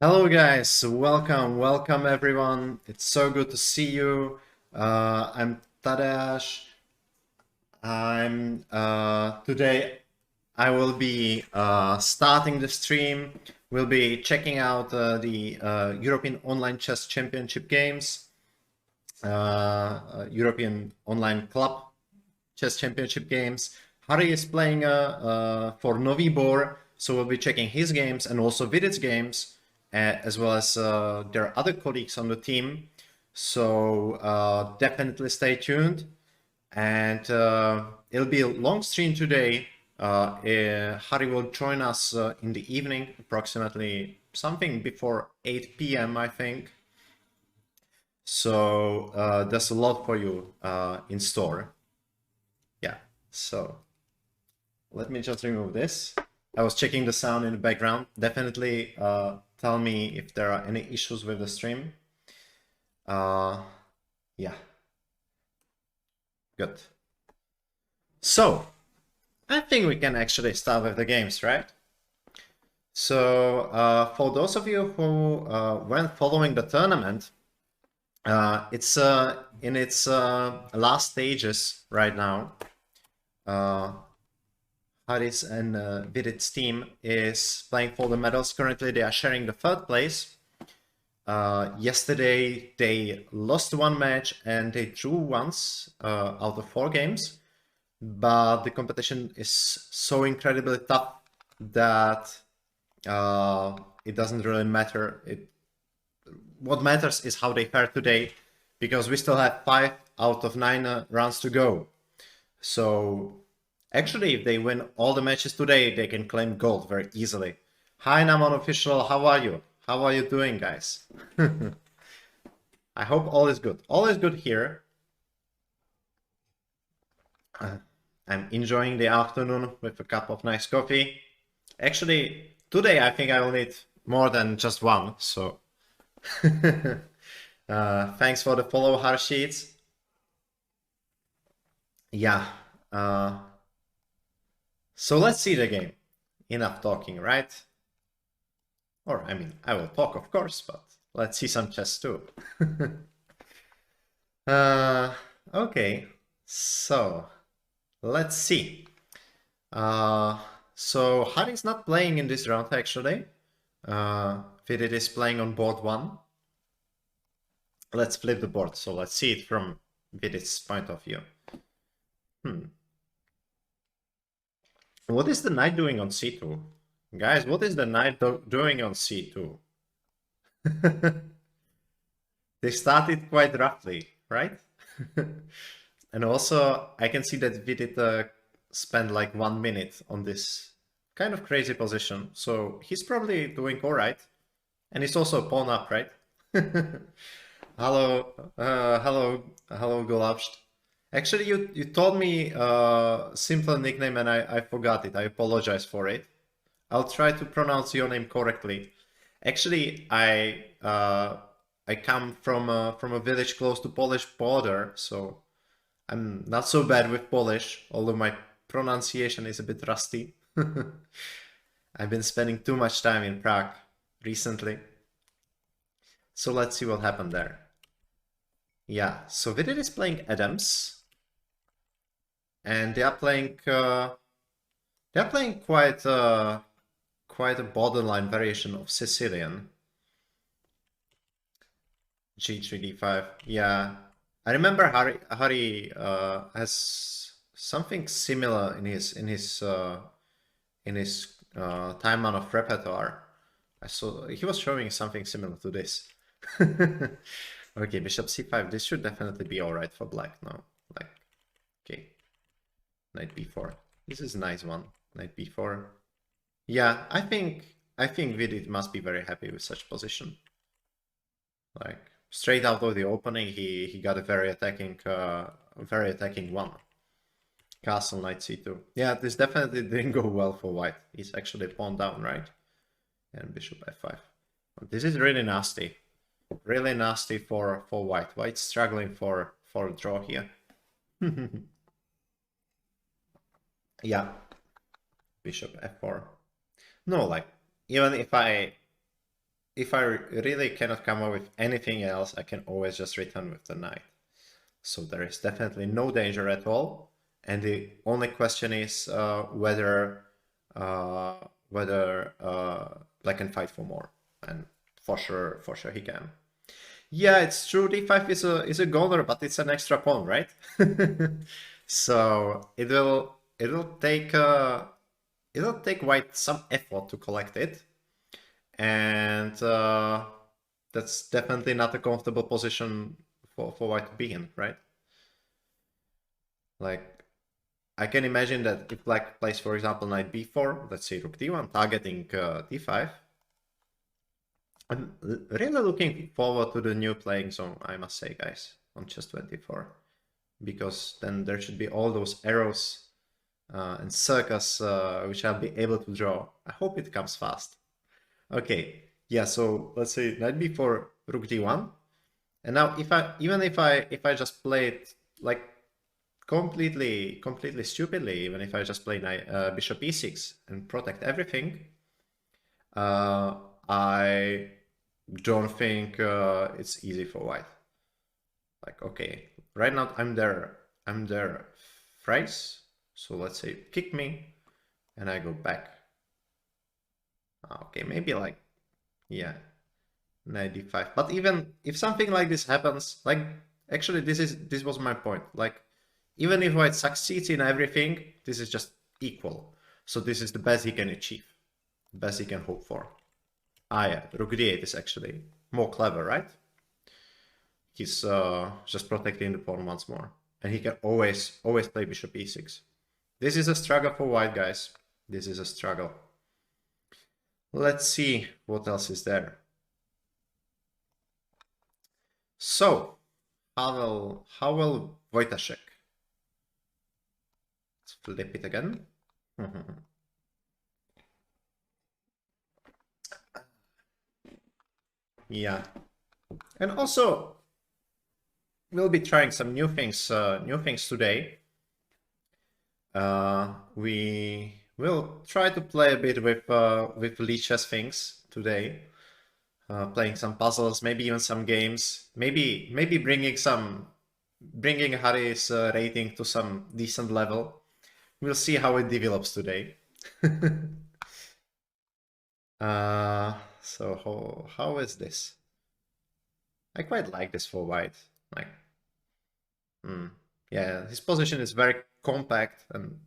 Hello guys, welcome everyone. It's so good to see you. I'm Tadeáš. I'm Today I will be starting the stream. We'll be checking out the European Online Chess Championship games, European Online Club Chess Championship games. Hari is playing for Nový Bor, so we'll be checking his games and also Vidit's games, as well as there are other colleagues on the team. So definitely stay tuned. And it'll be a long stream today. Hari will join us in the evening, approximately something before 8 p.m. I think. So there's a lot for you in store. Yeah, so let me just remove this. I was checking the sound in the background. Definitely tell me if there are any issues with the stream. Yeah. Good. So, I think we can actually start with the games, right? So, for those of you who weren't following the tournament, it's in its last stages right now. Haris and Vidit's team is playing for the medals. Currently, they are sharing the third place. Yesterday, they lost one match and they drew once out of 4 games. But the competition is so incredibly tough that it doesn't really matter. What matters is how they fare today, because we still have 5 out of 9 rounds to go. So actually, if they win all the matches today, they can claim gold very easily. Hi, Naman Official, how are you? How are you doing, guys? I hope all is good. All is good here. I'm enjoying the afternoon with a cup of nice coffee. Actually, today I think I will need more than just one, so thanks for the follow, Harshit. Yeah. So let's see the game. Enough talking, right? Or, I mean, I will talk, of course, but let's see some chess too. Okay, so let's see. So Hari's not playing in this round, actually. Vidit is playing on board 1. Let's flip the board, so let's see it from Vidit's point of view. What is the knight doing on c2? Guys, what is the knight doing on c2? They started quite roughly, right? And also, I can see that Vidit spent like 1 minute on this kind of crazy position. So he's probably doing all right. And he's also pawn up, right? Hello, hello, Golabst. Actually, you told me a simple nickname and I forgot it. I apologize for it. I'll try to pronounce your name correctly. Actually, I come from a village close to Polish border, so I'm not so bad with Polish, although my pronunciation is a bit rusty. I've been spending too much time in Prague recently. So let's see what happened there. Yeah, so Vidit is playing Adams. And they are playing quite a borderline variation of Sicilian. G3 D5. Yeah. I remember Hari has something similar in his timeline of repertoire. I saw he was showing something similar to this. Okay, bishop c5. This should definitely be all right for black now. Like, okay, knight b4. This is a nice one. Knight b4. Yeah, I think Vidit must be very happy with such position. Like, straight out of the opening, he got a very attacking one. Castle knight c2. Yeah, this definitely didn't go well for white. He's actually pawn down, right? And bishop f5. This is really nasty. Really nasty for white. White's struggling for a draw here. Yeah. Bishop f4. No, like, even if I if I really cannot come up with anything else, I can always just return with the knight. So there is definitely no danger at all. And the only question is whether Black can fight for more. And for sure he can. Yeah, it's true. D5 is a goner, but it's an extra pawn, right? So it'll take white some effort to collect it, and that's definitely not a comfortable position for white to be in, right? Like, I can imagine that if black plays, for example, knight b4, let's say rook d1, targeting d5. I'm really looking forward to the new playing zone, I must say, guys, on chess24, because then there should be all those arrows and circles which I'll be able to draw. I hope it comes fast. Okay, yeah. So let's say knight b4, rook d1, and now if I just play it like completely stupidly, even if I just play bishop e6 and protect everything, I don't think it's easy for white. Like, okay, right now I'm there thrice, so let's say kick me and I go back. Okay, maybe like, yeah, knight d5. But even if something like this happens, like, actually this was my point, like, even if white succeeds in everything, this is just equal. So this is the best he can achieve, the best he can hope for. Ah yeah, rook d8 is actually more clever, right? He's just protecting the pawn once more. And he can always play bishop e6. This is a struggle for white, guys. This is a struggle. Let's see what else is there. So, how will Wojtaszek? Let's flip it again. Yeah. And also, we'll be trying some new things today. We will try to play a bit with Lichess things today. Playing some puzzles, maybe even some games. Maybe bringing Harry's rating to some decent level. We'll see how it develops today. So how is this? I quite like this for white. Like, yeah, his position is very compact, and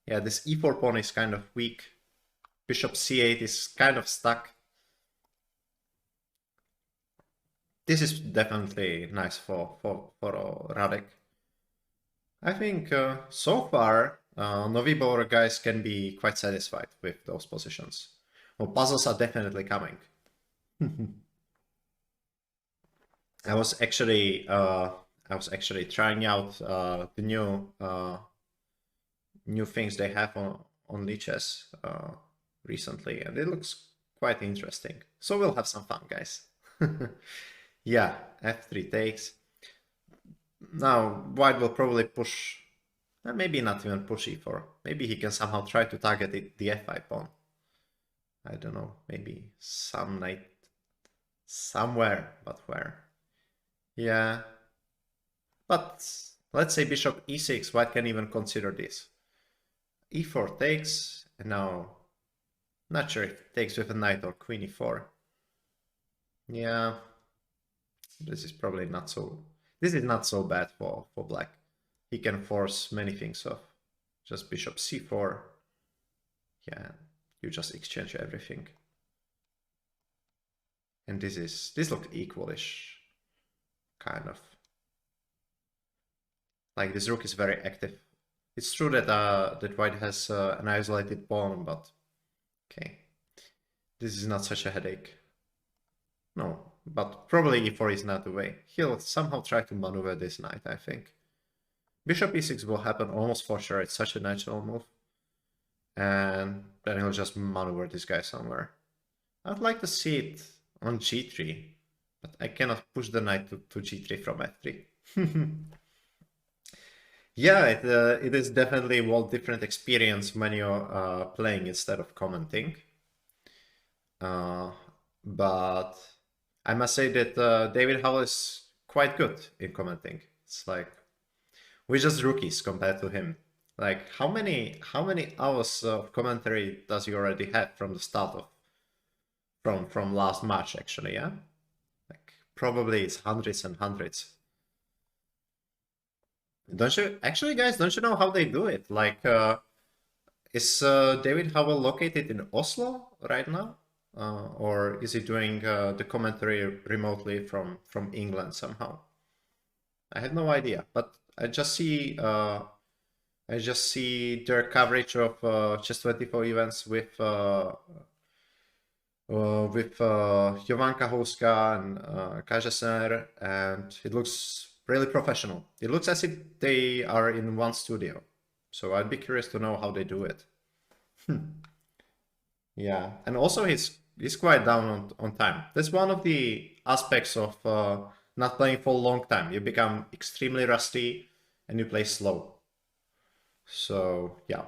yeah, this e4 pawn is kind of weak. Bishop c8 is kind of stuck. This is definitely nice for Radek. I think so far, Novibor guys can be quite satisfied with those positions. Well, puzzles are definitely coming. I was actually trying out the new things they have on Lichess recently, and it looks quite interesting. So we'll have some fun, guys. Yeah, f3 takes. Now white will probably push, maybe not even push e4. Maybe he can somehow try to target the f5 pawn. I don't know, maybe some knight somewhere, but where? Yeah, but let's say bishop e6, white can even consider this. e4 takes, and now not sure if it takes with a knight or queen e4. Yeah, this is probably not so. This is not so bad for black. He can force many things off. Just bishop c4. Yeah, you just exchange everything. And this looks equalish, kind of. Like, this rook is very active. It's true that that white has an isolated pawn, but okay. This is not such a headache. No, but probably e4 is not the way. He'll somehow try to maneuver this knight, I think. Bishop e6 will happen almost for sure. It's such a natural move. And then he'll just maneuver this guy somewhere. I'd like to see it on g3, but I cannot push the knight to g3 from f3. Yeah, it is definitely a whole different experience when you're playing instead of commenting. but I must say that David Howell is quite good in commenting. It's like we're just rookies compared to him. Like how many hours of commentary does he already have from the start of from last match actually, yeah? Like probably it's hundreds and hundreds. Don't you actually, guys, don't you know how they do it? Like is David Howell located in Oslo right now? Or is he doing the commentary remotely from England somehow? I have no idea, but I just see their coverage of Chess24 events with Jovanka Houska and Kaja Sener, and it looks really professional. It looks as if they are in one studio. So I'd be curious to know how they do it. Yeah, and also he's quite down on time. That's one of the aspects of not playing for a long time. You become extremely rusty and you play slow. So yeah,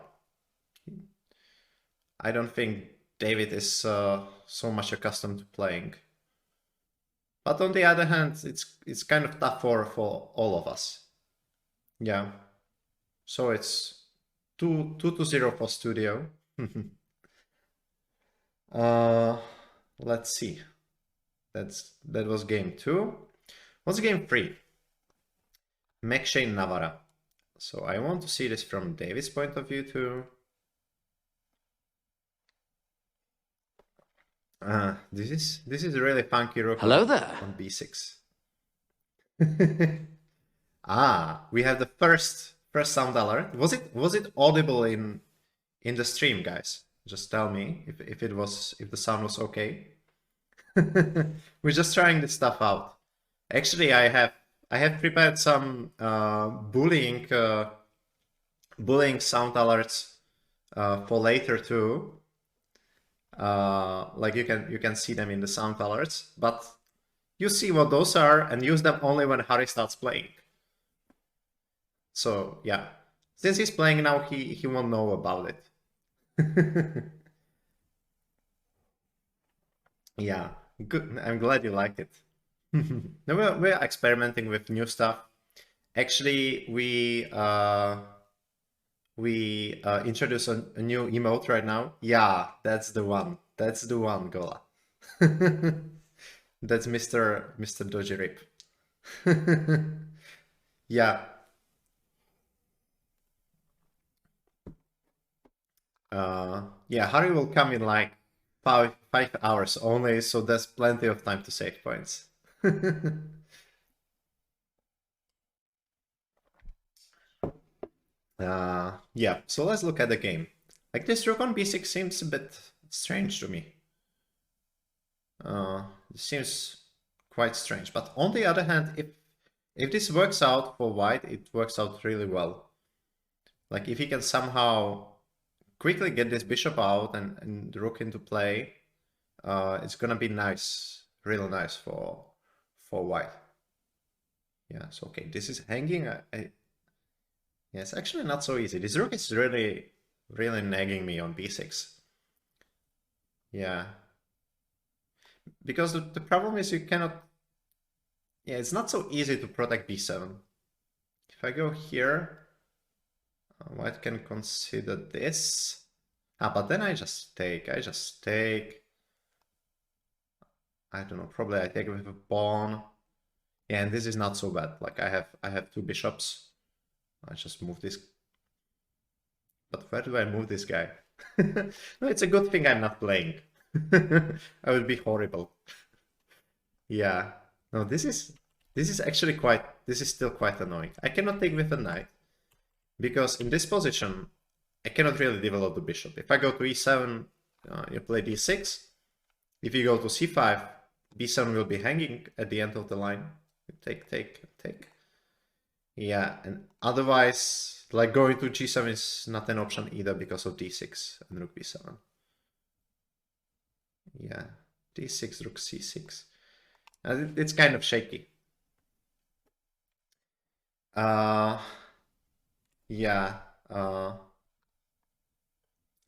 I don't think David is so much accustomed to playing. But on the other hand, it's kind of tough for all of us. Yeah. So it's 2-0 for Studio. uh, let's see. That was game 2. What's game 3? McShane Navarra. So I want to see this from David's point of view too. This is a really funky rook. Hello there. On b6. We have the first sound alert. Was it audible in the stream, guys? Just tell me if the sound was okay. We're just trying this stuff out. Actually, I have prepared some bullying sound alerts for later too. Like you can see them in the sound alerts, but you see what those are and use them only when Harry starts playing. So yeah, since he's playing now, he won't know about it. Yeah, good. I'm glad you liked it. No, we're experimenting with new stuff. Actually, we introduced a new emote right now. Yeah, that's the one. That's the one, Gola. That's Mr. Doji Rip. Yeah. Yeah, Harry will come in like five hours only, so there's plenty of time to save points. Yeah, so let's look at the game. Like this rook on b6 seems a bit strange to me. It seems quite strange, but on the other hand, if this works out for white, it works out really well. Like if he can somehow quickly get this bishop out and the rook into play, it's gonna be nice, real nice for white. Yeah, so okay, this is hanging. Yeah, it's actually not so easy. This rook is really nagging me on b6. Yeah. Because the problem is you cannot... Yeah, it's not so easy to protect b7. If I go here, white can consider this. But then I just take. I don't know, probably I take with a pawn. Yeah, and this is not so bad. Like I have 2 bishops. I just move this. But where do I move this guy? No, it's a good thing I'm not playing. I would be horrible. Yeah. No, this is actually this is still quite annoying. I cannot take with a knight because in this position I cannot really develop the bishop. If I go to e7, you play d6. If you go to c5, b7 will be hanging at the end of the line. Take. Yeah, and otherwise, like going to g7 is not an option either because of d6 and rook b7. Yeah, d6, rook c6. It's kind of shaky. Yeah,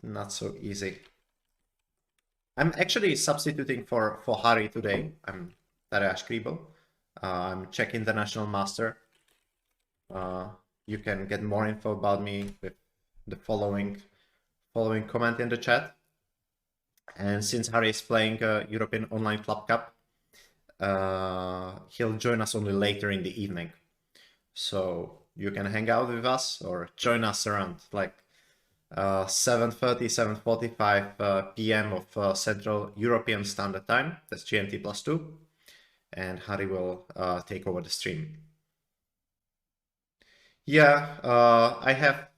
not so easy. I'm actually substituting for Hari today. I'm Tadeáš. I'm Czech International Master. You can get more info about me with the following comment in the chat. And since Hari is playing European Online Club Cup, he'll join us only later in the evening. So you can hang out with us or join us around like 7:30, 7:45 p.m. of Central European Standard Time. That's GMT +2. And Hari will take over the stream. Yeah, I have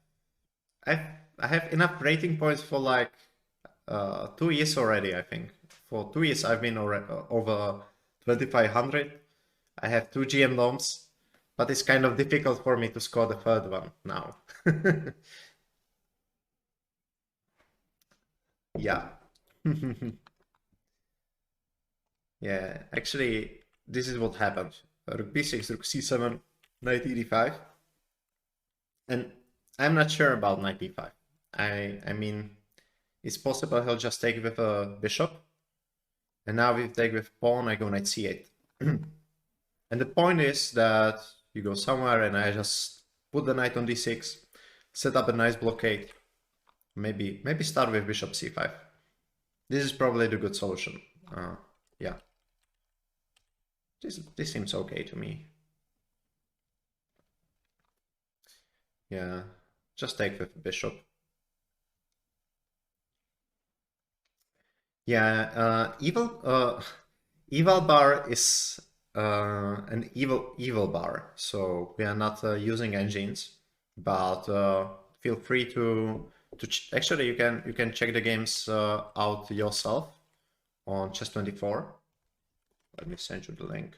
enough rating points for like 2 years already, I think. For 2 years, I've been over 2,500. I have 2 GM noms, but it's kind of difficult for me to score the third one now. Yeah. Yeah, actually, this is what happened. Rook b6, rook c7, knight e5. And I'm not sure about knight b5. I mean, it's possible he'll just take with a bishop. And now if take with pawn, I go knight c8. And the point is that you go somewhere and I just put the knight on d6, set up a nice blockade. Maybe start with bishop c5. This is probably the good solution. Yeah. This seems okay to me. Yeah, just take with the bishop. Yeah, evil bar is an evil bar, so we are not using engines, but feel free to actually you can check the games out yourself on Chess24. Let me send you the link.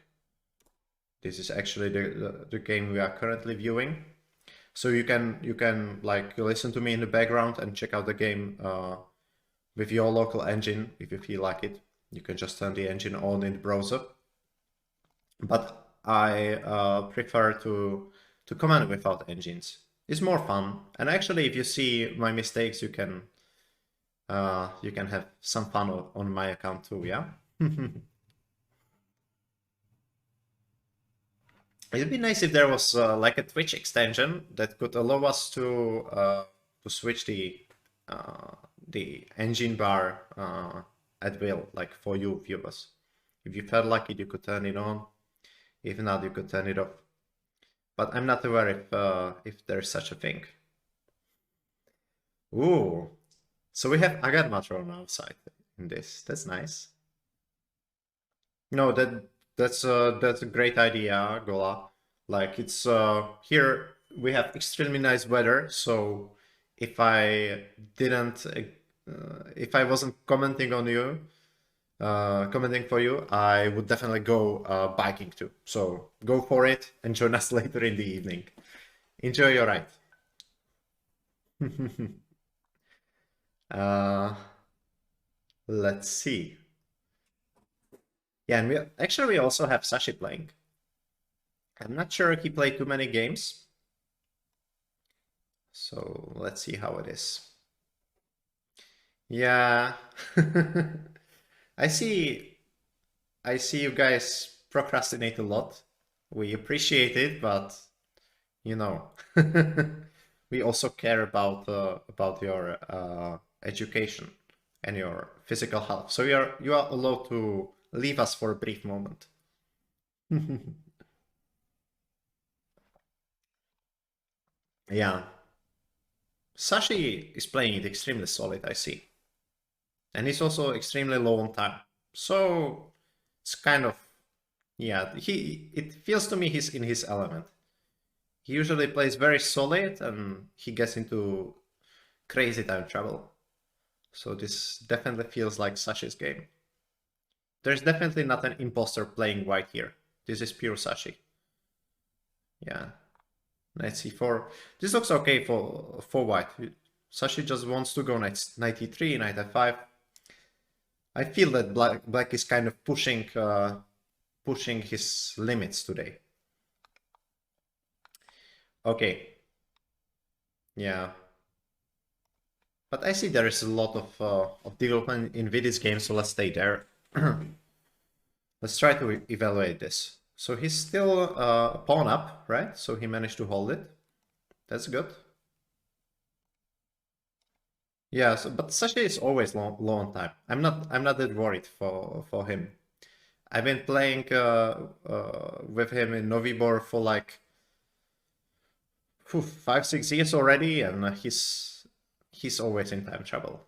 This is actually the game we are currently viewing. So you can like listen to me in the background and check out the game with your local engine if you feel like it. You can just turn the engine on in the browser. But I prefer to comment without engines. It's more fun. And actually, if you see my mistakes, you can have some fun on my account too. Yeah. It'd be nice if there was like a Twitch extension that could allow us to switch the engine bar at will, like for you viewers. If you felt like it, you could turn it on. If not, you could turn it off. But I'm not aware if there's such a thing. Ooh, so we have Agar Matra on our side in this. That's nice. No, that's a great idea, Gola. Like it's here we have extremely nice weather, so if I didn't if I wasn't commenting on you, commenting for you, I would definitely go biking too. So go for it and join us later in the evening. Enjoy your ride. Let's see. Yeah, and we also have Sashi playing. I'm not sure if he played too many games. So let's see how it is. Yeah. I see you guys procrastinate a lot. We appreciate it, but you know, we also care about your education and your physical health. So you are allowed to leave us for a brief moment. Yeah. Sashi is playing it extremely solid, I see. And he's also extremely low on time. So it's kind of, yeah, it feels to me he's in his element. He usually plays very solid and he gets into crazy time trouble. So this definitely feels like Sashi's game. There's definitely not an imposter playing white here. This is pure Sashi. Yeah. Knight c4. This looks okay for white. Sashi just wants to go knight e3, knight f5. I feel that black is kind of pushing his limits today. Okay. Yeah. But I see there is a lot of development in Vidit's game, so let's stay there. Let's try to evaluate this. So he's still a pawn up, right? So he managed to hold it. That's good. Yeah, so, but Sasha is always low on time. I'm not that worried for him. I've been playing with him in Novibor for like 5-6 years already, and he's always in time trouble.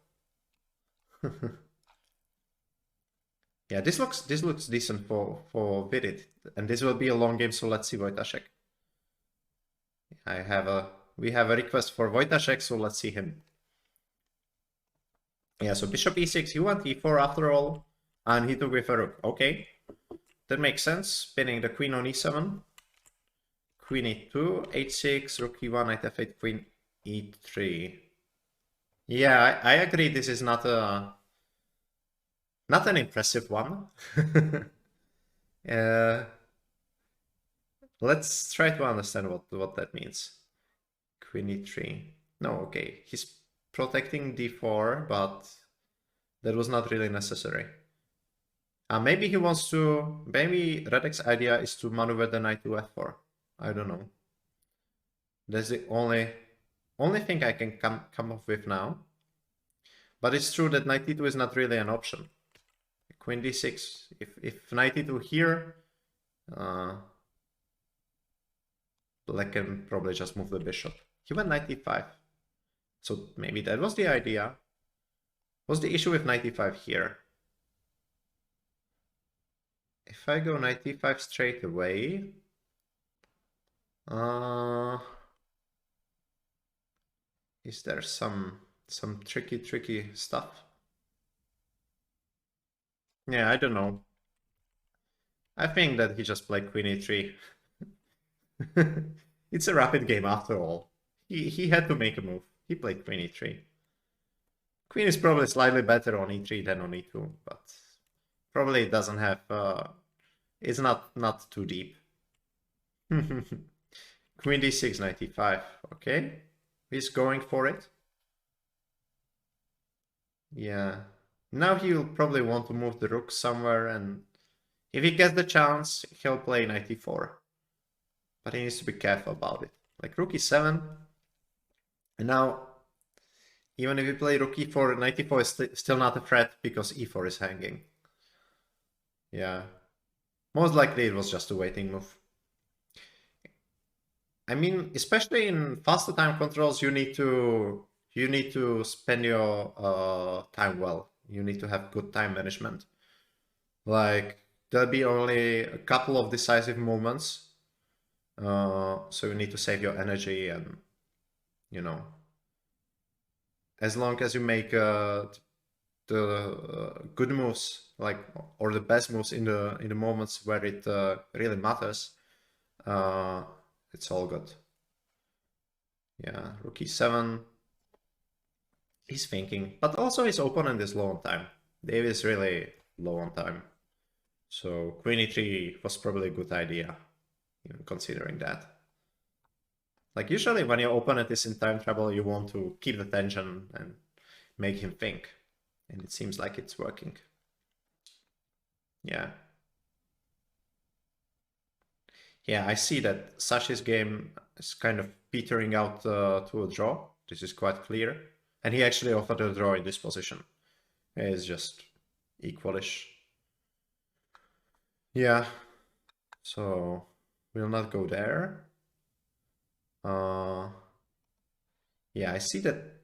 Yeah, this looks decent for Vidit, and this will be a long game. So let's see Wojtaszek. We have a request for Wojtaszek, so let's see him. Yeah, so bishop e6, he went e4 after all, and he took with a rook. Okay, that makes sense. Spinning the queen on e7, queen e2, h6, rook e1, knight f8, queen e3. Yeah, I agree. This is not an impressive one. Let's try to understand what that means. Queen e3. No, okay. He's protecting d4, but that was not really necessary. Maybe he wants to... Maybe Radek's idea is to maneuver the knight to f4. I don't know. That's the only thing I can come up with now. But it's true that knight e2 is not really an option. Queen d6. If knight e2 here, black can probably just move the bishop. He went knight e5. So maybe that was the idea. What's the issue with knight e5 here? If I go knight e5 straight away, is there some tricky stuff? Yeah, I don't know. I think that he just played queen e3. It's a rapid game after all. He had to make a move. He played queen e3. Queen is probably slightly better on e3 than on e2, but probably it doesn't have... it's not too deep. Queen d6, knight e5. Okay. He's going for it. Yeah. Now he'll probably want to move the rook somewhere, and if he gets the chance, he'll play knight e4. But he needs to be careful about it. Like rook e7. And now, even if you play rook e4, knight e4 is still not a threat because e4 is hanging. Yeah. Most likely it was just a waiting move. I mean, especially in faster time controls, you need to spend your time well. You need to have good time management. Like there'll be only a couple of decisive moments, so you need to save your energy, and you know, as long as you make the good moves, like or the best moves in the moments where it really matters, it's all good. Yeah, rook e7. He's thinking, but also his opponent is low on time. Dave is really low on time. So queen e3 was probably a good idea, even considering that. Like usually when your opponent is in time trouble, you want to keep the tension and make him think. And it seems like it's working. Yeah. Yeah, I see that Sasha's game is kind of petering out to a draw. This is quite clear. And he actually offered a draw in this position. It's just equalish. Yeah. So we'll not go there. Yeah, I see that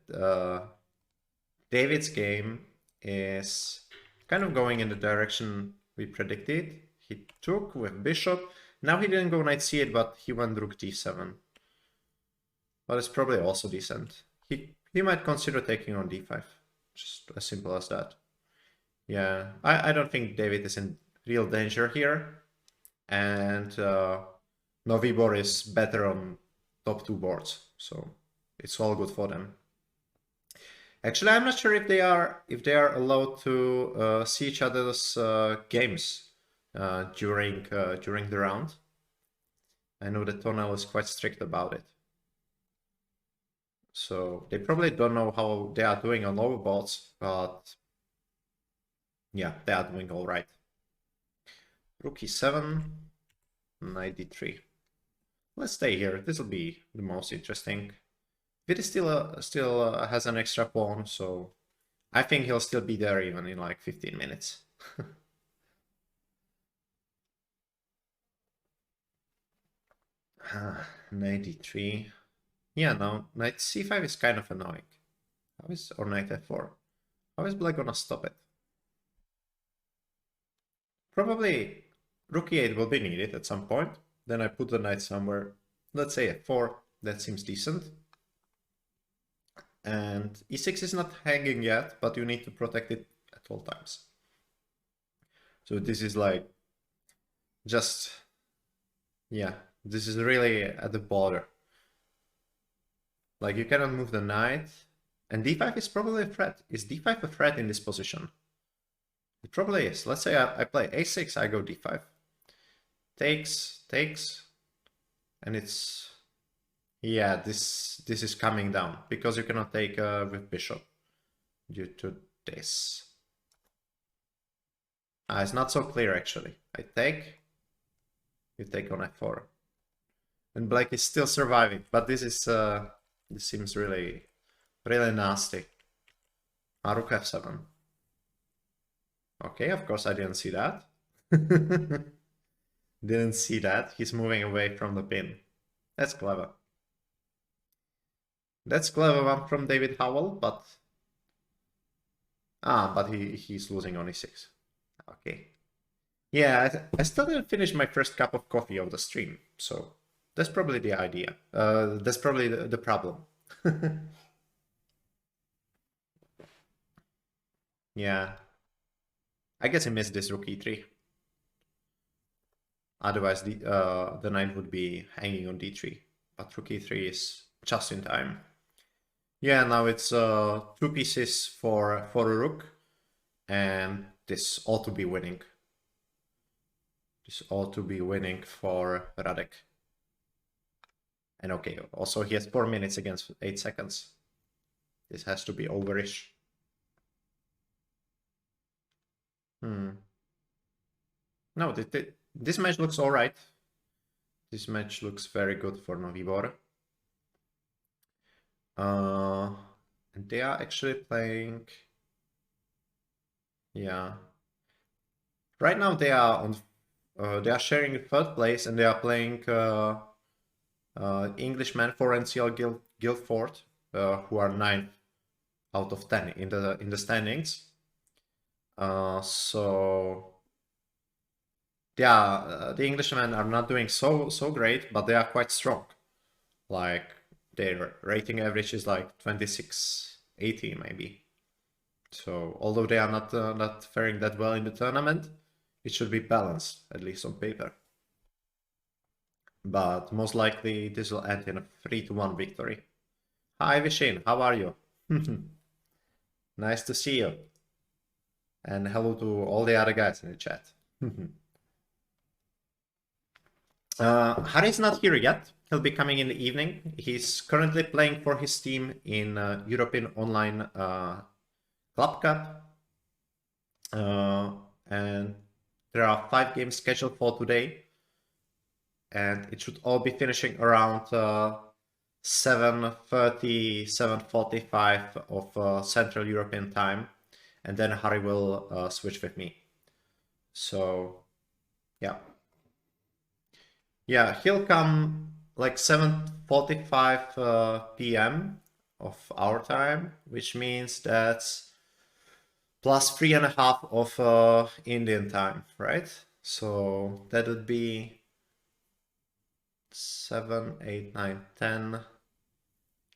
David's game is kind of going in the direction we predicted. He took with bishop. Now he didn't go knight c8, but he went rook d7. But it's probably also decent. He might consider taking on d5. Just as simple as that. Yeah, I don't think David is in real danger here. And Novibor is better on top two boards, so it's all good for them. Actually, I'm not sure if they are allowed to see each other's games during the round. I know that Tonal is quite strict about it. So they probably don't know how they are doing on lower boards, but yeah, they are doing all right. Rook e7, knight d3. Let's stay here. This will be the most interesting. Viti still has an extra pawn, so I think he'll still be there even in like 15 minutes. Knight d3. Yeah, no, knight c5 is kind of annoying. Or knight f4. How is black gonna stop it? Probably rook e8 will be needed at some point. Then I put the knight somewhere. Let's say f4. That seems decent. And e6 is not hanging yet, but you need to protect it at all times. So this is like just, yeah, this is really at the border. Like you cannot move the knight. And d5 is probably a threat. Is d5 a threat in this position? It probably is. Let's say I play a6, I go d5. Takes, and it's, yeah, this is coming down because you cannot take with bishop due to this. It's not so clear actually. I take, you take on f4, and black is still surviving. But this is this seems really nasty. Rook f7. Okay, of course I didn't see that. Didn't see that. He's moving away from the pin. That's clever. That's clever one from David Howell, but he's losing on e6. Okay. Yeah, I still didn't finish my first cup of coffee of the stream, so that's probably the idea. That's probably the problem. Yeah. I guess I missed this rook e3. Otherwise, the knight would be hanging on d3. But rook e3 is just in time. Yeah, now it's 2 pieces for a rook. And this ought to be winning. This ought to be winning for Radek. And okay, also he has 4 minutes against 8 seconds. This has to be overish. No, this match looks alright. This match looks very good for Novibor. And they are actually playing... Yeah. Right now they are on... they are sharing 3rd place and they are playing Englishman for NCL Guildford, who are 9th out of 10 in the standings. So yeah, the Englishmen are not doing so great, but they are quite strong. Like their rating average is like 2680 maybe. So although they are not faring that well in the tournament, it should be balanced, at least on paper. But most likely this will end in a 3-1 victory. Hi Vishin, how are you? Nice to see you. And hello to all the other guys in the chat. Harry's not here yet. He'll be coming in the evening. He's currently playing for his team in European Online Club Cup. And there are 5 games scheduled for today. And it should all be finishing around 7:30, 7:45 of Central European time. And then Harry will switch with me. So, yeah. Yeah, he'll come like 7:45 p.m. of our time, which means that's plus 3.5 of Indian time, right? So that would be 7, 8, 9, 10.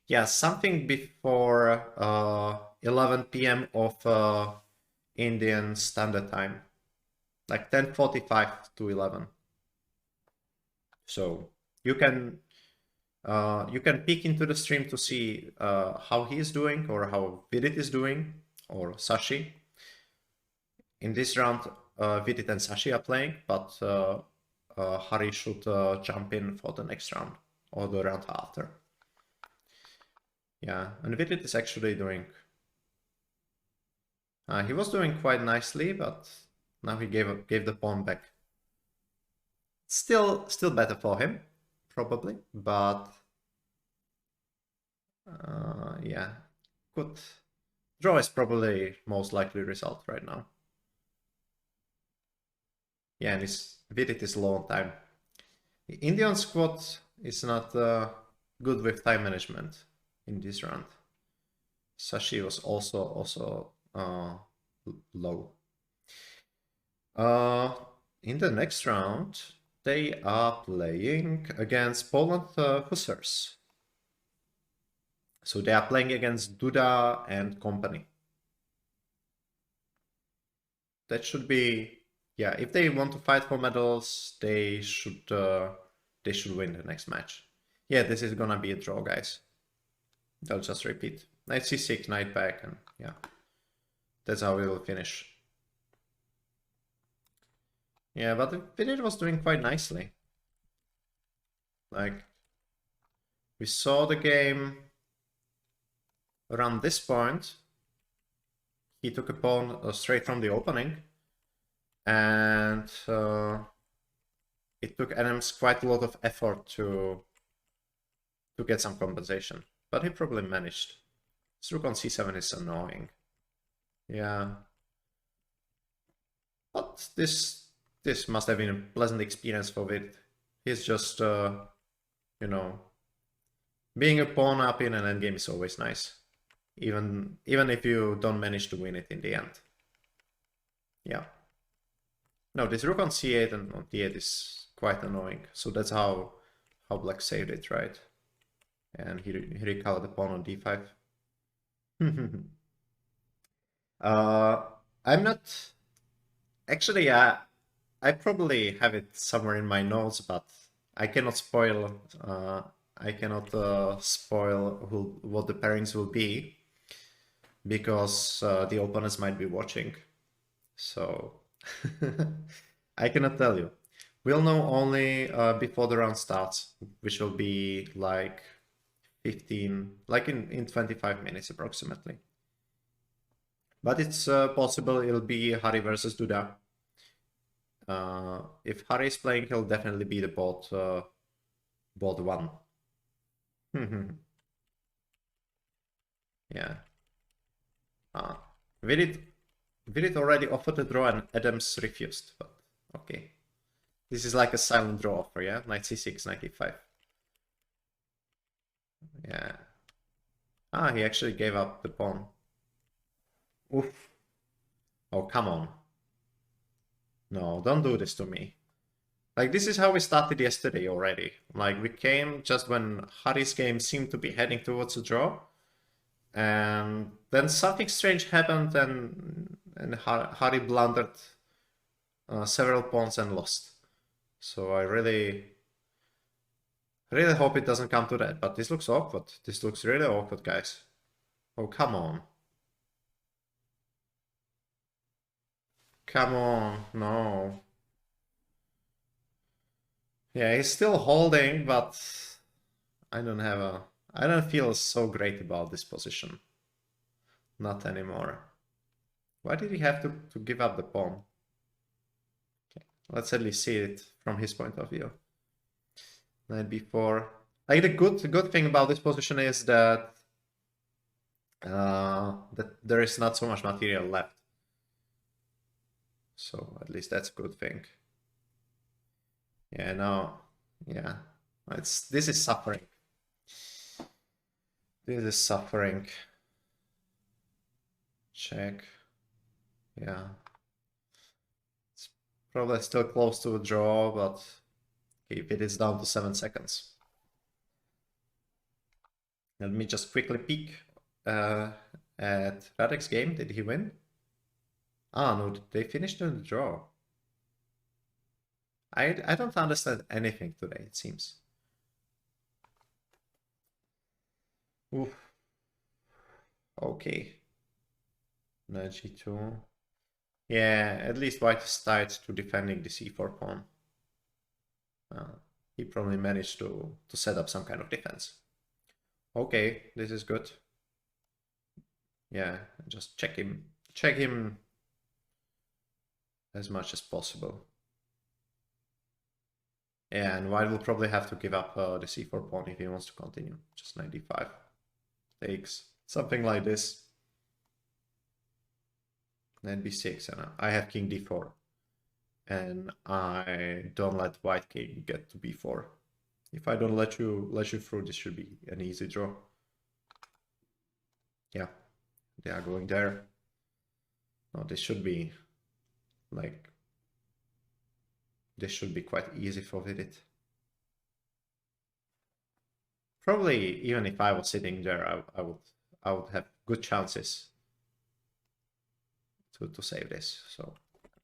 Yeah, something before 11 p.m. of Indian Standard Time, like 10:45 to 11. So you can peek into the stream to see how he is doing or how Vidit is doing or Sashi. In this round, Vidit and Sashi are playing, but Hari should jump in for the next round or the round after. Yeah, and Vidit is actually doing... he was doing quite nicely, but now he gave the pawn back. Still better for him, probably, but... yeah, good. Draw is probably most likely result right now. Yeah, and Vidit is low on time. The Indian squad is not good with time management in this round. Sashi was also low. In the next round, they are playing against Poland Hussars. So they are playing against Duda and company. That should be, yeah, if they want to fight for medals, they should win the next match. Yeah, this is gonna be a draw, guys. They'll just repeat. Knight c6, knight back, and yeah. That's how we will finish. Yeah, but Vidit was doing quite nicely. Like, we saw the game around this point. He took a pawn straight from the opening. And it took Adams quite a lot of effort to get some compensation. But he probably managed. This rook on c7 is annoying. Yeah. But this must have been a pleasant experience for Vidit. He's just, you know, being a pawn up in an endgame is always nice. Even if you don't manage to win it in the end. Yeah. No, this rook on c8 and on d8 is quite annoying. So that's how Black saved it, right? And he recovered the pawn on d5. I'm not... Actually, I probably have it somewhere in my notes, but I cannot spoil... spoil what the pairings will be, because the opponents might be watching. So I cannot tell you. We'll know only before the round starts, which will be like 15, like in 25 minutes approximately. But it's possible it'll be Hari versus Duda. If Hari is playing, he'll definitely be the bot one. Yeah. Vidit already offered a draw and Adams refused, but okay. This is like a silent draw offer, yeah? Knight c6, knight e5. Yeah. He actually gave up the pawn. Oof. Oh, come on. No, don't do this to me. Like, this is how we started yesterday already. Like, we came just when Hari's game seemed to be heading towards a draw. And then something strange happened and Hari blundered several pawns and lost. So I really hope it doesn't come to that. But this looks awkward. This looks really awkward, guys. Oh, come on. Come on, no. Yeah, he's still holding, but I don't feel so great about this position. Not anymore. Why did he have to give up the pawn? Okay, let's at least see it from his point of view. Knight b4. Like, the good thing about this position is that there is not so much material left. So at least that's a good thing. Yeah, no. Yeah. This is suffering. This is suffering. Check. Yeah. It's probably still close to a draw, but if it is down to 7 seconds. Let me just quickly peek at Radek's game. Did he win? No, they finished in the draw. I don't understand anything today, it seems. Oof. Okay. Knight g2. Yeah, at least white is tied to defending the c4 pawn. He probably managed to set up some kind of defense. Okay, this is good. Yeah, just check him as much as possible. Yeah, and White will probably have to give up the c4 pawn if he wants to continue. Just 95 takes something like this. Knight b6, and I have king d4, and I don't let white king get to b4. If I don't let you through, this should be an easy draw. Yeah, they are going there. No, this should be like, this should be quite easy for Vidit. Probably even if I was sitting there, I would have good chances to save this. So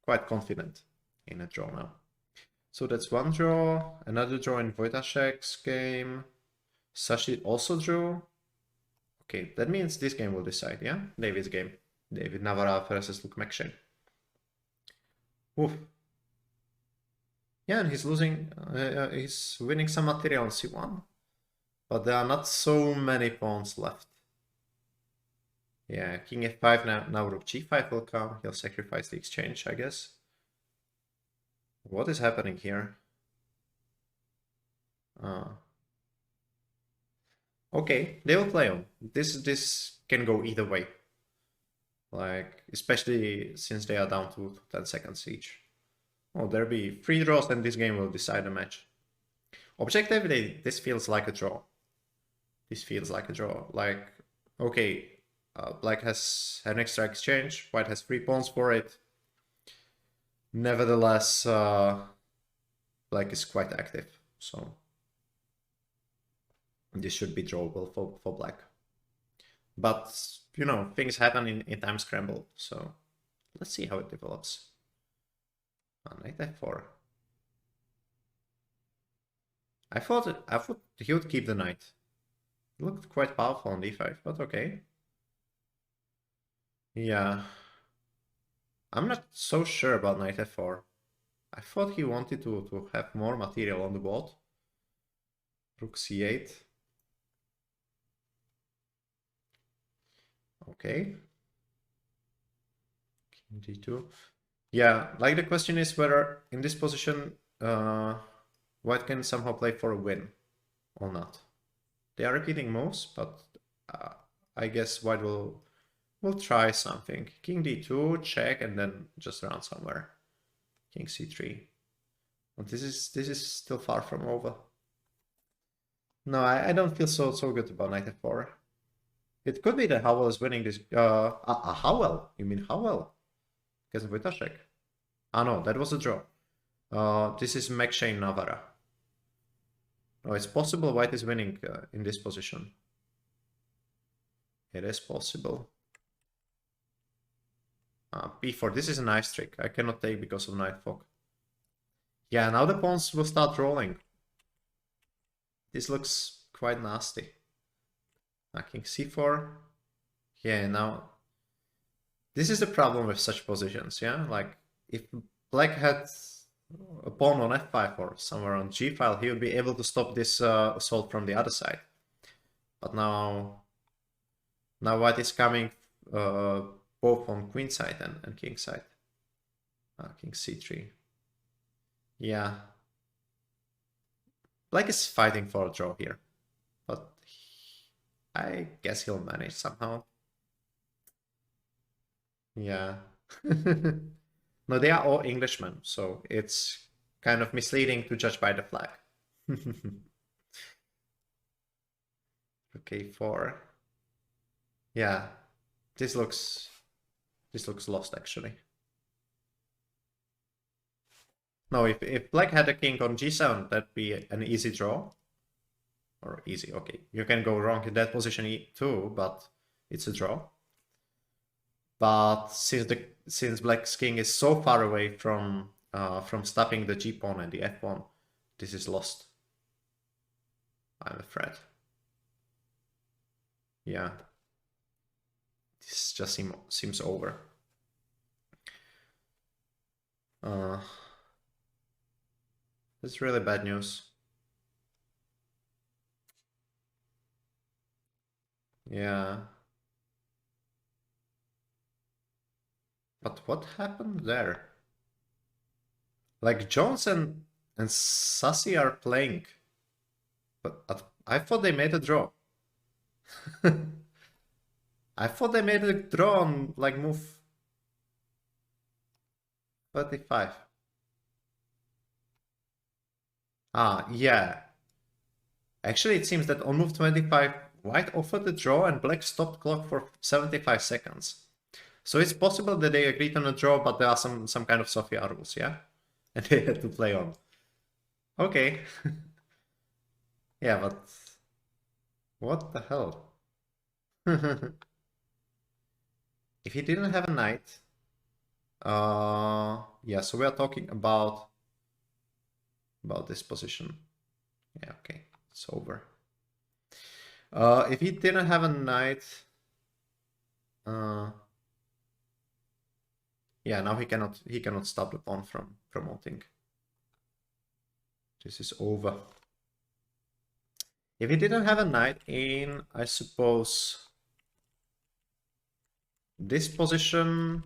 quite confident in a draw now. So that's one draw. Another draw in Wojtaszek's game. Sashi also drew. Okay, that means this game will decide, yeah? David's game. David Navarra versus Luke McShane. Oof. Yeah, and he's losing, he's winning some material on c1. But there are not so many pawns left. Yeah, king f5 now rook g5 will come. He'll sacrifice the exchange, I guess. What is happening here? Okay, they will play on. This can go either way. Like, especially since they are down to 10 seconds each. Oh, there'll be 3 draws and this game will decide the match. Objectively, this feels like a draw. This feels like a draw. Like, okay, black has an extra exchange, white has 3 pawns for it. Nevertheless, black is quite active, so this should be drawable for black. But, you know, things happen in time scramble, so let's see how it develops. Knight f4. I thought he would keep the knight. It looked quite powerful on d5, but okay. Yeah. I'm not so sure about knight f4. I thought he wanted to have more material on the board. Rook c8. Okay. King d2. Yeah, like the question is whether in this position white can somehow play for a win or not. They are repeating moves, but I guess white will try something. King d2, check, and then just run somewhere. King c3. But this is still far from over. No, I don't feel so good about knight f4. It could be that Howell is winning this. Howell? You mean Howell? Against Wojtaszek. Ah no, that was a draw. This is McShane Navarra. Oh, it's possible white is winning in this position. It is possible. b4, this is a nice trick. I cannot take because of knight fog. Yeah, now the pawns will start rolling. This looks quite nasty. King c4. Yeah, now this is the problem with such positions, yeah? Like, if black had a pawn on f5 or somewhere on g file, he would be able to stop this assault from the other side. But now white is coming both on queen side and king side. King c3. Yeah. Black is fighting for a draw here, but I guess he'll manage somehow. Yeah. No, they are all Englishmen, so it's kind of misleading to judge by the flag. Okay, 4. Yeah, this looks lost actually. No, if black had a king on g7, that'd be an easy draw. Or easy, okay. You can go wrong in that position too, but it's a draw. But since black's king is so far away from stopping the g pawn and the f pawn, this is lost. I'm afraid. Yeah. This just seems over. That's really bad news. Yeah. But what happened there? Like Jones and Sassy are playing, but I thought they made a draw. I thought they made a draw on like move 35. Ah, yeah. Actually, it seems that on move 25, White offered a draw and Black stopped clock for 75 seconds. So it's possible that they agreed on a draw, but there are some kind of Sofia rules, yeah? And they had to play on. Okay. Yeah, but what the hell? If he didn't have a knight, yeah, so we are talking about this position. Yeah, okay, it's over. If he didn't have a knight, yeah, now he cannot stop the pawn from promoting. This is over. If he didn't have a knight in, I suppose, this position,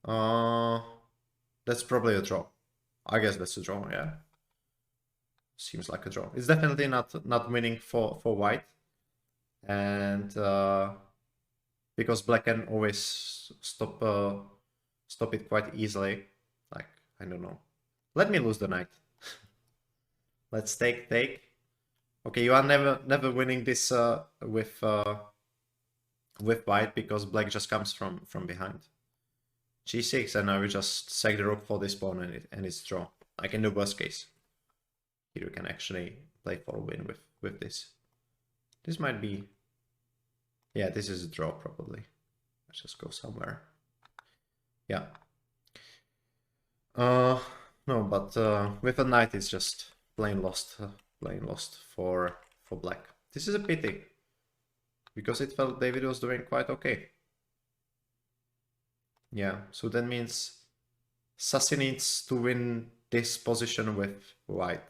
that's probably a draw. I guess that's a draw, yeah. Seems like a draw. It's definitely not winning for White. And because Black can always stop it quite easily. Like, I don't know. Let me lose the knight. Let's take. Okay, you are never winning this with White because Black just comes from behind. G6, and now we just sack the rook for this pawn and it's draw. Like in the worst case. Here we can actually play for a win with this. This might be... Yeah, this is a draw probably. Let's just go somewhere. Yeah. No, but with a knight it's just plain lost for Black. This is a pity because it felt David was doing quite okay. Yeah, so that means Sassy needs to win this position with White,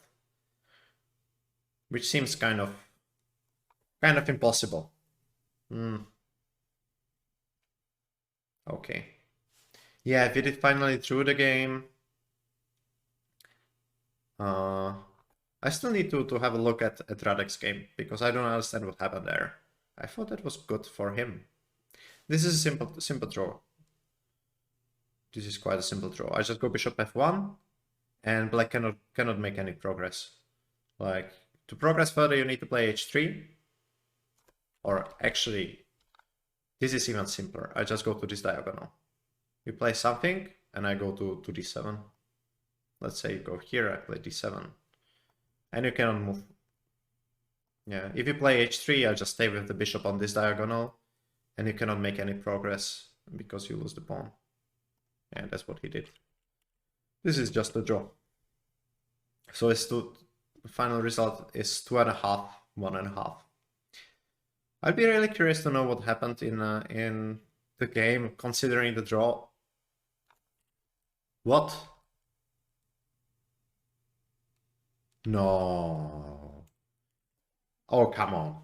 which seems kind of impossible. Okay. Yeah, if it finally drew the game. I still need to have a look at Radek's game because I don't understand what happened there. I thought that was good for him. This is a simple draw. This is quite a simple draw. I just go bishop f1 and Black cannot make any progress. Like, to progress further you need to play h3. Or actually, this is even simpler. I just go to this diagonal. You play something and I go to d7. Let's say you go here, I play d7. And you cannot move. Yeah, if you play h3, I just stay with the bishop on this diagonal. And you cannot make any progress because you lose the pawn. And that's what he did. This is just a draw. So the final result is 2.5, 1.5. I'd be really curious to know what happened in the game, considering the draw. What? No. Oh, come on.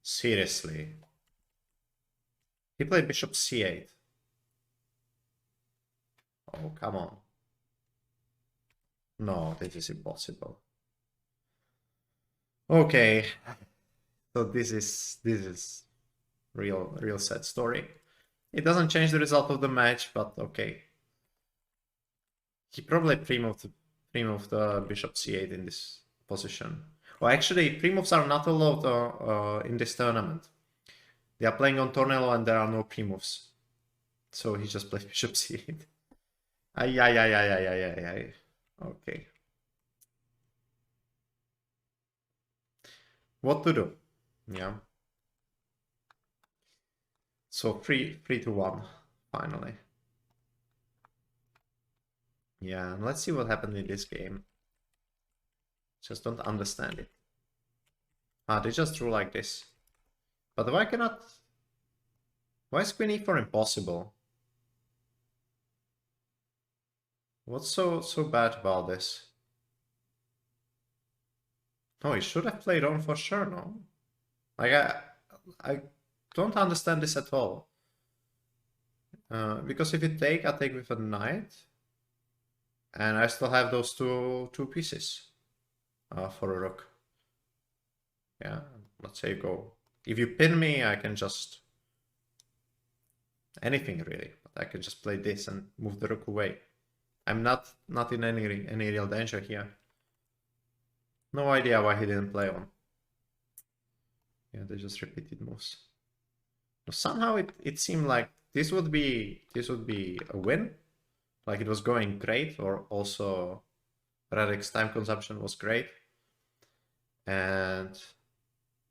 Seriously. He played bishop c8. Oh, come on. No, this is impossible. Okay. So this is real sad story. It doesn't change the result of the match, but okay. He probably pre-moved bishop c8 in this position. Oh, actually, pre-moves are not allowed in this tournament. They are playing on Tornello and there are no pre-moves. So he just plays bishop c8. Ay. Okay. What to do? Yeah. So 3-1, finally. Yeah, let's see what happened in this game. Just don't understand it. Ah, they just drew like this. But why cannot... Why is queen e4 impossible? What's so bad about this? Oh, he should have played on for sure, no? Like, I don't understand this at all. Because if you take, I take with a knight, and I still have those two pieces for a rook. Yeah, let's say go. If you pin me, I can just anything really. But I can just play this and move the rook away. I'm not in any real danger here. No idea why he didn't play on. Yeah, they just repeated moves. Somehow it seemed like this would be a win. Like it was going great, or also Radek's time consumption was great. And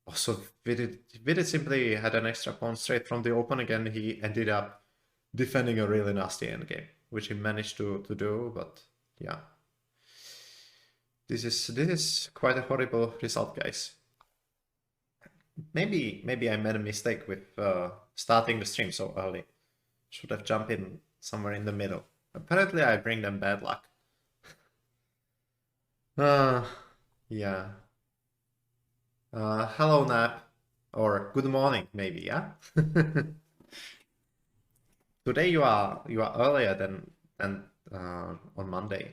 also Vidit simply had an extra pawn straight from the open again. He ended up defending a really nasty endgame, which he managed to do, but yeah. This is quite a horrible result, guys. Maybe I made a mistake with starting the stream so early. Should have jumped in somewhere in the middle. Apparently I bring them bad luck. Yeah. Hello, Nap. Or good morning, maybe, yeah? Today you are earlier than on Monday.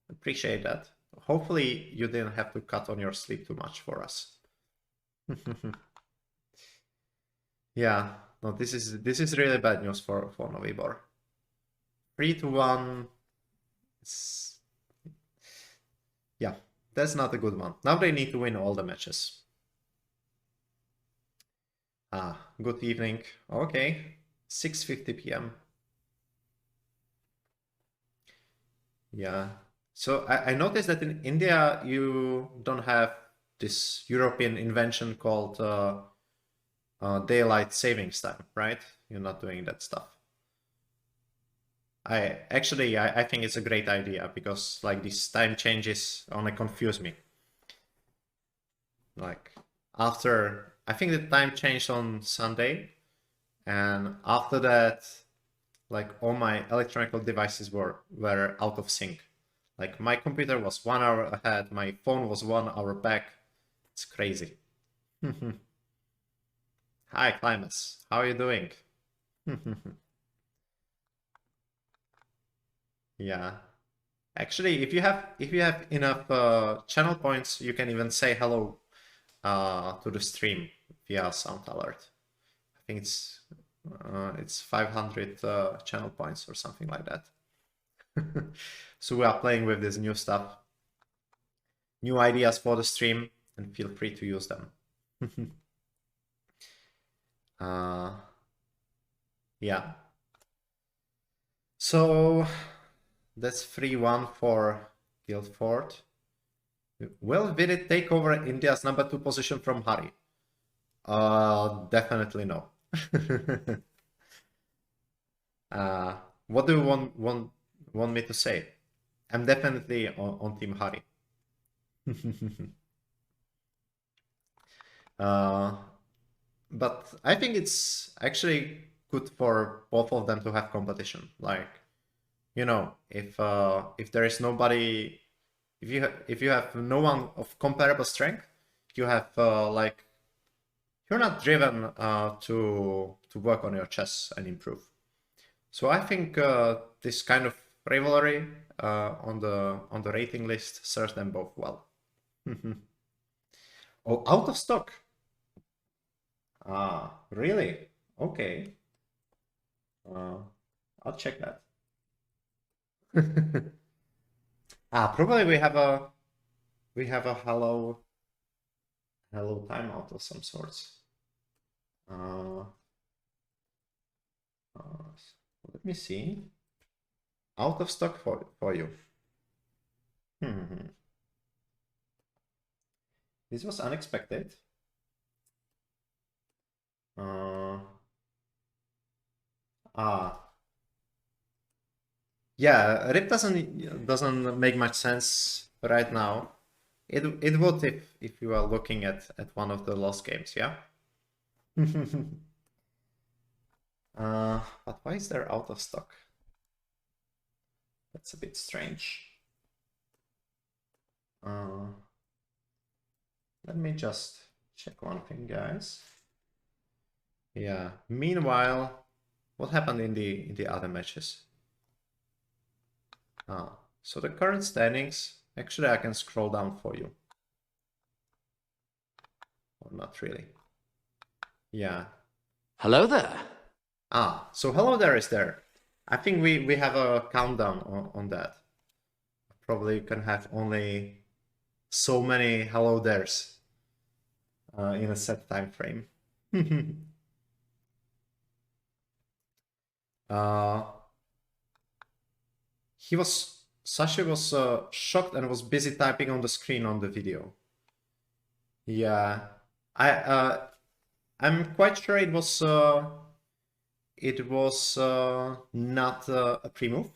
Appreciate that. Hopefully you didn't have to cut on your sleep too much for us. Yeah, no, this is really bad news for Novibor. 3-1. Yeah, that's not a good one. Now they need to win all the matches. Good evening. Okay, 6:50 p.m. Yeah. So I noticed that in India you don't have this European invention called daylight savings time, right? You're not doing that stuff. I think it's a great idea because like these time changes only confuse me. Like after I think the time changed on Sunday, and after that, like all my electronic devices were out of sync. Like my computer was 1 hour ahead, my phone was 1 hour back. It's crazy. Hi, Climax. How are you doing? Yeah. Actually, if you have enough channel points, you can even say hello to the stream via sound alert. I think it's 500 channel points or something like that. So we are playing with this new stuff, new ideas for the stream, and feel free to use them. Yeah. So that's 3-1 for Guildford. Will it take over India's #2 position from Hari? Definitely no. What do you want me to say? I'm definitely on Team Hari. But I think it's actually good for both of them to have competition. Like, you know, if there is nobody, if you have no one of comparable strength, you have like you're not driven to work on your chess and improve. So I think this kind of rivalry on the rating list serves them both well. Oh, out of stock. Really? Okay. I'll check that. Probably we have a hello timeout of some sorts. Let me see. Out of stock for you. This was unexpected. Yeah, RIP doesn't make much sense right now. It would if you are looking at one of the lost games, yeah. But why is there out of stock? That's a bit strange. Let me just check one thing, guys. Yeah. Meanwhile, What happened in the other matches? So the current standings, actually I can scroll down for you. Or not really. Yeah. Hello there. So hello there is there. I think we have a countdown on that. Probably can have only so many hello there's in a set time frame. Sashi was shocked and was busy typing on the screen on the video. Yeah, I'm quite sure it was not a pre-move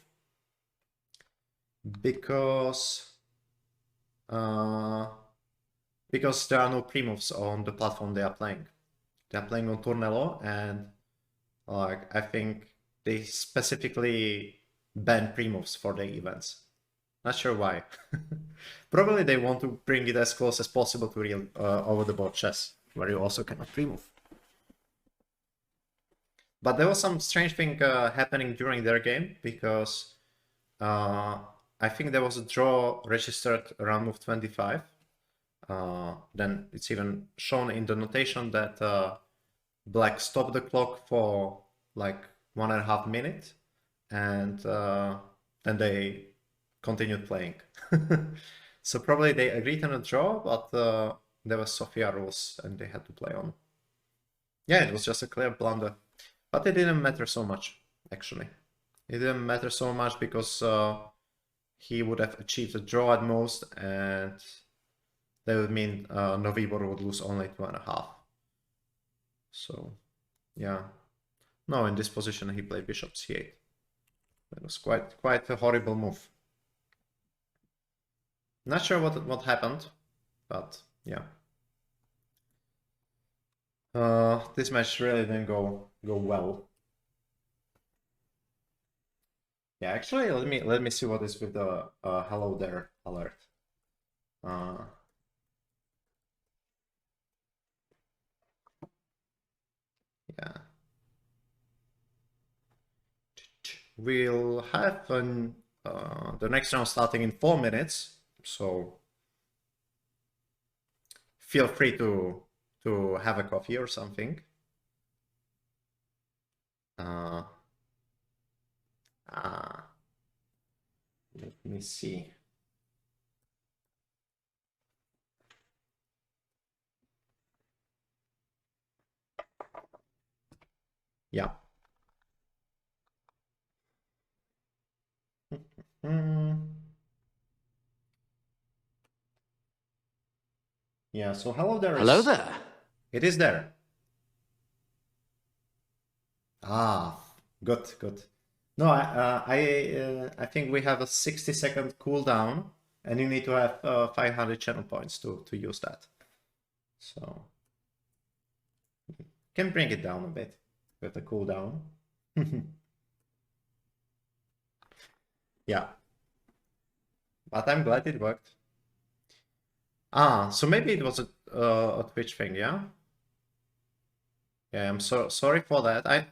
because there are no pre-moves on the platform they are playing. They are playing on Tornello, and I think they specifically ban pre-moves for their events. Not sure why. Probably they want to bring it as close as possible to real over-the-board chess, where you also cannot pre-move. But there was some strange thing happening during their game, because I think there was a draw registered around move 25. Then it's even shown in the notation that Black stopped the clock for like 1.5 minutes, and then they continued playing. So probably they agreed on a draw, but there was Sofia rules and they had to play on. Yeah, it was just a clear blunder. But it didn't matter so much, actually. It didn't matter so much because he would have achieved a draw at most, and that would mean Novibor would lose only 2.5. So, yeah. No, in this position he played bishop c8. That was quite a horrible move. Not sure what happened, but yeah. This match really didn't go well. Yeah, actually, let me see what is with the hello there alert. Yeah. We'll have the next round starting in 4 minutes, so feel free to have a coffee or something. Let me see. Yeah. Yeah, so hello there. Hello there. It is there. Good. No, I think we have a 60-second cooldown, and you need to have 500 channel points to use that. So can bring it down a bit with the cooldown. Yeah, but I'm glad it worked. So maybe it was a Twitch thing, yeah. Yeah, I'm sorry for that.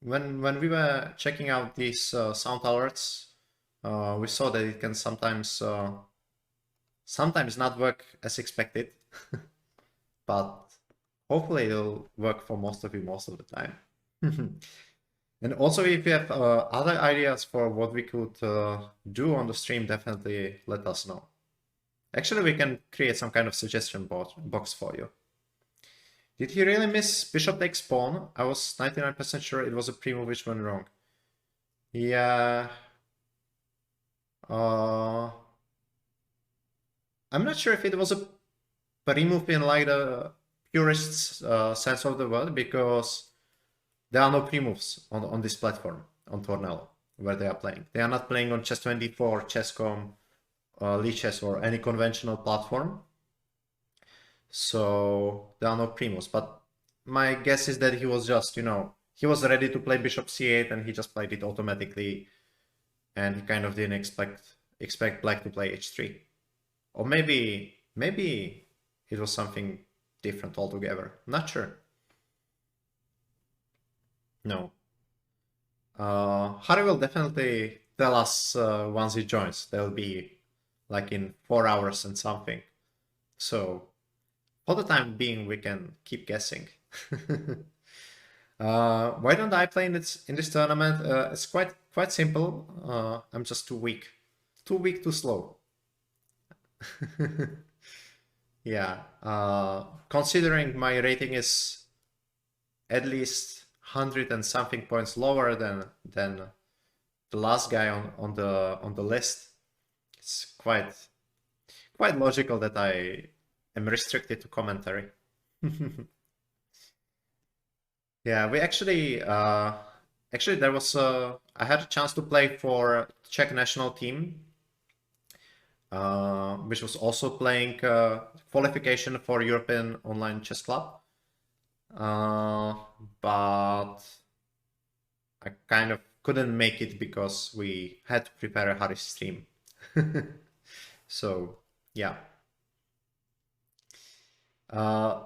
When we were checking out these sound alerts, we saw that it can sometimes not work as expected, but hopefully it'll work for most of you most of the time. And also, if you have other ideas for what we could do on the stream, definitely let us know. Actually, we can create some kind of suggestion box for you. Did he really miss bishop takes pawn? I was 99% sure it was a pre-move which went wrong. Yeah. I'm not sure if it was a pre-move in like the purest sense of the word, because there are no pre-moves on this platform, on Tornello, where they are playing. They are not playing on Chess24, Chess.com, Lichess, or any conventional platform. So there are no pre-moves. But my guess is that he was just, he was ready to play bishop c8 and he just played it automatically, and he kind of didn't expect black to play h3. Or maybe it was something different altogether. Not sure. No. Harry will definitely tell us once he joins. They'll be like in 4 hours and something. So for the time being, we can keep guessing. Why don't I play in this tournament? It's quite simple. I'm just too weak, too slow. Yeah. Considering my rating is at least 100 and something points lower than the last guy on the list, it's quite logical that I am restricted to commentary. Yeah, we actually there was I had a chance to play for Czech national team, which was also playing qualification for European Online Chess Club. But I kind of couldn't make it because we had to prepare a Harry stream. So yeah. Uh,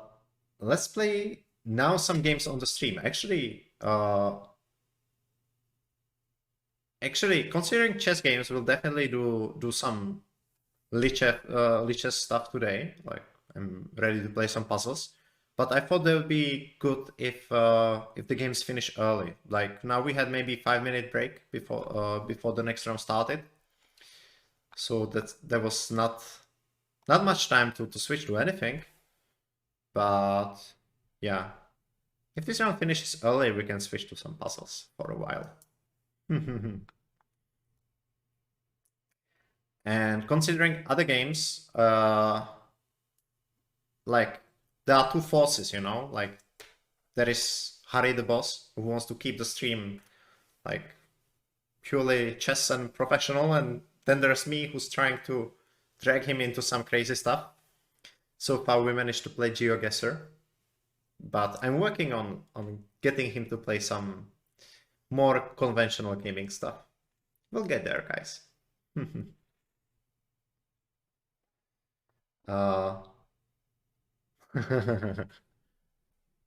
let's play now some games on the stream. Actually, considering chess games, we'll definitely do some Lichess stuff today. Like I'm ready to play some puzzles. But I thought that would be good if the games finish early. Like now we had maybe 5 minute break before the next round started. So that there was not much time to switch to anything. But yeah. If this round finishes early, we can switch to some puzzles for a while. And considering other games, like there are two forces, you know, like there is Harry the boss who wants to keep the stream like purely chess and professional, and then there's me who's trying to drag him into some crazy stuff. So far we managed to play GeoGuessr, but I'm working on getting him to play some more conventional gaming stuff. We'll get there, guys. uh,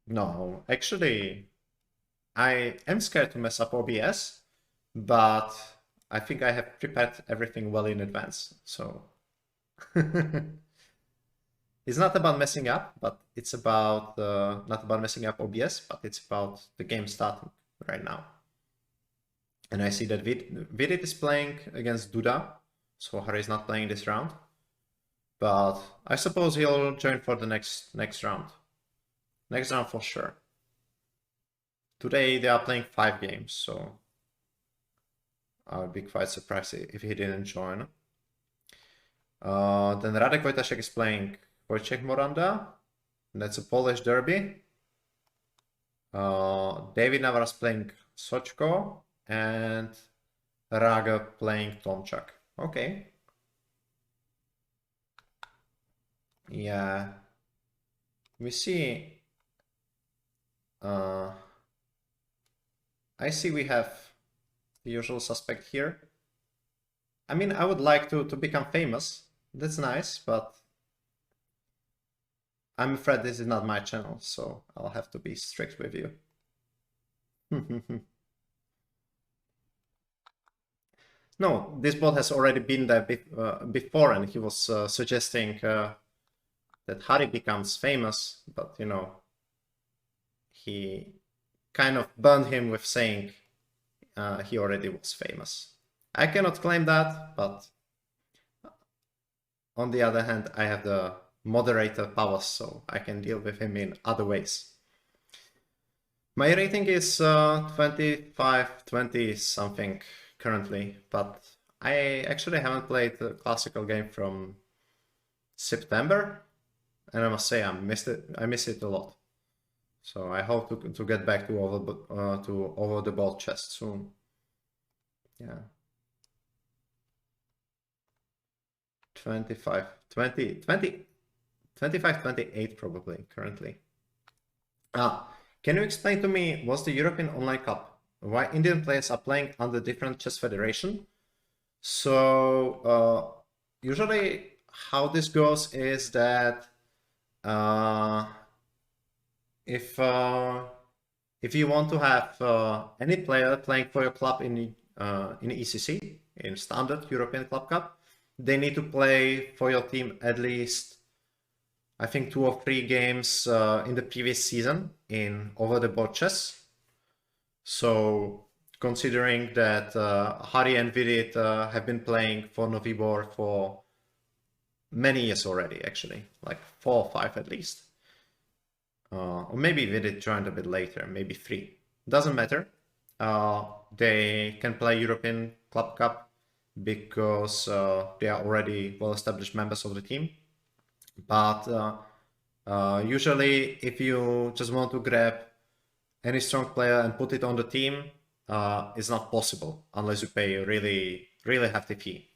no, actually, I am scared to mess up OBS, but I think I have prepared everything well in advance. So it's not about messing up, but it's about not about messing up OBS, but it's about the game starting right now. And I see that Vidit is playing against Duda, so Harry is not playing this round. But I suppose he'll join for the next round. Next round for sure. Today they are playing 5 games, so I would be quite surprised if he didn't join. Then Radek Wojtaszek is playing Wojciech Moranda. That's a Polish derby. David Navras playing Sochko, and Raga playing Tomchak. Okay. Yeah. We see. I see we have the usual suspect here. I mean, I would like to become famous. That's nice, but I'm afraid this is not my channel, so I'll have to be strict with you. No, this bot has already been there before, and he was suggesting that Harry becomes famous, but you know, he kind of burned him with saying he already was famous. I cannot claim that, but on the other hand, I have the moderator powers, so I can deal with him in other ways. My rating is 25, 20 something currently, but I actually haven't played the classical game from September, and I must say I missed it. I miss it a lot. So I hope to get back to over the board chess soon. Yeah. 25, 20, 20, 25, 28 probably currently. Can you explain to me what's the European Online Cup? Why Indian players are playing under different chess federation? So usually how this goes is that if if you want to have any player playing for your club in ECC, in Standard European Club Cup, they need to play for your team at least, I think, 2 or 3 games in the previous season in over-the-board chess. So considering that Hari and Vidit have been playing for Novibor for many years already, actually, like 4 or 5 at least. Or maybe Vidit joined a bit later, maybe 3. Doesn't matter. They can play European Club Cup because they are already well-established members of the team. But usually, if you just want to grab any strong player and put it on the team, it's not possible unless you pay a really, really hefty fee.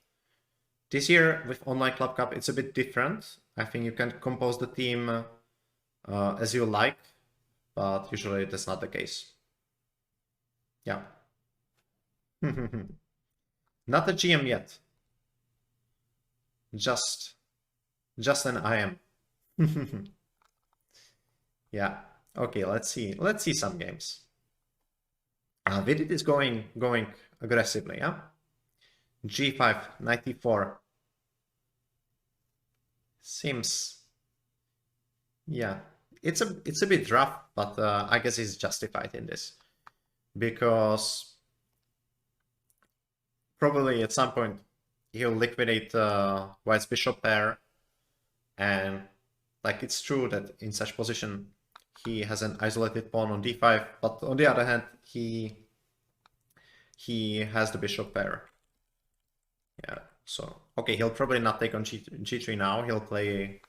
This year with Online Club Cup, it's a bit different. I think you can compose the team as you like, but usually that's not the case. Yeah. Not a GM yet. Just an IM. Yeah. Okay, let's see. Let's see some games. Vidit is going aggressively, yeah? G5, 94. Seems, yeah, it's a bit rough, but I guess it's justified in this because probably at some point he'll liquidate White's bishop pair, and like it's true that in such position he has an isolated pawn on d5, but on the other hand he has the bishop pair. Yeah, so okay, he'll probably not take on g3 now. He'll play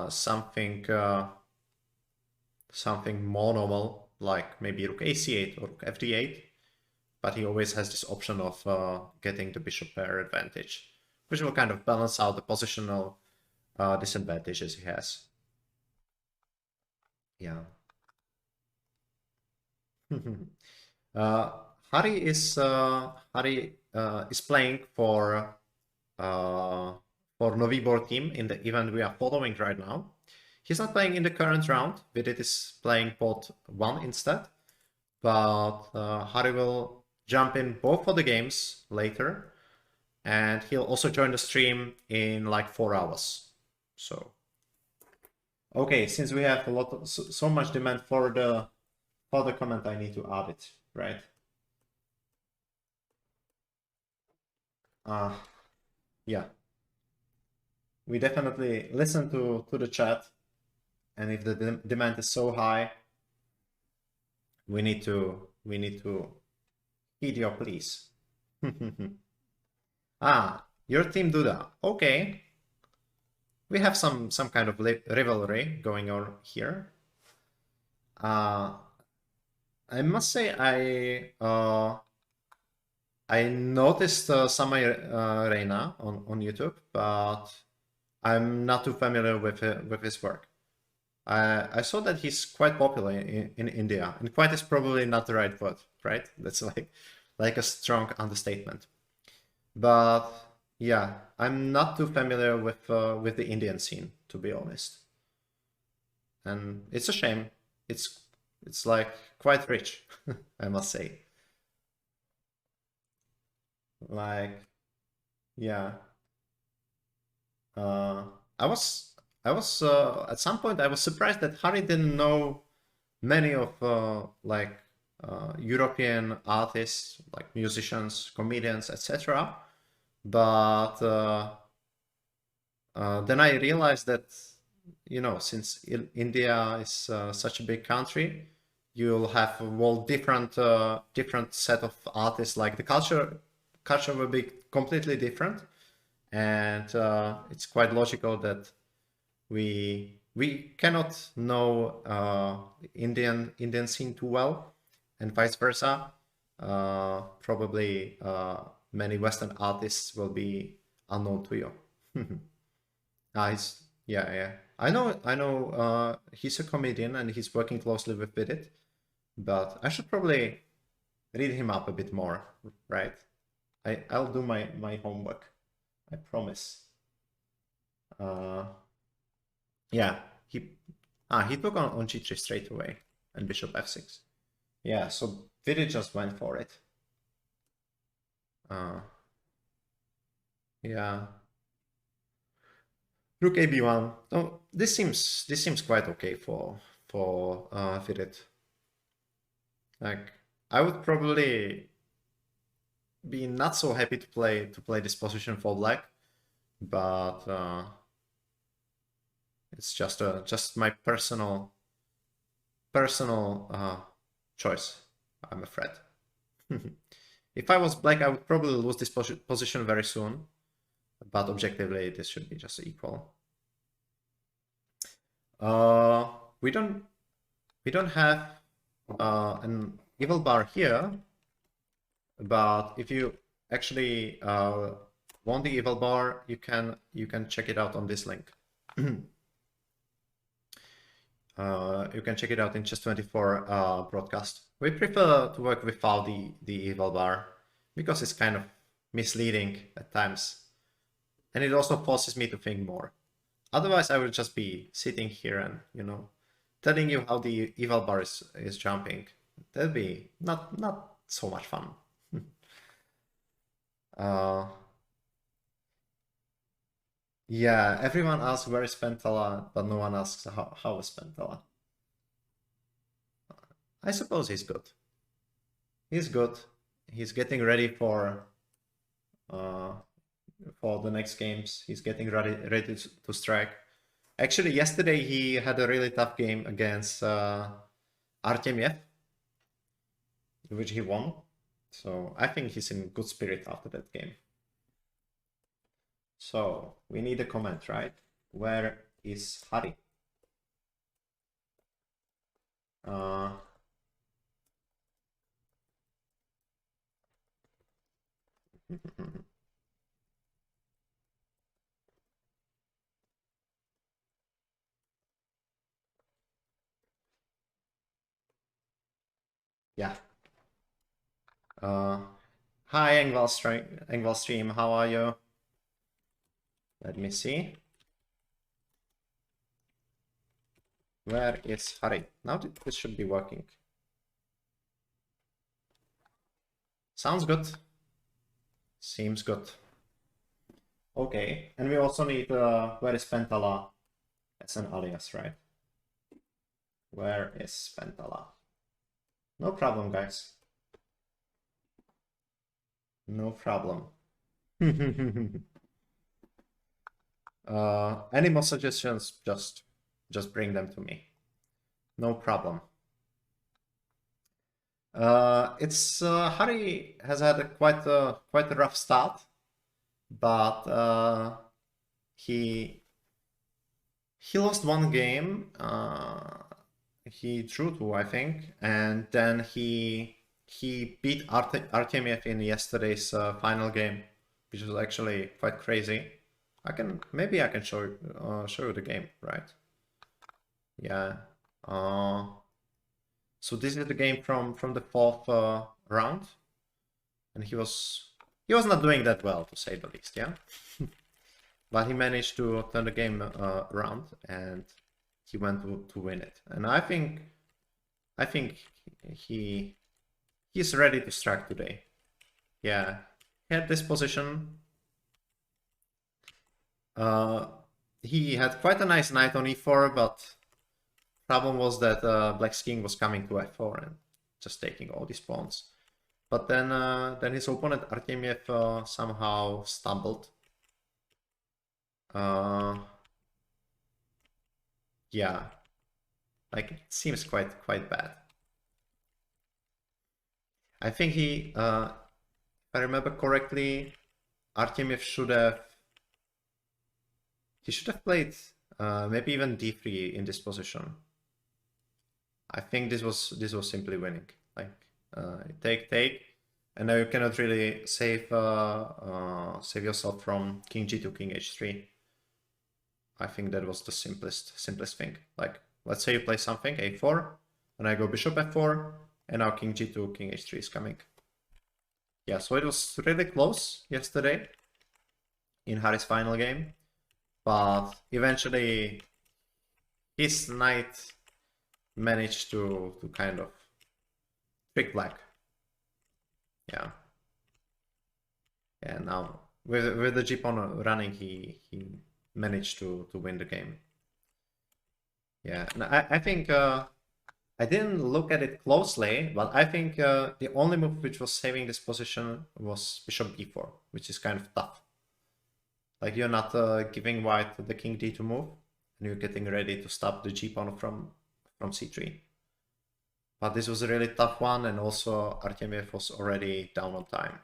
something more normal, like maybe rook ac8 or rook fd8, but he always has this option of getting the bishop pair advantage, which will kind of balance out the positional disadvantages he has. Yeah. Hari is playing for Novibor team in the event we are following right now. He's not playing in the current round. Vidit is playing pot 1 instead, but Hari will jump in both for the games later, and he'll also join the stream in like 4 hours. So okay, since we have a lot of, so much demand for the comment, I need to add it, right? Yeah, we definitely listen to the chat, and if the demand is so high, we need to heed your pleas. Your team Duda. Okay, we have some kind of rivalry going on here. I must say I noticed Samay Reina on YouTube, but I'm not too familiar with his work. I saw that he's quite popular in India, and quite is probably not the right word, right? That's like a strong understatement. But yeah, I'm not too familiar with the Indian scene, to be honest, and it's a shame. It's like quite rich, I must say. Like, yeah. I was at some point I was surprised that Hari didn't know many of like European artists, like musicians, comedians, etc. But then I realized that, you know, since India is such a big country, you'll have a whole different set of artists. Like the culture will be completely different, and it's quite logical that we cannot know Indian scene too well, and vice versa. Probably many Western artists will be unknown to you. Yeah. I know. He's a comedian and he's working closely with Vidit, but I should probably read him up a bit more, right? I'll do my homework. I promise. Yeah, he took on g3 straight away. and bishop f6. Yeah, so Vidi just went for it. Yeah. Rook ab1. Oh, this seems quite okay for Vidit. Like, I would probably be not so happy to play this position for black, but it's just my personal choice, I'm afraid. If I was black, I would probably lose this position very soon, but objectively this should be just equal. We don't have an evil bar here, but if you actually want the evil bar, you can check it out on this link. You can check it out in Chess24 broadcast. We prefer to work without the evil bar because it's kind of misleading at times, and it also forces me to think more. Otherwise, I would just be sitting here and, you know, telling you how the evil bar is jumping. That'd be not so much fun. Yeah, everyone asks where is Pentala, but no one asks how is Pentala. I suppose he's good. He's good. He's getting ready for the next games. He's getting ready to strike. Actually, yesterday he had a really tough game against Artemiev, which he won. So I think he's in good spirit after that game. So we need a comment, right? Where is Hari? Yeah. Hi, Engval Stream, how are you? Let me see. Where is Hari? Now this should be working. Sounds good. Seems good. Okay, and we also need where is Pentala as an alias, right? Where is Pentala? No problem, guys. No problem. Any more suggestions? Just bring them to me. No problem. It's Hari has had quite a rough start, but he lost one game. He drew two, I think, and then he beat Artemiev in yesterday's final game, which was actually quite crazy. Maybe I can show you the game, right? Yeah. So this is the game from the fourth round, and he was not doing that well, to say the least. Yeah. But he managed to turn the game around, and he went to win it. And I think he's ready to strike today. Yeah, he had this position. He had quite a nice knight on e4, but problem was that Black's king was coming to f4 and just taking all these pawns. But then his opponent Artemiev somehow stumbled. Yeah, like it seems quite bad. I think he, if I remember correctly, Artemiev should have played maybe even d3 in this position. I think this was simply winning. Like take, and now you cannot really save yourself from king g2, king h3. I think that was the simplest thing. Like, let's say you play something, a4, and I go bishop f4, and now king g2, king h3 is coming. Yeah, so it was really close yesterday in Hari's final game, but eventually his knight managed to kind of trick black. Yeah. And now with the G pawn running, he managed to win the game. Yeah, and I think I didn't look at it closely, but I think the only move which was saving this position was bishop b4, which is kind of tough. Like you're not giving white the king d2 move, and you're getting ready to stop the g pawn from c3. But this was a really tough one, and also Artemiev was already down on time.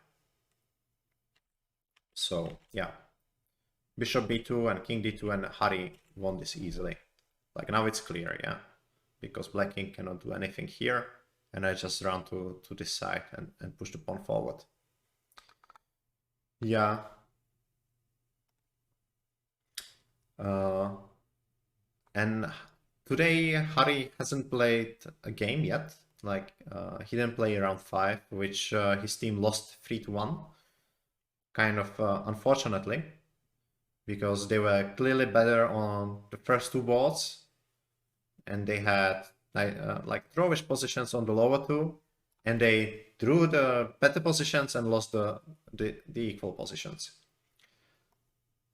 So yeah, bishop b2 and king d2, and Hari won this easily. Like now it's clear, yeah, because black king cannot do anything here, and I just run to this side and push the pawn forward. Yeah. And today Hari hasn't played a game yet. Like he didn't play round 5, which his team lost 3-1. Kind of unfortunately, because they were clearly better on the first 2 boards, and they had like drawish positions on the lower 2, and they drew the better positions and lost the equal positions.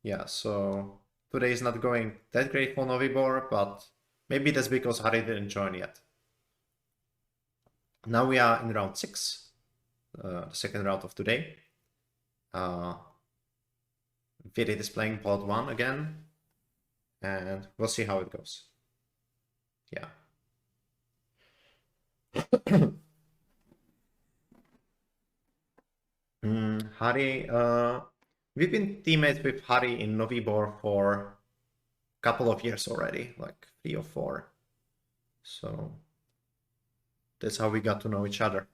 Yeah, so today is not going that great for Novibor, but maybe that's because Hari didn't join yet. Now we are in round 6, the second round of today. Vidit is playing board 1 again, and we'll see how it goes. Yeah. Hari, we've been teammates with Hari in Novibor for a couple of years already, like 3 or 4. So that's how we got to know each other.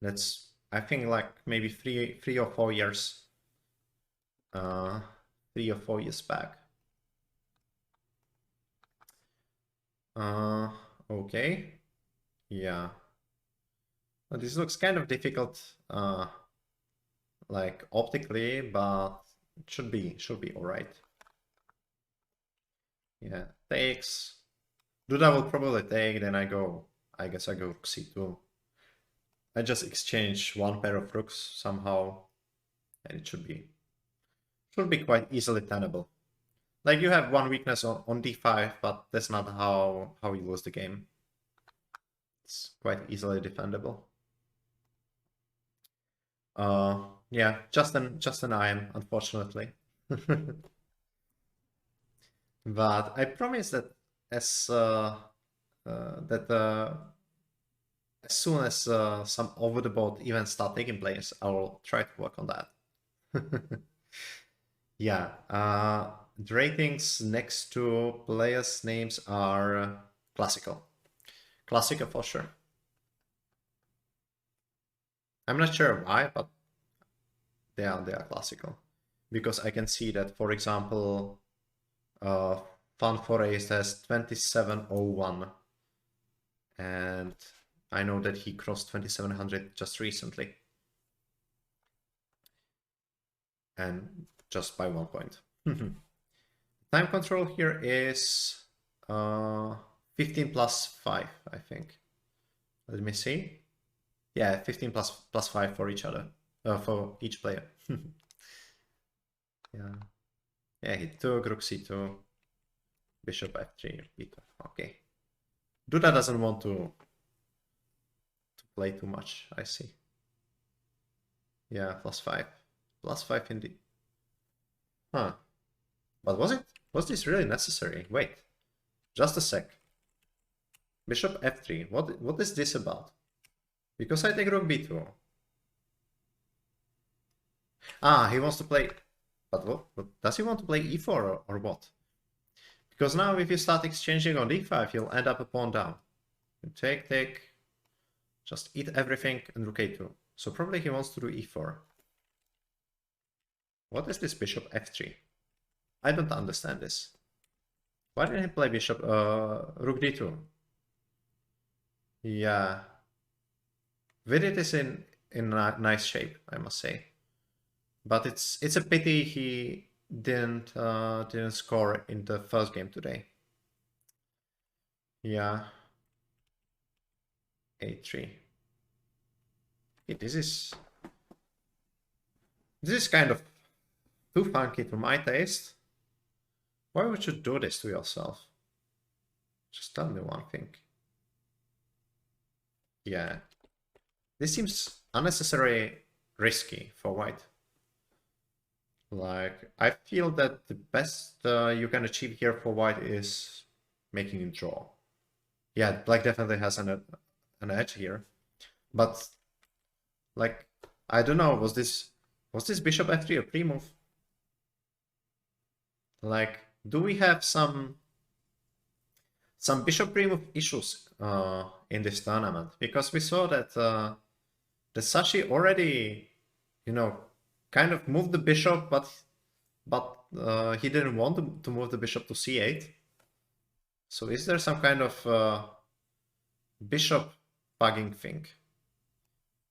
That's, I think, like maybe 3 or 4 years. 3 or 4 years back. Okay. Yeah. Well, this looks kind of difficult, like optically, but it should be all right. Yeah, takes. Duda will probably take, then I guess I go c2. I just exchange one pair of rooks somehow, and it should be quite easily tenable. Like you have one weakness on d5, but that's not how you lose the game. It's quite easily defendable. Yeah, just an iron, unfortunately. But I promise that as soon as some over the board events start taking place, I will try to work on that. Yeah, the ratings next to players' names are classical. Classical for sure. I'm not sure why, but they are classical. Because I can see that, for example, Fun Forest has 2701. And I know that he crossed 2700 just recently. And just by 1 point. Time control here is 15 plus 5, I think. Let me see. Yeah, 15 plus 5 for each other, for each player. Yeah. Yeah, he took rook c2, bishop f3, b2. Okay. Duda doesn't want to play too much, I see. Yeah, plus 5. Plus 5 indeed. Huh. But was this really necessary? Wait. Just a sec. Bishop f3. What is this about? Because I take rook b2. Ah, he wants to play... But what does he want to play e4 or what? Because now if you start exchanging on d5, you'll end up a pawn down. You take, just eat everything and rook a2. So probably he wants to do e4. What is this bishop f3? I don't understand this. Why didn't he play bishop rook d2? Yeah. Vidit is in nice shape, I must say. But it's a pity he didn't score in the first game today. Yeah. A3. Okay, this is kind of too funky to my taste. Why would you do this to yourself? Just tell me one thing. Yeah. This seems unnecessarily risky for white. Like, I feel that the best you can achieve here for white is making a draw. Yeah, black definitely has an edge here. But, like, I don't know, was this bishop f3 a pre-move? Like, do we have some bishop pre-move issues in this tournament? Because we saw that the Sashi already, you know, kind of moved the bishop, but he didn't want to move the bishop to c8. So is there some kind of bishop bugging thing?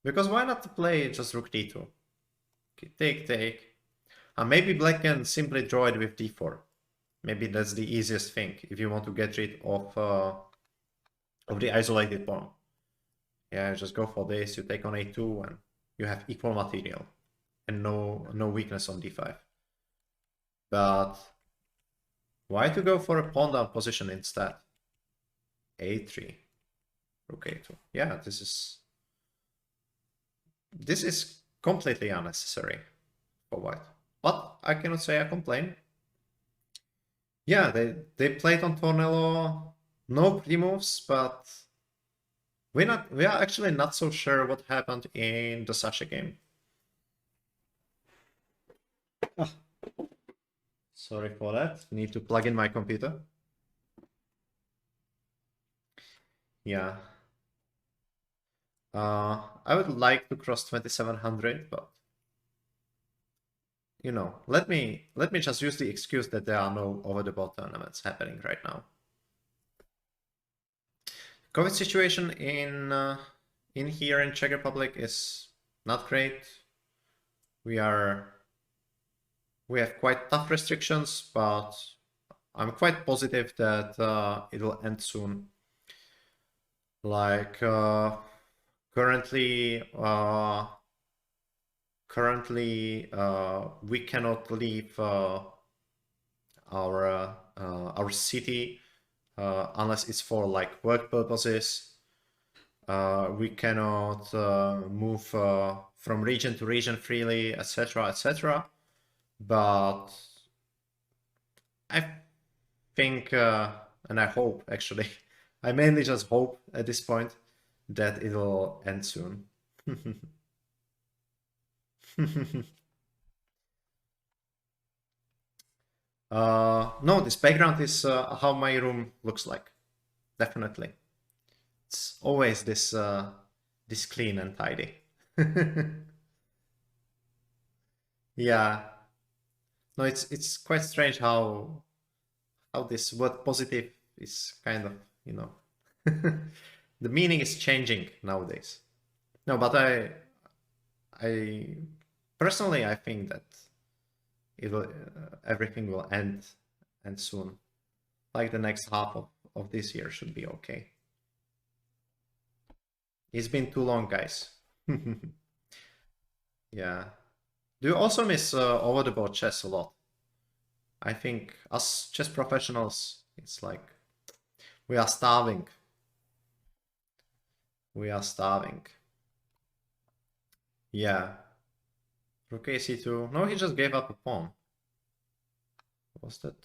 Because why not play just rook d2? Okay, take. Maybe black can simply draw it with d4. Maybe that's the easiest thing if you want to get rid of the isolated pawn. Yeah, just go for this. You take on a2 and you have equal material and no weakness on d5. But why to go for a pawn down position instead? a3, rook a2. Yeah, this is completely unnecessary for white. But I cannot say I complain. Yeah, they played on Tornello, no pre-moves, but we are actually not so sure what happened in the Sasha game. Oh. Sorry for that. Need to plug in my computer. Yeah. I would like to cross 2700, but you know, let me just use the excuse that there are no over-the-board tournaments happening right now. COVID situation in here in Czech Republic is not great. We have quite tough restrictions, but I'm quite positive that it'll end soon. Like currently we cannot leave our city unless it's for like work purposes. We cannot move from region to region freely, etc., etc. But I think, and I hope actually, I mainly just hope at this point that it'll end soon. No, this background is how my room looks like. Definitely. It's always this clean and tidy. Yeah. No, it's quite strange how this word positive is kind of, you know, the meaning is changing nowadays. No, but I personally I think that everything will end soon. Like the next half of this year should be okay. It's been too long, guys. Yeah. Do you also miss over the board chess a lot? I think us chess professionals, it's like we are starving. We are starving. Yeah. Rook ac2. No, he just gave up a pawn. What was that?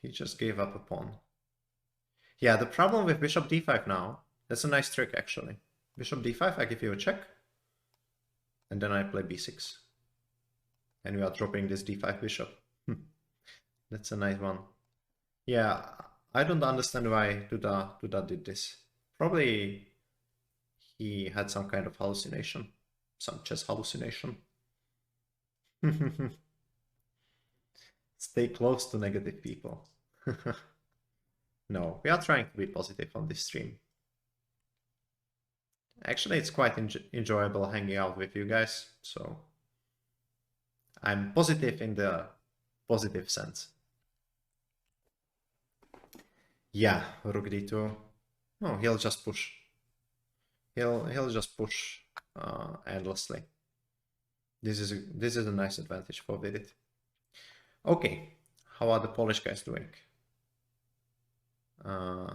He just gave up a pawn. Yeah, the problem with bishop d5 now, that's a nice trick actually. Bishop d5, I give you a check. And then I play b6. And we are dropping this d5 bishop. That's a nice one. Yeah, I don't understand why Duda did this. Probably he had some kind of hallucination. Some chess hallucination. Stay close to negative people. No, we are trying to be positive on this stream. Actually, it's quite enjoyable hanging out with you guys, so I'm positive in the positive sense. Yeah, rook d2. No, he'll just push. He'll just push endlessly. This is a nice advantage for Vidit. Okay, how are the Polish guys doing? Uh,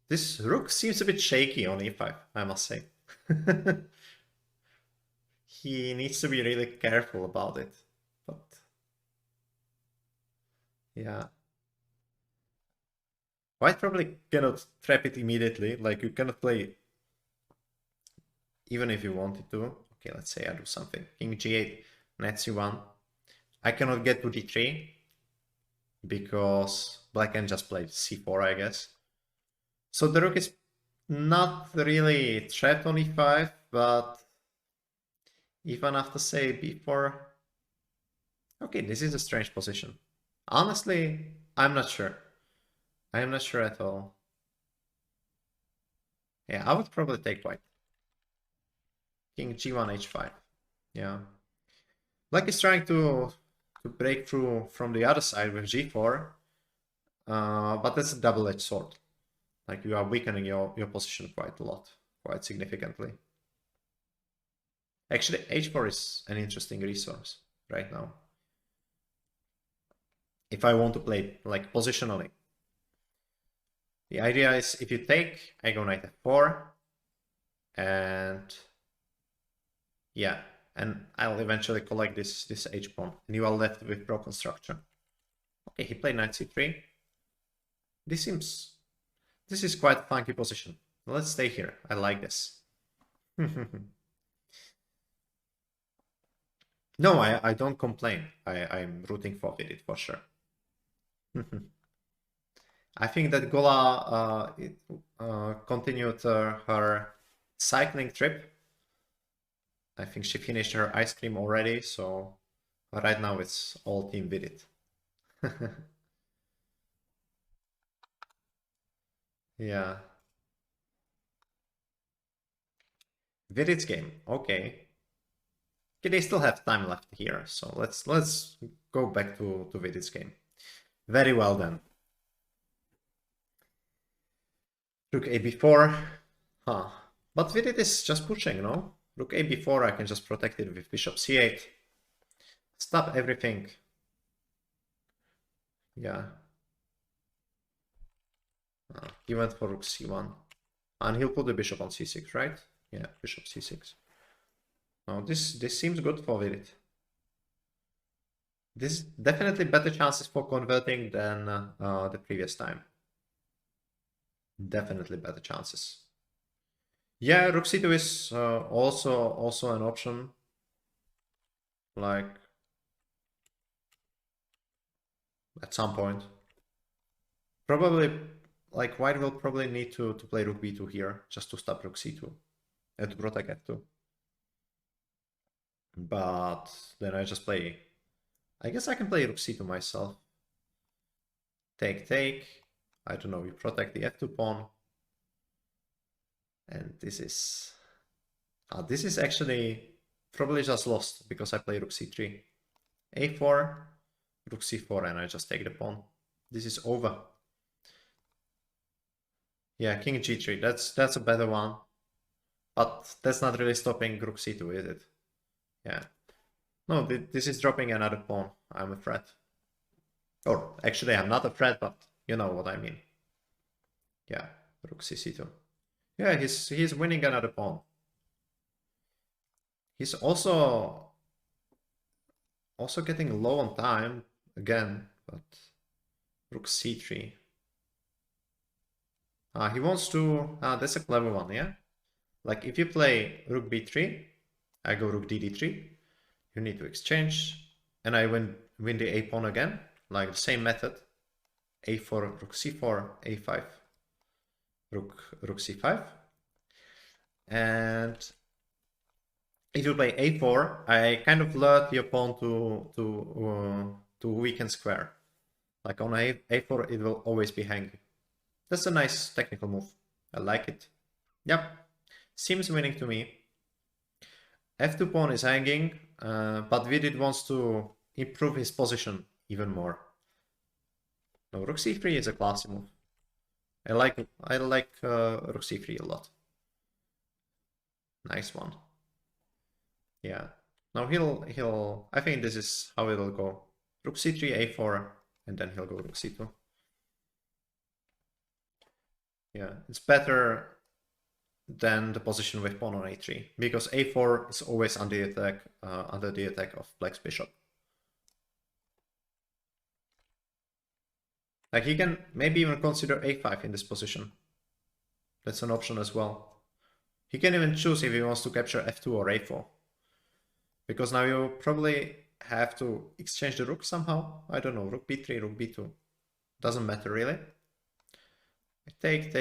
this rook seems a bit shaky on e5, I must say. He needs to be really careful about it. But yeah. White probably cannot trap it immediately. Like you cannot play even if you wanted to. Okay, let's say I do something. King g8, knight c1. I cannot get to d3 because black can just play c4, I guess. So the rook is not really threat on e5, but even after say b4. Okay, this is a strange position. Honestly, I'm not sure. I am not sure at all. Yeah, I would probably take white. King g1, h5. Yeah. Black is trying to break through from the other side with g4, but that's a double-edged sword. Like you are weakening your position quite a lot, quite significantly. Actually, h4 is an interesting resource right now. If I want to play like positionally. The idea is if you take, I go knight f4, and yeah, and I'll eventually collect this h-pawn, and you are left with broken structure. Okay, he played knight c3. This is quite a funky position. Let's stay here. I like this. No, I don't complain. I'm rooting for it for sure. I think that Gola continued her cycling trip. I think she finished her ice cream already, so right now it's all team Vidit. Yeah. Vidit's game. Okay. Okay, they still have time left here, so let's go back to Vidit's game. Very well then. Rook a b4. Huh. But Vidit is just pushing, no? Rook a b4, I can just protect it with bishop c8. Stop everything. Yeah. He went for rook c1. And he'll put the bishop on c6, right? Yeah, bishop c6. Now this seems good for Vidit. This is definitely better chances for converting than the previous time. Definitely better chances. Yeah, rook c2 is also an option. Like at some point. Probably, like white will probably need to play rook b2 here just to stop rook c2 and to protect f2. But then I just play. I guess I can play rook c2 myself. Take. I don't know. We protect the f2 pawn. And this is actually probably just lost because I play rook c3. a4, rook c4, and I just take the pawn. This is over. Yeah, king g3. That's a better one. But that's not really stopping rook c2, is it? Yeah. No, this is dropping another pawn. I'm a threat. Or actually, I'm not a threat, but you know what I mean. Yeah, rook c2. Yeah, he's winning another pawn. He's also getting low on time again, but rook c3. He wants to. That's a clever one, yeah. Like if you play rook b3, I go rook dd3. You need to exchange, and I win the a pawn again, like the same method. a4, rook c4, a5, rook c5, and if you play a4, I kind of lure the pawn to weaken square. Like on a4, it will always be hanging. That's a nice technical move. I like it. Yep, seems winning to me. f2 pawn is hanging, but Vidit wants to improve his position even more. No, rook c3 is a classy move. I like rook c3 a lot. Nice one. Yeah. Now I think this is how it'll go. Rook c3, a4, and then he'll go rook c2. Yeah, it's better than the position with pawn on a3, because a4 is always under the attack of black's bishop. Like, he can maybe even consider a5 in this position. That's an option as well. He can even choose if he wants to capture f2 or a4. Because now you probably have to exchange the rook somehow. I don't know, rook b3, rook b2. Doesn't matter really. Take,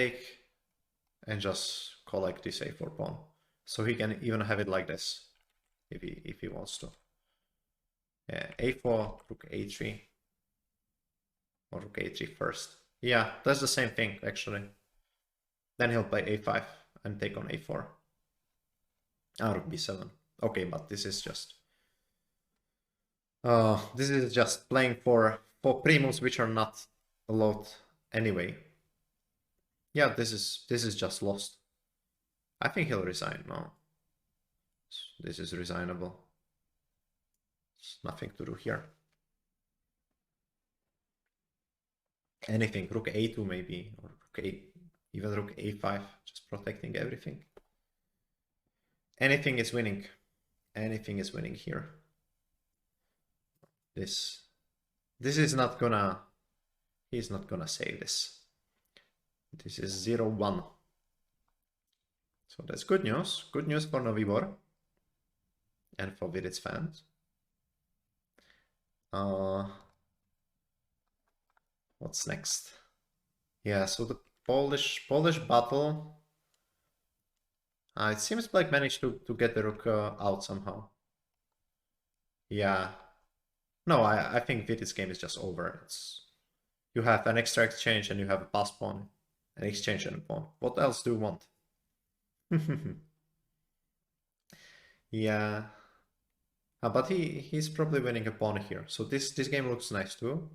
and just collect this a4 pawn. So he can even have it like this, if he wants to. Yeah, a4, rook a3. Or rook a3 first. Yeah, that's the same thing, actually. Then he'll play a5 and take on a4. Ah, rook b7. Okay, but this is just playing for pre-moves which are not allowed anyway. Yeah, this is just lost. I think he'll resign now. This is resignable. There's nothing to do here. Anything, rook a2 maybe, or even rook a5, just protecting everything. Anything is winning. Anything is winning here. This is not gonna, he's not gonna save this. This is 0-1. So that's good news. Good news for Novibor and for Vidit's fans. What's next? Yeah, so the Polish battle. It seems Black managed to get the rook out somehow. Yeah. No, I think Vidit's game is just over. You have an extra exchange and you have a pass pawn, an exchange and a pawn. What else do you want? Yeah. But he's probably winning a pawn here. So this game looks nice too.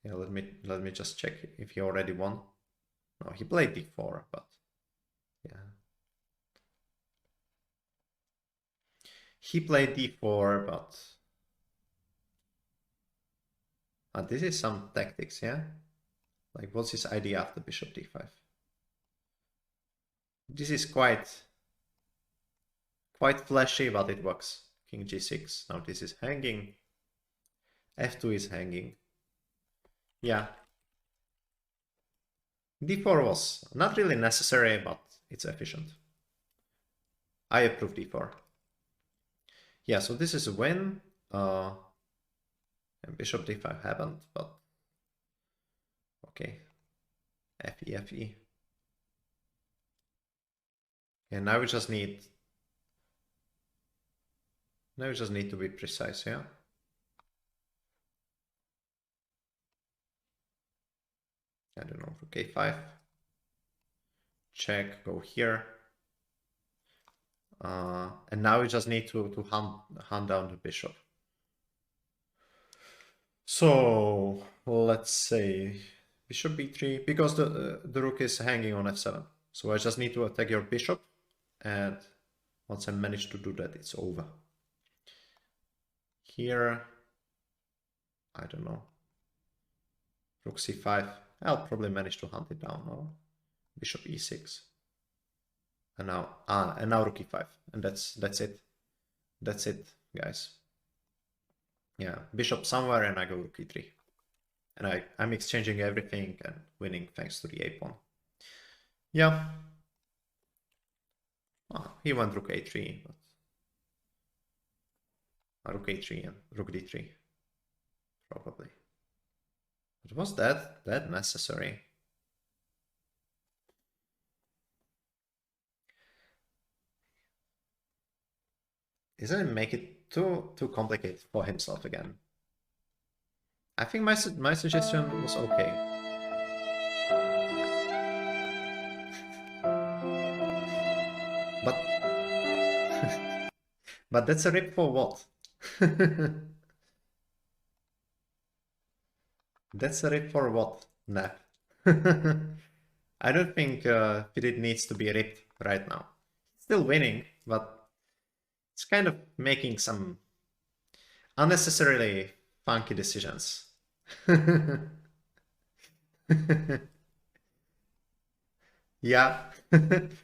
Yeah, let me just check if he already won. No, he played d4, but yeah. He played d4, but this is some tactics, yeah? Like, what's his idea after bishop d5? This is quite flashy, but it works. King g6. Now this is hanging. f2 is hanging. Yeah. d4 was not really necessary, but it's efficient. I approve d4. Yeah, so this is a win. And bishop d5 happened, but okay. Fe, fe. And now we just need to be precise, yeah? I don't know, rook a5. Check, go here. And now we just need to hunt down the bishop. So let's say bishop b3, because the rook is hanging on f7. So I just need to attack your bishop, and once I manage to do that, it's over. Here, I don't know. Rook c5. I'll probably manage to hunt it down. No? Bishop e6. And now rook e5. And that's it. That's it, guys. Yeah, bishop somewhere and I go rook e3. And I'm exchanging everything and winning thanks to the a pawn. Yeah. Oh, he went rook a3, but rook a3 and rook d3. Probably. But was that necessary? Isn't it make it too complicated for himself again? I think my suggestion was okay. But but that's a rip for what? That's a rip for what, Nap? I don't think Fidit needs to be ripped right now. Still winning, but it's kind of making some unnecessarily funky decisions. Yeah.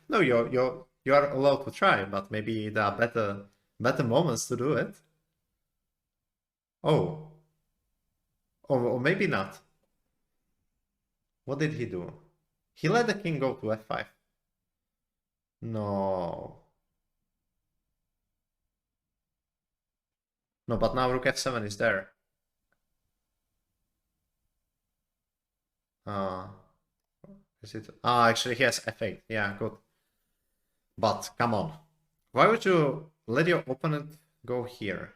No, you are allowed to try, but maybe there are better moments to do it. Oh. Or maybe not. What did he do? He let the king go to f5. No. No, but now rook f7 is there. Uh, is it? Ah, actually he has f8. Yeah, good. But come on. Why would you let your opponent go here?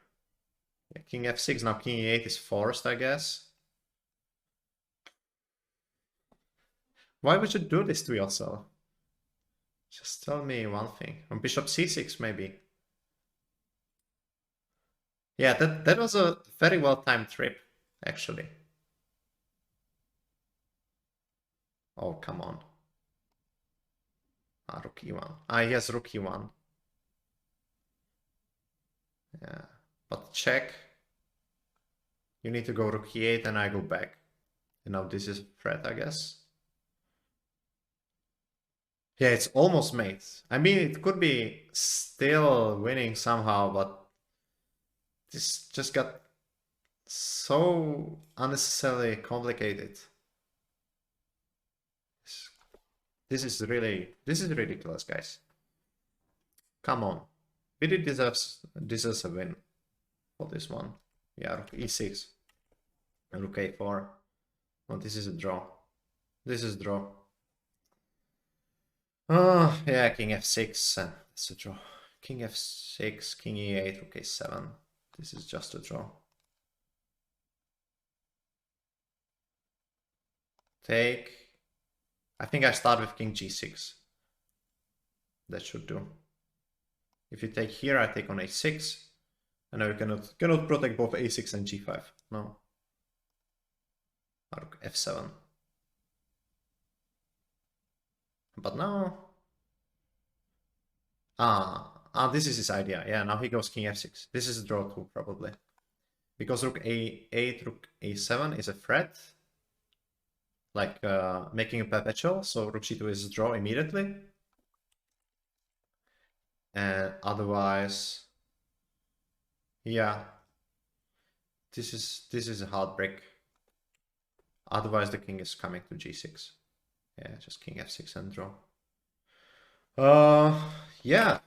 Yeah, king f6, now king e8 is forced, I guess. Why would you do this to yourself? Just tell me one thing. On bishop c6, maybe. Yeah, that was a very well-timed trip, actually. Oh, come on. Ah, rook e1. Ah, he has rook e1. Yeah, but check. You need to go rook e8 and I go back. And now this is a threat, I guess. Yeah, it's almost mate. I mean, it could be still winning somehow, but this just got so unnecessarily complicated. This is ridiculous, guys. Come on. Really deserves a win for this one. Yeah, rook e6. And rook a4. Oh, this is a draw. This is a draw. Oh, yeah, king f6. That's a draw. King f6, king e8, rook a7. This is just a draw. Take. I think I start with king g6. That should do. If you take here, I take on a6. And now you cannot protect both a6 and g5. No. Rook f7. But now... this is his idea. Yeah, now he goes king f6. This is a draw too, probably. Because rook a8, rook a7 is a threat. Like making a perpetual, so rook g2 is a draw immediately. And otherwise... Yeah. This is a hard break. Otherwise the king is coming to g6. Yeah, just king f6 and draw. Yeah,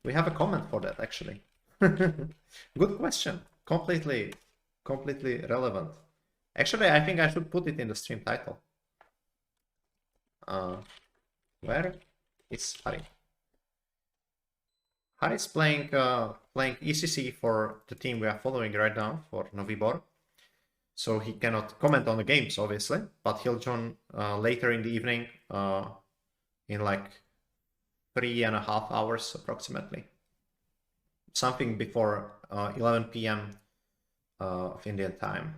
we have a comment for that actually. Good question. Completely relevant. Actually, I think I should put it in the stream title. Where is Hari? Hari's playing ECC for the team we are following right now for Novibor. So he cannot comment on the games, obviously, but he'll join later in the evening in like 3.5 hours approximately. Something before 11 p.m. Of Indian time.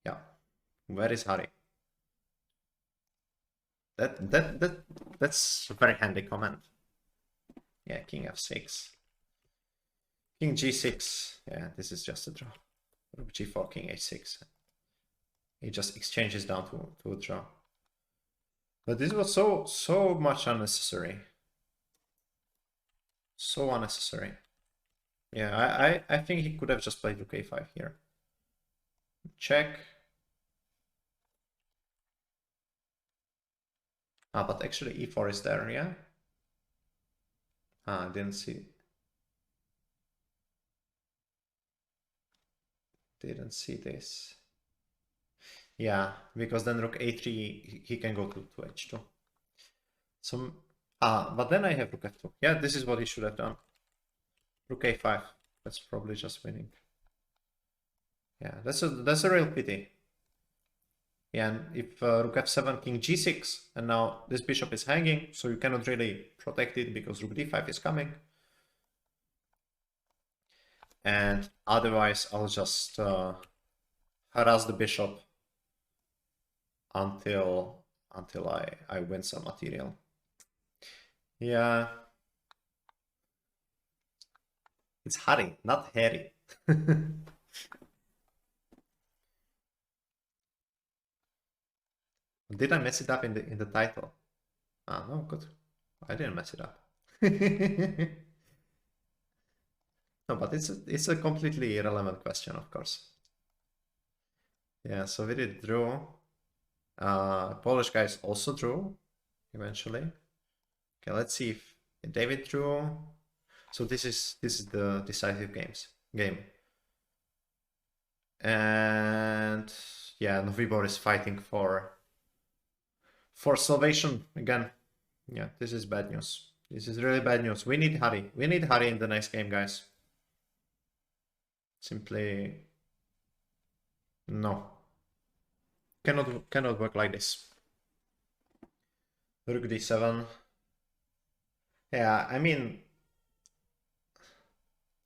Yeah. Where is Hari? That's a very handy comment. Yeah, king f6. King g6. Yeah, this is just a draw. Rook g4, king h6. He just exchanges down to a draw. But this was so much unnecessary. So unnecessary. Yeah, I think he could have just played rook a5 here. Check. But actually e4 is there, yeah? I didn't see. Didn't see this. Yeah, because then rook a3, he can go to h2. So, but then I have rook f2. Yeah, this is what he should have done. Rook a5. That's probably just winning. Yeah, that's a real pity. Yeah, and if rook f7, king g6, and now this bishop is hanging, so you cannot really protect it because rook d5 is coming. And otherwise, I'll just harass the bishop until I win some material. Yeah. It's Hari, not Harry. Did I mess it up in the title? Ah, no, good. I didn't mess it up. No, but it's a completely irrelevant question, of course. Yeah, so we did draw. Polish guys also drew eventually. Okay, let's see if David drew. So this is the decisive game. And yeah, Novibor is fighting for salvation again. Yeah, this is bad news. This is really bad news. We need Hari. We need Hari in the next game, guys. Simply no. Cannot work like this. Rook d7. Yeah, I mean,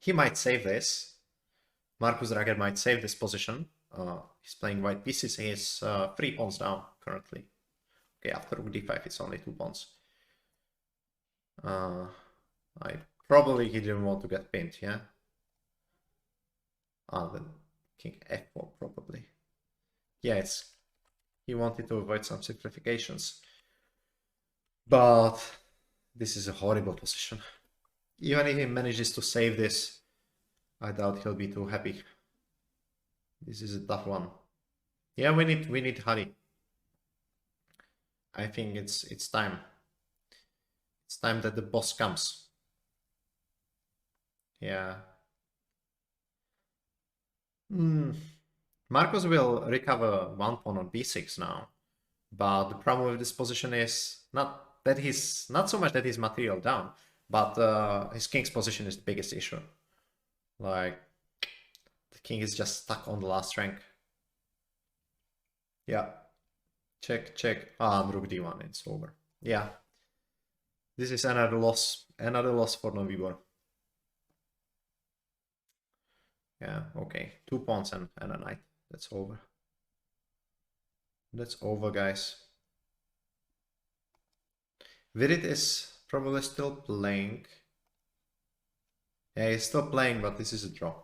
he might save this. Markus Rager might save this position. He's playing white pieces. He is 3 pawns down currently. Okay, after rook d5, it's only 2 pawns. Probably he didn't want to get pinned, yeah? Then king f4 probably. Yeah, he wanted to avoid some simplifications. But this is a horrible position. Even if he manages to save this, I doubt he'll be too happy. This is a tough one. Yeah, we need Hari. I think it's time. It's time that the boss comes. Yeah. Markus will recover 1 pawn on b6 now. But the problem with this position is not so much that he's material down, but his king's position is the biggest issue. Like, the king is just stuck on the last rank. Yeah. Check. Rook d1, it's over. Yeah. This is another loss for Novibor. Yeah, okay. 2 pawns and a knight. That's over. That's over, guys. Virit is probably still playing. Yeah, he's still playing, but this is a draw.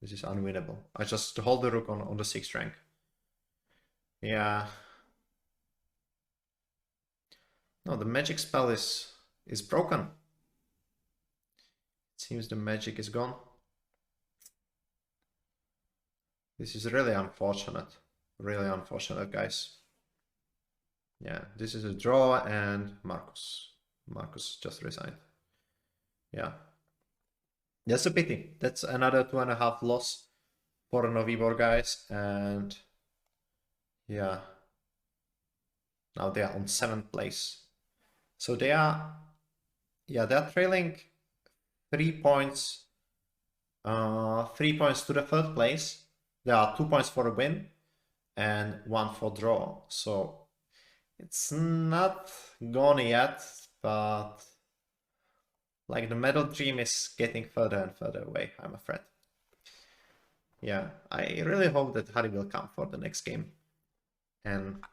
This is unwinnable. I just hold the rook on the 6th rank. Yeah. No, the magic spell is broken. It seems the magic is gone. This is really unfortunate. Really unfortunate, guys. Yeah, this is a draw, and Markus just resigned. Yeah. That's a pity. That's another 2.5 loss for Novibor, guys. And yeah, now they are on 7th place. So they are trailing 3 points. 3 points to the 3rd place. There are 2 points for a win and 1 for draw. So it's not gone yet, but like the medal dream is getting further and further away, I'm afraid. Yeah, I really hope that Hari will come for the next game and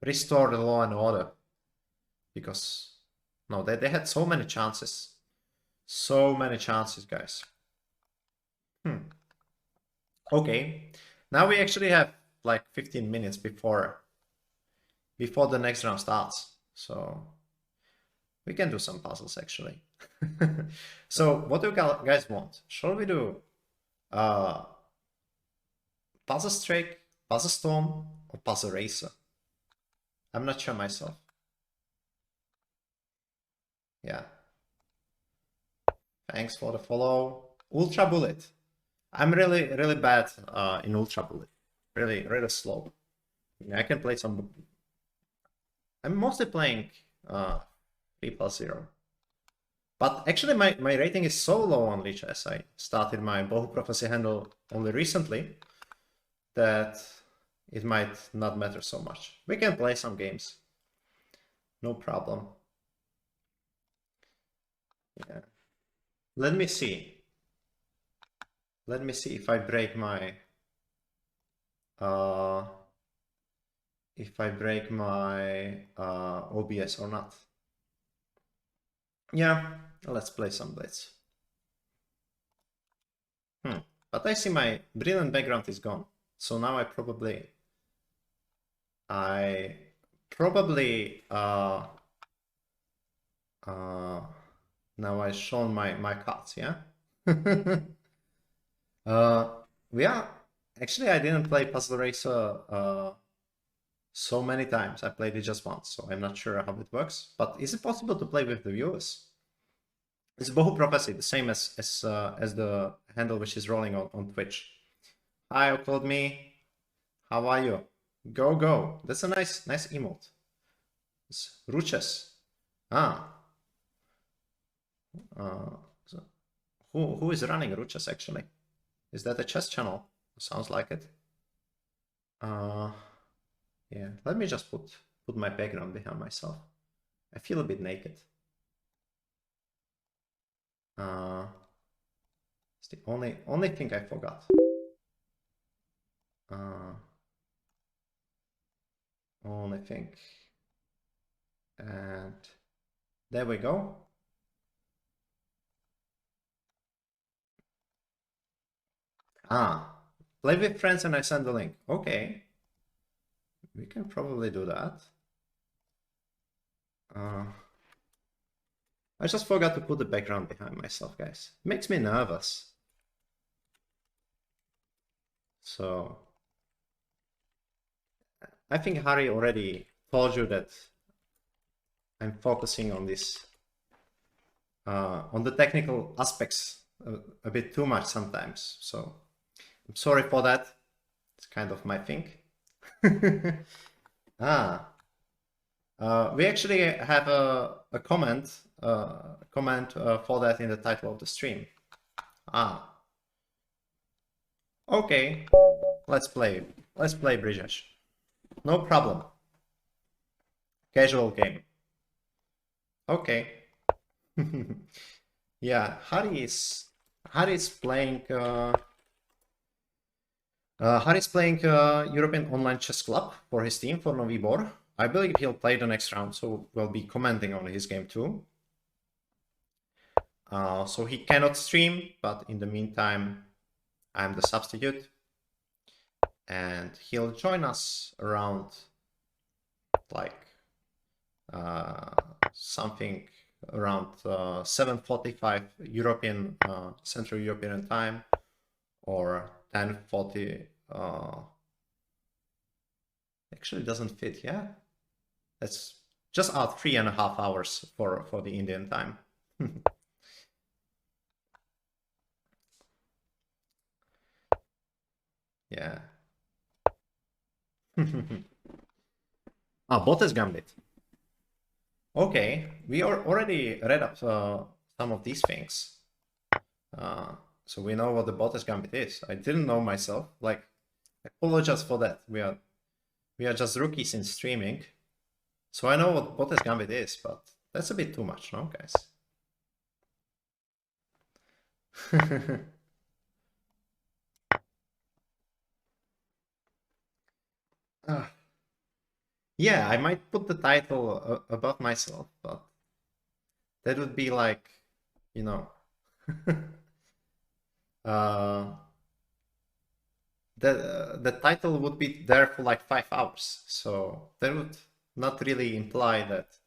restore the law and order, because no, they had so many chances. So many chances, guys. Okay, now we actually have like 15 minutes before the next round starts, so we can do some puzzles actually. So what do you guys want? Shall we do puzzle strike, puzzle storm, or puzzle racer? I'm not sure myself. Yeah. Thanks for the follow. Ultra Bullet. I'm really bad in Ultra Bullet. Really slow. I can play some. I'm mostly playing 3+0. But actually my rating is so low on Lichess. I started my Bohu Prophecy handle only recently that it might not matter so much. We can play some games. No problem. Yeah. Let me see. Let me see if I break my if I break my OBS or not. Yeah, let's play some blitz. But I see my brilliant background is gone. So now I probably now I shown my cards, yeah? Yeah, actually I didn't play Puzzle Racer so many times. I played it just once, so I'm not sure how it works. But is it possible to play with the viewers? It's Bohu Prophecy, the same as the handle which is rolling on Twitch. Hi, called me. How are you? Go go. That's a nice emote. It's Lichess. Ah. So who is running Lichess actually? Is that a chess channel? Sounds like it. Yeah. Let me just put my background behind myself. I feel a bit naked. It's the only thing I forgot. Only thing. And there we go. Play with friends and I send the link. Okay. We can probably do that. I just forgot to put the background behind myself, guys. It makes me nervous. So I think Hari already told you that I'm focusing on this, on the technical aspects a bit too much sometimes. So I'm sorry for that. It's kind of my thing. We actually have a comment for that in the title of the stream. Okay, let's play Brijesh. No problem. Casual game. Okay. Yeah, Hari is playing European Online Chess Club for his team for Novibor. I believe he'll play the next round, so we'll be commenting on his game too. So he cannot stream, but in the meantime, I'm the substitute. And he'll join us around like something around 7:45 European Central European time, or 10:40. Actually doesn't fit. Yeah, that's just out 3.5 hours for the Indian time. Yeah. Bottas Gambit. Okay, we already read up some of these things. So we know what the Bottas Gambit is. I didn't know myself. Like, I apologize for that. We are just rookies in streaming. So I know what Bottas Gambit is, but that's a bit too much, no, guys? Yeah, I might put the title above myself, but that would be like, you know, the title would be there for like 5 hours, so that would not really imply that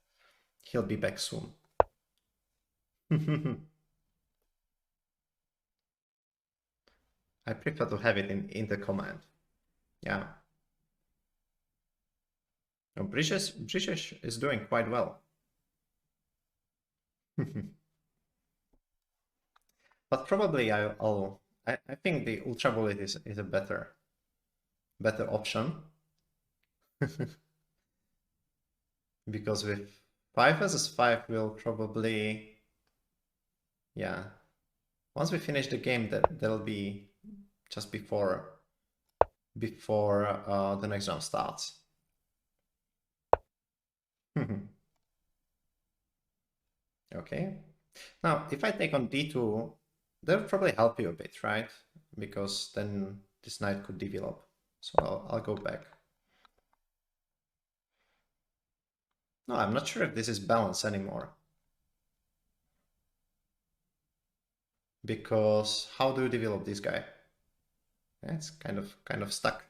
he'll be back soon. I prefer to have it in the command. Yeah. No, Brijesh is doing quite well. But probably I think the Ultra Bullet is a better option. Because with 5 versus 5 we'll probably, yeah, once we finish the game, that'll be just before the next round starts. Okay. Now, if I take on d2, that'll probably help you a bit, right? Because then this knight could develop. So I'll go back. No, I'm not sure if this is balanced anymore. Because how do you develop this guy? Yeah, it's kind of stuck.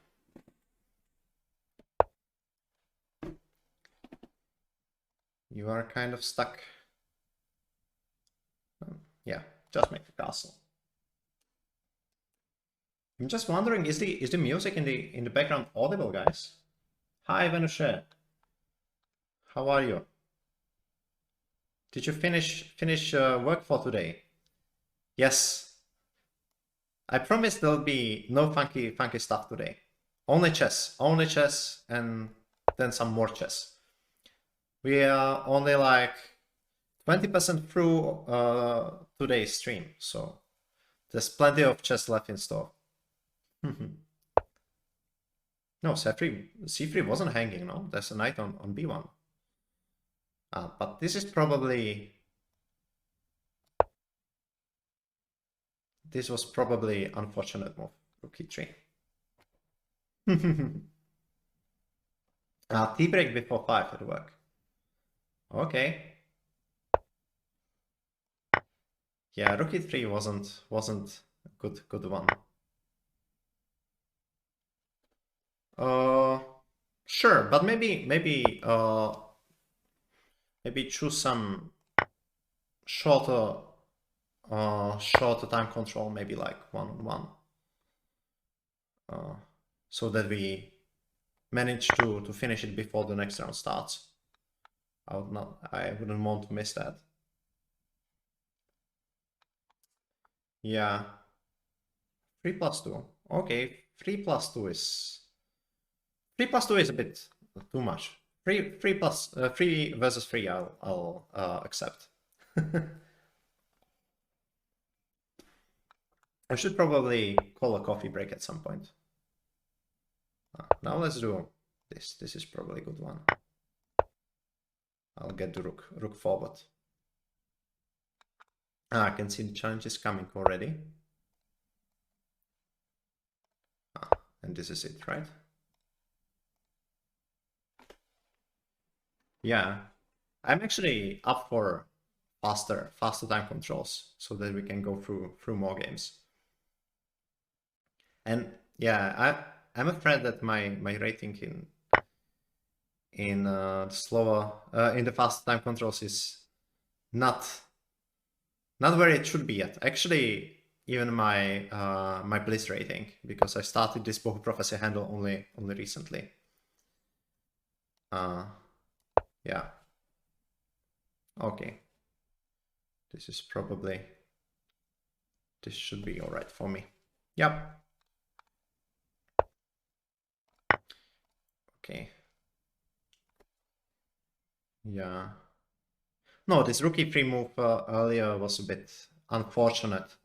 You are kind of stuck. Yeah, just make the castle. I'm just wondering, is the music in the background audible, guys? Hi, Venushe. How are you? Did you finish work for today? Yes. I promise there'll be no funky stuff today. Only chess, and then some more chess. We are only like 20% through today's stream, so there's plenty of chess left in store. No, c3 wasn't hanging, no? There's a knight on b1. But this is probably... This was probably unfortunate move, rook e3. Tea break before 5 would work. Okay. Yeah, rook e3 wasn't a good one. Sure, but maybe choose some shorter time control, maybe like 1-on-1, so that we manage to finish it before the next round starts. I wouldn't want to miss that. Yeah, 3+2. Okay, 3+2 is a bit too much. 3 versus 3 I'll accept. I should probably call a coffee break at some point. Now let's do this. This is probably a good one. I'll get the rook forward. I can see the challenge is coming already. And this is it, right? Yeah, I'm actually up for faster time controls so that we can go through more games. And yeah, I'm afraid that my rating in the fast time controls is not where it should be yet. Actually, even my my Bliss rating, because I started this Bohu Prophecy handle only recently. Yeah. Okay. This should be all right for me. Yep. Okay. Yeah. No, this rook e3 move earlier was a bit unfortunate.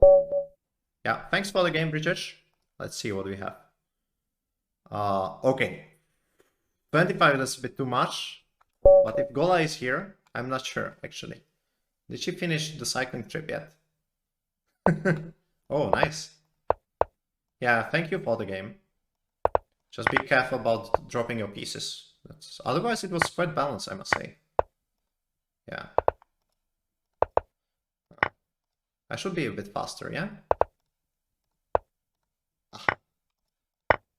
Yeah, thanks for the game, British. Let's see what we have. Okay. 25 is a bit too much. But if Gola is here, I'm not sure, actually. Did she finish the cycling trip yet? Oh, nice. Yeah, thank you for the game. Just be careful about dropping your pieces. Otherwise, it was quite balanced, I must say. Yeah. I should be a bit faster, yeah?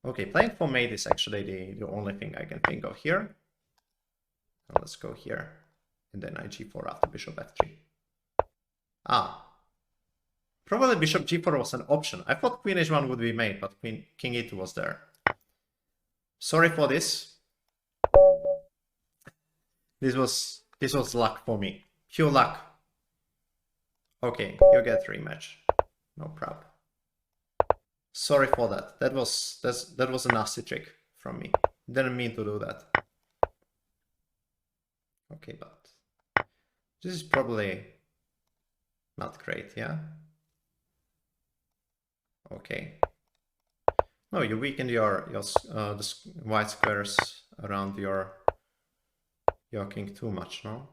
Okay, playing for mate is actually the only thing I can think of here. Now let's go here. And then knight g4 after bishop f3. Probably bishop g4 was an option. I thought queen h1 would be made, but king e2 was there. Sorry for this. This was luck for me. Pure luck. Okay, you get rematch. No problem. Sorry for that. That was a nasty trick from me. Didn't mean to do that. Okay, but this is probably not great, yeah? Okay. No, you weakened the white squares around your king too much, no?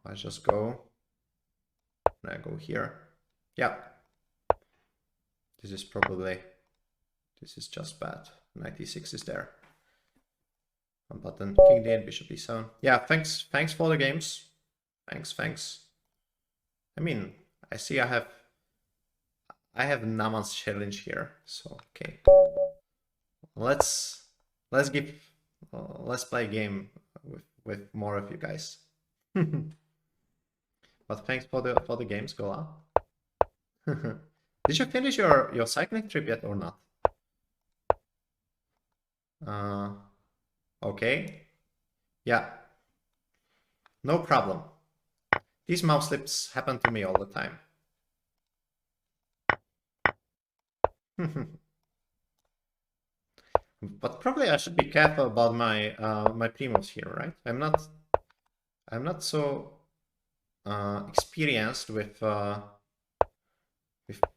I just go. And I go here. Yeah. This is probably This is just bad. Knight e6 is there. One button, king d8, bishop e7. Yeah, thanks for the games. Thanks. I mean, I see I have Naman's challenge here, so okay. Let's play a game with more of you guys. But thanks for the games, Gola. Did you finish your cycling trip yet or not? Okay. Yeah. No problem. These mouse slips happen to me all the time. But probably I should be careful about my my primos here, right? I'm not so experienced with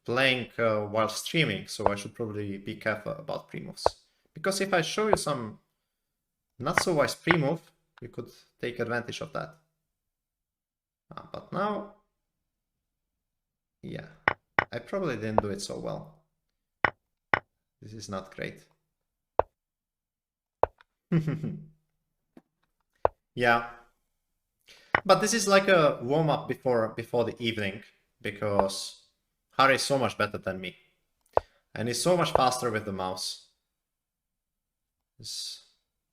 playing while streaming, so I should probably be careful about pre-moves. Because if I show you some not so wise pre-move, you could take advantage of that. But now, yeah, I probably didn't do it so well. This is not great. Yeah, but this is like a warm-up before the evening, because Hari is so much better than me, and he's so much faster with the mouse.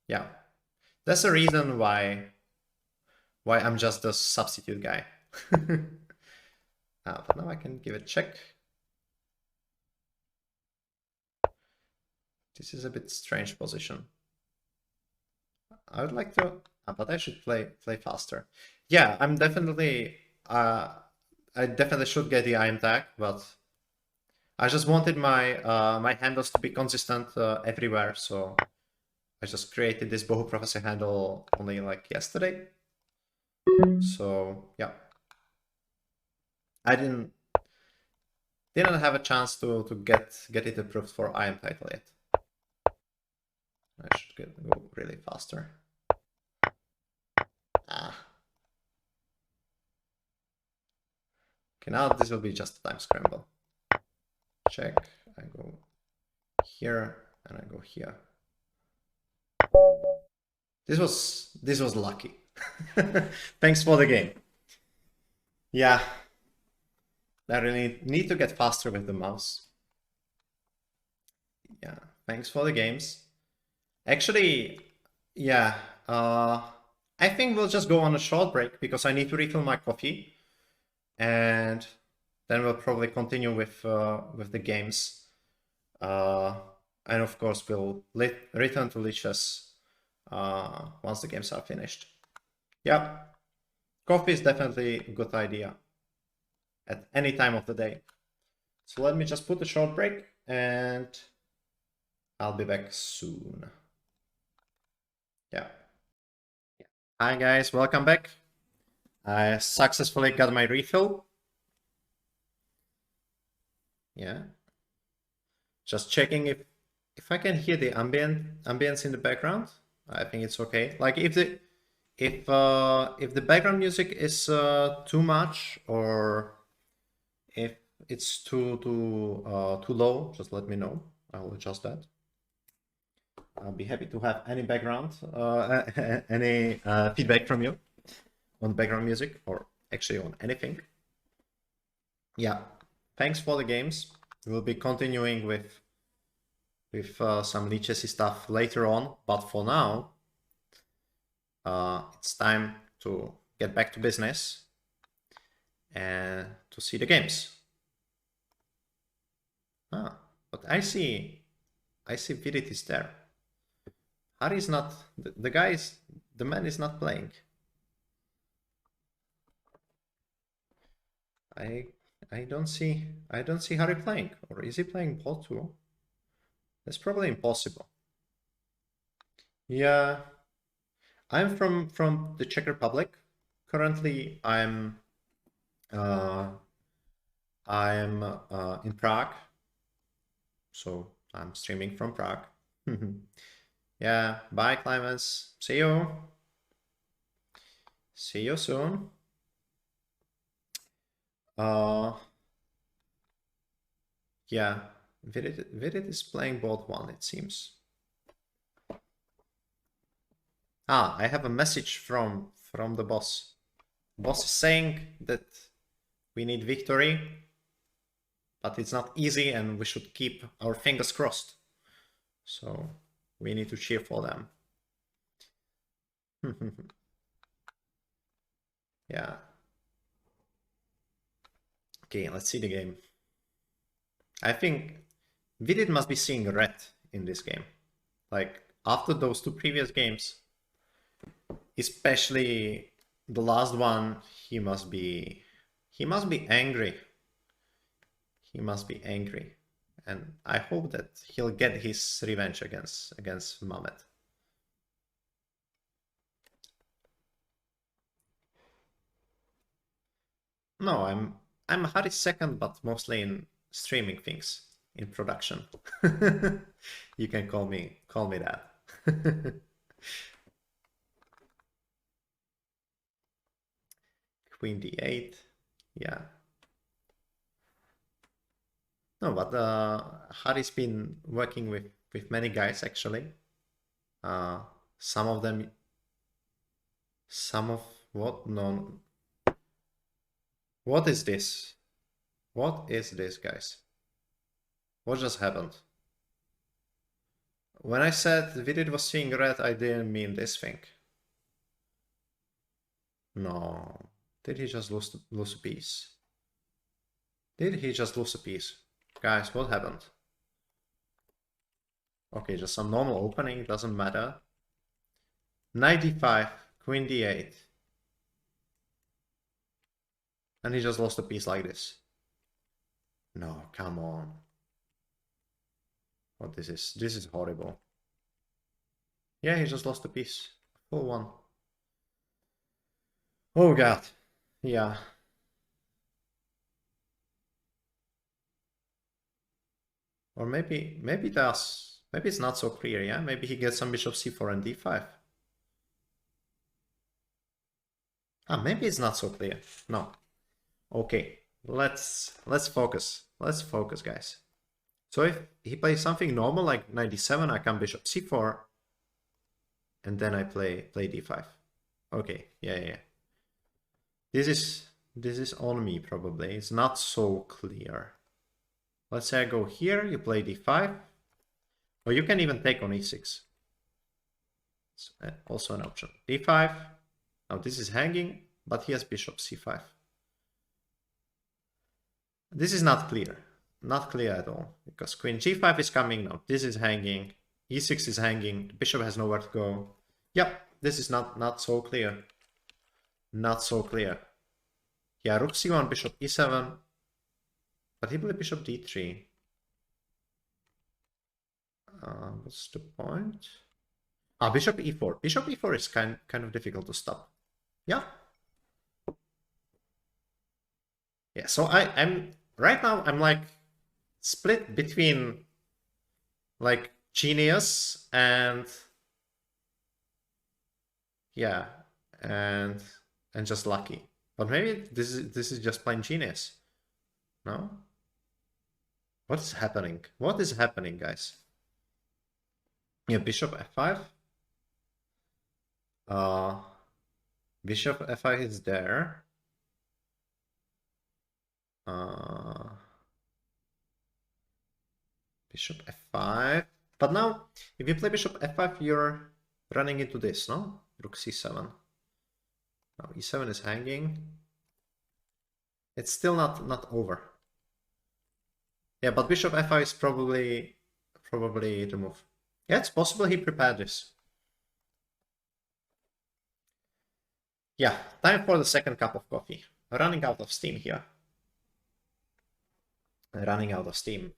Yeah, that's the reason why I'm just a substitute guy. But now I can give it a check. This is a bit strange position. I would like to, but I should play faster. Yeah, I'm definitely, I definitely should get the iron tag, but I just wanted my my handles to be consistent everywhere, so I just created this Bohu Prophecy handle only like yesterday. So yeah, I didn't have a chance to get it approved for IM title yet. I should go really faster. Okay, now this will be just a time scramble. Check, I go here and I go here. This was lucky. Thanks for the game. Yeah, I really need to get faster with the mouse. Yeah, thanks for the games. Actually, yeah, I think we'll just go on a short break because I need to refill my coffee, and then we'll probably continue with the games. And of course, we'll return to Lichess once the games are finished. Yeah, coffee is definitely a good idea at any time of the day. So let me just put a short break and I'll be back soon. Yeah. Hi guys, welcome back. I successfully got my refill. Yeah. Just checking if I can hear the ambience in the background. I think it's okay. Like if the background music is too much, or if it's too low, just let me know. I'll adjust that. I'll be happy to have any background, any feedback from you on background music, or actually on anything. Yeah, thanks for the games. We'll be continuing with some Lichess stuff later on, but for now, it's time to get back to business and to see the games. But I see Virit is there. Hari is not, the man is not playing. I don't see Hari playing, or is he playing ball too? That's probably impossible. Yeah, I'm from the Czech Republic. Currently, I'm in Prague, so I'm streaming from Prague. Yeah, bye, Clemens. See you. See you soon. Yeah, Vidit is playing board 1, it seems. Ah, I have a message from the boss. Boss is saying that we need victory, but it's not easy and we should keep our fingers crossed. So we need to cheer for them. Yeah. Okay, let's see the game. I think Vidit must be seeing red in this game. Like, after those two previous games, especially the last one, he must be angry. He must be angry. And I hope that he'll get his revenge against Mamet. No, I'm Hari's second, but mostly in streaming things, in production. You can call me that. Queen d8, yeah. No, but Hari's been working with many guys actually. Some of what? No. What is this? What is this, guys? What just happened? When I said Vidit was seeing red, I didn't mean this thing. No. Did he just lose a piece? Did he just lose a piece? Guys, what happened? Okay, just some normal opening, doesn't matter. Knight d5, queen d8. And he just lost a piece like this. No, come on. What this is? This is horrible. Yeah, he just lost a piece. Full one. Oh god. Yeah. Or maybe it's not so clear, yeah? Maybe he gets some bishop c4 and d5. Ah, maybe it's not so clear. No. Okay. Let's focus. Let's focus, guys. So if he plays something normal like knight d7, I come bishop c4, and then I play d5. Okay, yeah. This is on me probably. It's not so clear. Let's say I go here, you play d5, or you can even take on e6. It's also an option. d5. Now this is hanging, but he has bishop c5. This is not clear. Not clear at all, because queen g5 is coming now. This is hanging. e6 is hanging. The bishop has nowhere to go. Yep, this is not so clear. Not so clear. Yeah, rook c1, bishop e7. But he played bishop d3. What's the point? Ah, bishop e4. Bishop e4 is kind of difficult to stop. Yeah. Yeah, so I'm right now I'm like split between like genius and yeah, and just lucky. But maybe this is just plain genius. No? What is happening? What is happening, guys? Yeah, bishop f5. Bishop f5 is there. Bishop f5. But now, if you play bishop f5, you're running into this, no? Rook c7. Now e7 is hanging. It's still not over. Yeah, but bishop f5 is probably the move. Yeah, it's possible he prepared this. Yeah, time for the second cup of coffee. Running out of steam here. Running out of steam.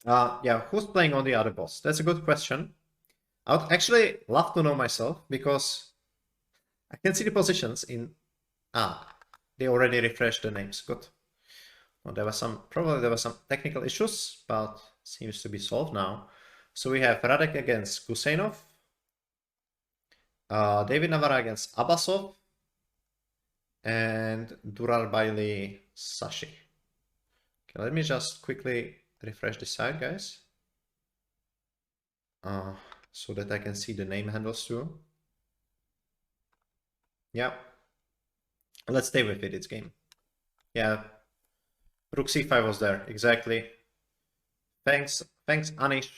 Yeah, who's playing on the other boss? That's a good question. I would actually love to know myself, because I can see the positions in... Ah, they already refreshed the names. Good. Well, probably there were some technical issues, but seems to be solved now. So we have Radek against Guseinov, David Navarra against Abbasov, and Durar Bailey Sashi. Okay, let me just quickly refresh the site, guys. So that I can see the name handles too. Yeah. Let's stay with it, it's game. Yeah. Rook c5 was there, exactly. Thanks, Anish.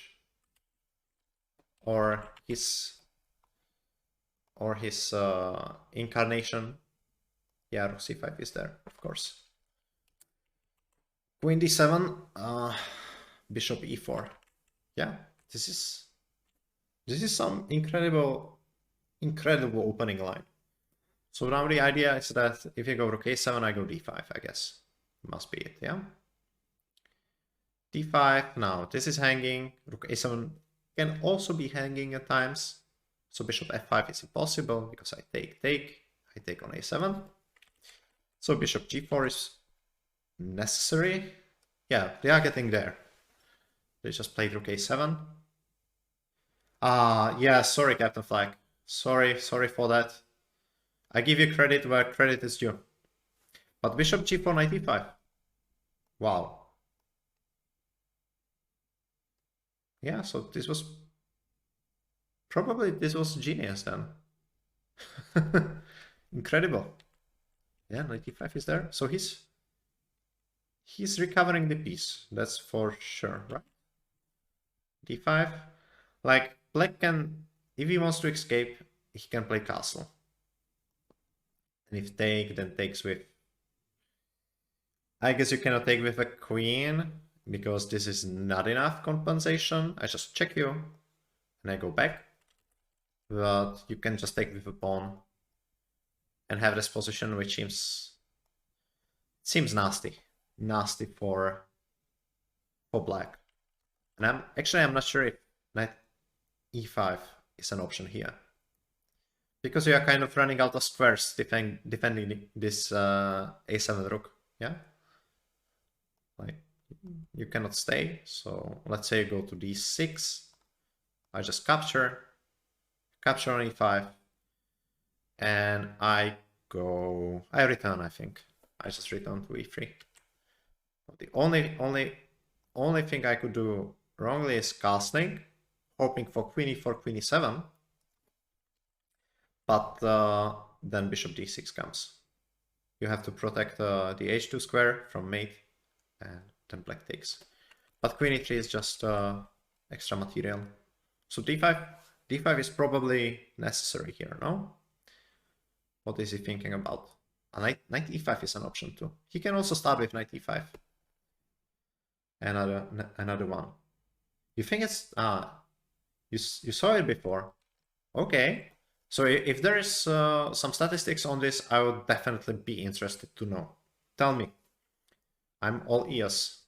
Or his incarnation. Yeah, rook c5 is there, of course. Queen d7, bishop e4. Yeah, this is some incredible opening line. So now the idea is that if you go rook a7, I go d5, I guess. Must be it, yeah? d5, now this is hanging. Rook a7 can also be hanging at times. So bishop f5 is impossible because I take on a7. So bishop g4 is necessary. Yeah, they are getting there. They just played rook a7. Yeah, sorry, Captain Flag. Sorry for that. I give you credit where credit is due. But bishop g4, knight e5. Wow. Yeah, so this was genius then. Incredible. Yeah, knight e5 is there. So he's recovering the piece. That's for sure, right? d5. Like, black can, if he wants to escape, he can play castle. And if take, then takes with... I guess you cannot take with a queen, because this is not enough compensation. I just check you, and I go back. But you can just take with a pawn, and have this position, which seems nasty. Nasty for black. And I'm not sure if knight e5 is an option here. Because we are kind of running out of squares defending this a7 rook, yeah? Like, you cannot stay, so let's say you go to d6. I just capture on e5, and I return, I think. I just return to e3. The only thing I could do wrongly is castling, hoping for queen e4, queen e7. But then bishop d6 comes. You have to protect the h2 square from mate, and then black takes. But queen e3 is just extra material. So d5 is probably necessary here, no? What is he thinking about? Knight e5 is an option too. He can also start with knight e5. Another one. You think it's you saw it before? Okay. So if there is some statistics on this, I would definitely be interested to know. Tell me. I'm all ears.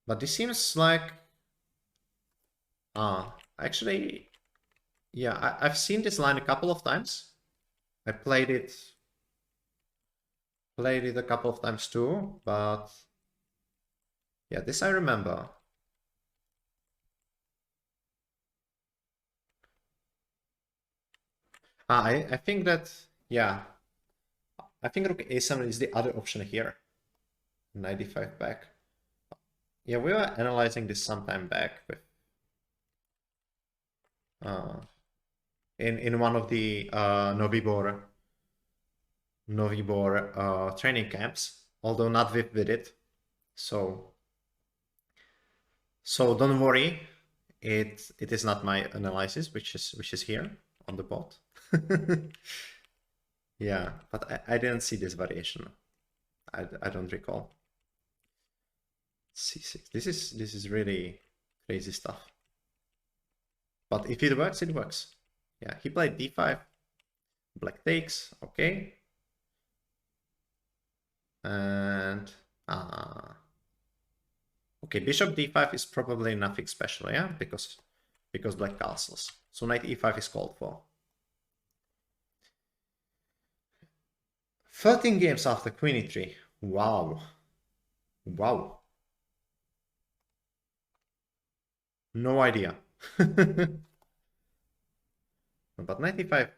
But this seems like... actually, yeah, I've seen this line a couple of times. I played it a couple of times too, but yeah, this I remember. I think that, yeah, I think rook a7 is the other option here. 95 back. Yeah, we were analyzing this some time back with in one of the Novibor training camps, although not with it. So don't worry, it is not my analysis, which is here on the bot. Yeah, but I didn't see this variation. I don't recall. c6. This is really crazy stuff. But if it works, it works. Yeah, he played d5. Black takes. Okay. And okay, bishop d5 is probably nothing special, yeah, because black castles. So knight e5 is called for. 13 games after queen e3. Wow. Wow. No idea. But knight e5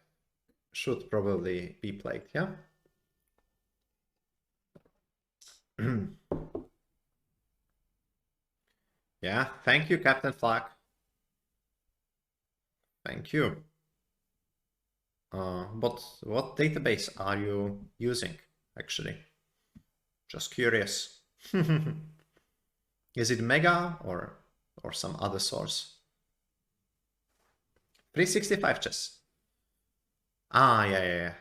should probably be played, yeah? Yeah, thank you, Captain Flag. Thank you. But what database are you using, actually? Just curious. Is it Mega or some other source? 365 chess. Ah, yeah.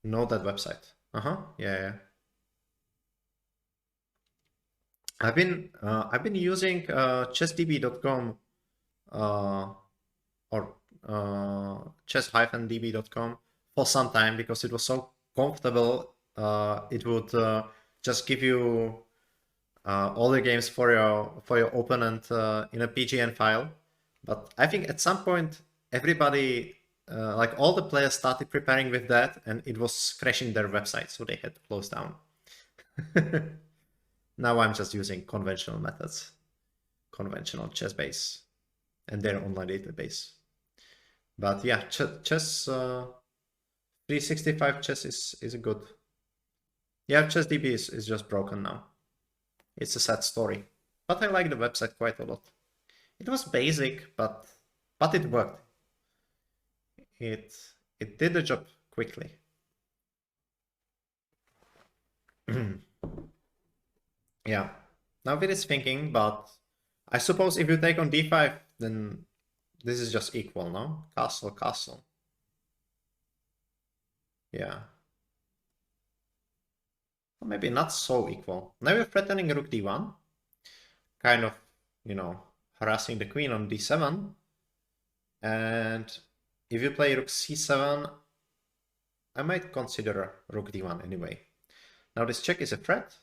Know that website. Yeah. I've been using chessdb.com or chess-db.com for some time because it was so comfortable. It would just give you all the games for your opponent in a PGN file. But I think at some point everybody, like all the players, started preparing with that, and it was crashing their website, so they had to close down. Now I'm just using conventional methods, conventional chess base, and their online database. But yeah, chess 365 chess is a good. Yeah, ChessDB is just broken now. It's a sad story, but I like the website quite a lot. It was basic, but it worked. It did the job quickly. Yeah. Now it is thinking, but I suppose if you take on d5, then this is just equal, no? Castle, castle. Yeah. Well, maybe not so equal. Now you're threatening rook d1, kind of, harassing the queen on d7. And if you play rook c7, I might consider rook d1 anyway. Now this check is a threat.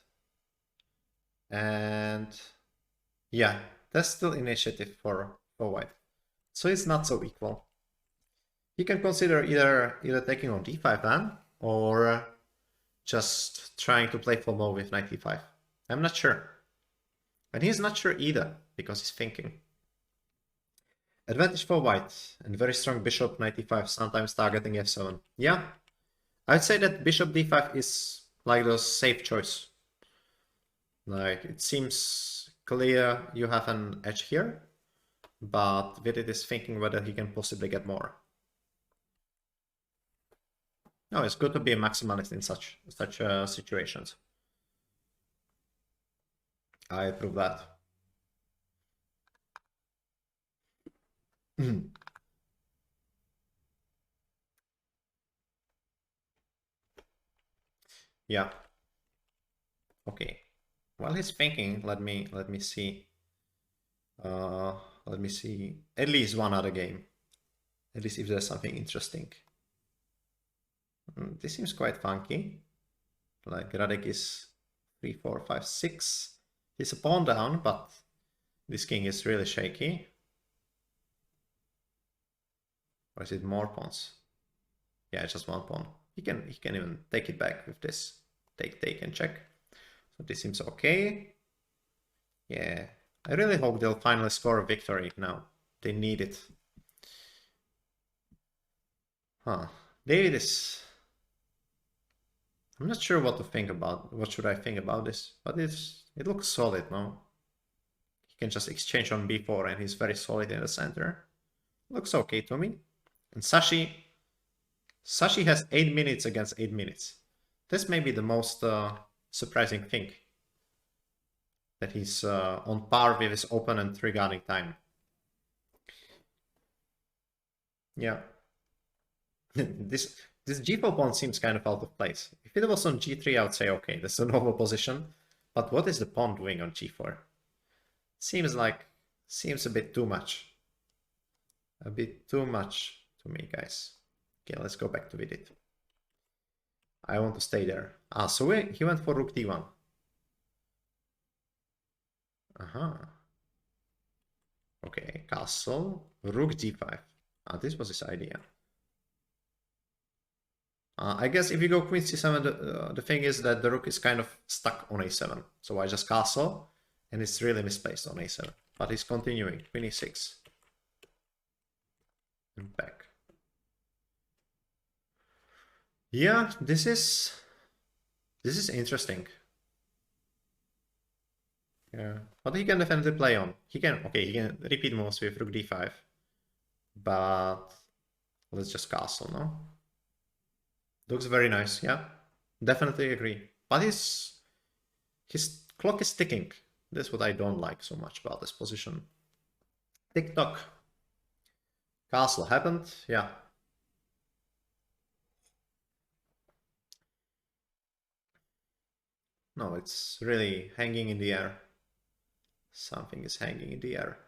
And yeah, there's still initiative for white. So it's not so equal. You can consider either taking on d5 then, or just trying to play for more with knight e5. I'm not sure. And he's not sure either, because he's thinking. Advantage for white, and very strong bishop knight e5, sometimes targeting f7. Yeah, I'd say that bishop d5 is like the safe choice. Like, it seems clear you have an edge here, but Vidit is thinking whether he can possibly get more. No, it's good to be a maximalist in such situations. I approve that. Yeah. Okay. While he's thinking, let me see. Let me see at least one other game. At least if there's something interesting. This seems quite funky. Like Radek is 3, 4, 5, 6. He's a pawn down, but this king is really shaky. Or is it more pawns? Yeah, it's just one pawn. He can even take it back with this. Take and check. So this seems okay. Yeah. I really hope they'll finally score a victory now. They need it. Huh. David is... I'm not sure what to think about. What should I think about this? But it looks solid, no? He can just exchange on b4 and he's very solid in the center. Looks okay to me. And Sashi has 8 minutes against 8 minutes. This may be the most surprising thing. That he's on par with his opponent regarding time. Yeah. This g4 pawn seems kind of out of place. If it was on g3, I would say, okay, that's a normal position. But what is the pawn doing on g4? Seems a bit too much. A bit too much to me, guys. Okay, let's go back to Vidit. I want to stay there. Ah, so he went for rook d1. Okay, castle, rook d5. Ah, this was his idea. I guess if you go queen c7, the thing is that the rook is kind of stuck on a7. So I just castle, and it's really misplaced on a7. But he's continuing, queen e6. And back. Yeah, this is interesting. Yeah, but he can definitely play on. He can, okay, he can repeat moves with rook d5, but let's just castle, no? Looks very nice, yeah. Definitely agree. But his clock is ticking. That's what I don't like so much about this position. Tick-tock. Castle happened, yeah. No, it's really hanging in the air. Something is hanging in the air.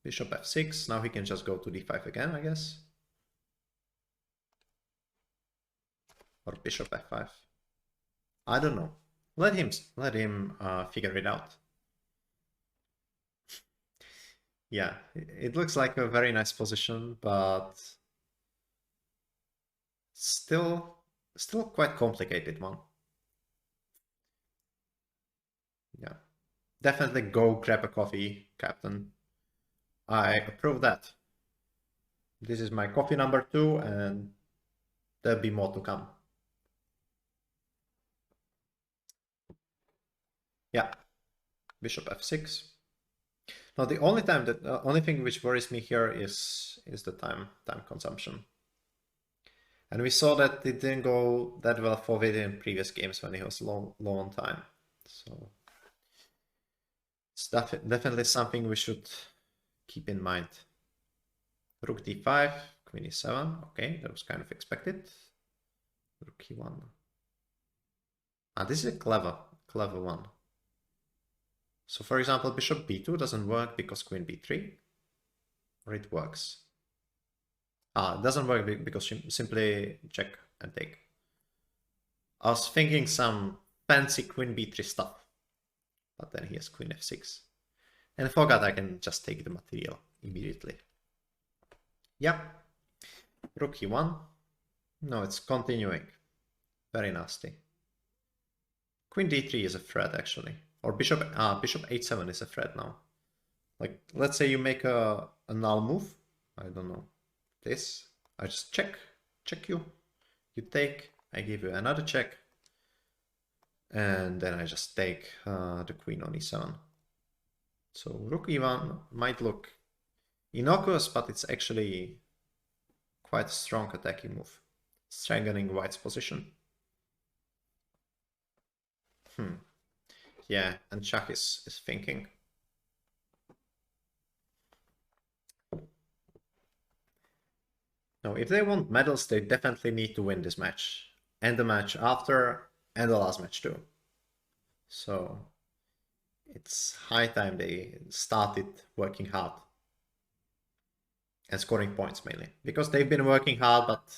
Bishop f6. Now he can just go to d5 again, I guess. Or bishop f5. I don't know. Let him figure it out. Yeah, it looks like a very nice position, but still quite complicated one. Yeah, definitely go grab a coffee, Captain. I approve that. This is my coffee number 2, and there'll be more to come. Yeah, bishop f6. Now the only thing which worries me here is the time consumption. And we saw that it didn't go that well for Vidi in previous games when he was low on time. So it's definitely something we should keep in mind. Rook d5, queen e7. Okay, that was kind of expected. Rook e1. Ah, this is a clever one. So for example, bishop b2 doesn't work because queen b3. Or it works. Ah, it doesn't work because simply check and take. I was thinking some fancy queen b3 stuff. But then he has queen f6. And I forgot I can just take the material immediately. Yep. Rook e1. No, it's continuing. Very nasty. Queen d3 is a threat, actually. Or bishop h7 is a threat now. Like, let's say you make a null move. I don't know. This. I just check you. You take. I give you another check. And then I just take the queen on e7. So rook e1 might look innocuous, but it's actually quite a strong attacking move, strengthening white's position. Yeah, and Shah is thinking. No, if they want medals, they definitely need to win this match, and the match after, and the last match too. So it's high time they started working hard and scoring points mainly, because they've been working hard, but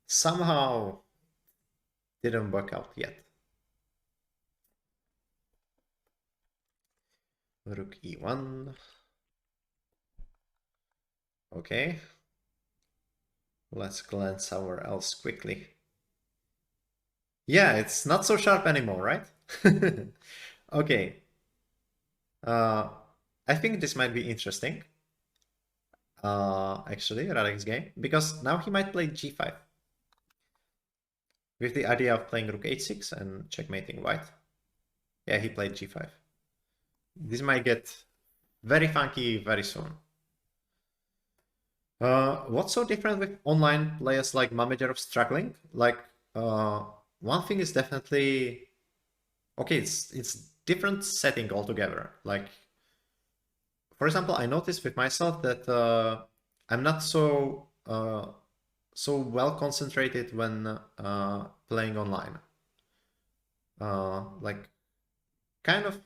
somehow didn't work out yet. Rook e1. Okay. Let's glance somewhere else quickly. Yeah, it's not so sharp anymore, right? Okay. I think this might be interesting. Actually, Radek's game, because now he might play g5 with the idea of playing rook h6 and checkmating white. Yeah, he played g5. This might get very funky very soon. What's so different with online players like Mamedov struggling? Like, one thing is definitely okay. It's different setting altogether. Like, for example, I noticed with myself that I'm not so well concentrated when playing online. Like, kind of,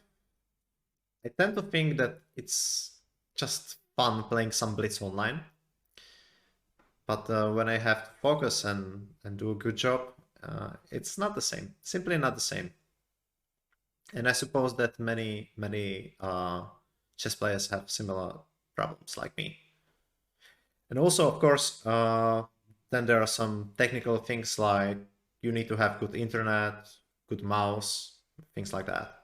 I tend to think that it's just fun playing some blitz online. But when I have to focus and do a good job, it's not the same. Simply not the same. And I suppose that many chess players have similar problems like me. And also, of course, then there are some technical things like you need to have good internet, good mouse, things like that.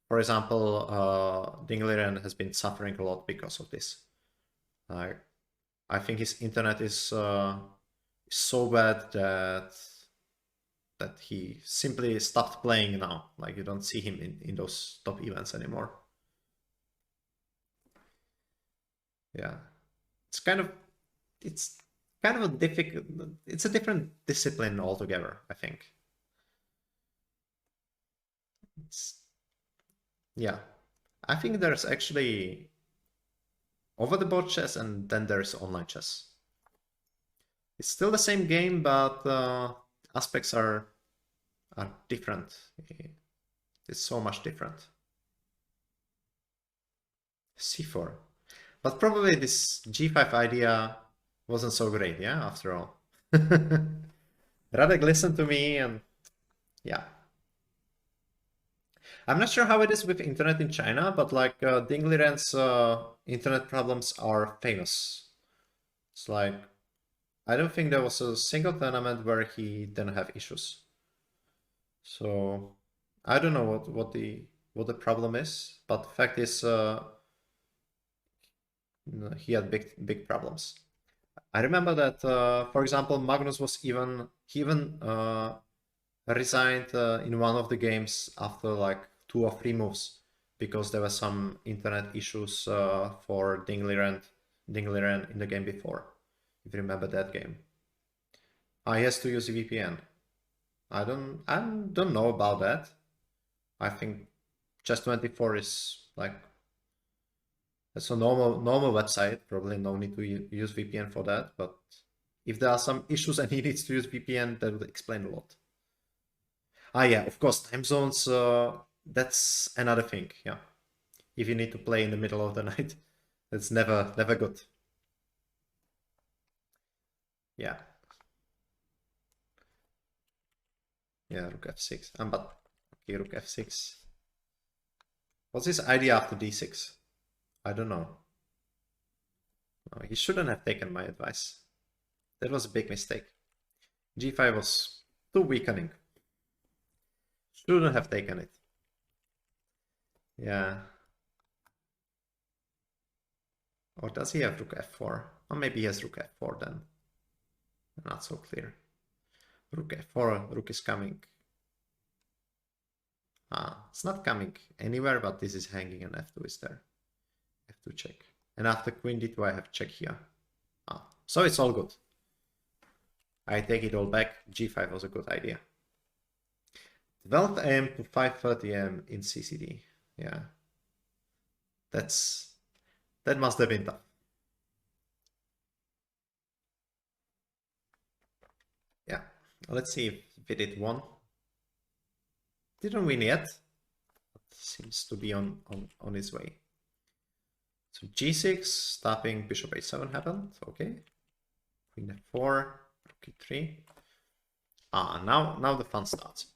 For example, Dinglerian has been suffering a lot because of this. I think his internet is so bad that that he simply stopped playing now. Like you don't see him in those top events anymore. Yeah, it's kind of a difficult. It's a different discipline altogether, I think. Yeah, I think there's actually over the board chess and then there's online chess. It's still the same game, but aspects are different. It's so much different. C4. But probably this G5 idea wasn't so great, yeah, after all. Radek listened to me and yeah. I'm not sure how it is with internet in China, but like Ding Liren's internet problems are famous. It's like, I don't think there was a single tournament where he didn't have issues. So I don't know what the problem is, but the fact is he had big problems. I remember that, for example, Magnus was even resigned in one of the games after like 2 or 3 moves because there were some internet issues for Ding Liren in the game before. If you remember that game, he has to use a VPN. I don't know about that. I think Chess24 is like it's a normal website. Probably no need to use VPN for that. But if there are some issues and he needs to use VPN, that would explain a lot. Yeah, of course, time zones. That's another thing. Yeah, if you need to play in the middle of the night, that's never good. Yeah. Yeah, rook f6. But okay, rook f6. What's his idea after d6? I don't know. He shouldn't have taken my advice. That was a big mistake. g5 was too weakening. Shouldn't have taken it. Yeah. Or does he have rook f4? Or maybe he has rook f4 then. Not so clear. Rook f4, rook is coming. It's not coming anywhere, but this is hanging and f2 is there. f2 check. And after queen d2 I have check here. So it's all good. I take it all back. g5 was a good idea. 12 AM to 5:30 AM in CCD. Yeah. That must have been tough. Yeah. Let's see if it did one. Didn't win yet. But seems to be on its way. So g6, stopping bishop a7 happened. Okay. Queen f4, rook e3. Now the fun starts.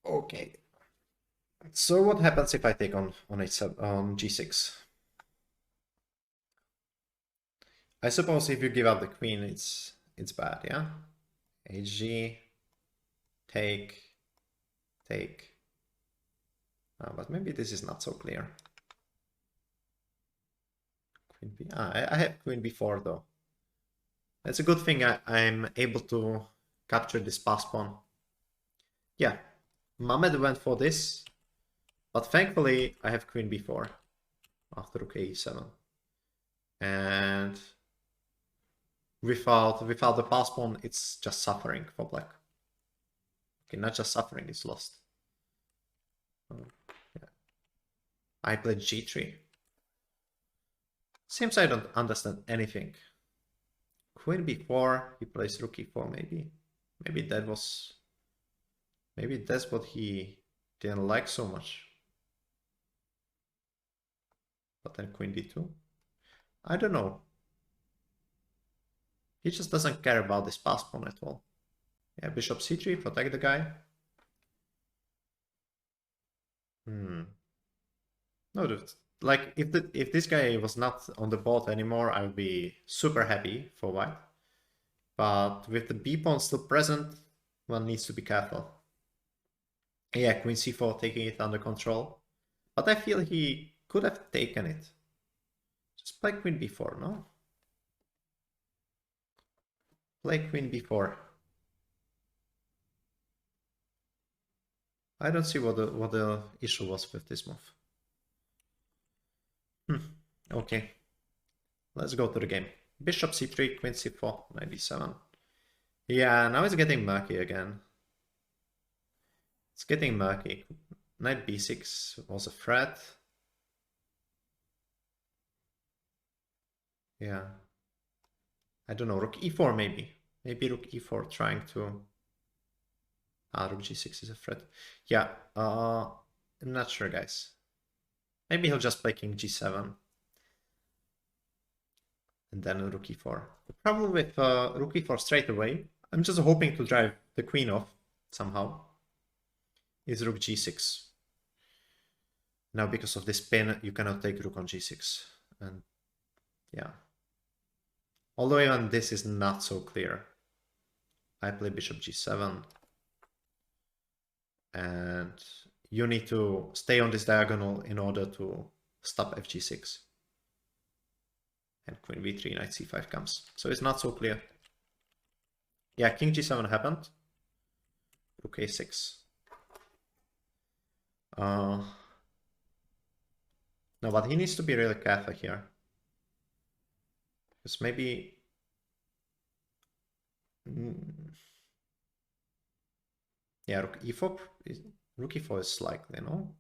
Okay. So what happens if I take on h7 on g6? I suppose if you give up the queen, it's bad, yeah. hg, take. But maybe this is not so clear. Queen b. I have queen b4 though. It's a good thing I'm able to capture this pass pawn. Yeah, Mehmed went for this, but thankfully I have queen b4 after rook a7. And without the pass pawn, it's just suffering for black. Okay, not just suffering, it's lost. Yeah. I played g3. Seems I don't understand anything. Queen b4, he plays rook e4 maybe. Maybe that's what he didn't like so much. But then queen d2. I don't know. He just doesn't care about this pass pawn at all. Yeah, bishop c3, protect the guy. No, like if this guy was not on the board anymore, I would be super happy for white. But with the b pawn still present, one needs to be careful. Yeah, queen c4 taking it under control. But I feel he could have taken it. Just play queen b4, no? Play queen b4. I don't see what the issue was with this move. Okay. Let's go to the game. Bishop c3, queen c4, knight d7. Yeah, now it's getting murky again. It's getting murky. Knight b6 was a threat. Yeah. I don't know, rook e4 maybe. Maybe rook e4 trying to... rook g6 is a threat. Yeah, I'm not sure, guys. Maybe he'll just play king g7. And then rook e4. The problem with rook e4 straight away, I'm just hoping to drive the queen off somehow, is rook g6. Now because of this pin, you cannot take rook on g6. And yeah. Although even this is not so clear. I play bishop g7. And you need to stay on this diagonal in order to stop fg6. And queen v3, knight c5 comes. So it's not so clear. Yeah, king g7 happened. Rook a6. No, but he needs to be really careful here. Because maybe... Yeah, rook e4. Rook e4 is likely, no?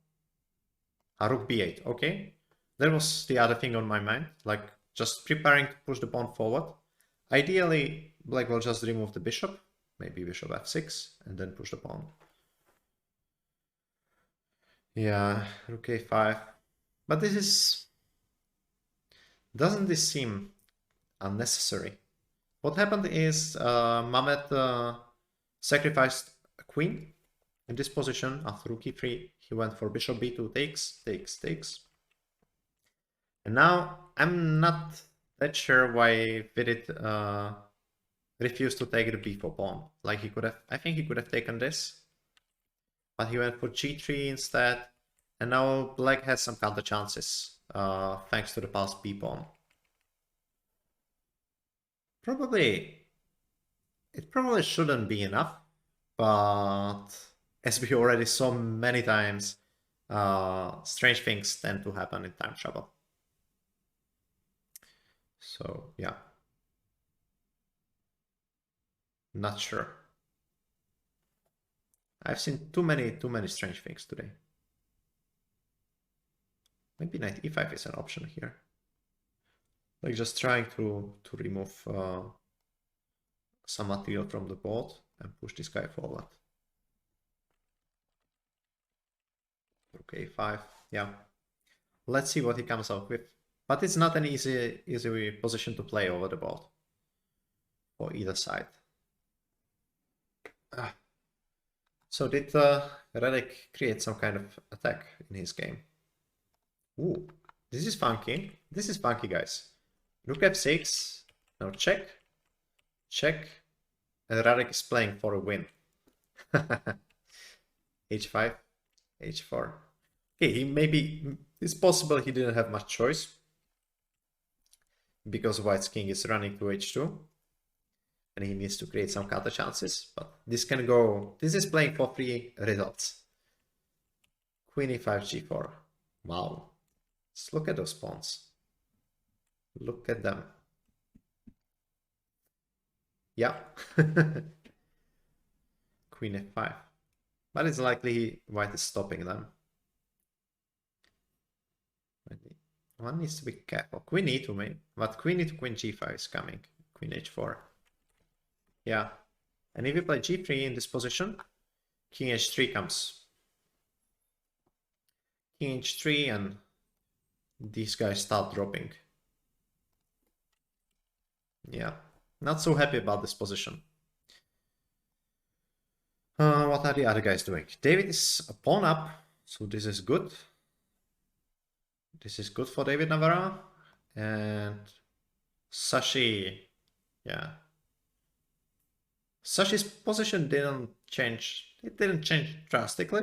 Rook b8, okay. That was the other thing on my mind. Like, just preparing to push the pawn forward. Ideally, black will just remove the bishop. Maybe bishop f6, and then push the pawn. Yeah, rook a5. But this is... Doesn't this seem unnecessary? What happened is Mehmet sacrificed a queen in this position. After rook e3, he went for bishop b2, takes. And now I'm not that sure why Vidit refused to take the b4 pawn. Like he could have, I think he could have taken this, but he went for g3 instead. And now black has some counter chances thanks to the passed b pawn. It probably shouldn't be enough, but as we already saw many times, strange things tend to happen in time trouble. So yeah, not sure. I've seen too many strange things today. Maybe knight e5 is an option here. Like just trying to remove some material from the board and push this guy forward. Rook a5, yeah. Let's see what he comes up with. But it's not an easy position to play over the board for either side. So did Radek create some kind of attack in his game? Ooh, this is funky. This is funky, guys. Rook f6. Now check. Check. And Radek is playing for a win. h5. h4. Okay, it's possible he didn't have much choice. Because White's king is running to h2. And he needs to create some counter chances. But this can go... This is playing for free results. Queen e5, g4. Wow. Let's look at those pawns. Look at them. Yeah. Queen f5. But it's likely White is stopping them. One needs to be careful. Queen e2 maybe. But queen e2, queen g5 is coming. Queen h4. Yeah. And if you play g3 in this position, king h3 comes. King h3 and these guys start dropping. Yeah. Not so happy about this position. What are the other guys doing? David is a pawn up, so this is good. This is good for David Navarra. And Sashi, yeah. Sashi's position didn't change. It didn't change drastically,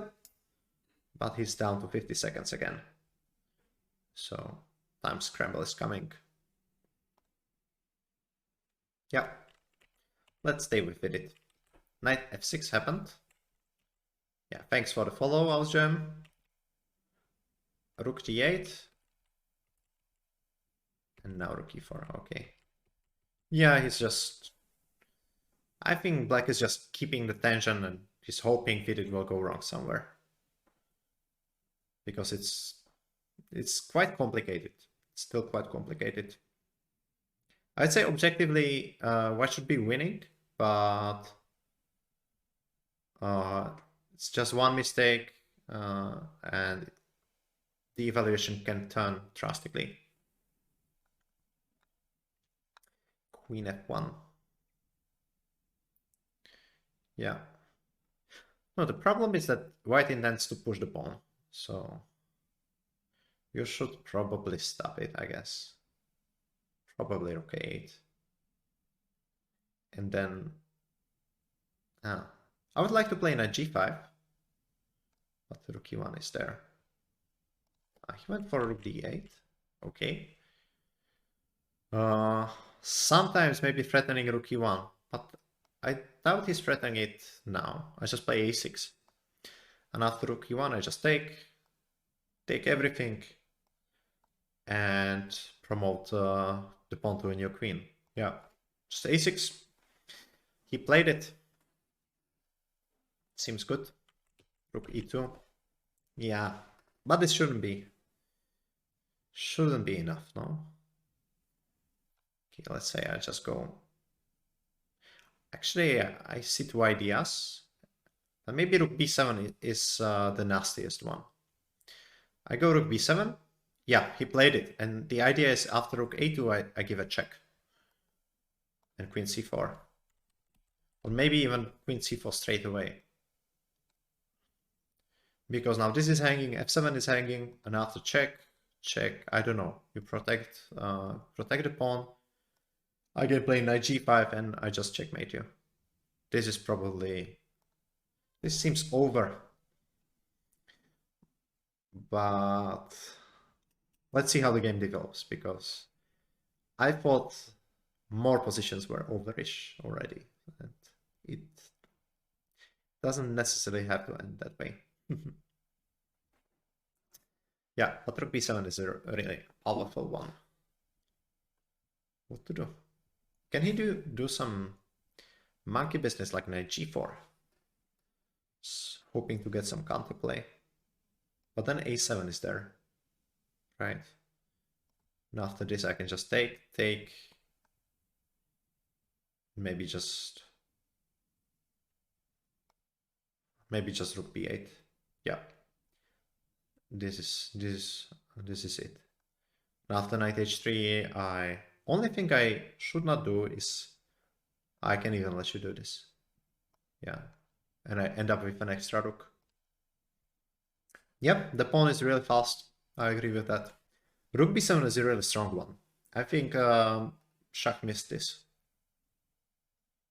but he's down to 50 seconds again. So time scramble is coming. Yeah. Let's stay with it. Knight f6 happened. Yeah, thanks for the follow, Algem. Rook d8. And now rook e4, okay. Yeah, he's just... I think black is just keeping the tension and he's hoping that it will go wrong somewhere. Because it's quite complicated. It's still quite complicated. I'd say objectively, white should be winning, but it's just one mistake, and the evaluation can turn drastically. Queen f1. Yeah. No, the problem is that white intends to push the pawn, so you should probably stop it, I guess. Probably rook a8. And then... I would like to play knight g5, but rook e1 is there. He went for rook d8. Okay. Sometimes maybe threatening rook e1, but I doubt he's threatening it now. I just play a6. And after rook e1, I just take everything and promote the pawn to a new queen. Yeah, just a6. He played it. Seems good. Rook e2. Yeah, but this shouldn't be enough, no? Okay, let's say I just go... Actually, I see two ideas. Maybe rook b7 is the nastiest one. I go rook b7. Yeah, he played it. And the idea is after rook a2, I give a check. And queen c4. Or maybe even queen c4 straight away. Because now this is hanging, f7 is hanging, and after check, I don't know. You protect the pawn. I can play knight g5 and I just checkmate you. This is probably... This seems over. But let's see how the game develops, because I thought more positions were overish already. And it doesn't necessarily have to end that way. Yeah, but rook b7 is a really powerful one. What to do? Can he do some monkey business like knight g4? Hoping to get some counterplay. But then a7 is there. Right. And after this I can just take. Maybe just rook b8. Yeah. This is it. And after knight h3, I only thing I should not do is I can even let you do this. Yeah. And I end up with an extra rook. Yep, the pawn is really fast. I agree with that. Rook b7 is a really strong one. I think Shah missed this.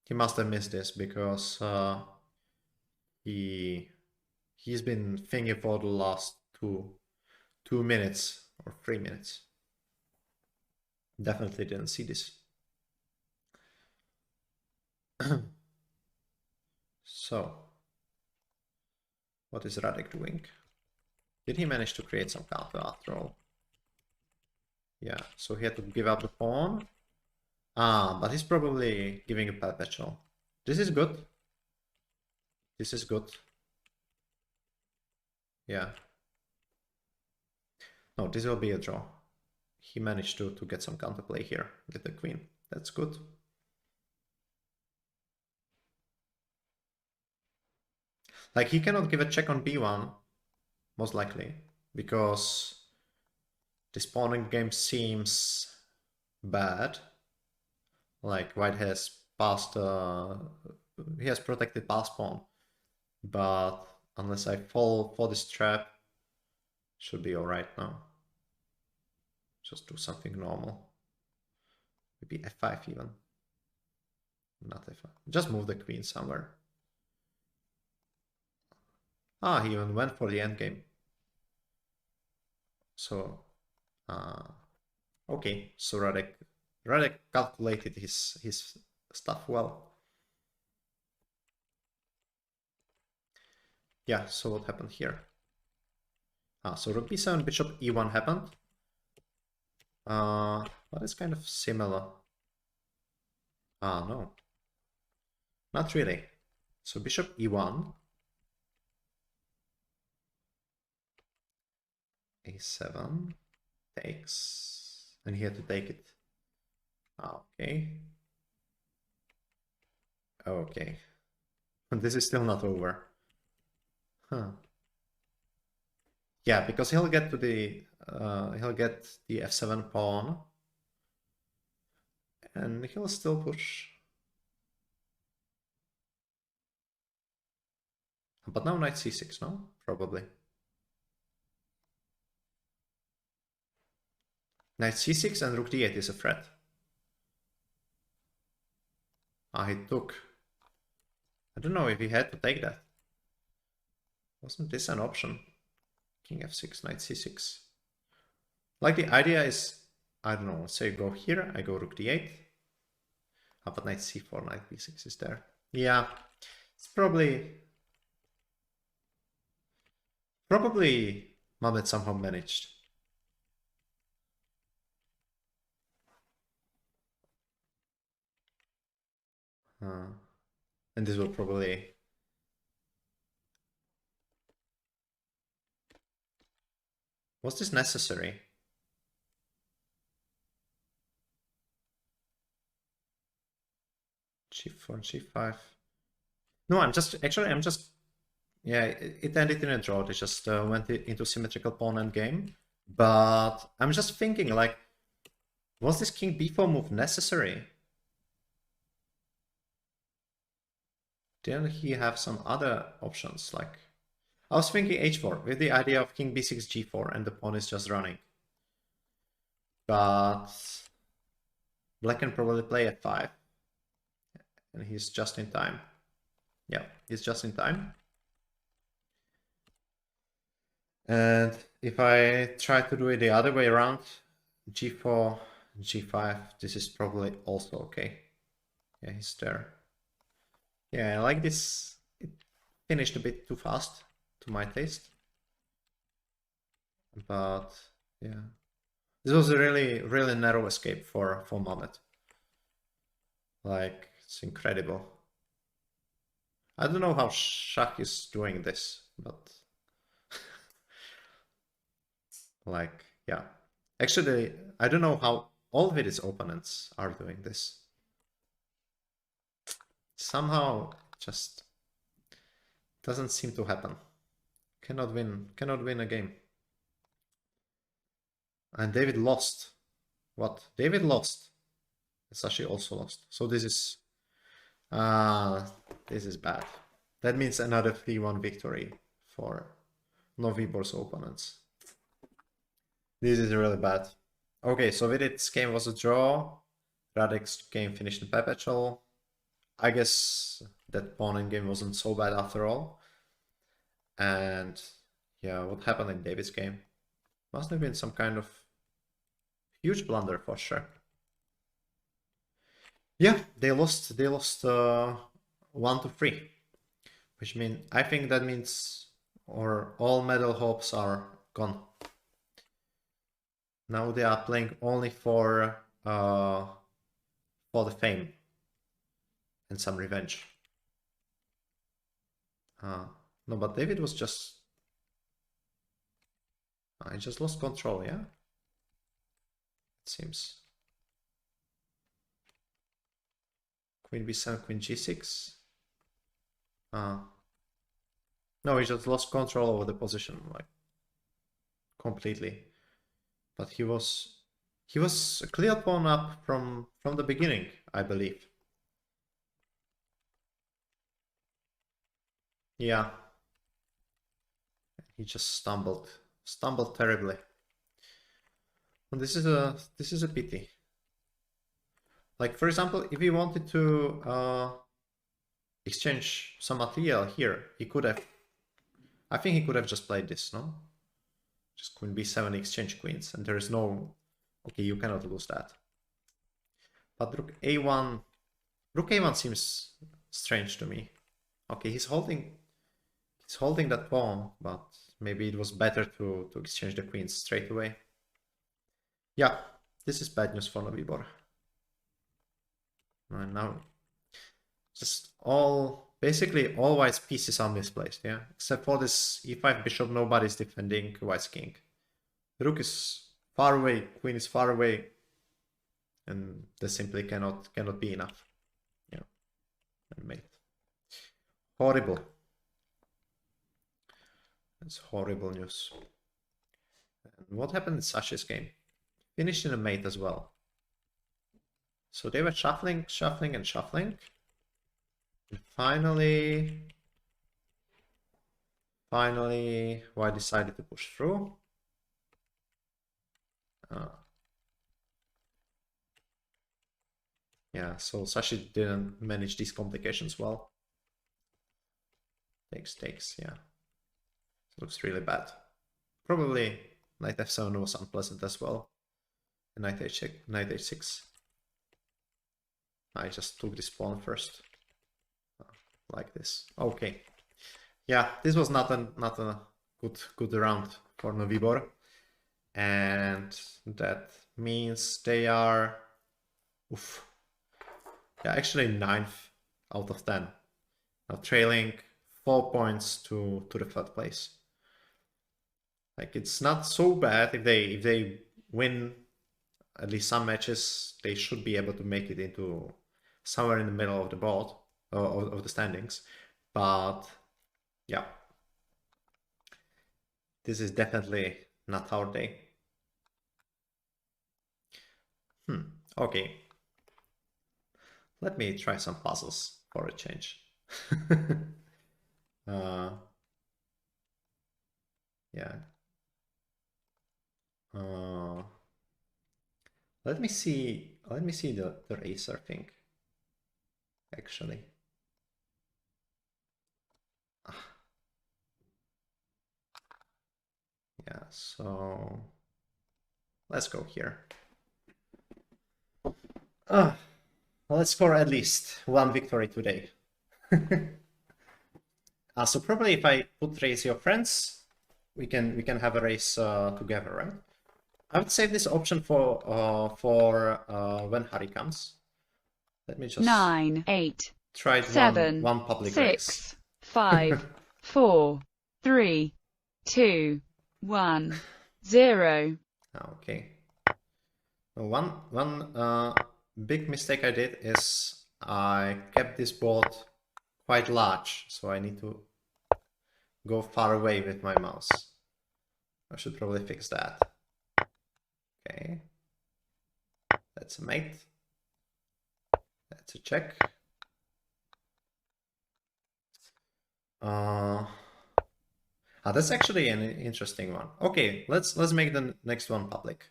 He must have missed this because he's been thinking for the last 2 minutes or 3 minutes. Definitely didn't see this. So, what is Radek doing? Did he manage to create some counter after all? Yeah, so he had to give up the pawn. But he's probably giving a perpetual. This is good. This is good. Yeah. No, this will be a draw. He managed to get some counterplay here with the queen. That's good. Like, he cannot give a check on b1, most likely, because this pawn game seems bad. Like, white has passed, he has protected pass pawn, but unless I fall for this trap, should be alright now. Just do something normal. Maybe f5 even. Not f5. Just move the queen somewhere. He even went for the endgame. So, okay. So Radek calculated his stuff well. Yeah, so what happened here? So rook b7, bishop e1 happened. But it's kind of similar. No. Not really. So bishop e1. a7 takes. And he had to take it. Okay. Okay. And this is still not over. Huh. Yeah, because he'll get to the f7 pawn. And he'll still push. But now knight c6, no? Probably. Knight c6 and rook d8 is a threat. He took. I don't know if he had to take that. Wasn't this an option? King f6, knight c6. Like the idea is, I don't know, say go here, I go rook d8. But knight c4, knight b6 is there. Yeah, it's probably Mehmet somehow managed. And this will probably... Was this necessary? G4, G5. No, I'm just... Yeah, it ended in a draw. They just went into symmetrical pawn endgame. But I'm just thinking, like, was this king b4 move necessary? Didn't he have some other options? Like, I was thinking h4 with the idea of king b6, g4, and the pawn is just running. But black can probably play f5. And he's just in time. Yeah, he's just in time. And if I try to do it the other way around, g4, g5, this is probably also okay. Yeah, he's there. Yeah, I like this. It finished a bit too fast to my taste. But yeah, this was a really, really narrow escape for Mehmet. Like, it's incredible. I don't know how Shach is doing this, but like, yeah. Actually, I don't know how all of his opponents are doing this. Somehow, just doesn't seem to happen. Cannot win a game. And David lost. What? David lost. Sashi also lost. So this is bad. That means another 3-1 victory for Novibor's opponents. This is really bad. Okay, so Vidit's game was a draw. Radek's game finished in perpetual. I guess that pawn in game wasn't so bad after all. And yeah, what happened in David's game? Must have been some kind of huge blunder for sure. Yeah, they lost 1-3, which means I think that means all medal hopes are gone. Now they are playing only for the fame and some revenge. No, but David was just... I just lost control, yeah? It seems. Queen b7, queen g6. No, he just lost control over the position, like, completely. But he was a clear pawn up from the beginning, I believe. Yeah. He just stumbled terribly. And this is a pity. Like, for example, if he wanted to exchange some material here, he could have... I think he could have just played this, no? Just queen b7 exchange queens, and there is no... Okay, you cannot lose that. But rook a1... Rook a1 seems strange to me. Okay, he's holding It's holding that pawn, but maybe it was better to exchange the queens straight away. Yeah, this is bad news for Novibor. And now, just basically all white's pieces are misplaced, yeah? Except for this e5 bishop, nobody's defending white's king. Rook is far away, queen is far away, and this simply cannot be enough. Yeah, and mate. Horrible. That's horrible news. And what happened in Sasha's game? Finished in a mate as well. So they were shuffling, shuffling, and shuffling. And finally, white decided to push through. Yeah, so Sashi didn't manage these complications well. Takes, yeah. Looks really bad. Probably knight f7 was unpleasant as well. And knight h6. I just took this pawn first. Like this. Okay. Yeah, this was not a good round for Novibor. And that means they are actually 9th out of 10. Now trailing 4 points to the 3rd place. Like, it's not so bad. If they win at least some matches, they should be able to make it into somewhere in the middle of the board, of the standings. But yeah, this is definitely not our day. Okay. Let me try some puzzles for a change. Yeah. Let me see the racer thing. Actually. Yeah, so let's go here. Let's score at least one victory today. So probably if I put race your friends, we can have a race together, right? I would save this option for when Hari comes. Let me just 9, 8, try 7, one public 6, race. 5, 4, 3, 2, 1, 0. Okay. One big mistake I did is I kept this board quite large, so I need to go far away with my mouse. I should probably fix that. Okay. That's a mate. That's a check. That's actually an interesting one. Okay, let's make the next one public.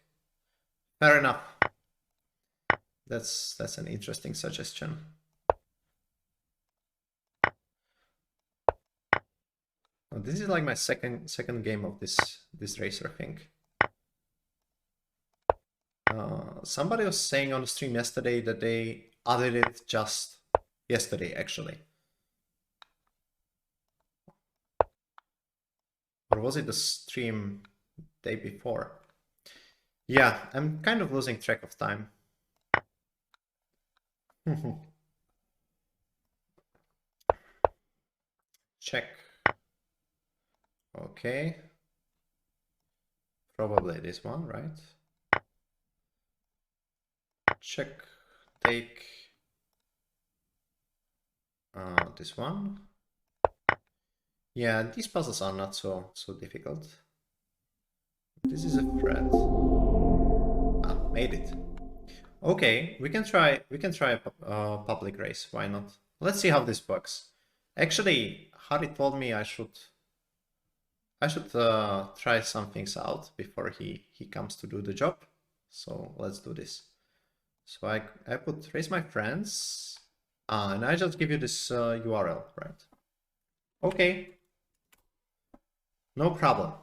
Fair enough. That's an interesting suggestion. Oh, this is like my second game of this racer thing. Somebody was saying on the stream yesterday that they added it just yesterday, actually. Or was it the stream day before? Yeah, I'm kind of losing track of time. Check. Okay. Probably this one, right? Check, take this one. Yeah, these puzzles are not so difficult. This is a threat. Made it. Okay, we can try a public race. Why not? Let's see how this works. Actually, Hari told me I should try some things out before he comes to do the job. So let's do this. So I put raise my friends, and I just give you this URL, right? Okay. No problem.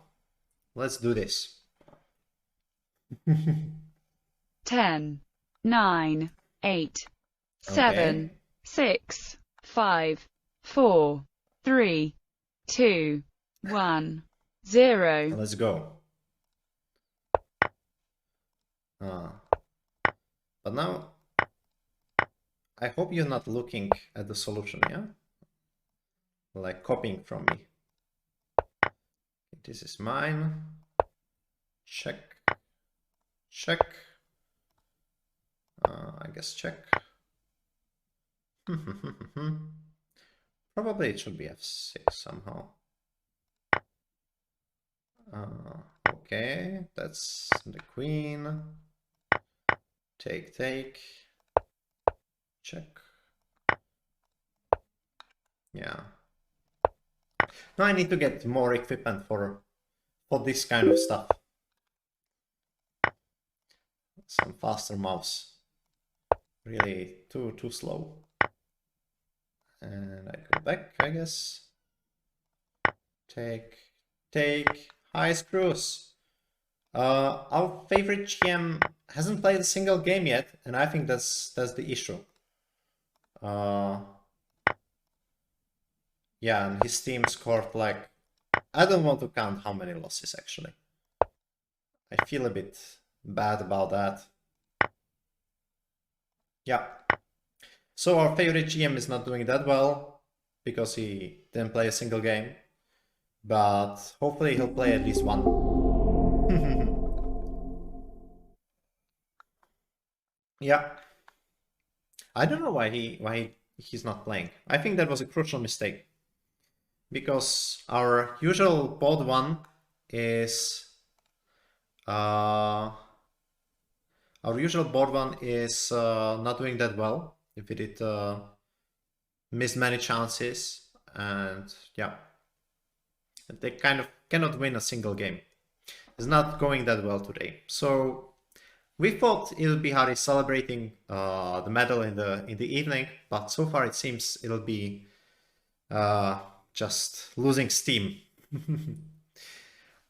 Let's do this. 10, 9, 8, 7, 6, 5, 4, 3, 2, 1, 0. Let's go. But now, I hope you're not looking at the solution, yeah? Like copying from me. This is mine. Check. Check. I guess check. Probably it should be f6 somehow. Okay, that's the queen. Take, take. Check. Yeah. Now I need to get more equipment for this kind of stuff. Some faster mouse. Really too slow. And I go back, I guess. Take, take. Hi, Screws. Our favorite GM hasn't played a single game yet, and I think that's the issue. Yeah, and his team scored like, I don't want to count how many losses actually. I feel a bit bad about that. Yeah. So our favorite GM is not doing that well because he didn't play a single game, but hopefully he'll play at least one. Yeah. I don't know why he's not playing. I think that was a crucial mistake because our usual board one is not doing that well. If we did missed many chances, and yeah, they kind of cannot win a single game. It's not going that well today. So we thought it would be Hari celebrating the medal in the evening, but so far it seems it'll be just losing steam.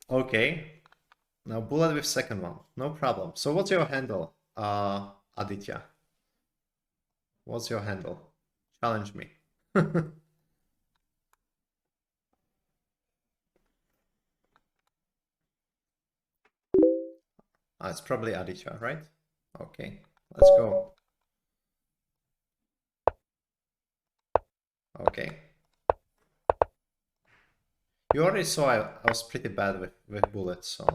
Okay, now bullet with second one, no problem. So what's your handle, Aditya? What's your handle? Challenge me. It's probably Aditya, right? Okay, let's go. Okay. You already saw I was pretty bad with bullets, so...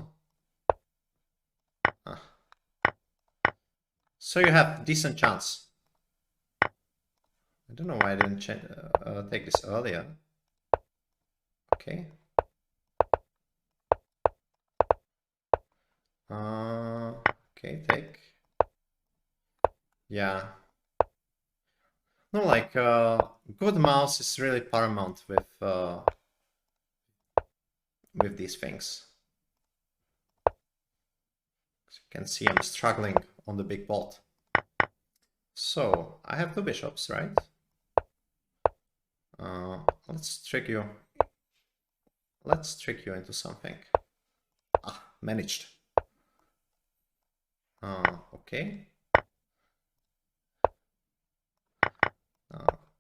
So you have decent chance. I don't know why I didn't take this earlier. Okay. Okay, take. Yeah. No, like, good mouse is really paramount with these things. As you can see, I'm struggling on the big board. So, I have two bishops, right? Let's trick you. Let's trick you into something. Ah, managed. Okay.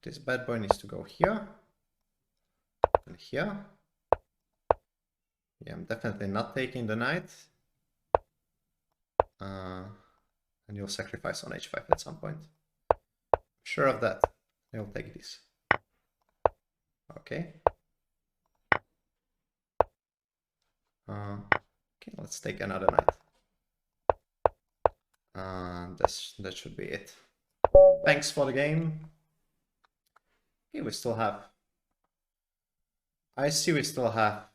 This bad boy needs to go here. And here. Yeah, I'm definitely not taking the knight. And you'll sacrifice on h5 at some point. I'm sure of that. You'll take this. Okay. Okay, let's take another knight. That should be it. Thanks for the game. Okay, we still have... I see we still have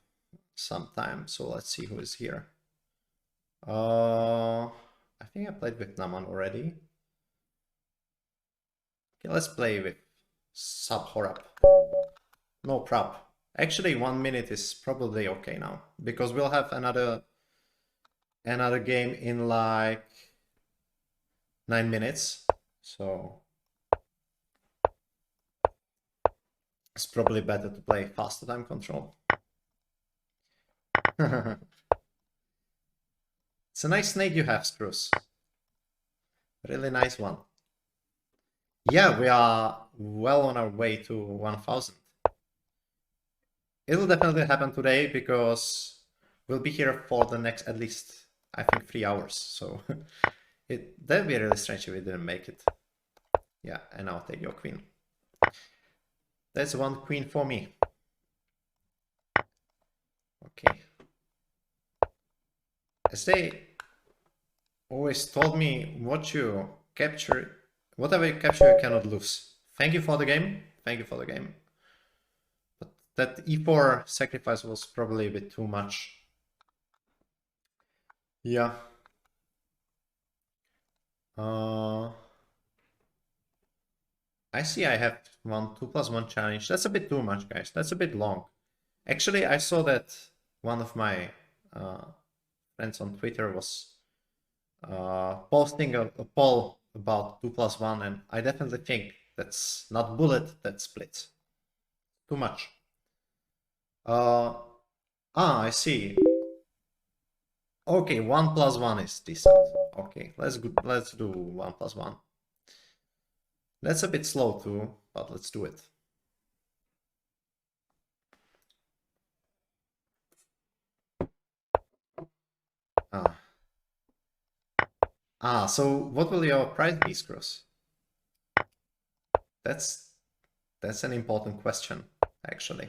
some time, so let's see who is here. I think I played with Naman already. Okay, let's play with Sub-Horab. No prop. Actually, 1 minute is probably okay now, because we'll have another game in like 9 minutes. So it's probably better to play faster time control. It's a nice snake you have, Screws. Really nice one. Yeah, we are well on our way to 1000. it'll definitely happen today because we'll be here for the next at least, I think, 3 hours. So that'd be really strange if we didn't make it. Yeah, and I'll take your queen. That's one queen for me. Okay. As they always told me, what you capture, whatever you capture, you cannot lose. Thank you for the game. Thank you for the game. But that e4 sacrifice was probably a bit too much. Yeah. I see I have 2+1 challenge. That's a bit too much, guys. That's a bit long. Actually, I saw that one of my friends on Twitter was posting a poll about 2+1, and I definitely think that's not bullet, that's split. Too much. I see. Okay, 1+1 is decent. Okay, let's do 1+1. That's a bit slow too, but let's do it. So what will your price be, Screws? That's an important question, actually.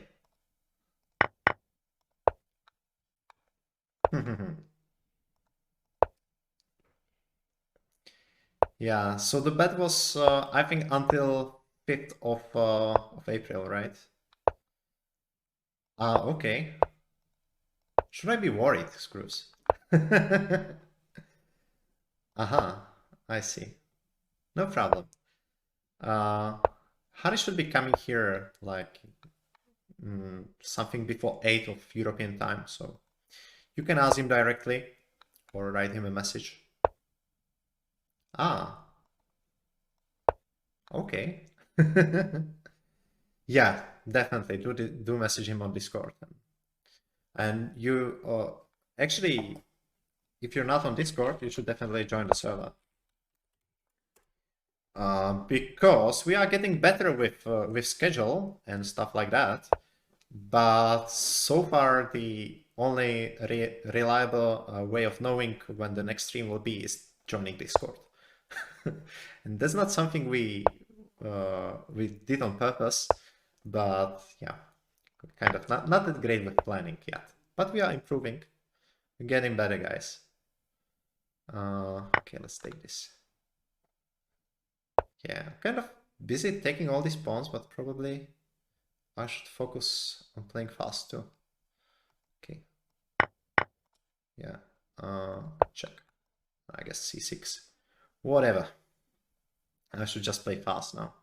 Yeah, so the bet was, I think, until 5th of April, right? Okay. Should I be worried, Screws? I see. No problem. Harry should be coming here like something before 8 of European time, so you can ask him directly or write him a message. Okay. Yeah, definitely do message him on Discord. And you actually, if you're not on Discord, you should definitely join the server. Because we are getting better with schedule and stuff like that. But so far, the only reliable way of knowing when the next stream will be is joining Discord. And that's not something we did on purpose, but yeah, kind of not that great with planning yet. But we are improving. We're getting better, guys. Okay, let's take this. Yeah, kind of busy taking all these pawns, but probably I should focus on playing fast too. Okay. Yeah. Check. I guess c6. Whatever. I should just play fast now.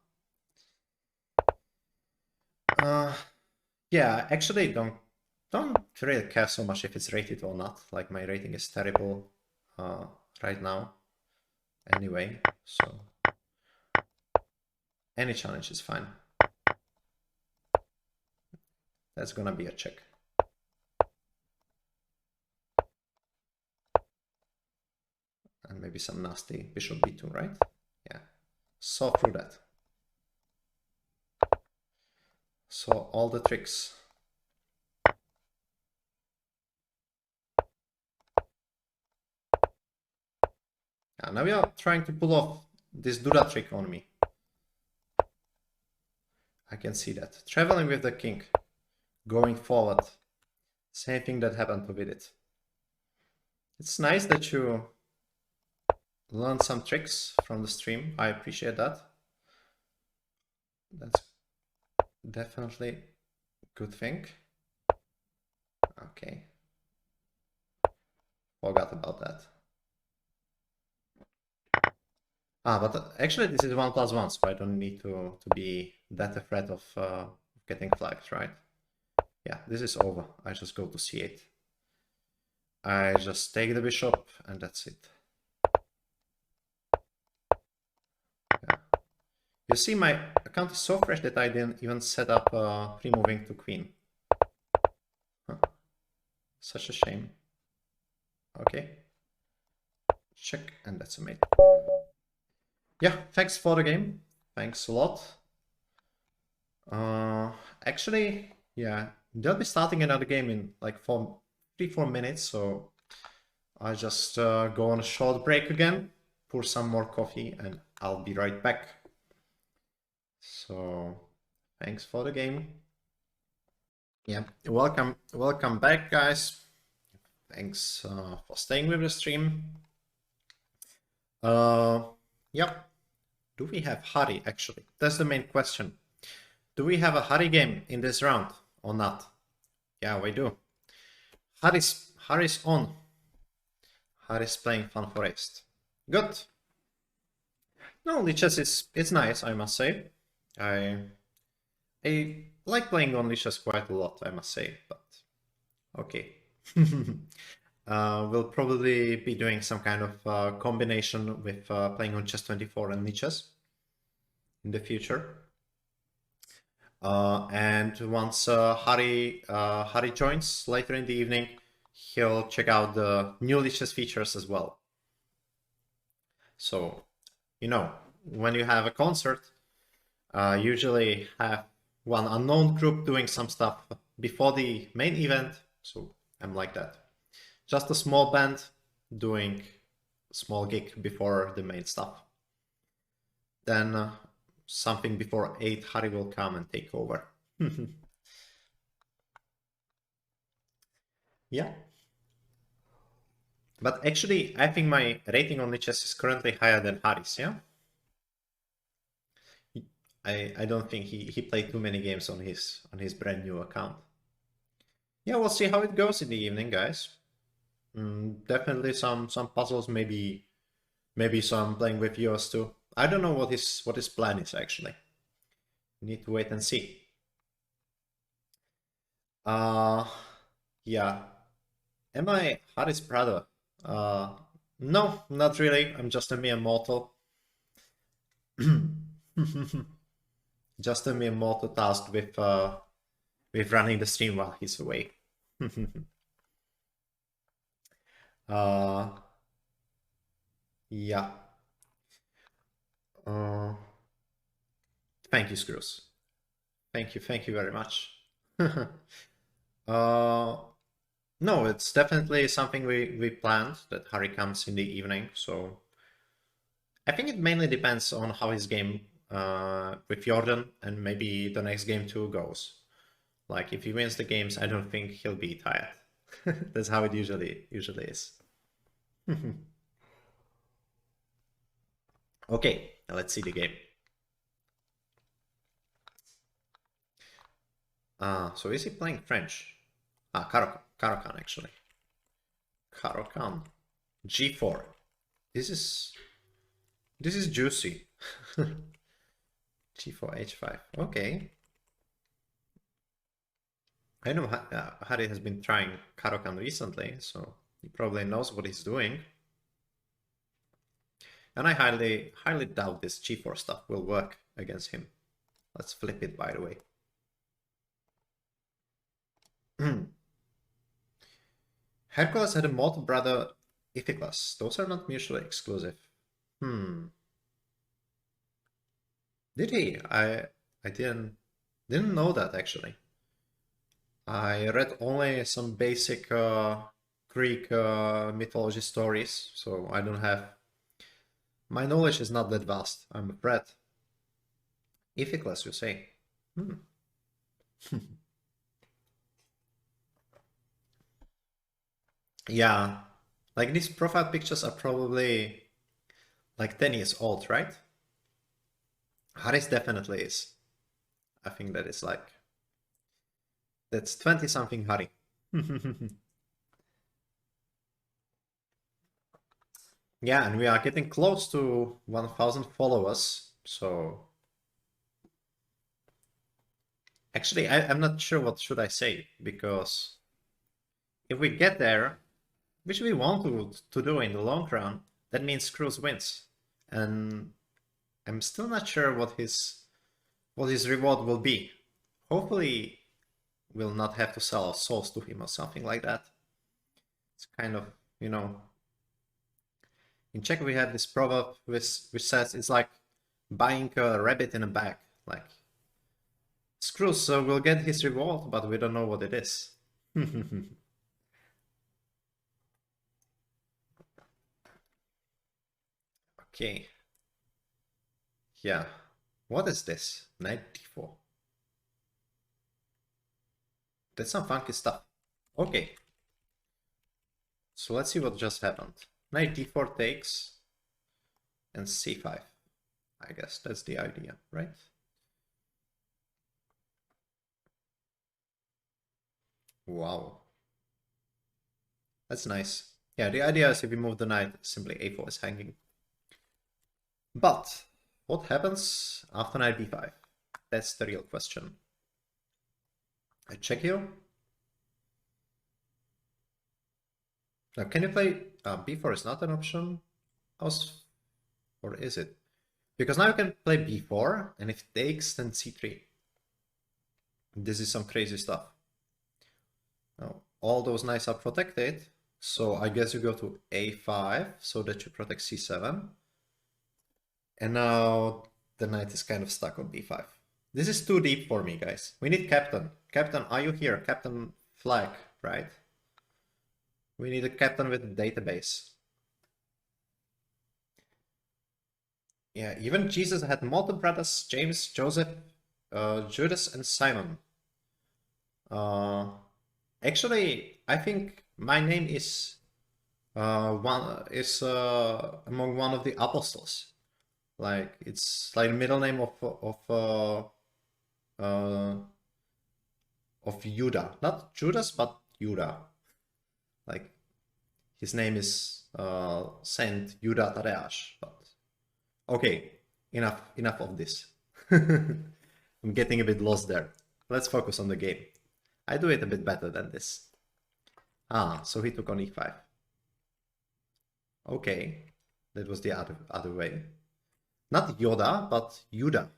Yeah, actually don't really care so much if it's rated or not. Like, my rating is terrible right now anyway, so any challenge is fine. That's gonna be a check. And maybe some nasty bishop b2, right? Yeah. Saw through that. Saw all the tricks. Yeah, now we are trying to pull off this Duda trick on me. I can see that. Traveling with the king. Going forward. Same thing that happened to Vidit. It's nice that you learned some tricks from the stream. I appreciate that. That's definitely a good thing. Okay. Forgot about that. But actually this is 1+1, so I don't need to be that afraid of getting flagged, right? Yeah, this is over. I just go to c8. I just take the bishop and that's it. Yeah. You see, my account is so fresh that I didn't even set up pre-moving to queen. Huh. Such a shame. Okay. Check, and that's a mate. Yeah, thanks for the game. Thanks a lot. Actually, yeah, they'll be starting another game in like 3-4 minutes, so I'll just go on a short break again, pour some more coffee, and I'll be right back. So, thanks for the game. Yeah, welcome back, guys. Thanks for staying with the stream. Yep. Do we have Hari, actually? That's the main question. Do we have a Hari game in this round or not? Yeah, we do. Hari's on. Hari's playing Fun Forest. Good. No, Lichess it's nice, I must say. I like playing on Lichess quite a lot, I must say, but okay. We'll probably be doing some kind of combination with playing on Chess24 and Lichess in the future. And once Hari joins later in the evening, he'll check out the new Lichess features as well. So, you know, when you have a concert, usually have one unknown group doing some stuff before the main event. So I'm like that. Just a small band doing a small gig before the main stuff. Then something before 8, Hari will come and take over. Yeah. But actually, I think my rating on Lichess is currently higher than Hari's, yeah? I don't think he played too many games on his brand new account. Yeah, we'll see how it goes in the evening, guys. Definitely some puzzles, maybe some playing with yours too. I don't know what his plan is actually. Need to wait and see. Yeah. Am I Hari's brother? No, not really. I'm just a mere mortal. Just a mere mortal tasked with running the stream while he's away. Yeah. Thank you, Screws. Thank you very much. No, it's definitely something we planned, that Hari comes in the evening, so I think it mainly depends on how his game with Jordan and maybe the next game too goes. Like if he wins the games, I don't think he'll be tired. That's how it usually is. Okay, let's see the game. So is he playing French? Caro-Kann actually. Caro-Kann. G4. This is juicy. G4, H5. Okay. I know Hari has been trying Caro-Kann recently, so he probably knows what he's doing. And I highly doubt this G4 stuff will work against him. Let's flip it, by the way. Hercules had a mortal brother, Iphiclus. Those are not mutually exclusive. Did he? I didn't know that actually. I read only some basic Greek mythology stories, so I don't have... My knowledge is not that vast, I'm afraid. Iphiclus, you say? Yeah, like these profile pictures are probably like 10 years old, right? Hari's definitely is. I think that is like... That's 20-something Hari. Yeah, and we are getting close to 1,000 followers, so... Actually, I'm not sure what should I say, because if we get there, which we want to do in the long run, that means Cruz wins. And I'm still not sure what his reward will be. Hopefully we'll not have to sell our souls to him or something like that. It's kind of, you know... In Czech we have this proverb which says it's like buying a rabbit in a bag. Like, Screw, so we'll get his reward, but we don't know what it is. Okay. Yeah. What is this? Knight d4. That's some funky stuff. Okay. So let's see what just happened. Knight d4 takes and c5. I guess that's the idea, right? Wow. That's nice. Yeah, the idea is if you move the knight, simply a4 is hanging. But what happens after knight b5? That's the real question. I check here. Now, can you play b4 is not an option? Or is it? Because now you can play b4, and if it takes, then c3. This is some crazy stuff. Now, all those knights are protected, so I guess you go to a5 so that you protect c7. And now the knight is kind of stuck on b5. This is too deep for me, guys. We need captain. Captain, are you here? Captain flag, right? We need a captain with a database. Yeah, even Jesus had multiple brothers: James, Joseph, Judas, and Simon. Actually, I think my name is among one of the apostles. Like it's like the middle name of Judah, not Judas, but Judah. Like his name is Saint Judah Tadeáš. But okay, enough of this. I'm getting a bit lost there. Let's focus on the game. I do it a bit better than this. Ah, so he took on e5. Okay, that was the other way. Not Yoda, but Yuda.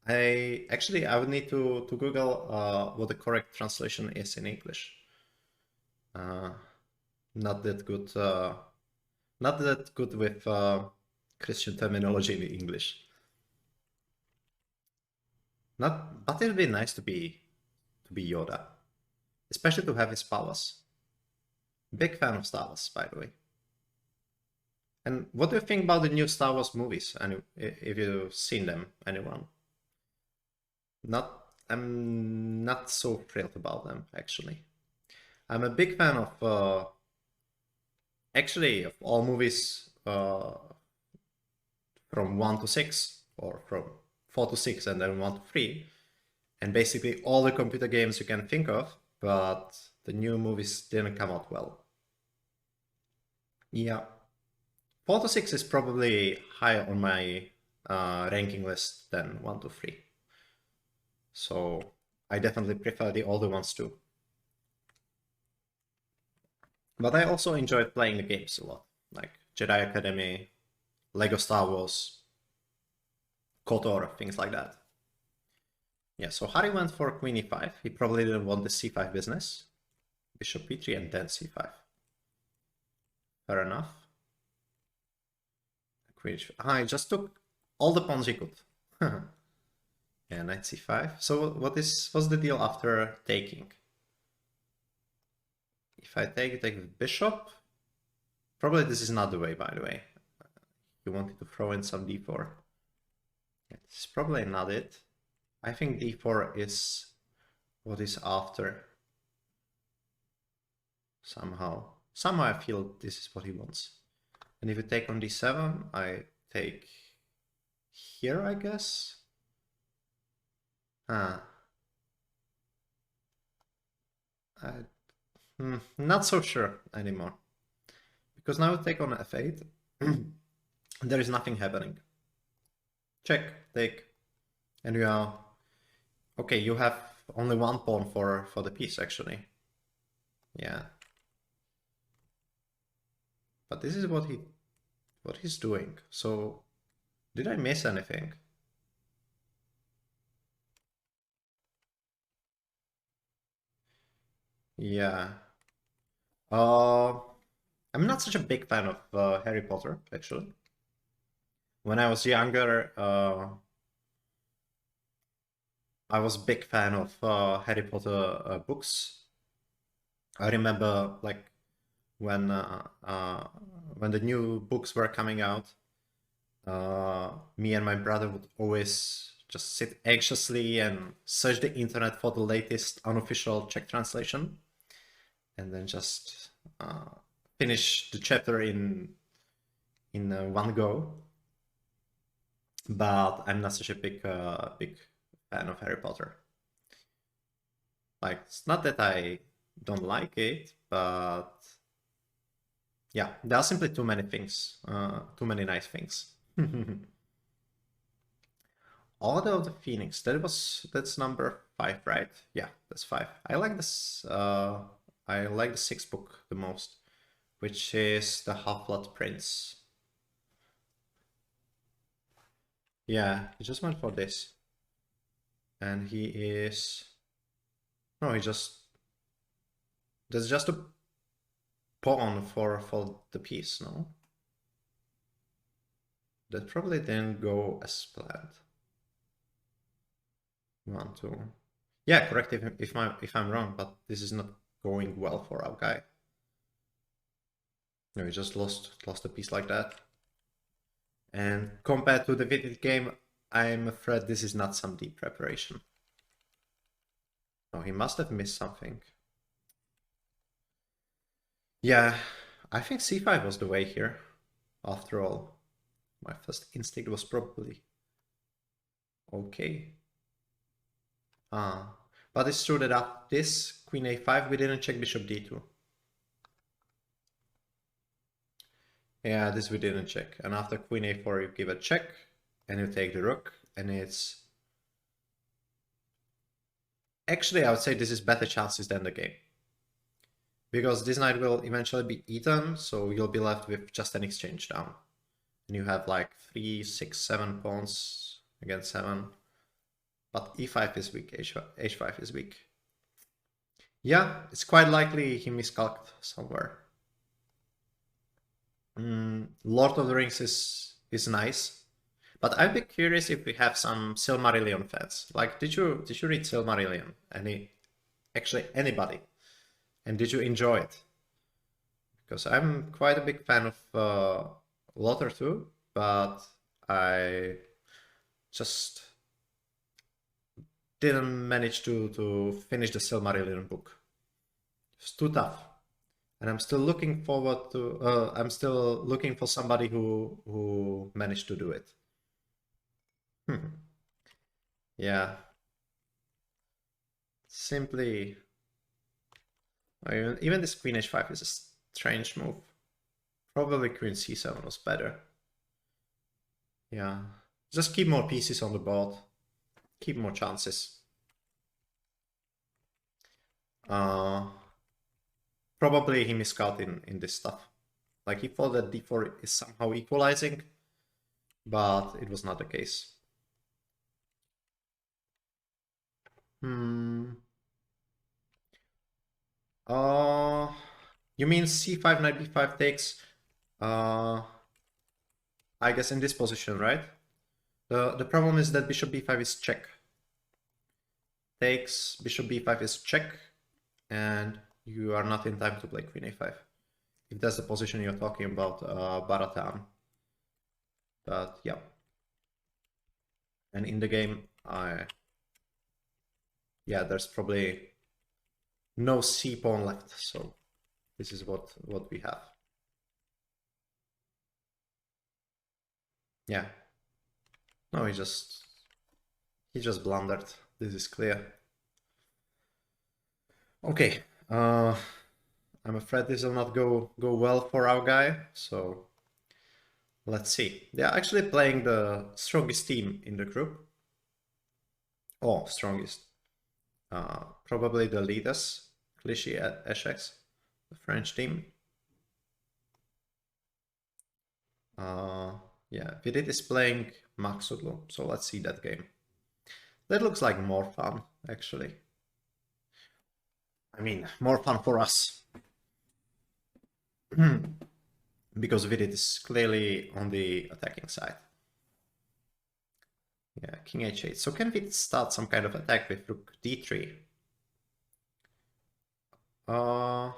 I would need to Google what the correct translation is in English. Not that good. Not that good with Christian terminology in English. But it'd be nice to be Yoda, especially to have his powers. Big fan of Star Wars, by the way. And what do you think about the new Star Wars movies? And if you've seen them, anyone? I'm not so thrilled about them, actually. I'm a big fan of actually of all movies from 1 to 6, or from 4 to 6 and then 1 to 3, and basically all the computer games you can think of, but the new movies didn't come out well. Yeah. 4 to 6 is probably higher on my ranking list than 1 to 3. So I definitely prefer the older ones too. But I also enjoyed playing the games a lot, like Jedi Academy, Lego Star Wars, KOTOR, things like that. Yeah, so Hari went for queen e5. He probably didn't want the c5 business. Bishop e3 and then c5. Fair enough. Queen he just took all the pawns he could. Yeah, knight c5. So what's the deal after taking? If I take the bishop, probably this is not the way, by the way. You wanted to throw in some d4. Yeah, this is probably not it. I think d4 is what is after. Somehow I feel this is what he wants. And if you take on d7, I take here, I guess. Not so sure anymore. Because now we take on f8. There is nothing happening. Check, take. And we are... Okay, you have only one pawn for the piece, actually. Yeah. But this is what he's doing. So, did I miss anything? Yeah. I'm not such a big fan of Harry Potter, actually. When I was younger, I was a big fan of Harry Potter books. I remember like when the new books were coming out, me and my brother would always just sit anxiously and search the internet for the latest unofficial Czech translation, and then just finish the chapter in one go. But I'm not such a big fan of Harry Potter. Like, it's not that I don't like it, but yeah, there are simply too many things, too many nice things. Order of the Phoenix. That's number 5, right? Yeah, that's 5. I like this. I like the 6th book the most, which is the Half-Blood Prince. Yeah, he just went for this, and he is. No, he just. That's just a pawn for the piece. No, that probably didn't go as planned. 1, 2. Yeah, correct if I'm wrong, but this is not going well for our guy. No, he just lost a piece like that. And compared to the Vivid game, I'm afraid this is not some deep preparation. Oh, he must have missed something. Yeah, I think c5 was the way here. After all, my first instinct was probably okay. But it's true that after this queen a5, we didn't check bishop d2. Yeah, this we didn't check. And after queen a4, you give a check, and you take the rook, and it's... Actually, I would say this is better chances than the game. Because this knight will eventually be eaten, so you'll be left with just an exchange down. And you have like 3, 6, 7 pawns against 7. But e5 is weak, h5 is weak. Yeah, it's quite likely he miscalculated somewhere. Lord of the Rings is nice, but I'd be curious if we have some Silmarillion fans. Like, did you read Silmarillion? Actually anybody? And did you enjoy it? Because I'm quite a big fan of Lothar too, but I just didn't manage to finish the Silmarillion book. It's too tough. And I'm still looking forward to. I'm still looking for somebody who managed to do it. Yeah. Simply. Even this queen h5 is a strange move. Probably queen c7 was better. Yeah. Just keep more pieces on the board. Keep more chances. Probably he miscalled in this stuff. Like, he thought that d4 is somehow equalizing, but it was not the case. You mean c5, knight b5 takes, I guess in this position, right? The problem is that bishop b5 is check. Takes, bishop b5 is check, and you are not in time to play queen a5. If that's the position you're talking about, Baratan. But yeah. And in the game, yeah, there's probably no c pawn left, so this is what we have. Yeah. No, he just blundered. This is clear. Okay. I'm afraid this will not go well for our guy, so let's see. They are actually playing the strongest team in the group. Oh, strongest. Probably the leaders, Clichy at Essex, the French team. Yeah, Vidit is playing Maksudlu, so let's see that game. That looks like more fun, actually. I mean, more fun for us. Because Vidit is clearly on the attacking side. Yeah, king h8. So can we start some kind of attack with rook d3? I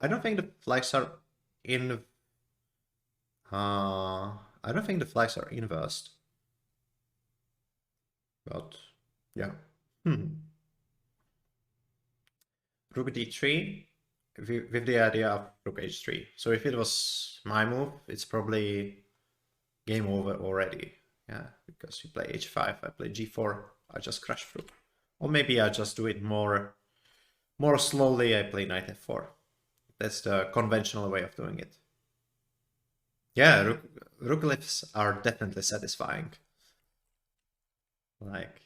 don't think the flags are in. I don't think the flags are inversed. But yeah. Rook d3 with the idea of rook h3. So if it was my move, it's probably game over already. Yeah, because you play h5, I play g4, I just crash through. Or maybe I just do it more slowly, I play knight f4. That's the conventional way of doing it. Yeah, rook lifts are definitely satisfying. Like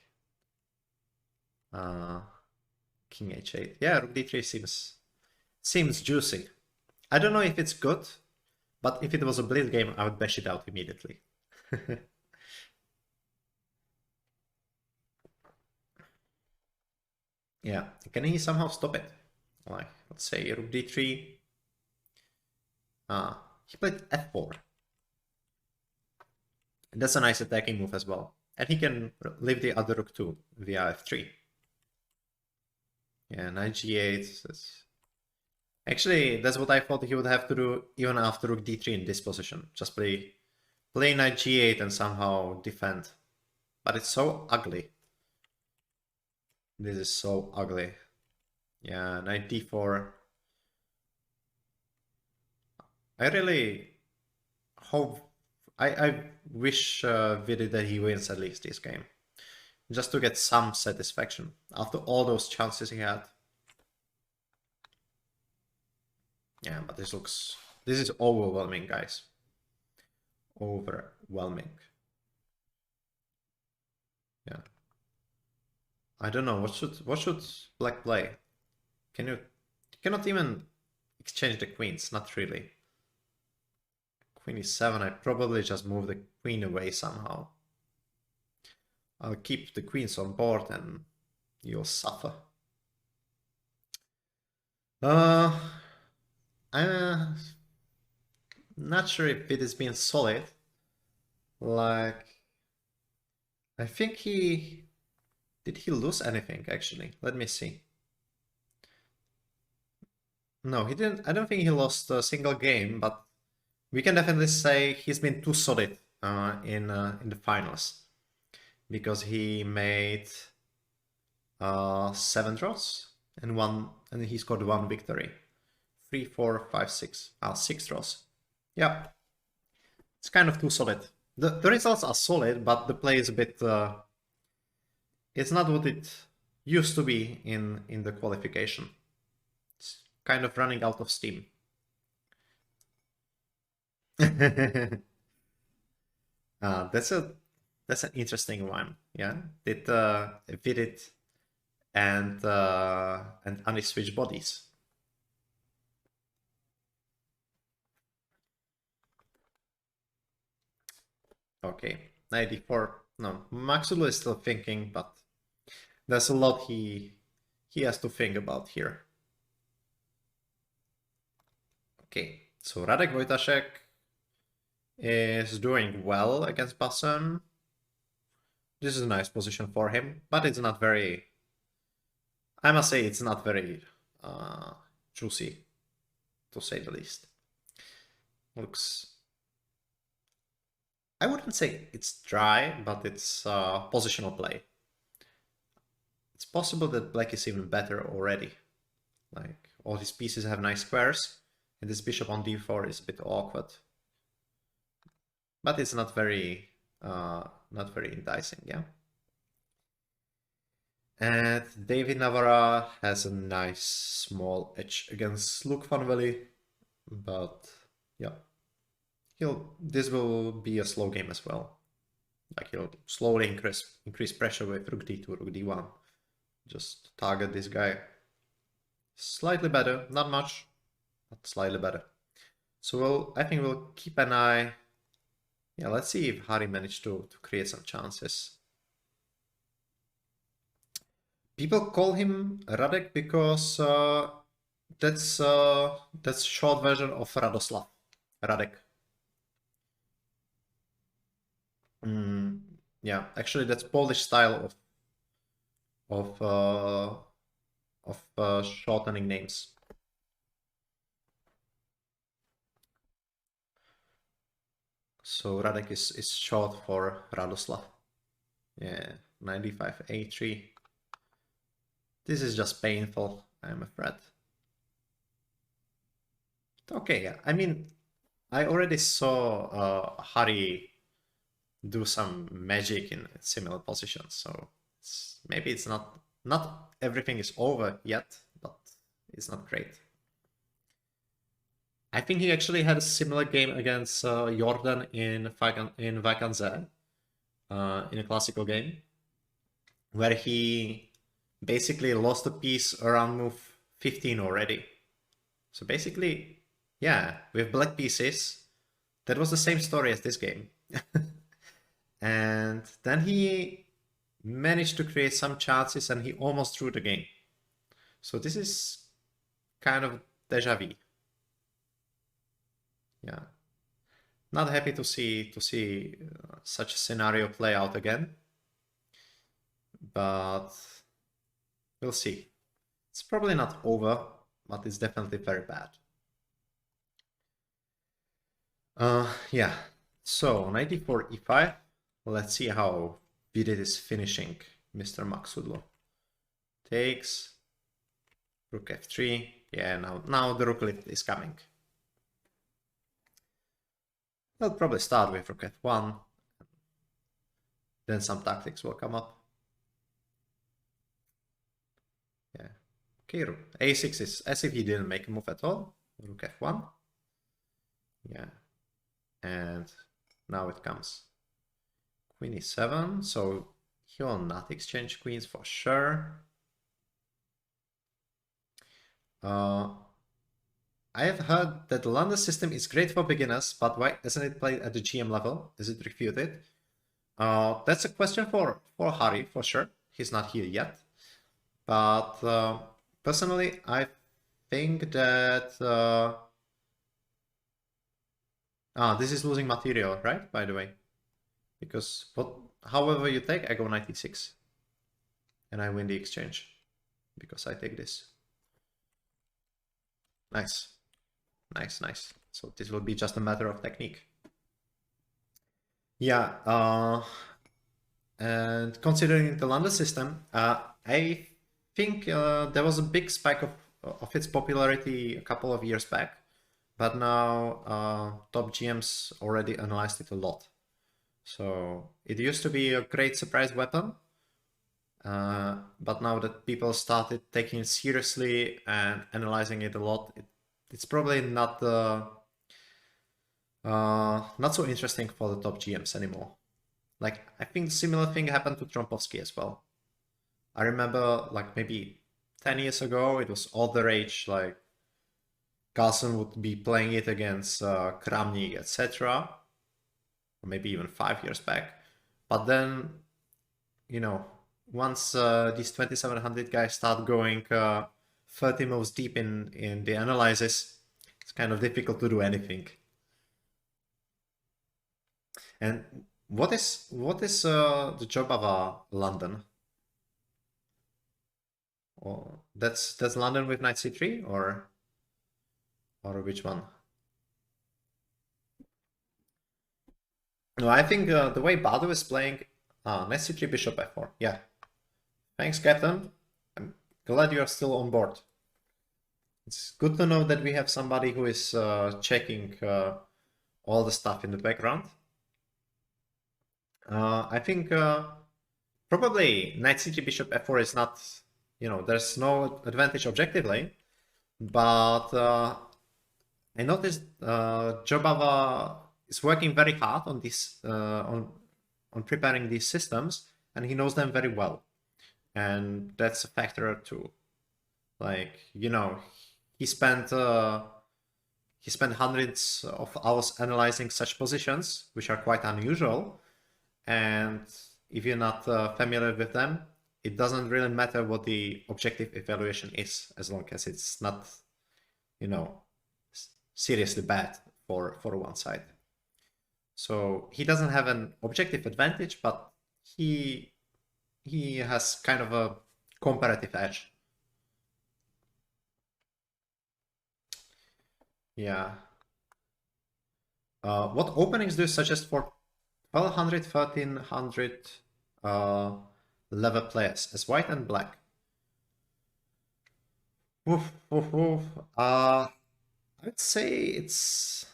king h8. Yeah, rook d3 seems juicy. I don't know if it's good, but if it was a blitz game, I would bash it out immediately. Yeah, can he somehow stop it? Like, let's say rook d3. He played f4. And that's a nice attacking move as well. And he can leave the other rook too via f3. Yeah, knight g8. Actually, that's what I thought he would have to do even after rook d3 in this position. Just play knight g8 and somehow defend. But it's so ugly. This is so ugly. Yeah, knight d4. I really hope... I wish Vidi that he wins at least this game. Just to get some satisfaction after all those chances he had. Yeah, but this is overwhelming, guys. Overwhelming. Yeah. I don't know, what should black play? You cannot even exchange the queens, not really. Queen e7, I probably just move the queen away somehow. I'll keep the queens on board and you'll suffer. I'm not sure if it has been solid. Like, I think did he lose anything actually? Let me see. No, he didn't. I don't think he lost a single game, but we can definitely say he's been too solid in the finals because he made 7 draws and he scored 1 victory. 3, 4, 5, 6. 6 draws. Yeah, it's kind of too solid. The results are solid, but the play is a bit. It's not what it used to be in the qualification. It's kind of running out of steam. That's an interesting one. Yeah, did Vidit and Ani switch bodies? Okay, 94. No, Maxulu is still thinking, but there's a lot he has to think about here. Okay, so Radek Wojtaszek is doing well against Bassem. This is a nice position for him, but it's not very... I must say it's not very juicy, to say the least. Looks... I wouldn't say it's dry, but it's positional play. It's possible that black is even better already. Like, all his pieces have nice squares, and this bishop on d4 is a bit awkward. But it's not very enticing, yeah? And David Navarra has a nice small edge against Luke Van Velde, but yeah, this will be a slow game as well. Like he'll slowly increase pressure with rook d2, rook d1. Just target this guy. Slightly better, not much, but slightly better. So I think we'll keep an eye. Yeah, let's see if Hari managed to create some chances. People call him Radek because that's short version of Radoslav. Radek. Yeah, actually, that's Polish style of shortening names. So Radek is short for Radoslav. Yeah, 95A3. This is just painful, I'm afraid. Okay, yeah. I mean, I already saw Hari do some magic in similar positions, so maybe it's not everything is over yet, but it's not great. I think he actually had a similar game against Jordan in Vacanze, in a classical game, where he basically lost a piece around move 15 already. So basically, yeah, with black pieces, that was the same story as this game. And then he managed to create some chances and he almost drew the game. So this is kind of deja vu. Yeah. Not happy to see such a scenario play out again. But we'll see. It's probably not over, but it's definitely very bad. Yeah. So 94 e5. Let's see how Vidit is finishing Mr. Maxudlo. Takes. Rook f3. Yeah, now the rook lift is coming. I'll probably start with rook f1. Then some tactics will come up. Yeah. Okay, rook a6 is as if he didn't make a move at all. Rook f1. Yeah. And now it comes queen e7. So he will not exchange queens for sure. I have heard that the London system is great for beginners, but why isn't it played at the GM level? Is it refuted? That's a question for Hari, for sure. He's not here yet. But personally, I think that... this is losing material, right? By the way. Because however you take, I go 96. And I win the exchange. Because I take this. Nice. Nice, nice. So this will be just a matter of technique. Yeah, and considering the London system, I think there was a big spike of its popularity a couple of years back, but now top GMs already analyzed it a lot. So it used to be a great surprise weapon, but now that people started taking it seriously and analyzing it a lot, it's probably not so interesting for the top GMs anymore. Like, I think similar thing happened to Trompovsky as well. I remember, like, maybe 10 years ago, it was all the rage, like, Carlsen would be playing it against Kramnik, etc. Or maybe even 5 years back. But then, you know, once these 2700 guys start going 30 moves deep in the analysis, it's kind of difficult to do anything. And what is the job of London? Or that's London with knight c3 or which one? No, I think the way Badu is playing knight c3 bishop f4. Yeah. Thanks, Captain. I'm glad you're still on board. It's good to know that we have somebody who is checking all the stuff in the background. I think probably knight c3 bishop f4 is not, there's no advantage objectively, but I noticed Jobava is working very hard on this on preparing these systems, and he knows them very well, and that's a factor too. Like, he spent hundreds of hours analyzing such positions, which are quite unusual. And if you're not familiar with them, it doesn't really matter what the objective evaluation is, as long as it's not, seriously bad for one side. So he doesn't have an objective advantage, but he has kind of a comparative edge. Yeah. What openings do you suggest for 1200, 1300 level players as white and black? Oof, oof, oof. I'd say it's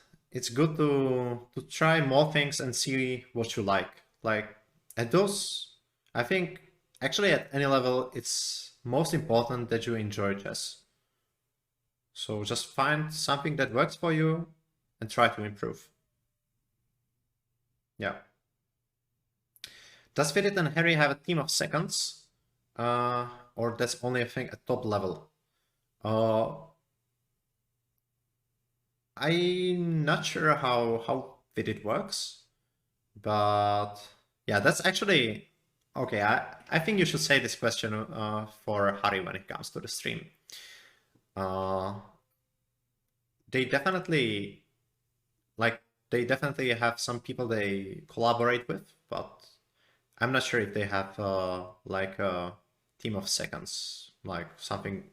good to try more things and see what you like. Like at those, I think actually at any level, it's most important that you enjoy chess. So just find something that works for you and try to improve. Yeah. Does Vidit and Harry have a team of seconds? Or that's only a thing at top level? I'm not sure how Vidit works, but yeah, that's actually okay. I think you should say this question for Harry when it comes to the stream. Uh, they definitely like they definitely have some people they collaborate with, but I'm not sure if they have like a team of seconds, like something.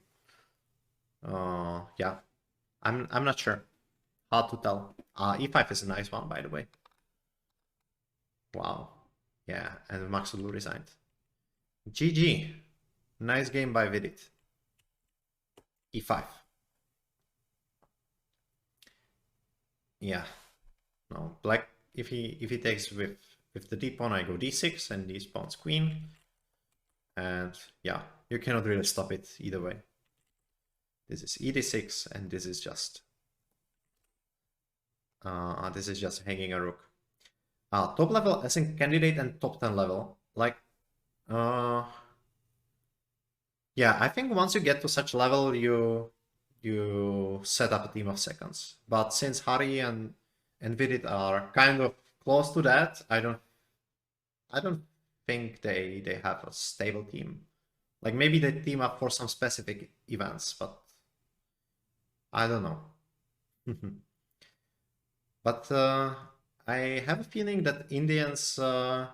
Yeah, I'm not sure. Hard to tell. E5 is a nice one, by the way. Wow. Yeah, and Maxulu resigned. GG. Nice game by Vidit. E5. Yeah. No, black if he takes with the d pawn, I go d6 and these pawns queen. And yeah, you cannot really stop it either way. This is e6 and this is just hanging a rook. Top level as in candidate and top 10 level. Like yeah, I think once you get to such level you set up a team of seconds. But since Hari and Vidit are kind of close to that, I don't think they have a stable team. Like maybe they team up for some specific events, but I don't know. But I have a feeling that Indians, or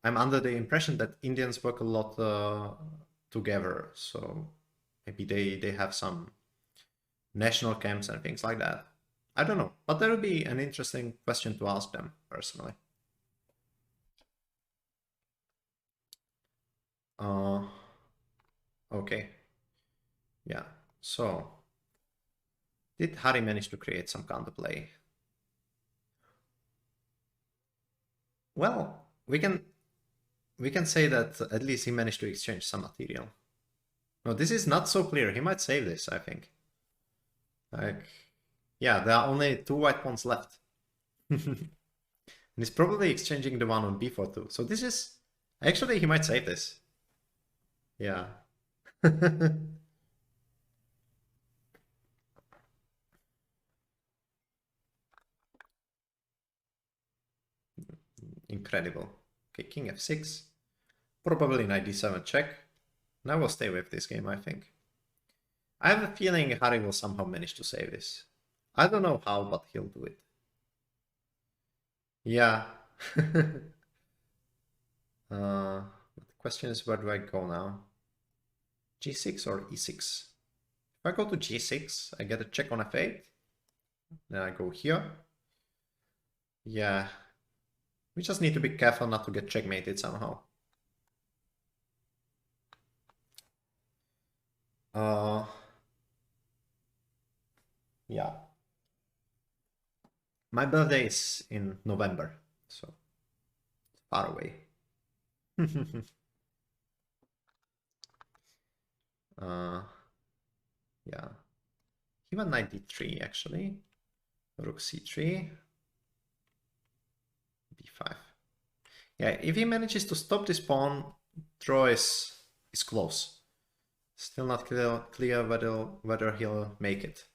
I'm under the impression that Indians work a lot together. So maybe they have some national camps and things like that. I don't know, but that would be an interesting question to ask them personally. Uh, okay, yeah. So, did Hari manage to create some counterplay? Well, we can say that at least he managed to exchange some material. No, this is not so clear. He might save this, I think. Like, yeah, there are only 2 white pawns left. And he's probably exchanging the one on b4 too. So this is... Actually, he might save this. Yeah. Incredible. Okay, king f6. Probably knight d7 check. And I will stay with this game, I think. I have a feeling Hari will somehow manage to save this. I don't know how, but he'll do it. Yeah. The question is, where do I go now? G6 or E6? If I go to G6, I get a check on f8. Then I go here. Yeah. We just need to be careful not to get checkmated somehow. Yeah. My birthday is in November, so far away. Yeah. He went knight d3 actually. Rook c3. b5. Yeah, if he manages to stop this pawn, draw is close. Still not clear whether he'll make it.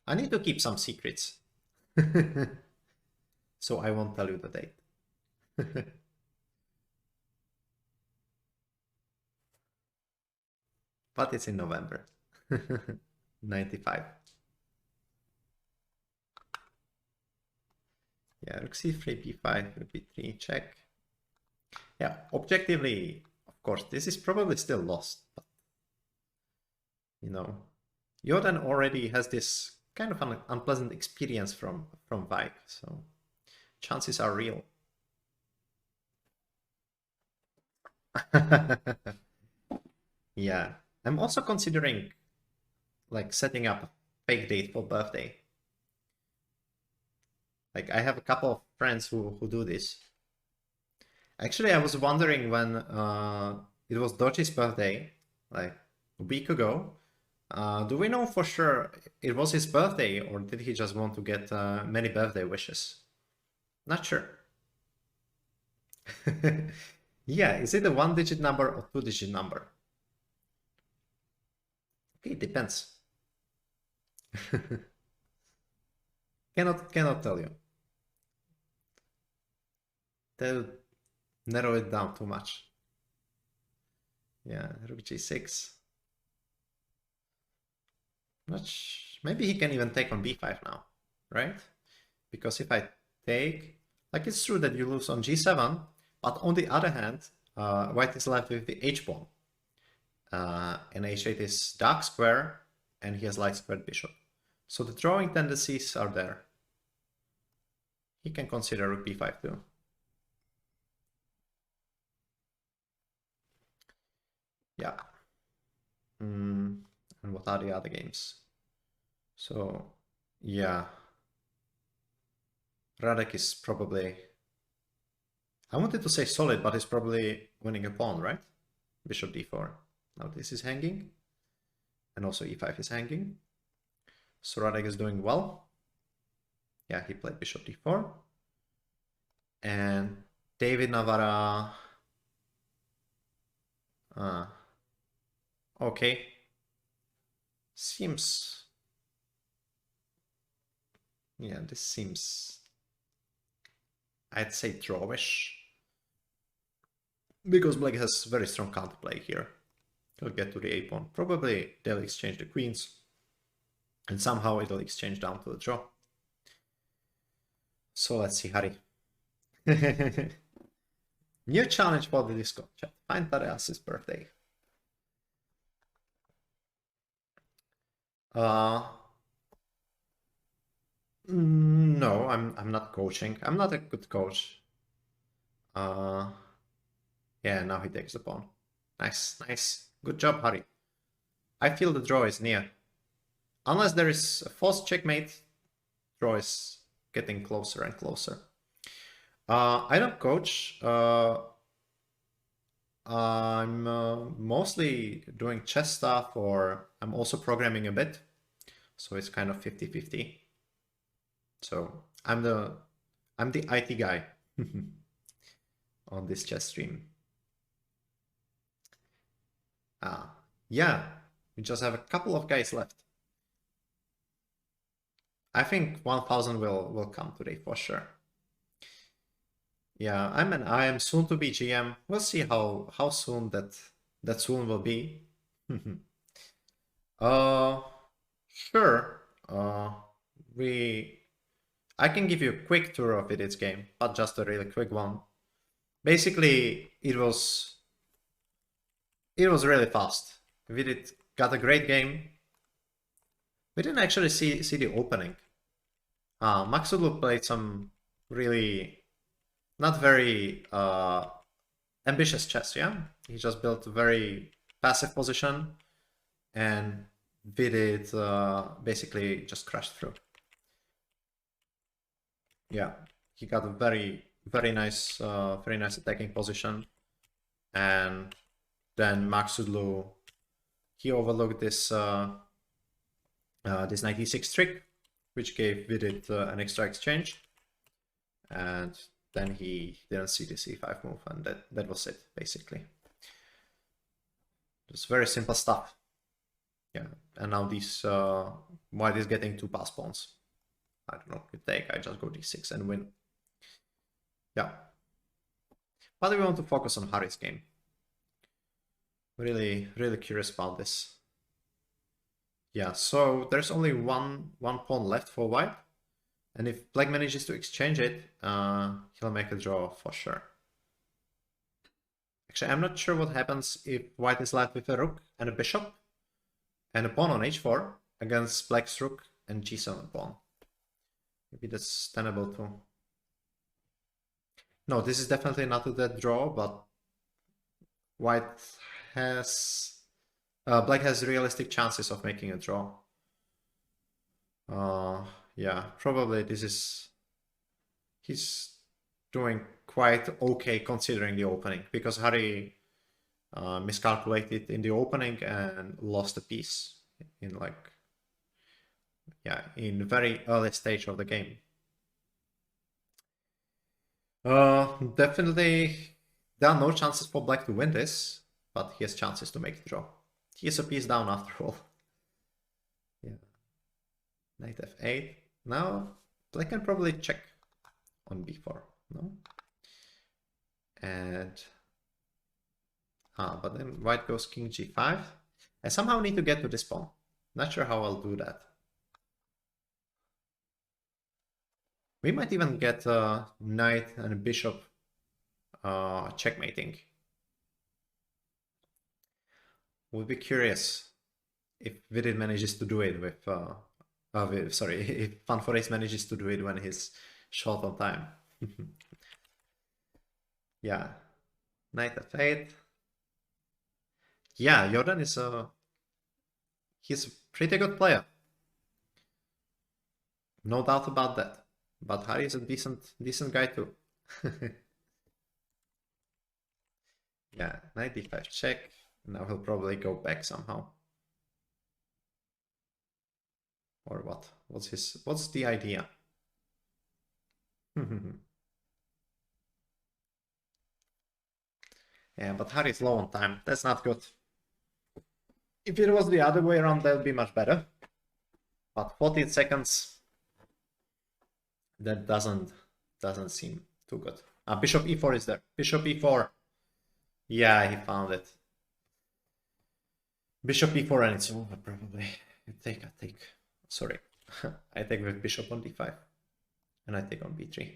I need to keep some secrets. So I won't tell you the date. But it's in November. 95. Yeah, rook c3, b5, rook b3, check. Yeah, objectively, of course, this is probably still lost, but you know, Jordan already has this kind of an unpleasant experience from Vibe, so chances are real. Yeah, I'm also considering like setting up a fake date for birthday. Like I have a couple of friends who do this. Actually, I was wondering when it was Dochi's birthday, like a week ago. Do we know for sure it was his birthday, or did he just want to get many birthday wishes? Not sure. Yeah, is it a one-digit number or two-digit number? Okay, it depends. Cannot tell you. They'll narrow it down too much. Yeah, rook g6. Much. Maybe he can even take on b5 now, right? Because if I take, like it's true that you lose on g7, but on the other hand, white is left with the h pawn. And h8 is dark square, and he has light squared bishop. So the drawing tendencies are there. He can consider rook b5 too. Yeah. And what are the other games? So, yeah. Radek is probably... I wanted to say solid, but he's probably winning a pawn, right? Bishop d4. Now this is hanging. And also e5 is hanging. So Radek is doing well. Yeah, he played bishop d4. And David Navarra... okay. Seems... yeah, this seems... I'd say drawish. Because black has very strong counterplay here. He'll get to the a pawn. Probably they'll exchange the queens. And somehow it'll exchange down to the draw. So let's see, Hari. New challenge for the Discord chat. Find Tadeáš's birthday. No, I'm not coaching. I'm not a good coach. Yeah, now he takes the pawn. Nice, nice. Good job, Hari. I feel the draw is near. Unless there is a false checkmate, draw is getting closer and closer. I don't coach. I'm mostly doing chess stuff, or I'm also programming a bit. So it's kind of 50-50. So I'm the IT guy on this chess stream. Yeah, we just have a couple of guys left. I think 1000 will come today for sure. Yeah, I am soon to be GM. We'll see how soon that soon will be. Sure. I can give you a quick tour of its game, but just a really quick one. Basically, it was really fast. We got a great game. We didn't actually see the opening. Maxudlu played some really not very ambitious chess, yeah? He just built a very passive position, and we did basically just crashed through. Yeah, he got a very nice attacking position, and then Maxudlu, he overlooked this this 96 trick, which gave Vidit an extra exchange, and then he didn't see the c5 move, and that was it, basically. Just very simple stuff. Yeah, and now this white is getting two pass pawns. I don't know, you take, I just go d6 and win. Yeah. But we want to focus on Hari's game. Really curious about this. Yeah, so there's only one pawn left for white. And if black manages to exchange it, he'll make a draw for sure. Actually, I'm not sure what happens if white is left with a rook and a bishop and a pawn on h4 against black's rook and g7 pawn. Maybe that's tenable too. No, this is definitely not a dead draw, but white has... black has realistic chances of making a draw. Yeah, probably this is... He's doing quite okay considering the opening, because Hari miscalculated in the opening and lost a piece in like... Yeah, in very early stage of the game. Definitely there are no chances for black to win this, but he has chances to make the draw. He is a piece down after all. Yeah. Knight f8. Now black can probably check on b4, no? And but then white goes king g5. I somehow need to get to this pawn. Not sure how I'll do that. We might even get a knight and a bishop checkmating. Would be curious if Vidit manages to do it with, sorry, if Fanforace manages to do it when he's short on time. Yeah, knight f8. Yeah, Jordan is he's a pretty good player. No doubt about that. But Hari is a decent guy too. Yeah, knight d5 check. Now he'll probably go back somehow. Or what? What's the idea? Yeah, but Hari is low on time. That's not good. If it was the other way around, that would be much better. But 14 seconds, that doesn't seem too good. Bishop e4 is there. Bishop e4. Yeah, he found it. Bishop e4 and it's over probably. I take. Sorry. I take with bishop on d5. And I take on b3.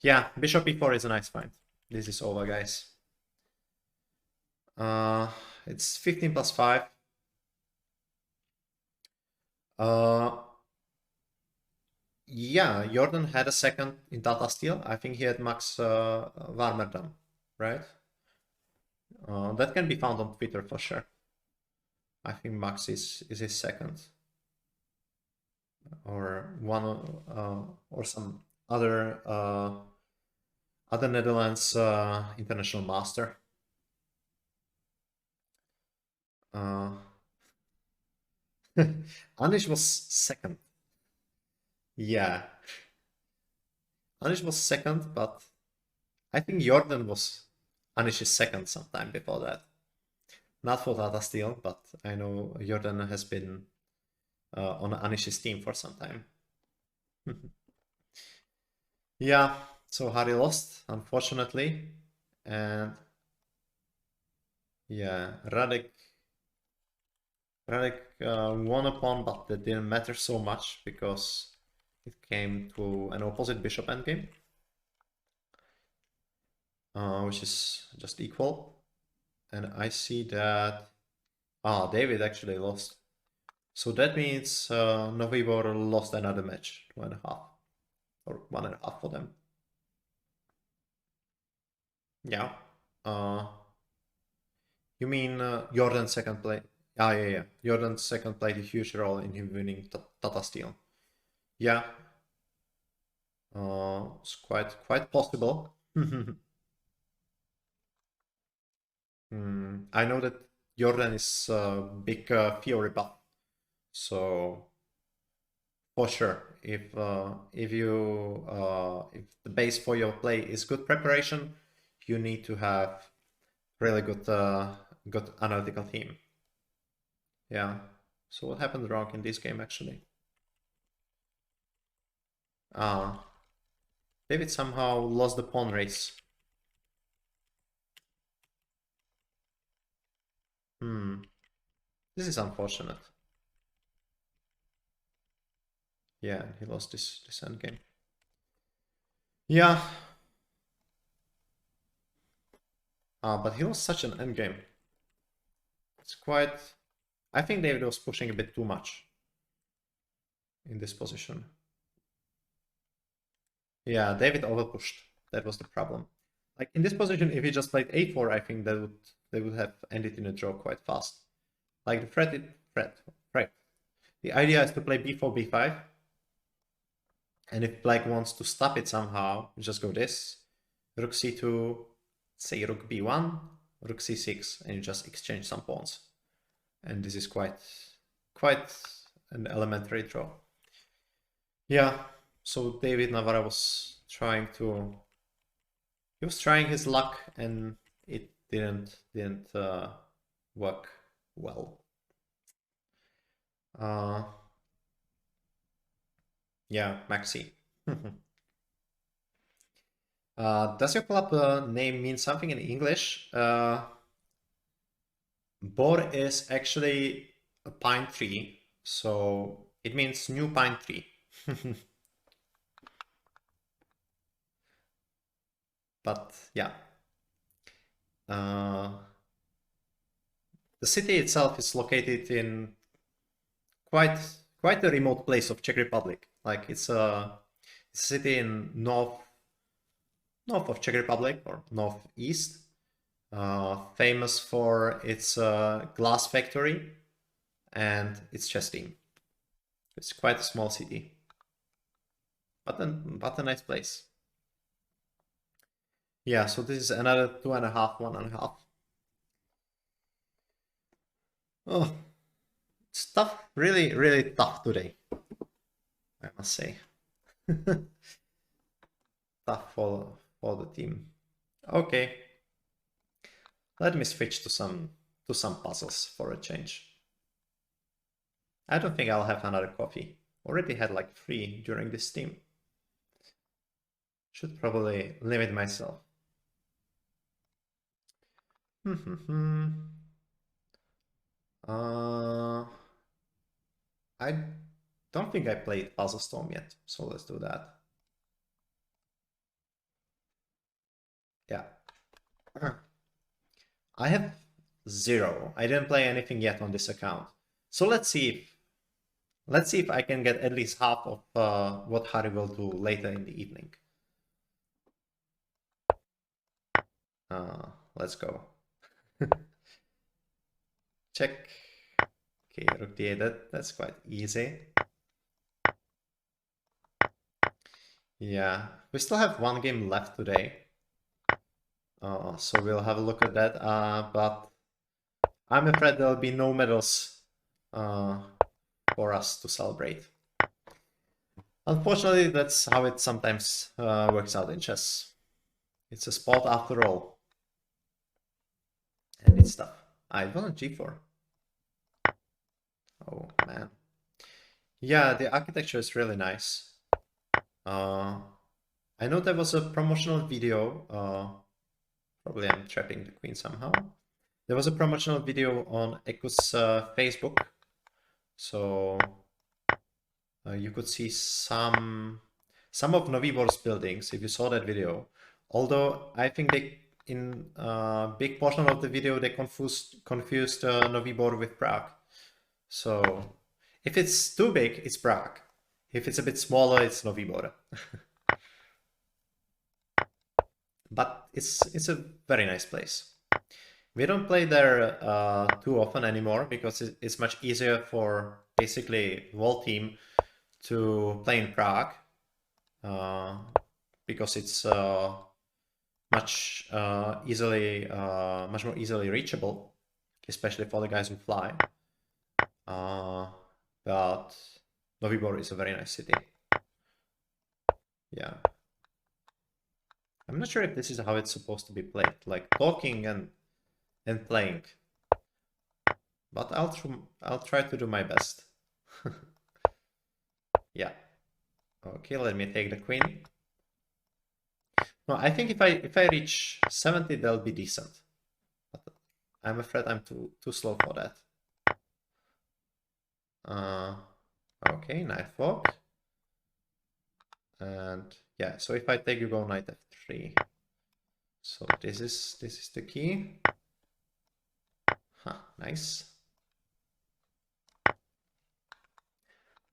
Yeah, bishop e4 is a nice find. This is over, guys. It's 15 plus 5. Yeah, Jordan had a second in Tata Steel. I think he had Max Warmerdam, right? That can be found on Twitter for sure. I think Max is his second. Or one or some other Netherlands international master. Anish was second. Yeah. Anish was second, but I think Jordan was Anish's second sometime before that. Not for Tata Steel, but I know Jordan has been on Anish's team for some time. Yeah, so Hari lost, unfortunately. And yeah, Radek won a pawn, but that didn't matter so much because it came to an opposite bishop endgame, which is just equal. And I see that David actually lost. So that means Novibor lost another match, 2.5 or 1.5 for them. Yeah. You mean Jordan's second play? Yeah. Jordan's second played a huge role in him winning Tata Steel. Yeah. It's quite possible. I know that Jordan is a big Fiori buff, so for sure, if the base for your play is good preparation, you need to have really good analytical team. Yeah. So what happened wrong in this game actually? David somehow lost the pawn race. This is unfortunate. Yeah, he lost this endgame. Yeah. But he lost such an endgame. It's quite... I think David was pushing a bit too much in this position. Yeah, David overpushed. That was the problem. Like in this position, if he just played a4, I think they would have ended in a draw quite fast. Like the threat. The idea is to play b4, b5. And if black wants to stop it somehow, you just go this. Rook c2, say rook b1, rook c6, and you just exchange some pawns. And this is quite an elementary draw. Yeah, so David Navarra was trying his luck, and it didn't work well. Yeah, Maxi. Does your club name mean something in English? Bor is actually a pine tree, so it means new pine tree. But yeah. The city itself is located in quite a remote place of Czech Republic. Like it's a city in north of Czech Republic or northeast, famous for its glass factory and its chess team. It's quite a small city, but a nice place. Yeah, so this is another 2.5, 1.5. Oh, it's tough, really tough today, I must say. Tough for the team. Okay, let me switch to some puzzles for a change. I don't think I'll have another coffee. Already had like 3 during this stream. Should probably limit myself. I don't think I played Puzzle Storm yet, so let's do that. Yeah. I have 0. I didn't play anything yet on this account. So let's see if I can get at least half of what Harry will do later in the evening. Let's go. Check. Okay, rook d8, that's quite easy. Yeah, we still have 1 game left today. So we'll have a look at that. But I'm afraid there'll be no medals for us to celebrate. Unfortunately, that's how it sometimes works out in chess. It's a sport after all. And it's tough. It wasn't g4. Oh, man. Yeah, the architecture is really nice. I know there was a promotional video. Probably I'm trapping the queen somehow. There was a promotional video on Eku's Facebook. So you could see some of Novibor's buildings if you saw that video. Although I think they, in a big portion of the video, they confused Novibor with Prague. So if it's too big, it's Prague. If it's a bit smaller, it's Novibor. But it's a very nice place. We don't play there too often anymore because it's much easier for basically the whole team to play in Prague because it's much more easily reachable, especially for the guys who fly. But Novibor is a very nice city. Yeah. I'm not sure if this is how it's supposed to be played, like talking and playing. But I'll try to do my best. Yeah. Okay, let me take the queen. No, I think if I reach 70, that'll be decent. But I'm afraid I'm too slow for that. Okay, knight fork. And yeah, so if I take, you go knight f3. So this is the key. Huh, nice.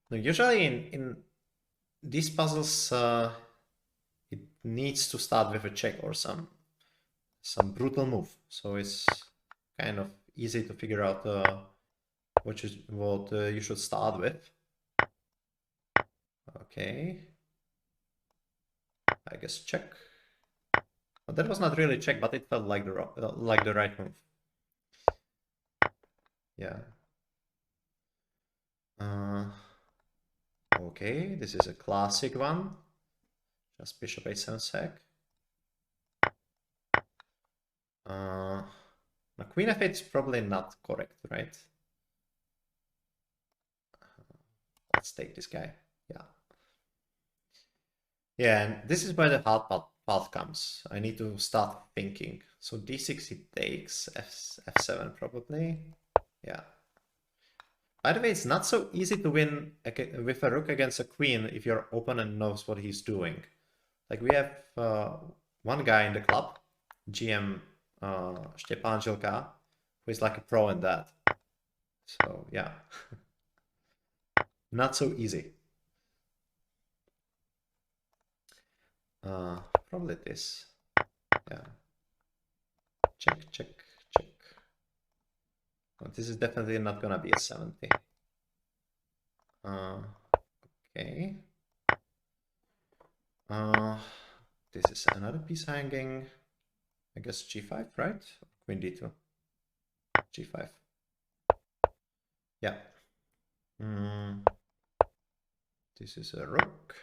Now, usually in these puzzles, it needs to start with a check or some brutal move. So it's kind of easy to figure out what you should start with. Okay. I guess check. Well, that was not really check, but it felt like the right move. Yeah. Okay, this is a classic one. Just bishop a7 sec. Now queen f8 is probably not correct, right? Let's take this guy. Yeah. Yeah, and this is where the hard part comes. I need to start thinking. So d6 it takes, f7 probably. Yeah. By the way, it's not so easy to win with a rook against a queen if your opponent knows what he's doing. Like we have one guy in the club, GM Stepan Žilka, who is like a pro in that. So yeah, not so easy. Probably this. Yeah. Check, check, check. Oh, this is definitely not gonna be a 70. Okay. This is another piece hanging. I guess g5, right? Queen d2. g5. Yeah. This is a rook.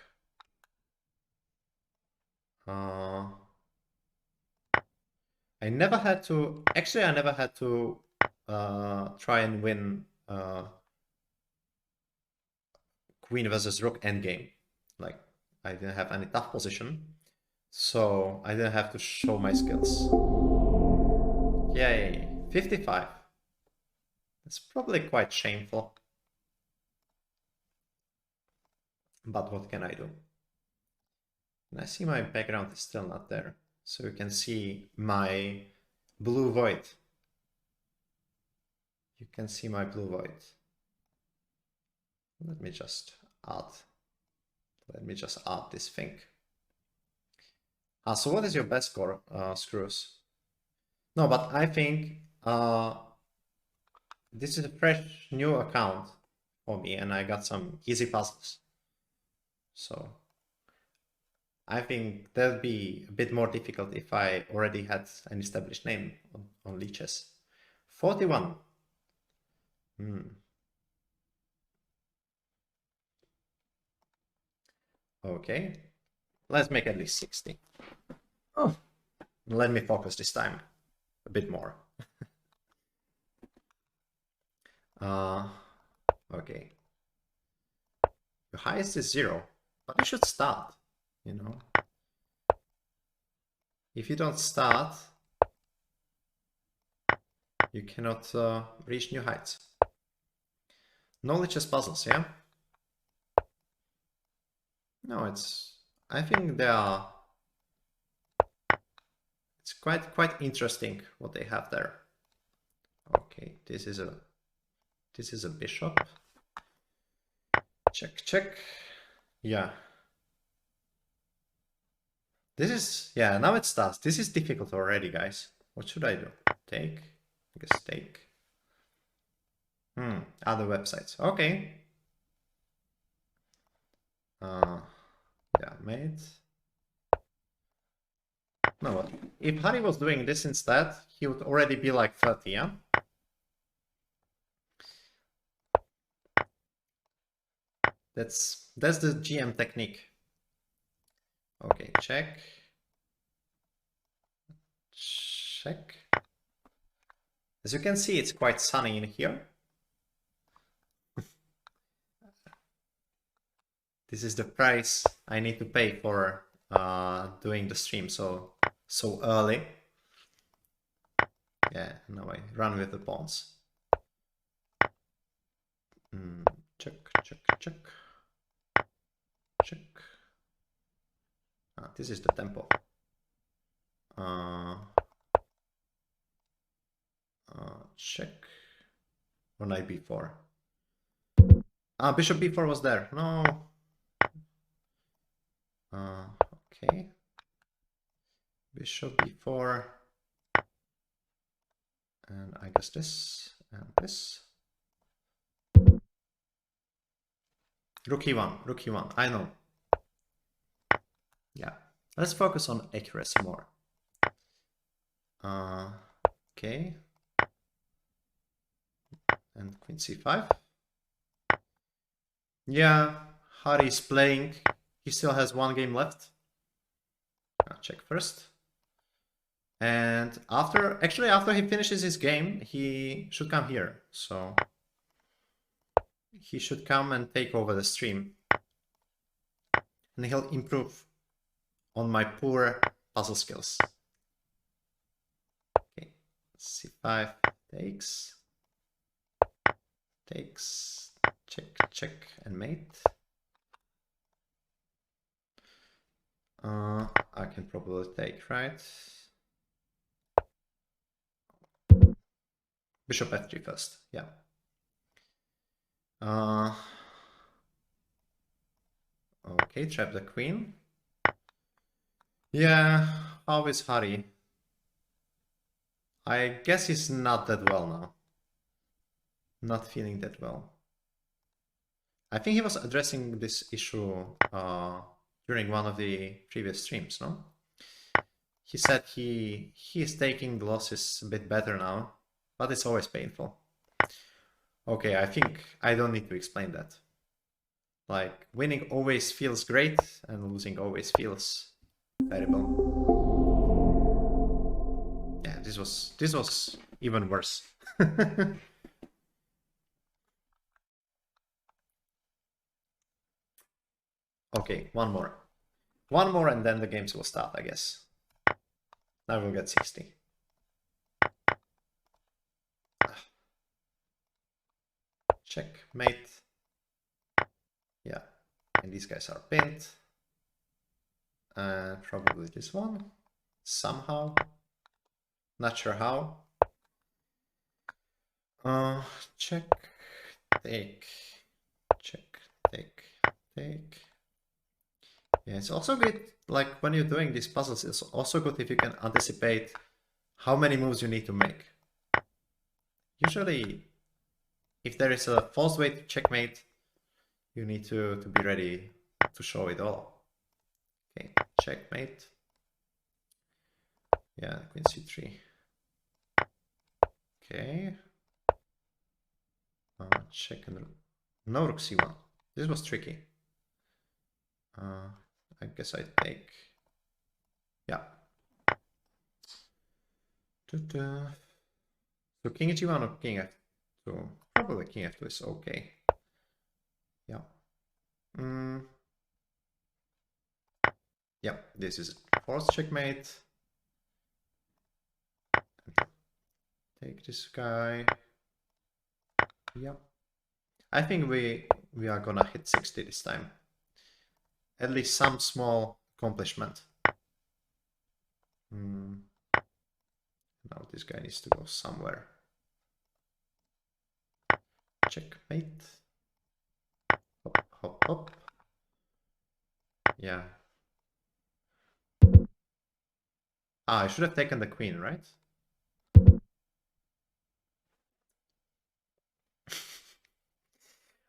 I never had to try and win queen versus rook endgame. Like I didn't have any tough position, so I didn't have to show my skills. Yay, 55. That's probably quite shameful. But what can I do? And I see my background is still not there. So you can see my blue void. You can see my blue void. Let me just add this thing. So what is your best score, Screws? No, but I think this is a fresh new account for me and I got some easy puzzles. So I think that would be a bit more difficult if I already had an established name on Lichess. 41. Okay, let's make at least 60. Oh, let me focus this time a bit more. Okay. The highest is 0, but you should start, you know. If you don't start, you cannot reach new heights. No Lichess puzzles, yeah? No, I think it's quite interesting what they have there. Okay, this is a bishop. Check, check. Yeah. Now it starts. This is difficult already, guys. What should I do? Take? I guess take. Other websites. Okay. Yeah, mate. No, what? If Harry was doing this instead, he would already be like 30, yeah? That's the GM technique. Okay, check. Check. As you can see, it's quite sunny in here. This is the price I need to pay for doing the stream so early. Yeah, now I run with the pawns. Check, check, check. Check. This is the tempo. Check. Or knight b4. Bishop b4 was there. No. Okay. Bishop b4. And I guess this and this. Rook e1, rook e1. I know. Yeah. Let's focus on accuracy more. Okay. And queen c5. Yeah, Hari's playing. He still has one game left. I'll check first. And after he finishes his game, he should come here. So he should come and take over the stream. And he'll improve on my poor puzzle skills. Okay, c5 takes. Takes, check, check, and mate. I can probably take, right? Bishop f3 first, yeah. Okay, trap the queen. Yeah, how is Hari? I guess he's not that well now. Not feeling that well. I think he was addressing this issue during one of the previous streams, no? He said he is taking the losses a bit better now, but it's always painful. Okay, I think I don't need to explain that. Like, winning always feels great and losing always feels terrible. Yeah, this was even worse. Okay, one more. One more and then the games will start, I guess. Now we'll get 60. Checkmate. Yeah, and these guys are pinned. Probably this one. Somehow. Not sure how. Check, take, check, take, take. Yeah, it's also good, like when you're doing these puzzles, it's also good if you can anticipate how many moves you need to make. Usually, if there is a false way to checkmate, you need to be ready to show it all. Okay, checkmate. Yeah, queen c3. Okay. Check and no rook c1. This was tricky. I guess I take. Yeah. So king h1 or king f2? Probably king f2 is okay. Yeah. Yeah, this is forced checkmate. Take this guy. Yeah. I think we are gonna hit 60 this time. At least some small accomplishment. Now this guy needs to go somewhere. Checkmate. Hop, hop, hop. Yeah. I should have taken the queen, right?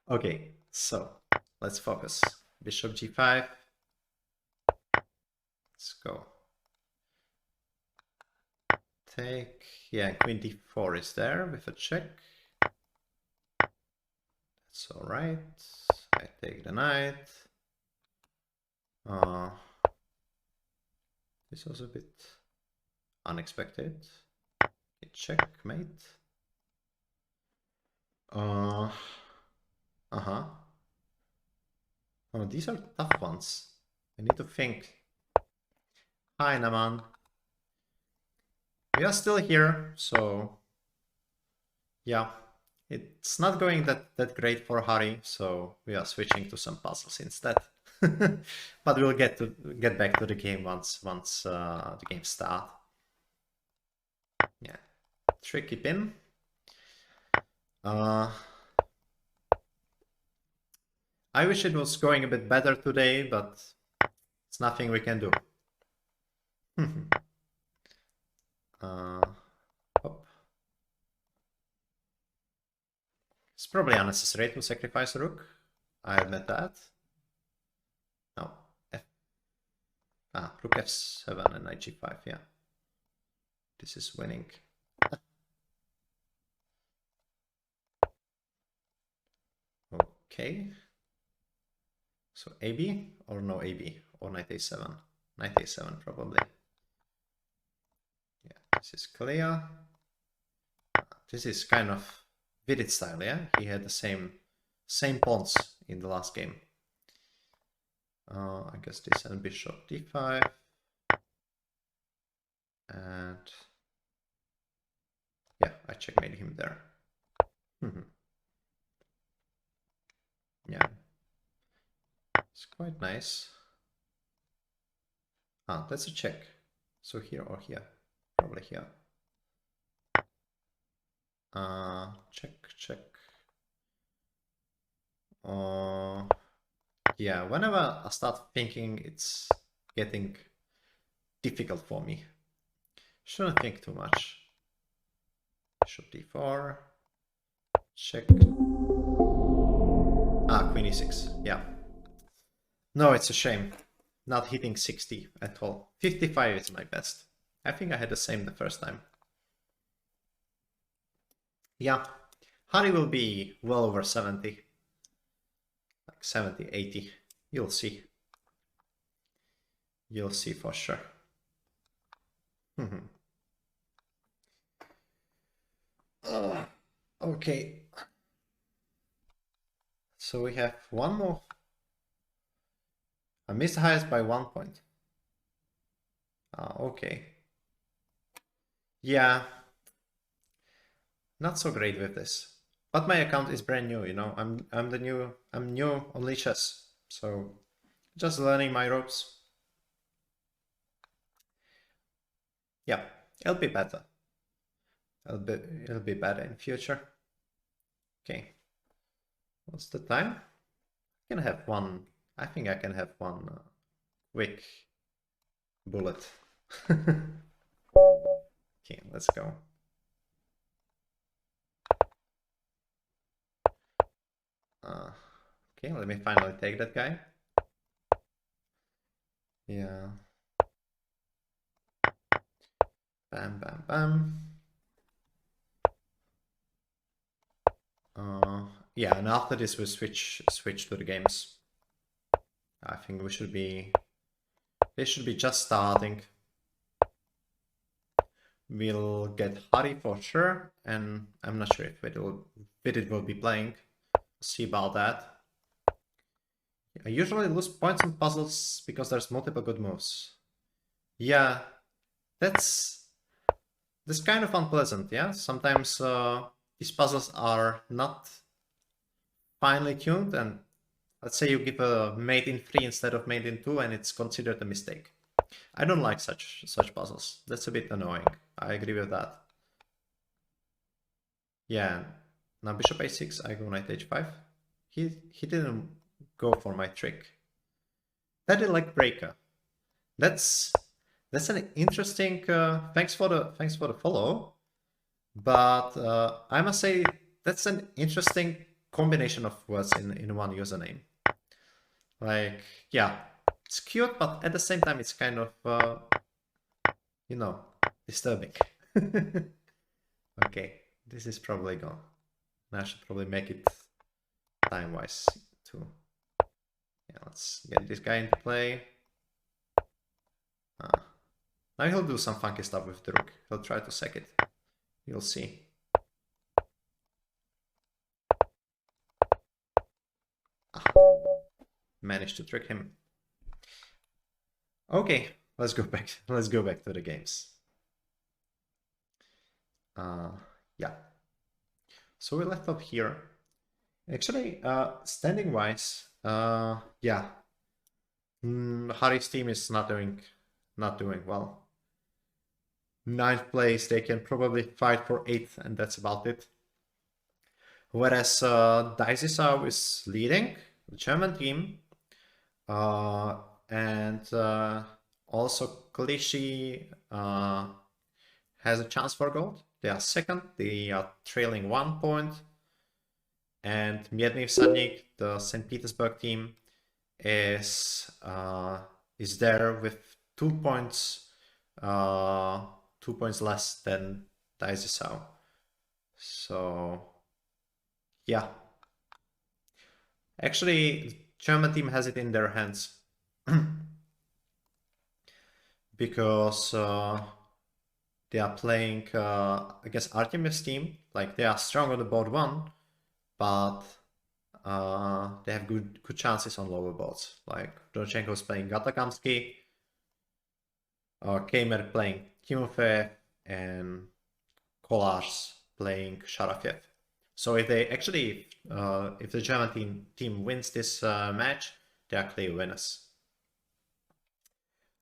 Okay, so let's focus. Bishop g5. Let's go. Take. Yeah, queen d4 is there with a check. That's all right. I take the knight. This was a bit unexpected. Okay, checkmate. Oh, these are tough ones. I need to think. Hi, Naman. We are still here, so yeah, it's not going that great for Hari, so we are switching to some puzzles instead. But we'll get back to the game once the game start. Yeah, tricky pin. I wish it was going a bit better today, but it's nothing we can do. Hop. It's probably unnecessary to sacrifice a rook. I admit that. No. Rook f7 and knight g5, yeah. This is winning. Okay. So AB or no AB or knight a7? Knight a7 probably. Yeah, this is clear. This is kind of Vidit style, yeah? He had the same pawns in the last game. I guess this and bishop d5. And yeah, I checkmate him there. Yeah, it's quite nice. That's a check. So here or here? Probably here. Check, check. Yeah, whenever I start thinking it's getting difficult for me. Shouldn't think too much. Bishop d4. Check. Queen e6. Yeah. No, it's a shame. Not hitting 60 at all. 55 is my best. I think I had the same the first time. Yeah. Hari will be well over 70. Like 70, 80. You'll see. You'll see for sure. Okay. So we have one more. I missed the highest by 1 point. Okay. Yeah. Not so great with this. But my account is brand new, you know. I'm new on Lichess. So just learning my ropes. Yeah, it'll be better. It'll be better in future. Okay. What's the time? I can have one. I think I can have one quick bullet. Okay, let's go. Okay, let me finally take that guy. Yeah. Bam, bam, bam. Yeah, and after this we switch to the games. I think they should be just starting. We'll get Hari for sure, and I'm not sure if Vidit will be playing. See about that. I usually lose points on puzzles because there's multiple good moves. Yeah, that's kind of unpleasant, yeah? Sometimes these puzzles are not finely tuned, and let's say you give a mate in 3 instead of mate in 2 and it's considered a mistake. I don't like such puzzles. That's a bit annoying. I agree with that. Yeah, now bishop a6, I go knight h5. He didn't go for my trick. That is like breaker. That's an interesting. Thanks for the follow. But I must say that's an interesting combination of words in one username. Like, yeah, it's cute, but at the same time it's kind of you know, disturbing. Okay, this is probably gone. I should probably make it time-wise too. Yeah, let's get this guy into play. Now he'll do some funky stuff with the rook. He'll try to sack it. You'll see. Managed to trick him. Okay, let's go back. Let's go back to the games. Yeah. So we left off here. Actually, standing wise, yeah, Hari's team is not doing well. 9th place, they can probably fight for 8th, and that's about it. Whereas Tadeáš is leading the German team, and also Clichy has a chance for gold. They are 2nd, they are trailing 1 point, and Mierny Vsadnik, the St. Petersburg team, is there with 2 points, 2 points less than Tadeáš. So yeah, actually, German team has it in their hands because they are playing against Artemiv's team. Like, they are strong on the board 1, but they have good chances on lower boards. Like Dorchenko is playing Gatakamsky, Kamer playing Timofeev, and Kolar's playing Sharafiev. So if they actually, if the German team wins this match, they are clear winners.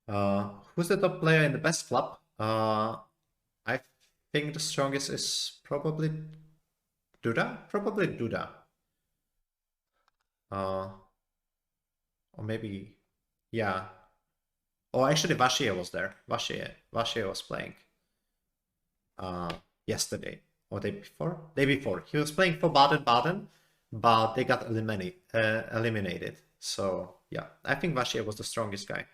Who's the top player in the best club? I think the strongest is probably Duda. Probably Duda. Or maybe, yeah. Oh, actually, Vachier was there. Vachier was playing yesterday or day before. Day before, he was playing for Baden-Baden, but they got eliminated. So yeah, I think Vachier was the strongest guy.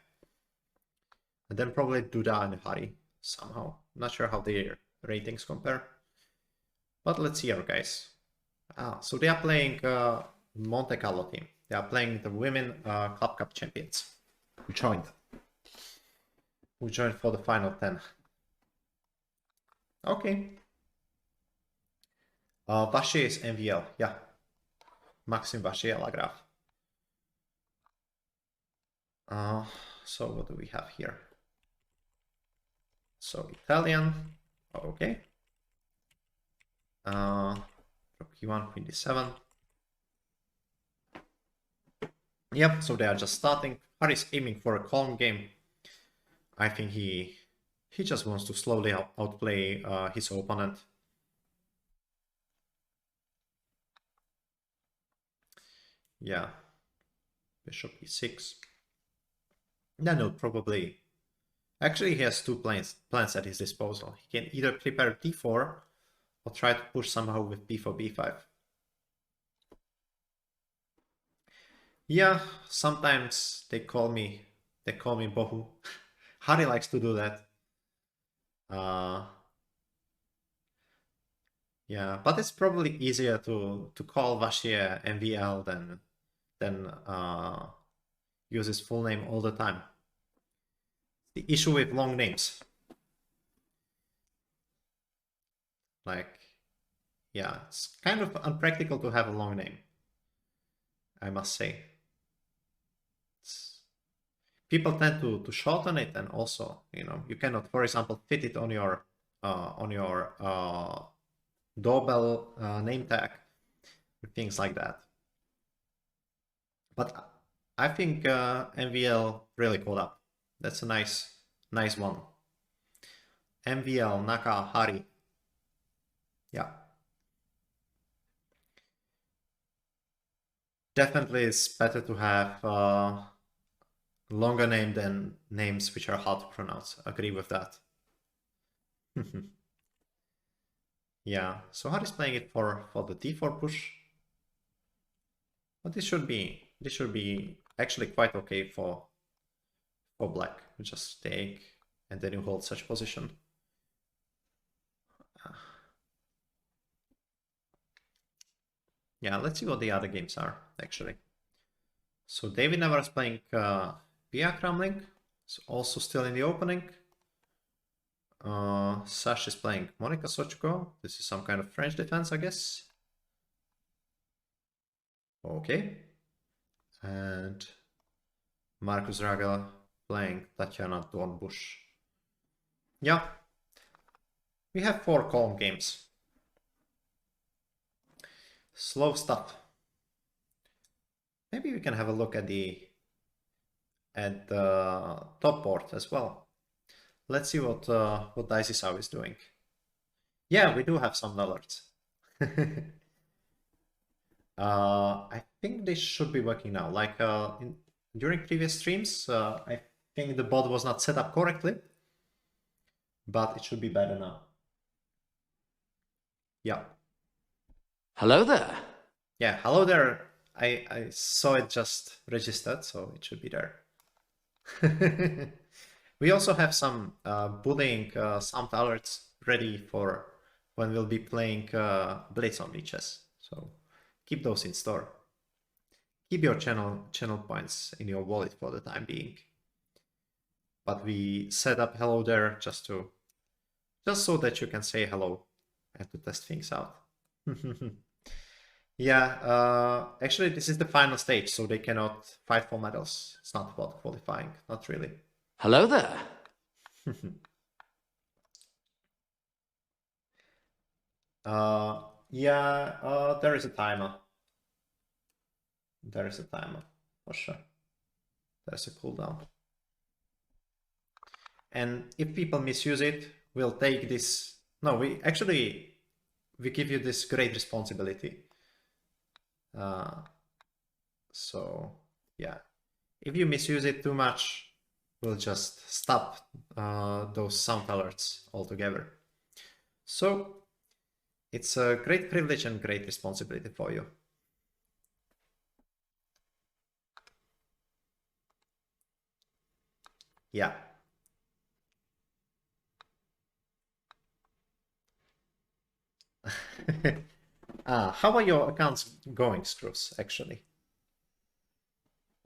And then probably Duda and Hari somehow. Not sure how their ratings compare. But let's see here, guys. So they are playing Monte Carlo team. They are playing the women Club Cup champions who joined for the final 10. Okay. Vachier is MVL, yeah. Maxim Vachier Lagraf. So what do we have here? So Italian, okay. Rook e1, queen d7. Yep, so they are just starting. Hari's aiming for a calm game. I think he just wants to slowly outplay his opponent. Yeah, bishop e6. No, probably. Actually, he has 2 plans at his disposal. He can either prepare d4 or try to push somehow with b4, b5. Yeah, sometimes they call me Bohu. Hari likes to do that. Yeah, but it's probably easier to call Vachier MVL than use his full name all the time. The issue with long names. Like, yeah, it's kind of unpractical to have a long name, I must say. People tend to shorten it, and also, you know, you cannot, for example, fit it on your doorbell name tag, things like that. But I think MVL really caught up. That's a nice one. MVL Naka Hari. Yeah. Definitely it's better to have longer name than names which are hard to pronounce. Agree with that. Yeah, so Hari's playing it for the d4 push. But this should be actually quite okay for black. You just take and then you hold such position. Yeah, let's see what the other games are actually. So David Navarro is playing Pia Kramling, so also still in the opening. Sash is playing Monika Sochko. This is some kind of French defense, I guess. Okay. And Markus Ragel playing Tatiana Dornbusch. Yeah. We have 4 calm games. Slow stuff. Maybe we can have a look at the at the top board as well. Let's see what Dicey is doing. Yeah, we do have some alerts. I think they should be working now. Like during previous streams, I think the bot was not set up correctly, but it should be better now. Yeah. Hello there. Yeah, hello there. I saw it just registered, so it should be there. We also have some bullying sound alerts ready for when we'll be playing Blitz on Lichess. So keep those in store. Keep your channel points in your wallet for the time being. But we set up hello there just so that you can say hello and to test things out. Yeah, actually this is the final stage, so they cannot fight for medals. It's not about qualifying, not really. Hello there. Yeah, there is a timer. There is a timer, for sure. There's a cooldown. And if people misuse it, we'll take this... No, we give you this great responsibility. So, yeah. If you misuse it too much, we'll just stop those sound alerts altogether. So, it's a great privilege and great responsibility for you. Yeah. How are your accounts going, Screws, actually?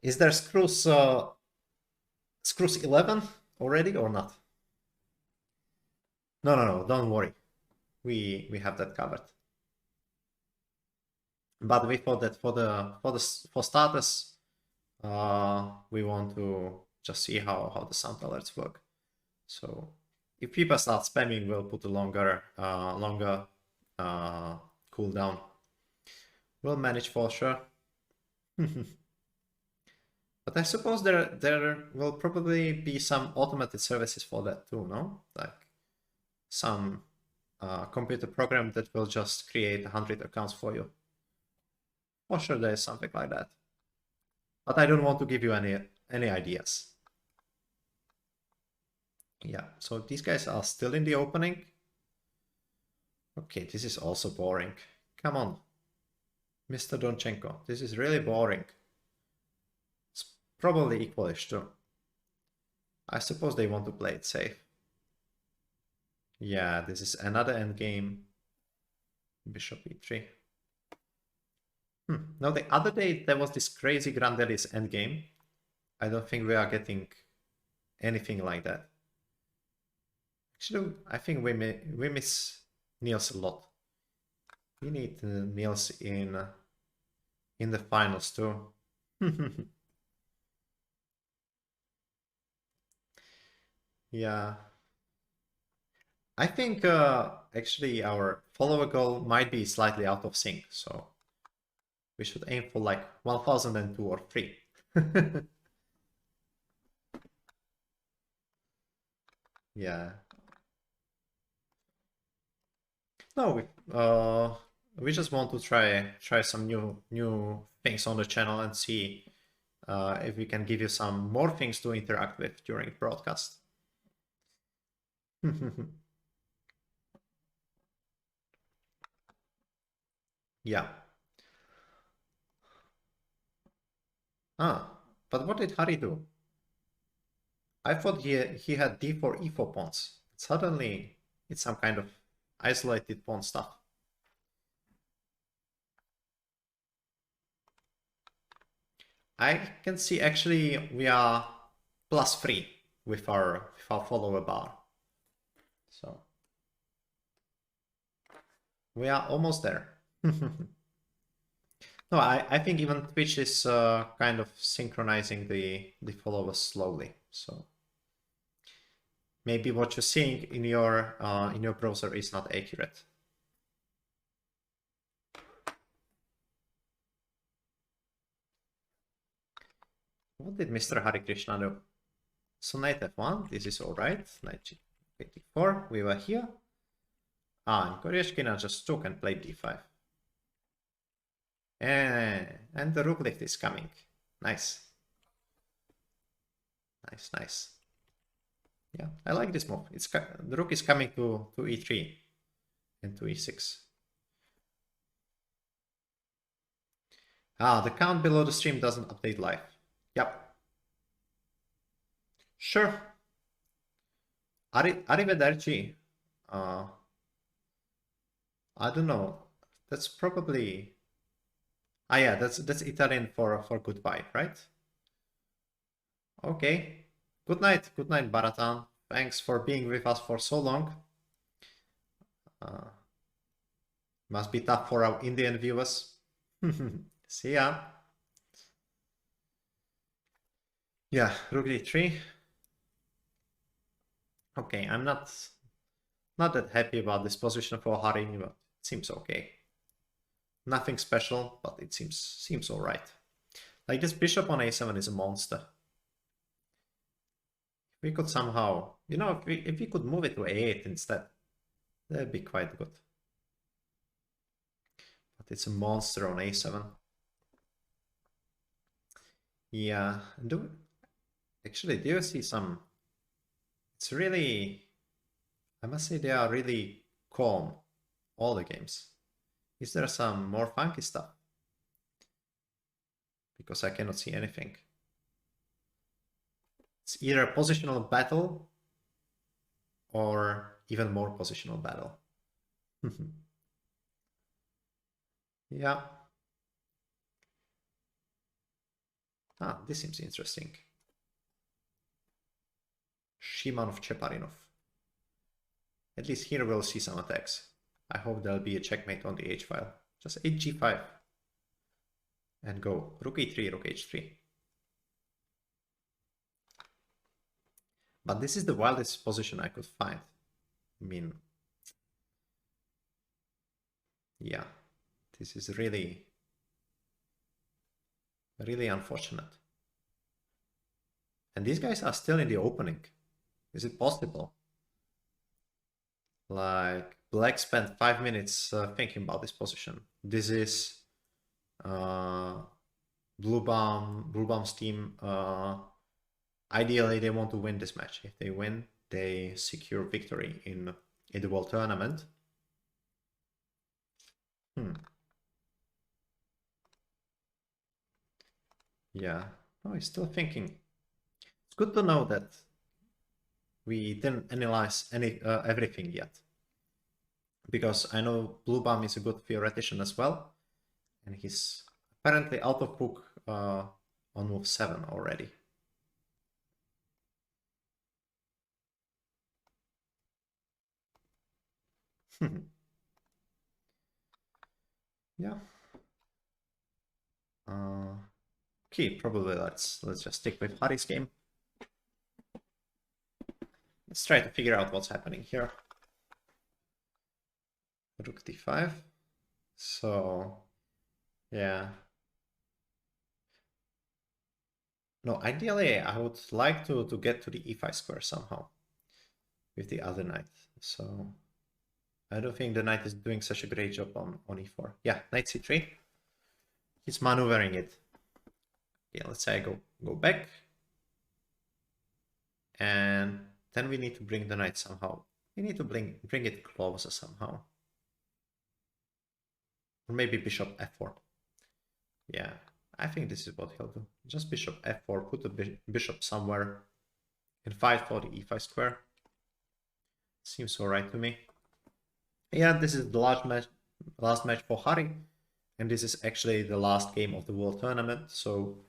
Is there Screws 11 already or not? No, don't worry. We have that covered. But we thought that for starters, we want to just see how the sound alerts work. So if people start spamming, we'll put a longer cooldown. We'll manage for sure. But I suppose there will probably be some automated services for that too, no? Like some computer program that will just create 100 accounts for you. For sure there is something like that. But I don't want to give you any ideas. Yeah, so these guys are still in the opening. Okay, this is also boring. Come on, Mr. Donchenko, this is really boring. It's probably equalish too. I suppose they want to play it safe. Yeah, this is another endgame. Bishop e3. Now the other day there was this crazy Grandelli's endgame. I don't think we are getting anything like that. Actually, I think we miss Niels a lot. We need Niels in the finals too. Yeah. I think actually our follower goal might be slightly out of sync, so we should aim for like 1002 or 3. Yeah. No, we just want to try some new things on the channel and see if we can give you some more things to interact with during broadcast. Yeah. But what did Hari do? I thought he had d4, e4 pawns. Suddenly, it's some kind of isolated pawn stuff. I can see actually we are +3 with our follower bar. So we are almost there. No, I think even Twitch is kind of synchronizing the followers slowly. So maybe what you're seeing in your browser is not accurate. What did Mr. Harikrishna do? So knight f1, this is alright. Knight g4, we were here. And Koryeshkina just took and played d5. And the rook lift is coming. Nice. Nice. Yeah, I like this move. The rook is coming to e3 and to e6. The count below the stream doesn't update live. Yep. Sure. Arrivederci. I don't know. That's probably... yeah, that's Italian for goodbye, right? Okay. Good night, Baratan. Thanks for being with us for so long. Must be tough for our Indian viewers. See ya. Yeah, rook d3. Okay, I'm not that happy about this position for Hari, but it seems okay. Nothing special, but it seems alright. Like this bishop on a7 is a monster. If we could somehow, you know, if we could move it to a8 instead, that'd be quite good. But it's a monster on a7. Yeah, do you see some... It's really... I must say they are really calm, all the games. Is there some more funky stuff? Because I cannot see anything. It's either a positional battle or even more positional battle. Yeah. This seems interesting. Shimanov Cheparinov. At least here we'll see some attacks. I hope there'll be a checkmate on the h file. Just hg5. And go. Rook e3, rook h3. But this is the wildest position I could find. I mean... Yeah. This is really unfortunate. And these guys are still in the opening. Is it possible? Like, Black spent 5 minutes thinking about this position. This is Bluebaum's team. Ideally, they want to win this match. If they win, they secure victory in the World Tournament. Yeah, no, he's still thinking. It's good to know that we didn't analyze everything yet. Because I know Bluebaum is a good theoretician as well. And he's apparently out of book on move 7 already. Yeah. Okay, probably let's just stick with Hari's game. Let's try to figure out what's happening here. Rook d5. So, yeah. No, ideally I would like to get to the e5 square somehow with the other knight. So I don't think the knight is doing such a great job on e4. Yeah, knight c3. He's maneuvering it. Yeah, let's say I go back. And then we need to bring the knight somehow. We need to bring it closer somehow. Or maybe bishop f4. Yeah, I think this is what he'll do. Just bishop f4, put the bishop somewhere and fight for the e5 square. Seems alright to me. Yeah, this is the last match for Hari. And this is actually the last game of the World Tournament. So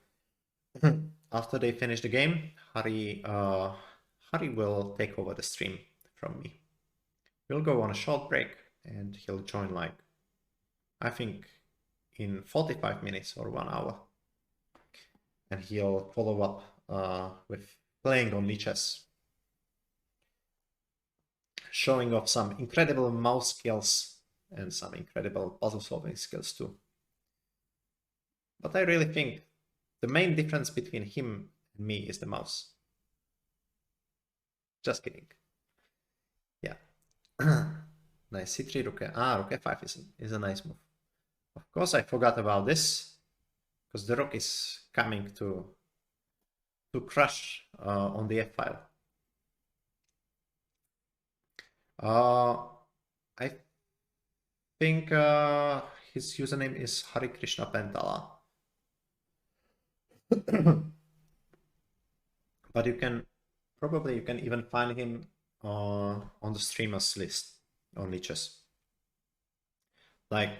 after they finish the game, Hari will take over the stream from me. We'll go on a short break and he'll join, like, I think in 45 minutes or 1 hour. And he'll follow up with playing on Lichess, showing off some incredible mouse skills and some incredible puzzle solving skills too. But I really think The main difference between him and me is the mouse. Just kidding. Yeah. Nice. C3, rook. Rook f5 is a nice move. Of course, I forgot about this because the rook is coming to crush on the f file. I think his username is Harikrishna Pentala. But you can even find him on the streamers list on Lichess. Like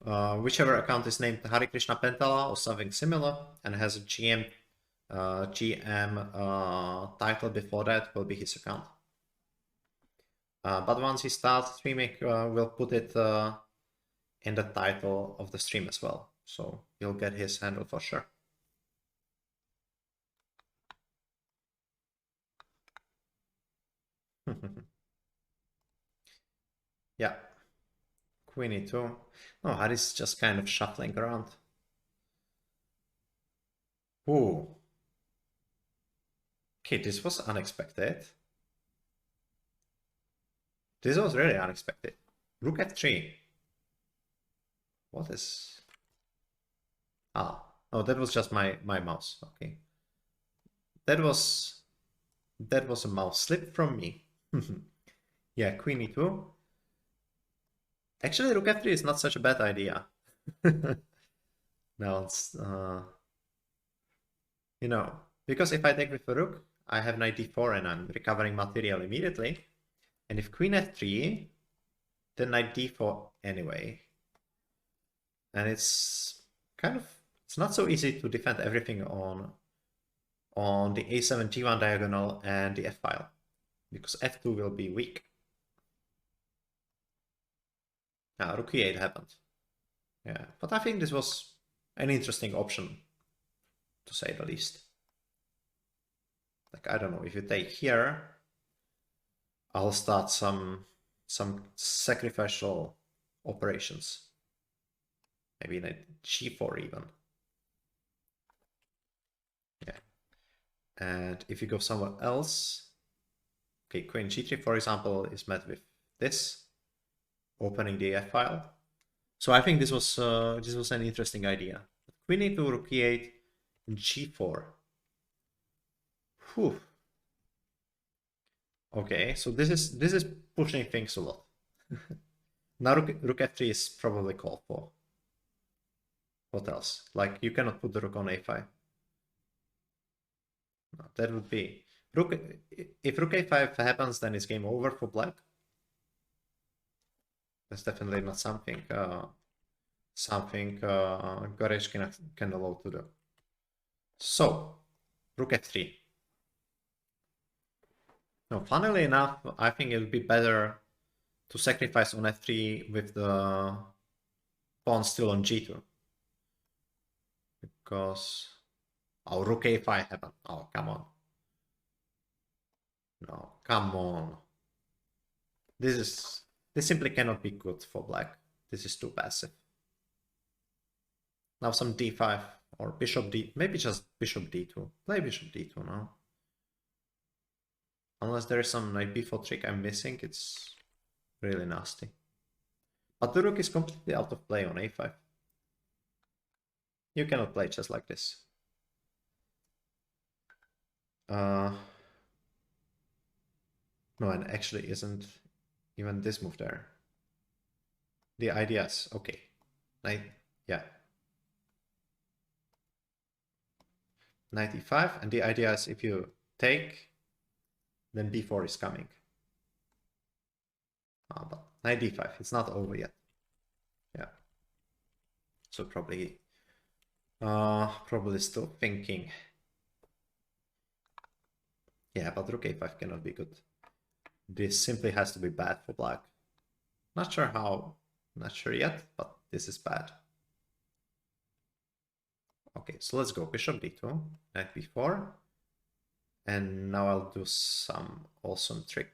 whichever account is named Harikrishna Pentala or something similar and has a GM title before that will be his account. But once he starts streaming, we'll put it in the title of the stream as well. So you'll get his handle for sure. Yeah. Queen e2. No, Hari's just kind of shuffling around. Ooh. Okay, this was unexpected. This was really unexpected. Rook f3. What is... Oh, that was just my mouse. Okay. That was a mouse slip from me. Yeah, queen e2. Actually, rook f3 is not such a bad idea. Now it's, you know, because if I take with a rook, I have knight d4 and I'm recovering material immediately. And if queen f3, then knight d4 anyway. And it's kind of, it's not so easy to defend everything on the a7 g1 diagonal and the f file, because f2 will be weak. Now rook e8 happened. Yeah, but I think this was an interesting option, to say the least. Like, I don't know, if you take here, I'll start some sacrificial operations. Maybe knight g4 even. Yeah. And if you go somewhere else, okay, queen g3, for example, is met with this, opening the f file. So I think this was an interesting idea. Queen e2, rook e8, and g4. Whew. Okay, so this is pushing things a lot. Now rook f3 is probably called for. What else? Like, you cannot put the rook on a5. No, that would be rook. If rook a5 happens, then it's game over for black. That's definitely not something Garesh can allow to do. So rook f3. No, funnily enough, I think it would be better to sacrifice on f3 with the pawn still on g2. Because... Oh, rook a5 happened. Oh, come on. No, come on. This simply cannot be good for black. This is too passive. Now some d5 or bishop d... Maybe just bishop d2. Play bishop d2 now. Unless there is some knight b4 trick I'm missing, it's really nasty. But the rook is completely out of play on a5. You cannot play chess like this. No, and actually isn't even this move there. The idea is, okay, yeah. Knight e5, and the idea is if you take, then b4 is coming. But knight d5, it's not over yet. Yeah. So probably still thinking. Yeah, but rook a5 cannot be good. This simply has to be bad for black. Not sure how, not sure yet, but this is bad. Okay, so let's go bishop d2, knight b4, and now I'll do some awesome trick.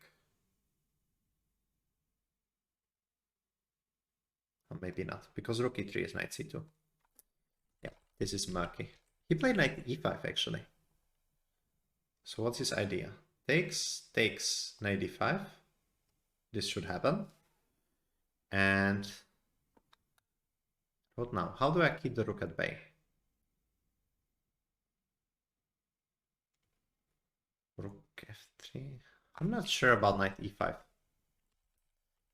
Or maybe not, because rook e3 is knight c2. Yeah, this is murky. He played knight e5 actually. So what's his idea? Takes, knight d5. This should happen. And what now? How do I keep the rook at bay? Rook f3. I'm not sure about knight e5.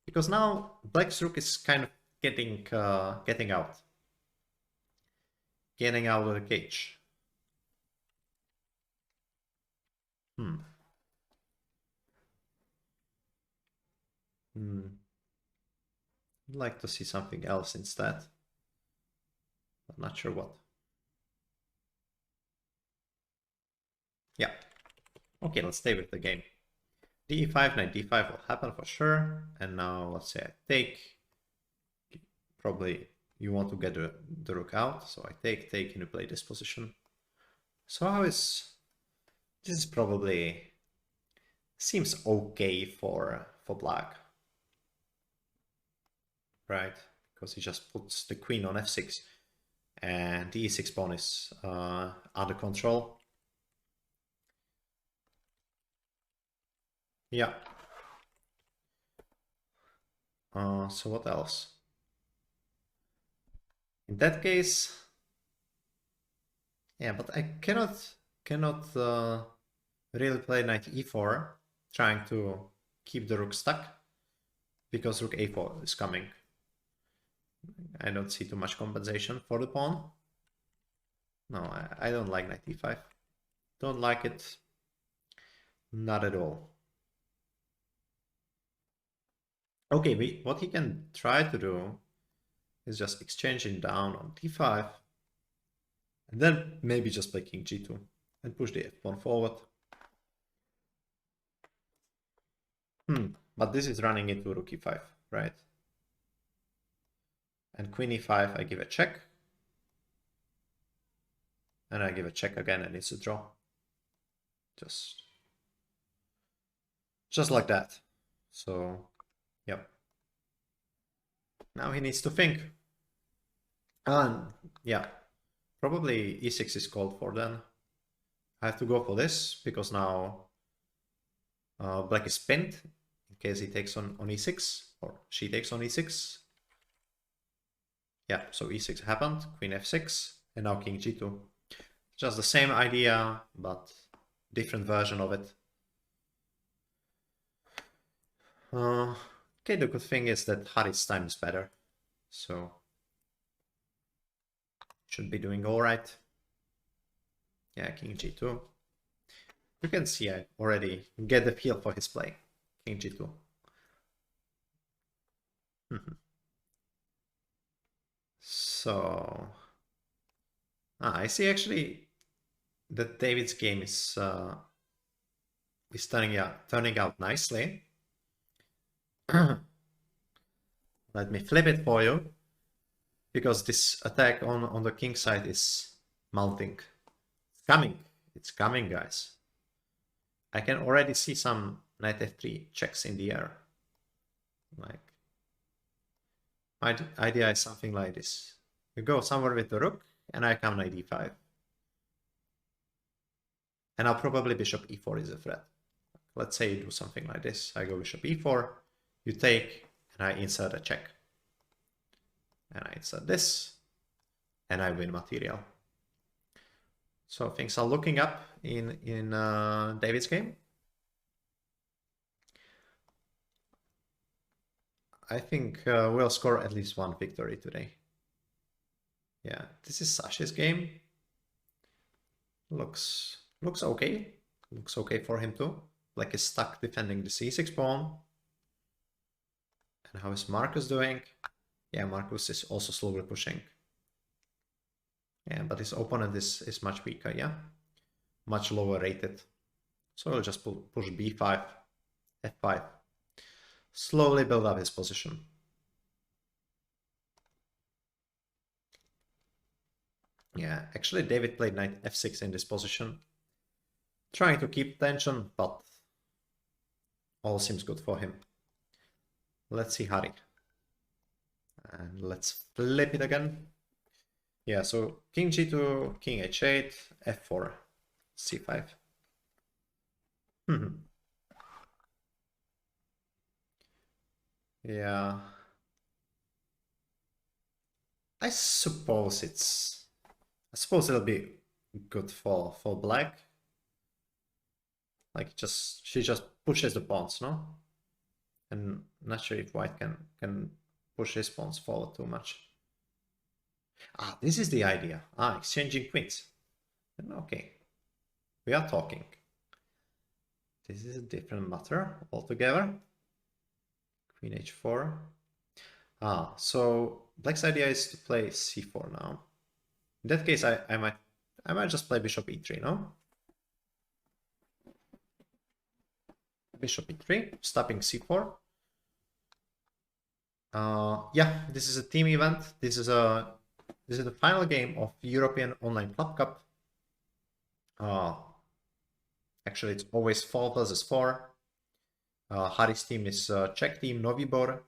Because now black's rook is kind of getting out. Getting out of the cage. I'd like to see something else instead. I'm not sure what. Yeah. Okay, let's stay with the game. d5, knight d5 will happen for sure. And now let's say I take. Probably you want to get the rook out. So I take, and you play this position. So how is... This is probably... Seems okay for black. Right? Because he just puts the queen on f6. And the e6 pawn is under control. Yeah. So what else? In that case, yeah, but I cannot really play knight e4, trying to keep the rook stuck, because rook a4 is coming. I don't see too much compensation for the pawn. No, I don't like knight e5. Don't like it. Not at all. Okay, what he can try to do is just exchanging down on d5, and then maybe just play king g2 and push the f pawn forward. But this is running into rook e5, right? And queen e5, I give a check. And I give a check again, and it's a draw. Just like that. So, yep. Now he needs to think. And yeah, probably e6 is called for then. I have to go for this, because now black is pinned, in case he takes on e6, or she takes on e6. Yeah, so e6 happened, queen f6, and now king g2. Just the same idea, but different version of it. Okay, the good thing is that Hari's time is better, so should be doing all right. Yeah, king g2. You can see I already get the feel for his play. King g2. So I see actually that David's game is turning out nicely. Let me flip it for you, because this attack on the king side is mounting. It's coming, guys. I can already see some knight f3 checks in the air. Like, my idea is something like this. You go somewhere with the rook, and I come knight e5. And I'll probably bishop e4 is a threat. Let's say you do something like this. I go bishop e4, you take, and I insert a check. And I insert this, and I win material. So things are looking up in David's game. I think we'll score at least one victory today. Yeah, this is Sasha's game. Looks okay. Looks okay for him too. Black is stuck defending the c6 pawn. And how is Marcus doing? Yeah, Marcus is also slowly pushing. Yeah, but his opponent is much weaker, yeah? Much lower rated. So he'll just push b5, f5. Slowly build up his position. Yeah, actually David played knight f6 in this position. Trying to keep tension, but all seems good for him. Let's see Hari. And let's flip it again. Yeah, so king g2, king h8, f4, c5. Yeah. I suppose it'll be good for black. Like she just pushes the pawns, no? And not sure if white can push his pawns forward too much. Ah, this is the idea. Ah, exchanging queens. Okay. We are talking. This is a different matter altogether. Queen h4. Ah, so black's idea is to play c4 now. In that case, I might just play bishop e3, no? Bishop e3, stopping c4. Yeah, this is a team event. This is the final game of European Online Club Cup. Actually, it's always 4 versus 4. Hari's team is Czech team Novibor,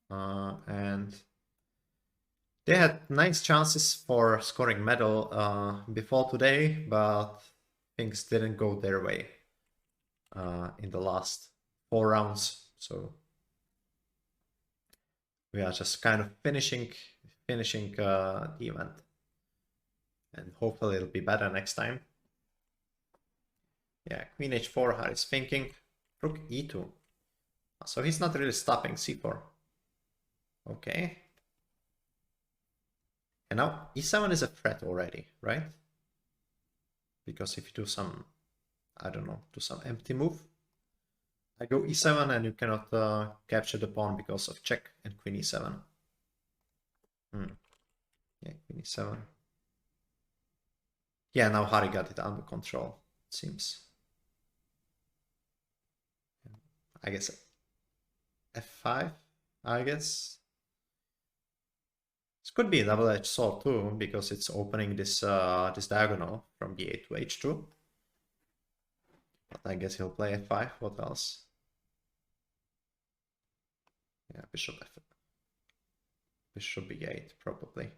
and they had nice chances for scoring medal before today, but things didn't go their way in the last 4 rounds. So we are just kind of finishing the event, and hopefully it'll be better next time. Yeah, queen h4, Hari's thinking. Rook e2. So he's not really stopping c4. Okay. And now e7 is a threat already, right? Because if you do some, I don't know, do some empty move, I go e7 and you cannot capture the pawn because of check and queen e7. Yeah, queen e7. Yeah, now Hari got it under control, it seems. I guess f5, I guess. This could be a double-edged sword too, because it's opening this this diagonal from b8 to h2. But I guess he'll play f5. What else? Yeah, bishop f. Bishop b8 probably.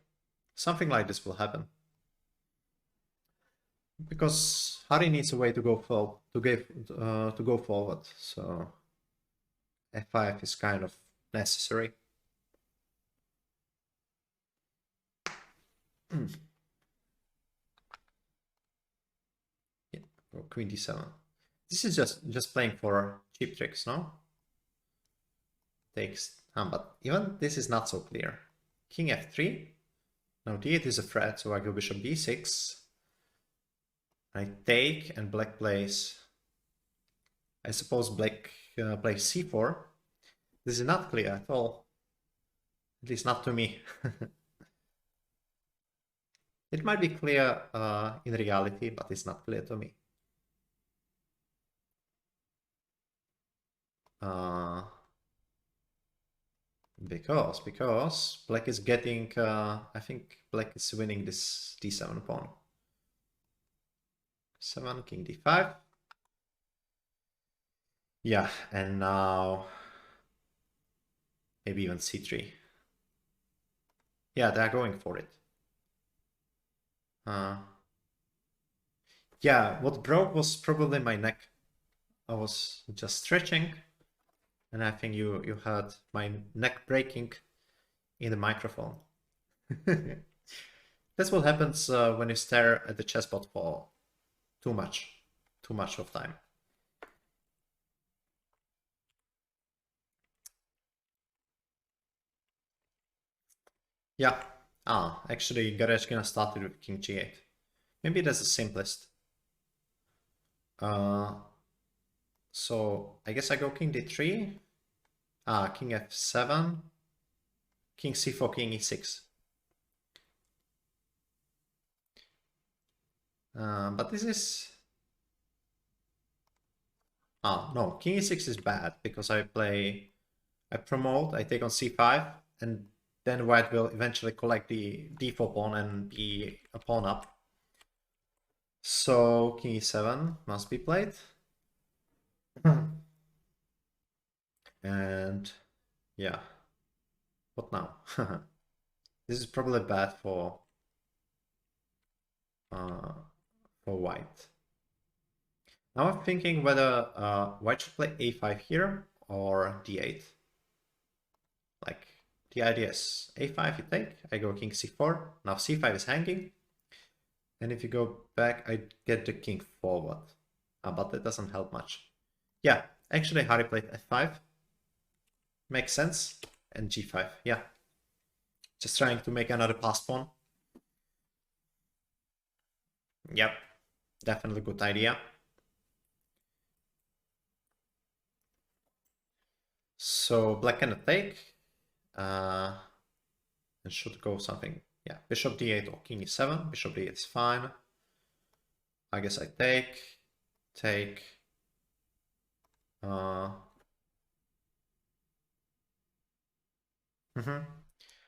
Something like this will happen. Because Hari needs a way to go forward, so f5 is kind of necessary. Yeah, go queen d7. This is just playing for cheap tricks, no? Takes, but even this is not so clear. King f3. Now d8 is a threat, so I go bishop d6. I take, and black plays. I suppose black plays c4. This is not clear at all. At least not to me. It might be clear in reality, but it's not clear to me. Because black is getting, I think black is winning this d7 pawn. 7, king d5. Yeah, and now maybe even c3. Yeah, they're going for it. Yeah, what broke was probably my neck. I was just stretching, and I think you heard my neck breaking in the microphone. That's what happens when you stare at the chessboard for too much of time. Yeah. Actually, GMharikrishna started with king g8. Maybe that's the simplest. So I guess I go king d3. King f7. King c4, king e6. But this is... no, king e6 is bad because I promote, I take on c5, and then white will eventually collect the d4 pawn and be a pawn up. So king e7 must be played. And yeah, what now? This is probably bad for for white. Now I'm thinking whether white should play a5 here or d8. Like, the idea is a5 you take, I go king c4, now c5 is hanging, and if you go back I get the king forward, but that doesn't help much. Yeah, actually Hari played f5, makes sense, and g5, yeah. Just trying to make another pass pawn. Yep, definitely good idea. So black can take, and should go something, yeah, bishop d8 or king e7. Bishop d8 is fine. I guess I take.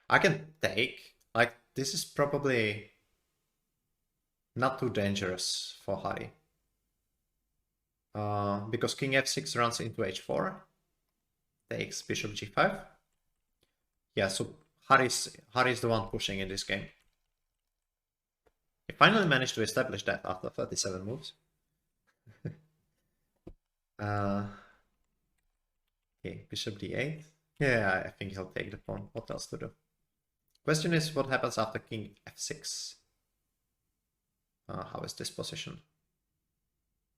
I can take. Like, this is probably not too dangerous for Hari. Because king f6 runs into h4, takes bishop g5. Yeah, so Hari's the one pushing in this game. He finally managed to establish that after 37 moves. Okay, bishop d8. Yeah, I think he'll take the pawn. What else to do? Question is, what happens after king f6? How is this position?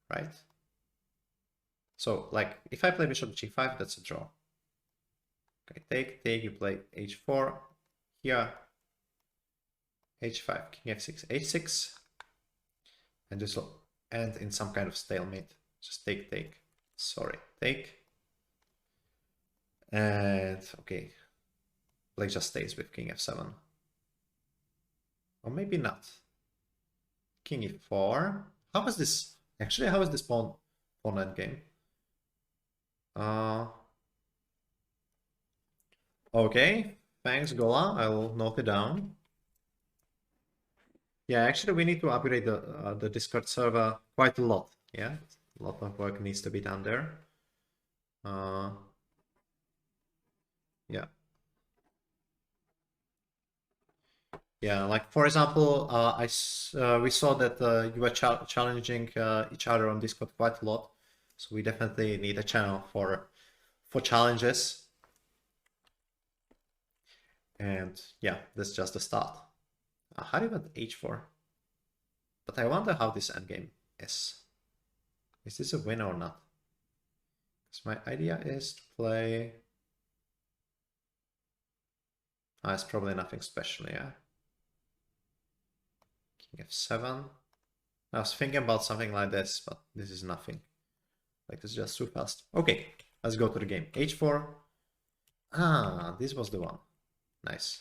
Right? So, like, if I play bishop g5, that's a draw. Okay, take, you play h4. Here, h5, king f6, h6. And this will end in some kind of stalemate. Just take. Sorry, take. And, okay. Black just stays with king f7. Or maybe not. King e4. How is this? Actually, how is this pawn endgame? Okay, thanks Gola, I'll note it down. Yeah, actually we need to upgrade the Discord server quite a lot. Yeah, a lot of work needs to be done there. Yeah. Yeah, like for example, we saw that you were challenging each other on Discord quite a lot, so we definitely need a channel for challenges. And yeah, that's just the start. How do you want h4? But I wonder how this endgame is. Is this a win or not? Because my idea is to play... it's probably nothing special, yeah. King f7. I was thinking about something like this, but this is nothing. Like, this is just too fast. Okay, let's go to the game. h4. This was the one. Nice.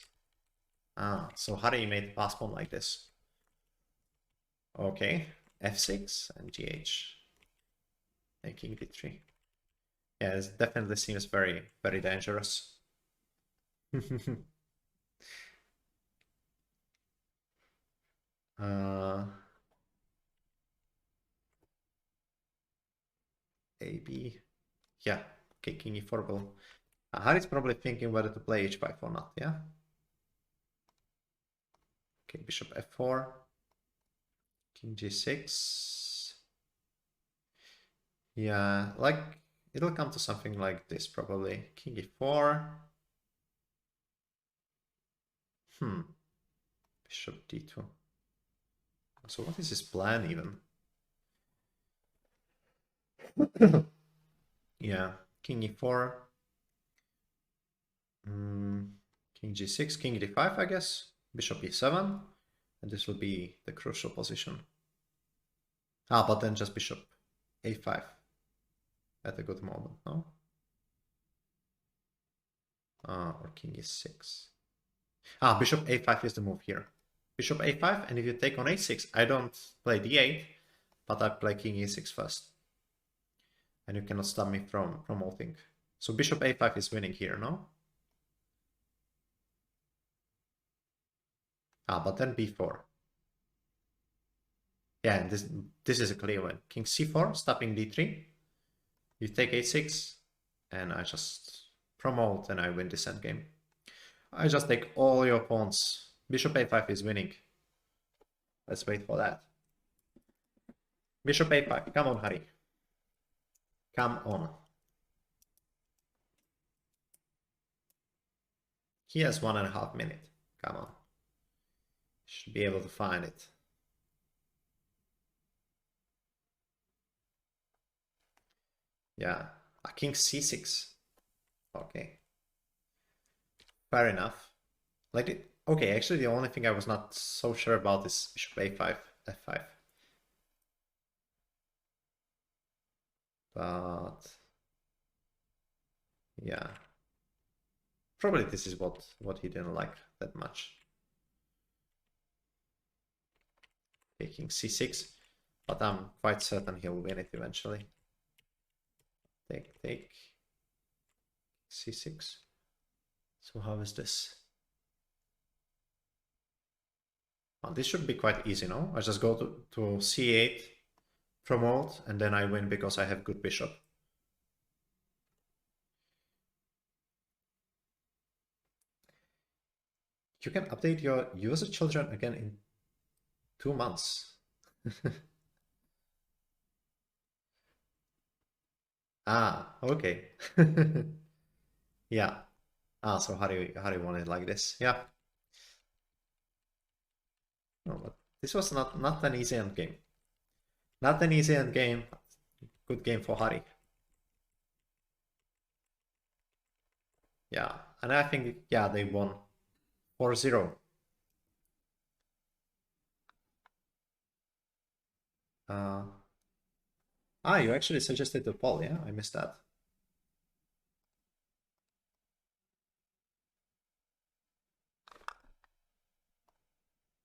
So Hari made pass pawn like this. Okay, f6 and gh. And king d3. Yeah, it definitely seems very, very dangerous. AB. Yeah, okay, king e4 will... Hari's probably thinking whether to play h5 or not, yeah? Okay, bishop f4. King g6. Yeah, like, it'll come to something like this probably. King e4. Bishop d2. So what is his plan even? Yeah, king e4. King g6, king d5, I guess. Bishop e7. And this will be the crucial position. But then just bishop a5 at a good moment, no? Or king e6. Bishop a5 is the move here. Bishop a5, and if you take on a6, I don't play d8, but I play king e6 first. And you cannot stop me from promoting. So bishop a5 is winning here, no? But then b4. Yeah, and this is a clear win. King c4, stopping d3. You take a6, and I just promote, and I win this endgame. I just take all your pawns. Bishop a5 is winning. Let's wait for that. Bishop a5. Come on, Hari. Come on. He has 1.5 minutes. Come on. Should be able to find it. Yeah. A king c6. Okay. Fair enough. Like, okay, actually the only thing I was not so sure about is bishop a5, f5. But yeah. Probably this is what he didn't like that much. Taking c6, but I'm quite certain he'll win it eventually. Take c6. So how is this? Well, this should be quite easy, no? I just go to c8, promote, and then I win because I have good bishop. You can update your user children again in 2 months. Ah, okay. Yeah. Ah, so how do you want it like this? Yeah. No, but this was not an easy end game. Not an easy end game. Good game for Hari. Yeah, and I think, yeah, they won 4-0. You actually suggested the poll, yeah? I missed that.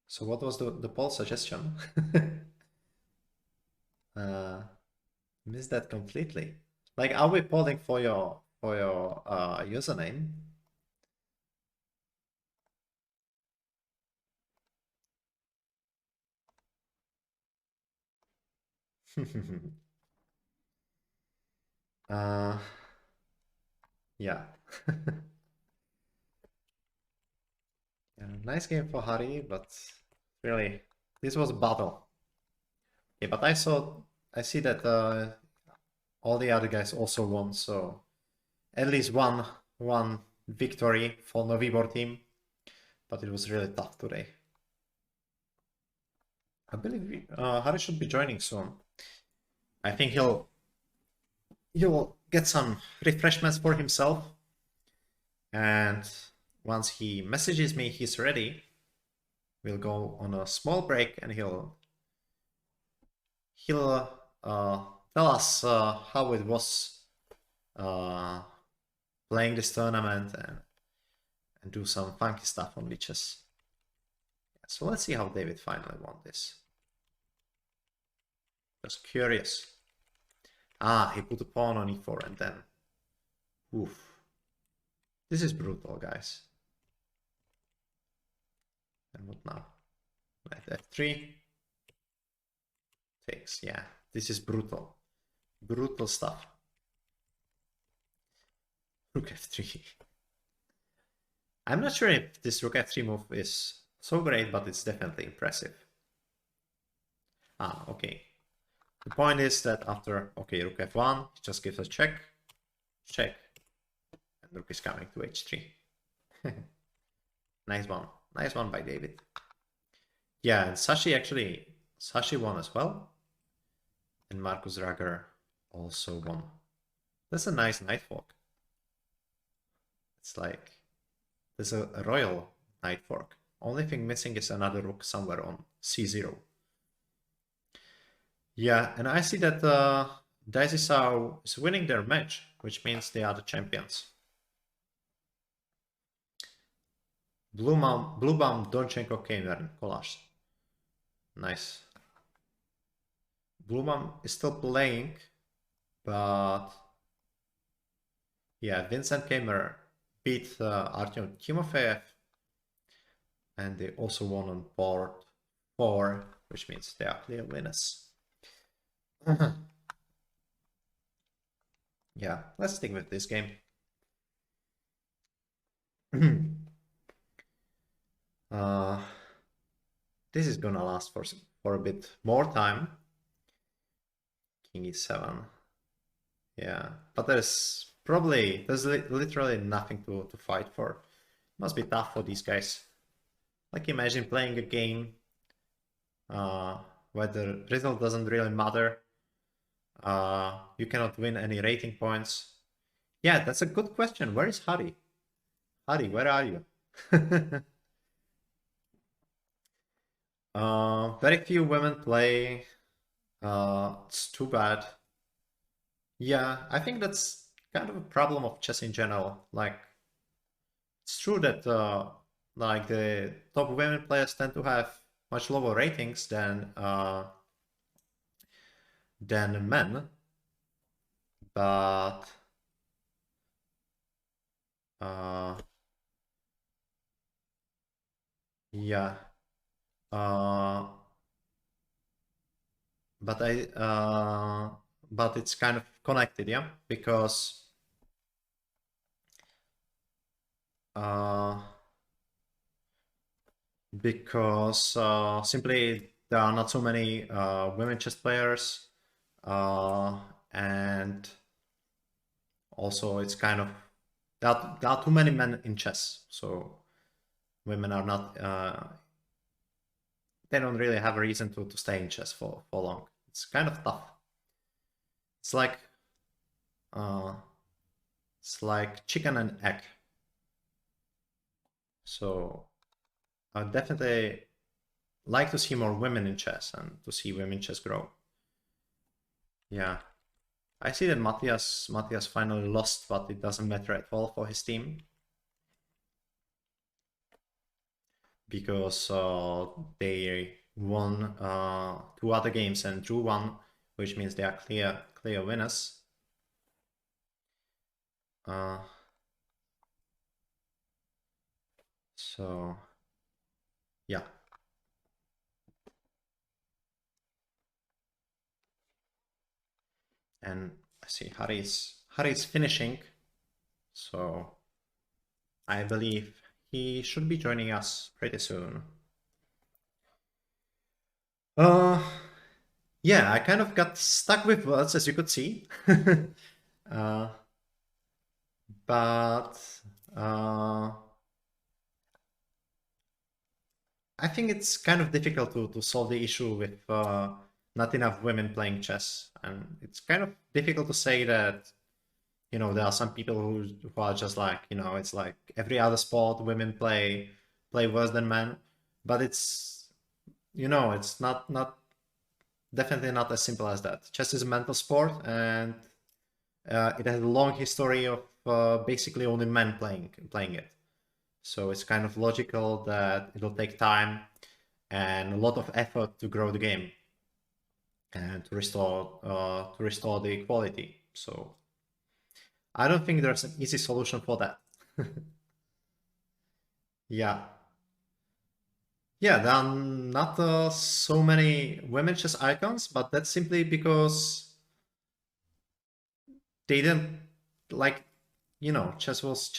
So what was the poll suggestion? Missed that completely. Like, are we polling for your username? Yeah. Yeah, nice game for Hari, but really, this was a battle. Yeah, but I see that all the other guys also won, so at least one victory for Novibor team, but it was really tough today. I believe Hari should be joining soon. I think he'll get some refreshments for himself, and once he messages me he's ready, we'll go on a small break and he'll tell us how it was playing this tournament and do some funky stuff on Lichess. So let's see how David finally won this. Just curious. He put a pawn on e4 and then... Oof. This is brutal, guys. And what now? Knight f3. Takes, yeah. This is brutal. Brutal stuff. Rook f3. I'm not sure if this rook f3 move is so great, but it's definitely impressive. Okay. The point is that after, okay, rook f1, it just gives a check, check, and rook is coming to h3. Nice one by David. Yeah, and Sashi won as well, and Markus Rager also won. That's a nice knight fork. It's like, there's a royal knight fork. Only thing missing is another rook somewhere on c0. Yeah, and I see that Daisy Sao is winning their match, which means they are the champions. Bluebaum, Donchenko, Kamer, Kolash. Nice. Bluebaum is still playing, but yeah, Vincent Kamer beat Artyom Timofeyev, and they also won on board 4, which means they are clear winners. Yeah, let's stick with this game. This is gonna last for a bit more time. King e7. Yeah, but there's literally nothing to fight for. Must be tough for these guys. Like, imagine playing a game where the result doesn't really matter. You cannot win any rating points. Yeah, that's a good question. Where is Hari? Hari, where are you? Very few women play. It's too bad. Yeah, I think that's kind of a problem of chess in general. Like, it's true that like the top women players tend to have much lower ratings than men, but yeah, but it's kind of connected, yeah, because simply there are not so many women chess players, and also it's kind of there are too many men in chess, so women are not they don't really have a reason to stay in chess for long. It's kind of tough. It's like chicken and egg. So I definitely like to see more women in chess and to see women chess grow. Yeah, I see that Matthias finally lost, but it doesn't matter at all for his team, because they won 2 other games and drew 1, which means they are clear winners. So yeah. And I see Hari's finishing, so I believe he should be joining us pretty soon. Yeah, I kind of got stuck with words, as you could see. But I think it's kind of difficult to solve the issue with not enough women playing chess, and it's kind of difficult to say that, you know, there are some people who are just like, you know, it's like every other sport, women play worse than men, but it's, you know, it's not definitely not as simple as that. Chess is a mental sport, and it has a long history of basically only men playing it. So it's kind of logical that it'll take time and a lot of effort to grow the game and to restore the equality. So I don't think there's an easy solution for that. Yeah. Yeah, there are not so many women chess icons, but that's simply because they didn't, like, you know, chess was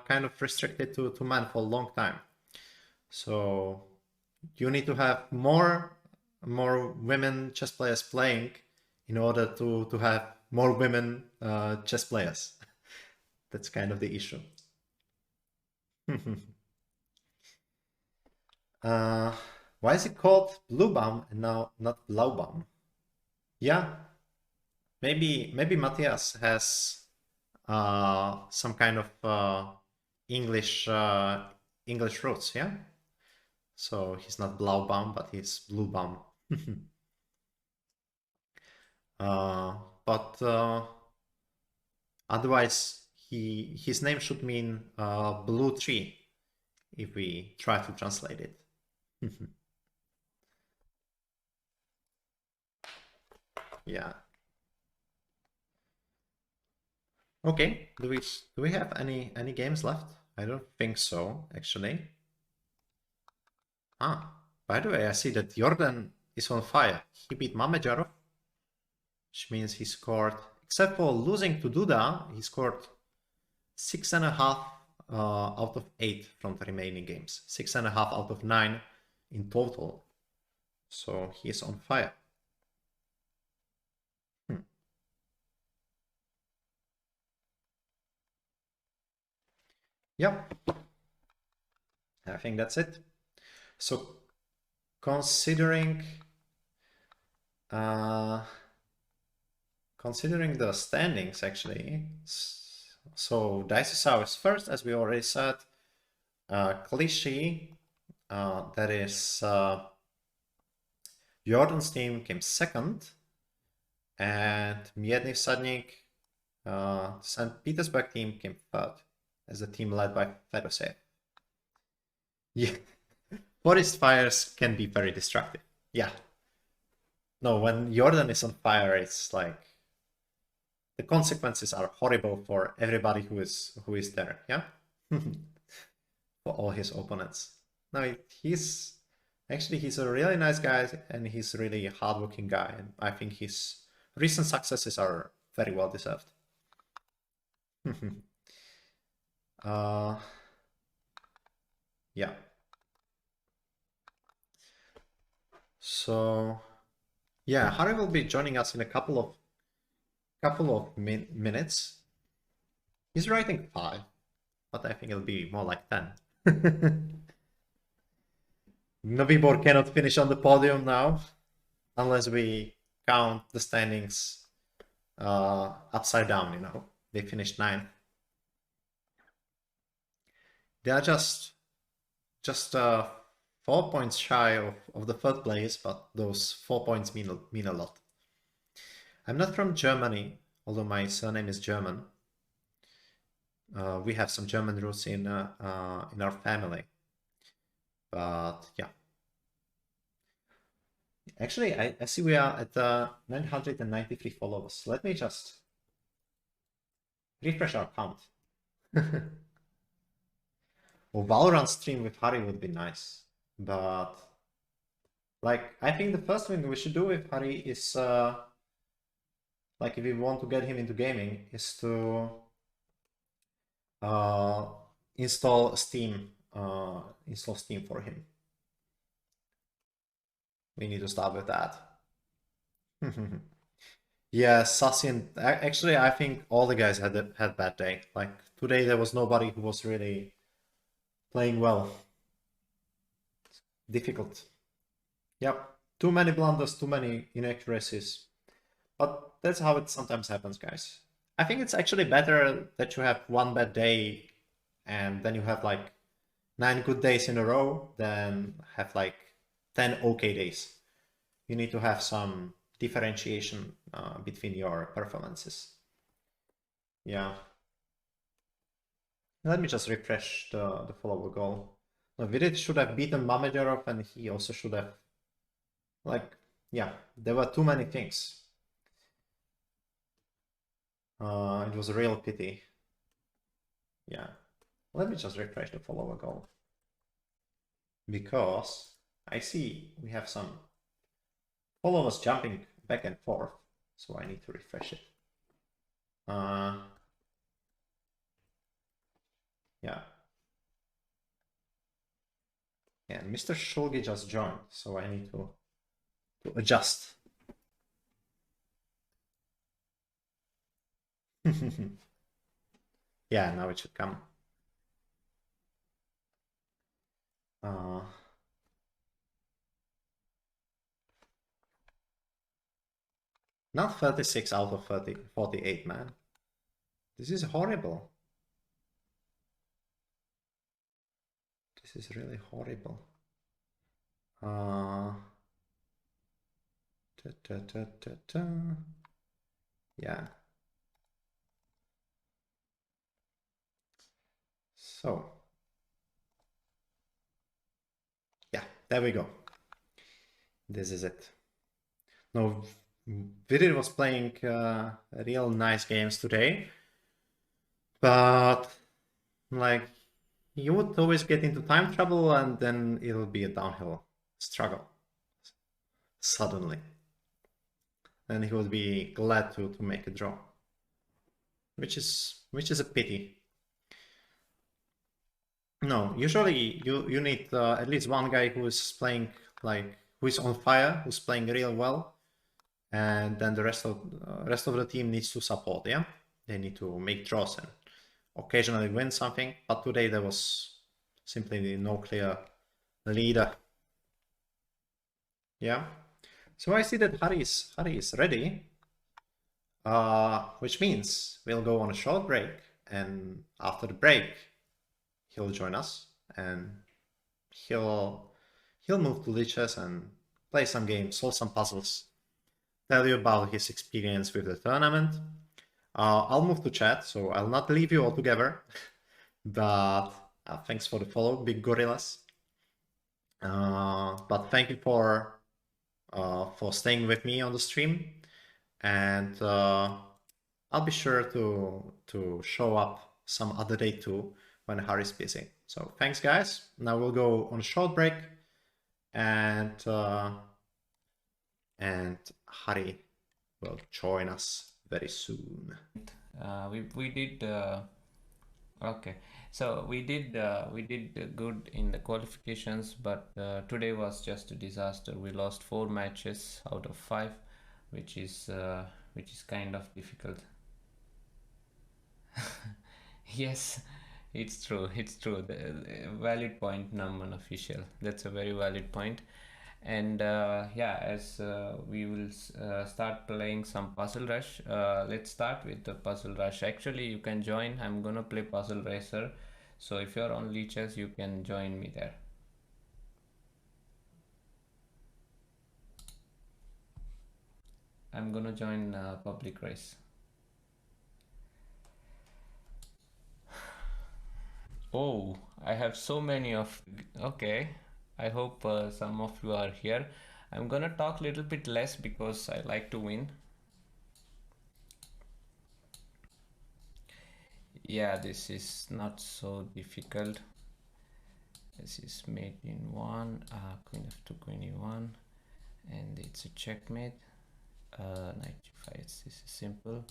kind of restricted to men for a long time. So you need to have more women chess players playing in order to have more women chess players. That's kind of the issue. Why is it called Bluebaum and now not Blaubaum? Yeah, maybe Matthias has some kind of English roots, yeah. So he's not Blaubaum, but he's Bluebaum. But otherwise, his name should mean blue tree if we try to translate it. Yeah. Okay. Do we have any games left? I don't think so, actually. Ah, by the way, I see that Jordan is on fire. He beat Mamedjarov, which means he scored, except for losing to Duda, he scored 6.5 out of 8 from the remaining games. 6.5 out of 9 in total. So he's on fire. Yep. I think that's it. So considering the standings, actually, so Dice is first, as we already said. Clichy, that is Jordan's team, came second, and Miedny Sadnik, St. Petersburg team, came third, as a team led by Fedosev. Yeah, forest fires can be very destructive. Yeah. No, when Jordan is on fire, it's like the consequences are horrible for everybody who is there. Yeah. For all his opponents. No, he's a really nice guy, and he's a really hardworking guy, and I think his recent successes are very well deserved. Yeah. So yeah, Harry will be joining us in a couple of minutes. He's writing 5, but I think it'll be more like 10. Novibor cannot finish on the podium now, unless we count the standings upside down, you know. They finished 9th. They are just 4 points shy of the 3rd place, but those 4 points mean a lot. I'm not from Germany, although my surname is German. We have some German roots in our family, but yeah. Actually, I see we are at 993 followers. Let me just refresh our count. Well, Valorant stream with Harry would be nice, but like I think the first thing we should do with Harry is like if we want to get him into gaming is to install Steam for him. We need to start with that. Yeah, Sassy and actually I think all the guys had bad day. Like today there was nobody who was really playing well. Difficult. Yep. Too many blunders, too many inaccuracies. But that's how it sometimes happens, guys. I think it's actually better that you have one bad day and then you have like 9 good days in a row than have like 10 okay days. You need to have some differentiation between your performances. Yeah. Let me just refresh the follower goal. No, Virid should have beaten Mamedorov, and he also should have, like, yeah, there were too many things. It was a real pity. Yeah. Let me just refresh the follower goal. Because I see we have some followers jumping back and forth, so I need to refresh it. Yeah. Yeah, Mr. Shulgi just joined, so I need to adjust. Yeah, now it should come. Not 36 out of 48, man. This is horrible. This is really horrible. Yeah. So. Yeah, there we go. This is it. No, Virid was playing real nice games today. But, like, you would always get into time trouble and then it'll be a downhill struggle. Suddenly. And he would be glad to make a draw. Which is a pity. No, usually you need at least one guy who is playing like who is on fire, who's playing real well, and then the rest of the team needs to support. Yeah, they need to make draws and occasionally win something. But today there was simply no clear leader. Yeah. So I see that Hari is ready, which means we'll go on a short break, and after the break, he'll join us and he'll move to Lichess and play some games, solve some puzzles, tell you about his experience with the tournament. I'll move to chat, so I'll not leave you altogether, but thanks for the follow, big gorillas. But thank you for staying with me on the stream, and I'll be sure to show up some other day too when Harry's busy. So thanks, guys. Now we'll go on a short break, and Harry will join us very soon. We did okay, so we did good in the qualifications, but today was just a disaster. We lost 4 matches out of 5, which is kind of difficult. Yes, it's true. The valid point, Naman official. That's a very valid point. And yeah, as we will start playing some Puzzle Rush. Let's start with the Puzzle Rush. Actually, you can join. I'm gonna play Puzzle Racer, so if you're on Lichess, you can join me there. I'm gonna join public race. Oh, I have so many of. Okay, I hope some of you are here. I'm gonna talk a little bit less because I like to win. Yeah, this is not so difficult. This is mate in 1, queen f2, queen e1, and it's a checkmate. Knight g5, this is simple.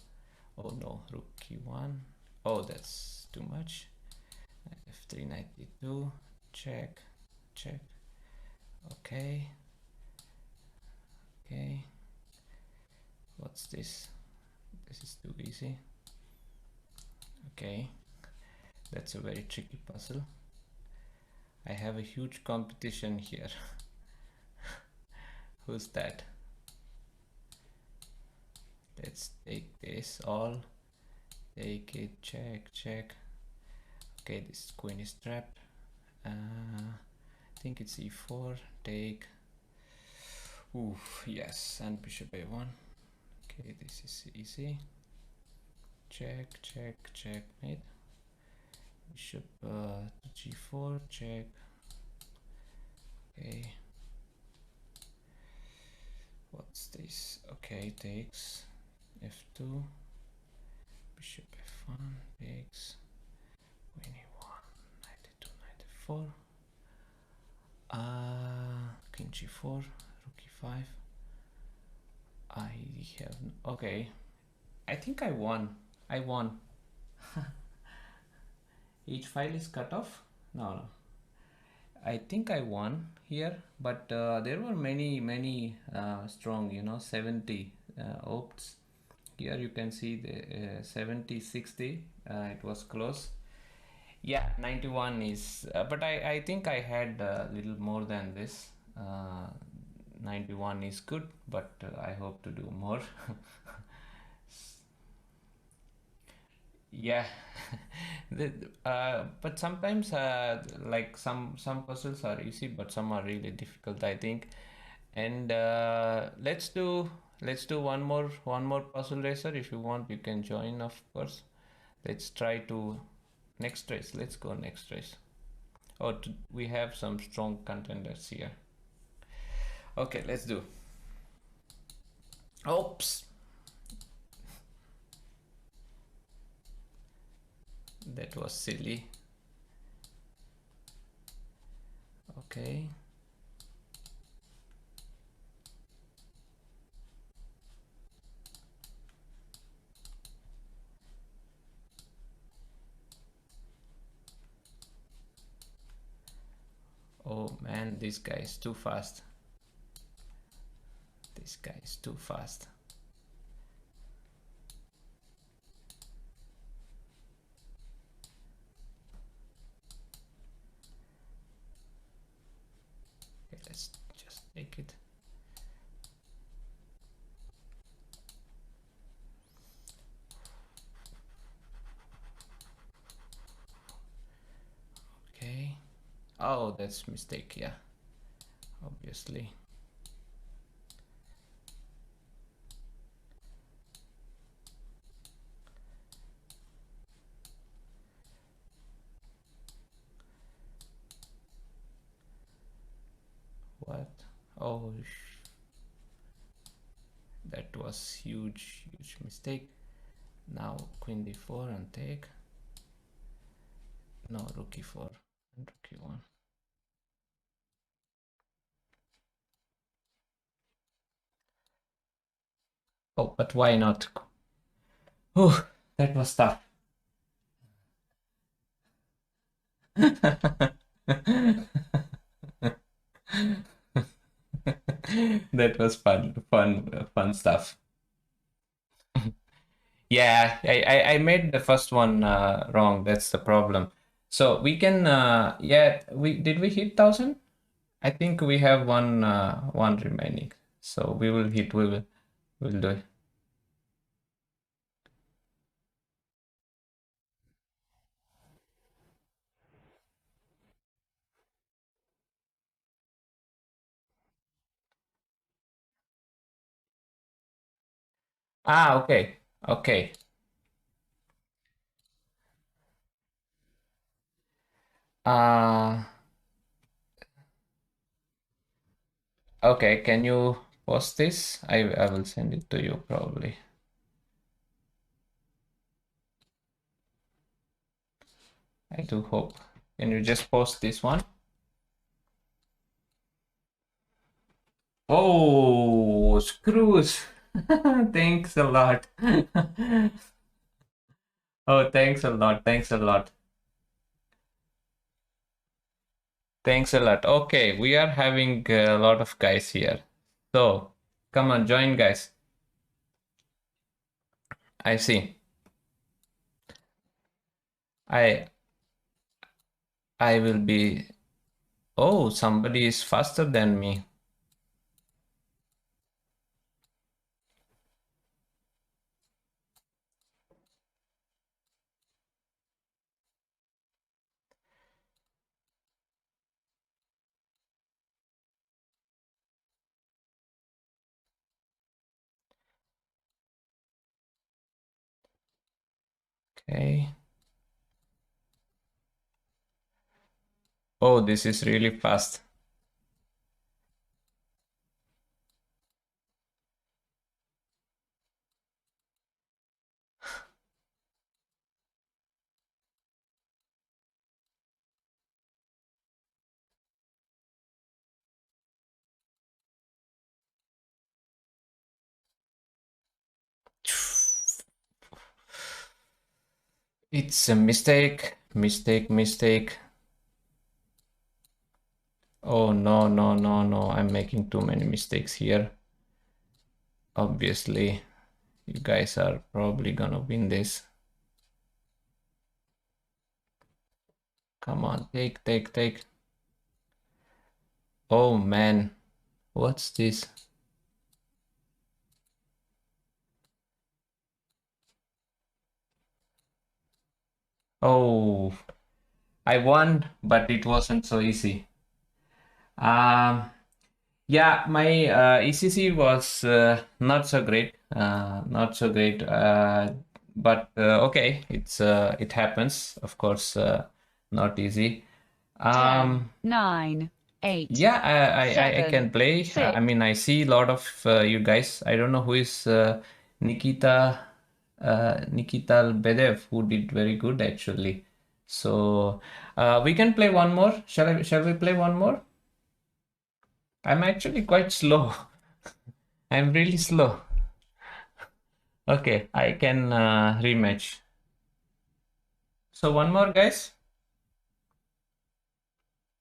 Oh no, rook e1. Oh, that's too much. Knight f3, knight d2, check, check. Okay. Okay. What's this? This is too easy. Okay. That's a very tricky puzzle. I have a huge competition here. Who's that? Let's take this all. Take it, check, check. Okay, this queen is trapped. I think it's e4. Take. Oof, yes, and bishop a1. Okay, this is easy. Check, check, checkmate. Bishop to g4, check. Okay. What's this? Okay, takes f2. Bishop f1 takes. Queen e1, knight e2, knight e4. King g4, rook e5. I have okay. I think I won. I won. Each file is cut off. No. I think I won here, but there were many strong. 70 opts. Here you can see the 70, 60. It was close. Yeah, 91 is, but I think I had a little more than this. 91 is good, but I hope to do more. Yeah. But sometimes like some puzzles are easy, but some are really difficult, I think. And let's do one more puzzle racer. If you want, you can join, of course. Let's try to next race. Let's go next race. Oh, we have some strong contenders here. Okay, let's do. Oops. That was silly. Okay. man, this guy is too fast. This guy is too fast. Okay, let's just take it. Okay. Oh, that's mistake, yeah. Obviously. What? Oh, that was huge mistake. Now queen d4 and take. No, rook e4 and rook e1. Oh, but why not? Oh, that was tough. That was fun stuff. Yeah, I made the first one wrong. That's the problem. So we can yeah, did we hit 1000? I think we have one remaining. So we will hit, we'll do it. Ah, okay. Okay. Okay, can you post this? I will send it to you probably. I do hope. Can you just post this one? Oh, screws. Thanks a lot. Oh, thanks a lot. Thanks a lot. Thanks a lot. Okay, we are having a lot of guys here. So, come on, join, guys. I see. I will be... Oh, somebody is faster than me. Okay. Oh, this is really fast. It's a mistake. Mistake. Oh, no, no, no, no. I'm making too many mistakes here. Obviously, you guys are probably gonna win this. Come on, take. Oh man, what's this? Oh, I won, but it wasn't so easy. Yeah, my ECC was not so great, but okay, it happens, of course, not easy. 10, 9, 8. Yeah, I can play. I 6. mean, I see a lot of you guys. I don't know who is Nikita Bedev, who did very good actually. So we can play one more. Shall we play one more? I'm actually quite slow. I'm really slow. Okay, I can rematch. So one more, guys.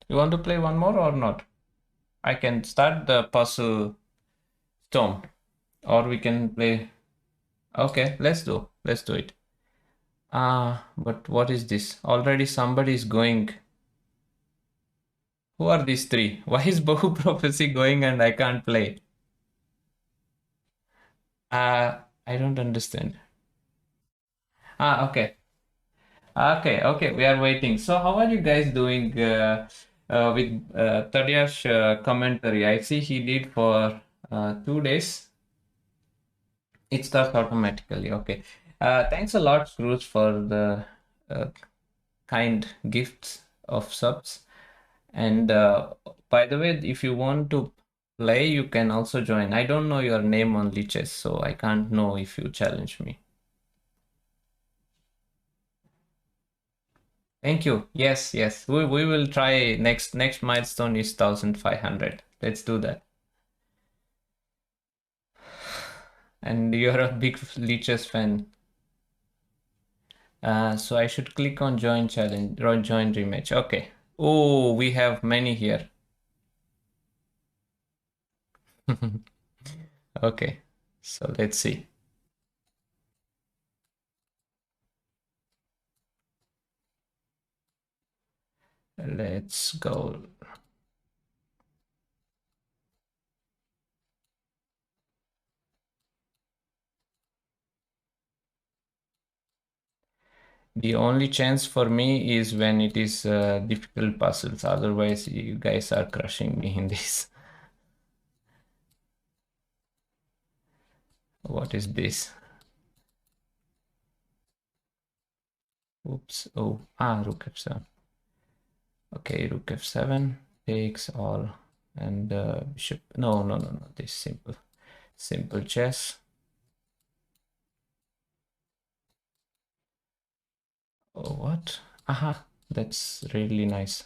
You want to play one more or not? I can start the puzzle storm, or we can play. Okay, let's do it. But what is this? Already somebody is going. Who are these three? Why is Bahu Prophecy going and I can't play? I don't understand. Okay. Okay, we are waiting. So how are you guys doing with Tadeáš commentary? I see he did for 2 days. It starts automatically. Okay. Thanks a lot, Scrooge, for the kind gifts of subs. And by the way, if you want to play, you can also join. I don't know your name on Lichess, so I can't know if you challenge me. Thank you. Yes. We will try next milestone is 1500. Let's do that. And you're a big Lichess fan. So I should click on join challenge or join rematch. Okay. Oh, we have many here. Okay. So let's see. Let's go. The only chance for me is when it is difficult puzzles. Otherwise, you guys are crushing me in this. What is this? Oops. Oh, rook f7. Okay, rook f7 takes all, and bishop. No. This simple chess. Oh, what? Aha, that's really nice.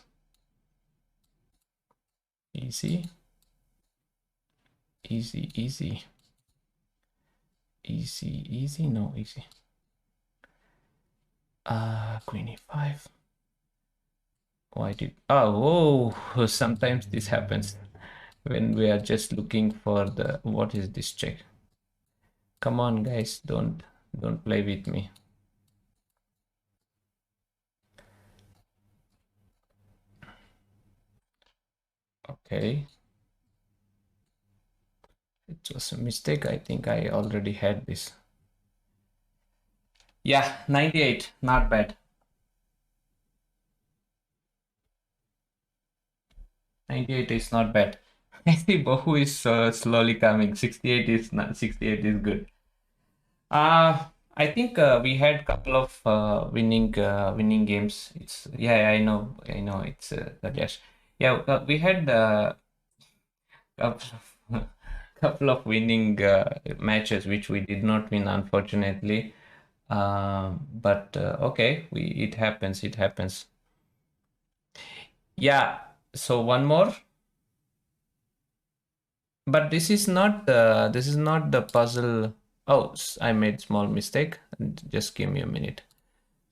Easy. No, easy. Queen e5. Why did... Oh, sometimes this happens when we are just looking for the... What is this check? Come on, guys, don't play with me. Okay. It was a mistake. I think I already had this. Yeah, 98. Not bad. 98 is not bad. I see Bahu is slowly coming. 68 is not. 68 is good. I think we had couple of winning games. It's I know. It's Rajesh. Yeah, we had couple couple of winning matches which we did not win, unfortunately. But okay, it happens. It happens. Yeah. So one more. But this is not the puzzle. Oh, I made small mistake. Just give me a minute.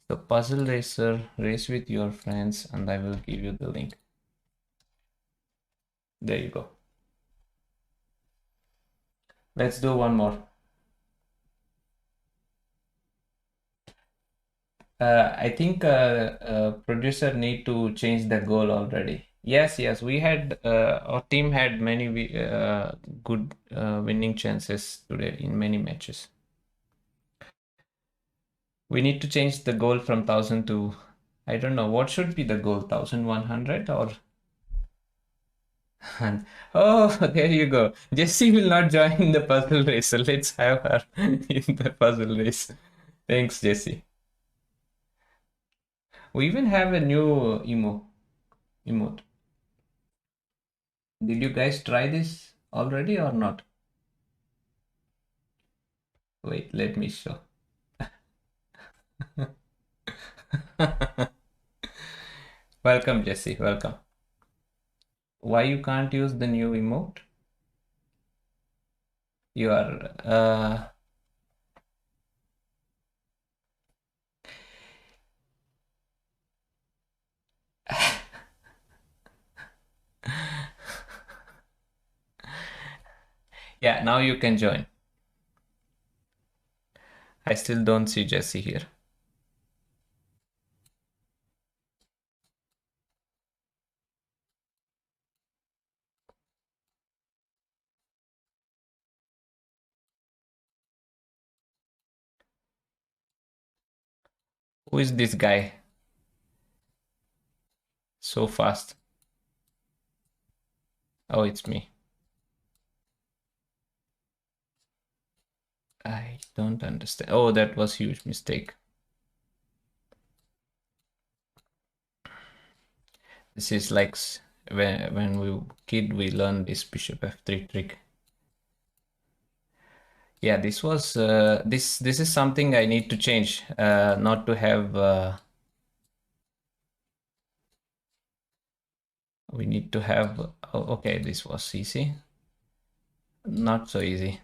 So puzzle racer, race with your friends, and I will give you the link. There you go. Let's do one more. I think producer need to change the goal already. Yes, we had our team had many good winning chances today in many matches. We need to change the goal from 1000 to, I don't know, what should be the goal, 1100 or... And, oh, there you go. Jessie will not join the puzzle race, so let's have her in the puzzle race. Thanks, Jessie. We even have a new emote. Did you guys try this already or not? Wait, let me show. Welcome, Jessie. Welcome. Why you can't use the new emote? You are Yeah, now you can join. I still don't see Jesse here. Who is this guy? So fast. Oh, it's me. I don't understand. Oh, that was huge mistake. This is like when we kid we learned this bishop f3 trick. Yeah, this was this is something I need to change. Not to have we need to have oh, okay, this was easy. Not so easy.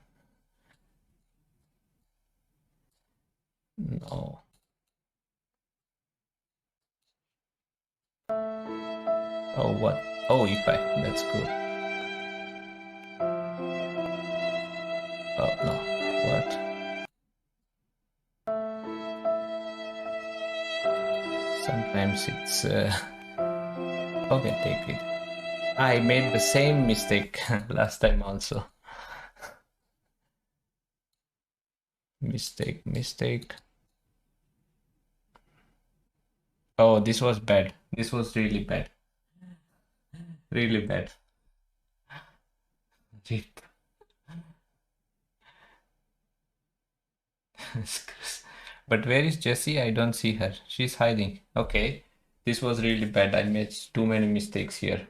No. Oh, what? Oh, e5. That's cool. Oh, no. What? Sometimes it's... Okay, take it. I made the same mistake last time also. Mistake. Oh, this was bad. This was really bad. Really bad. Rip. But where is Jessie? I don't see her. She's hiding. Okay. This was really bad. I made too many mistakes here.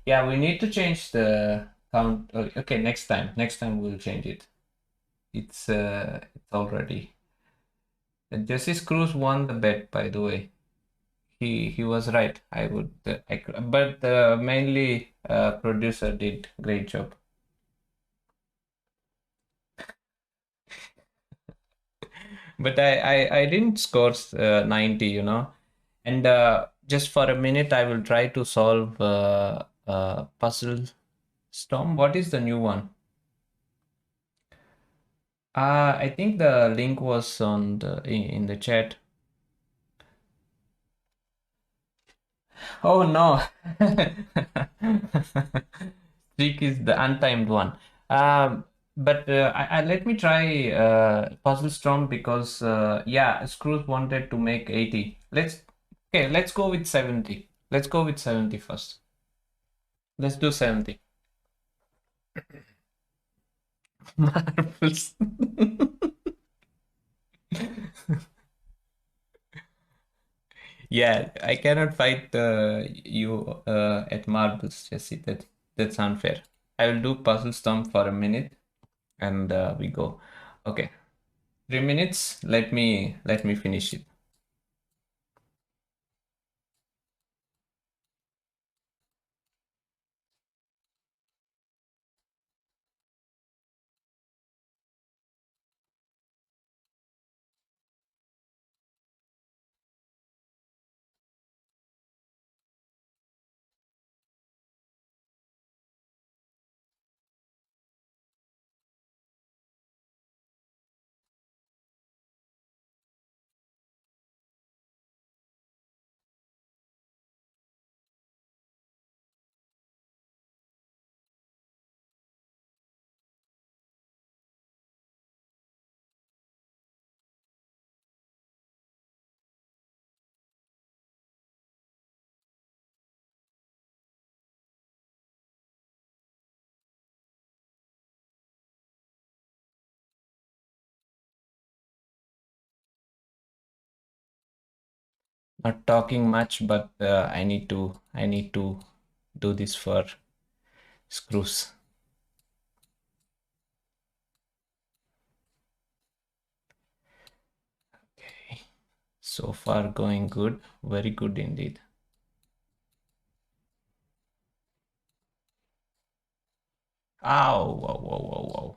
Yeah, we need to change the count. Okay, next time. Next time we'll change it. It's already. Jesse Screws won the bet, by the way. He was right. I would, but mainly producer did great job. But I didn't score 90, you know. And just for a minute, I will try to solve Puzzle Storm. What is the new one? I think the link was on in the chat. Oh no. Streak is the untimed one. But let me try Puzzle Storm because yeah, Screws wanted to make 80. Let's go with 70. Let's go with 70 first. Let's do 70. Marbles. Yeah, I cannot fight you at marbles, Jesse. That's unfair. I will do Puzzle Storm for a minute and we go. Okay. 3 minutes. Let me finish it. Not talking much, but I need to do this for Screws. Okay. So far going good. Very good indeed. Ow, whoa.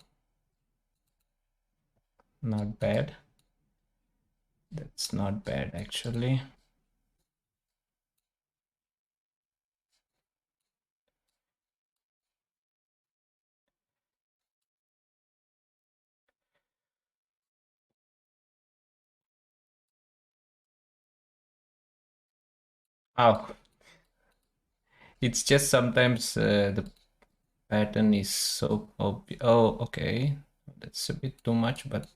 Not bad. That's not bad actually. Oh, it's just sometimes the pattern is so obvious. Oh, okay. That's a bit too much, but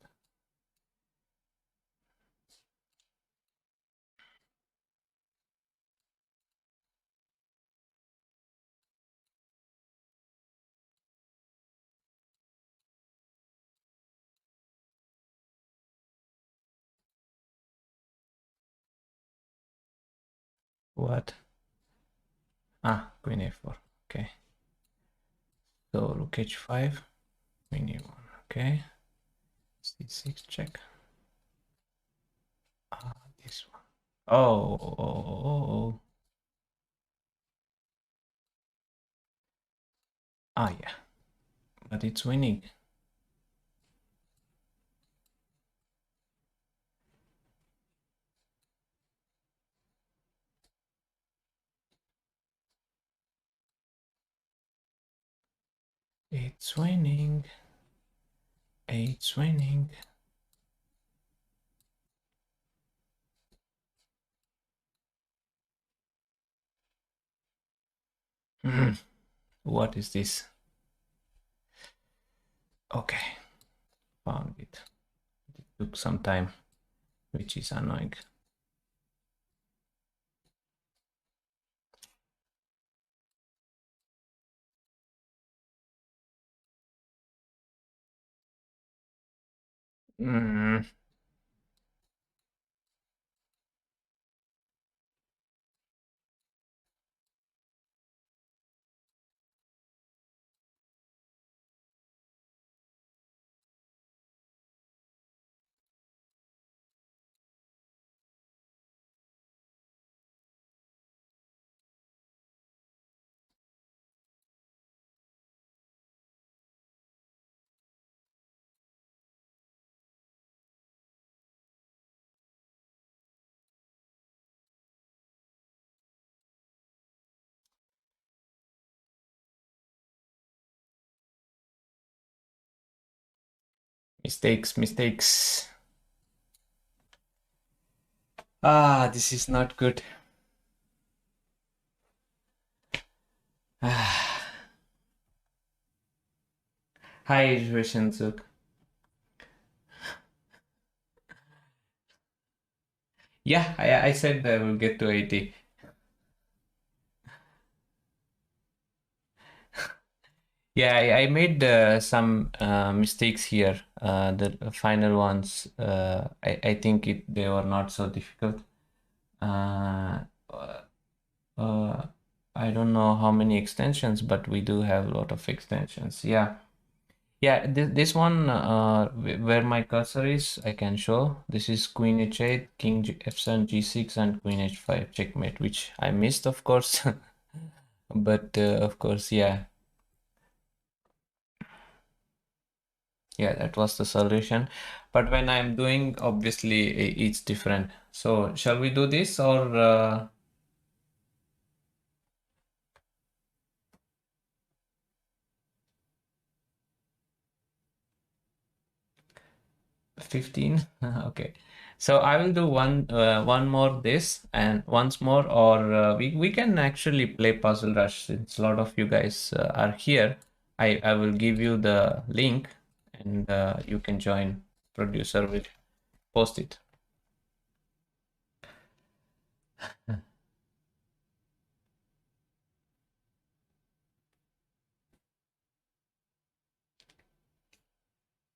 what? Ah, queen a4. Okay. So rook h5, queen e1. Okay. c6 check. Ah, this one. Oh. Ah, yeah. But it's winning. It's winning. It's winning. What is this? Okay, found it. It took some time, which is annoying. Mm. Mistakes. Ah, this is not good. Hi, Suk. Yeah, I said I will get to 80. Yeah, I made some mistakes here. The final ones, I think they were not so difficult. Uh, uh, I don't know how many extensions, but we do have a lot of extensions. Yeah. Yeah, this one where my cursor is, I can show. This is Queen h8, King f7, g6, and Queen h5 checkmate, which I missed, of course. But of course, yeah. Yeah, that was the solution. But when I'm doing, obviously, it's different. So shall we do this or 15? Okay. So I will do one more this and once more, or we can actually play Puzzle Rush since a lot of you guys are here. I will give you the link and you can join. Producer will post it.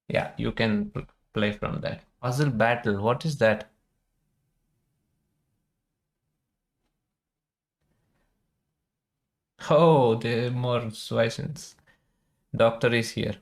Yeah, you can play from that. Puzzle Battle, what is that? Oh, there are more situations. Doctor is here.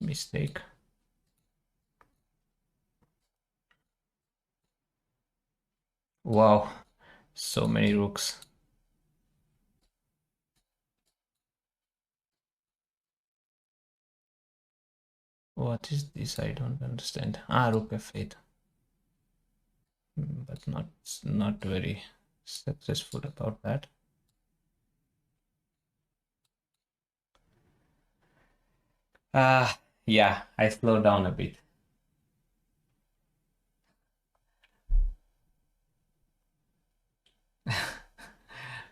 mistake. Wow, so many rooks. What is this? I don't understand. Ah, rook f8. But not very successful about that. Yeah, I slowed down a bit.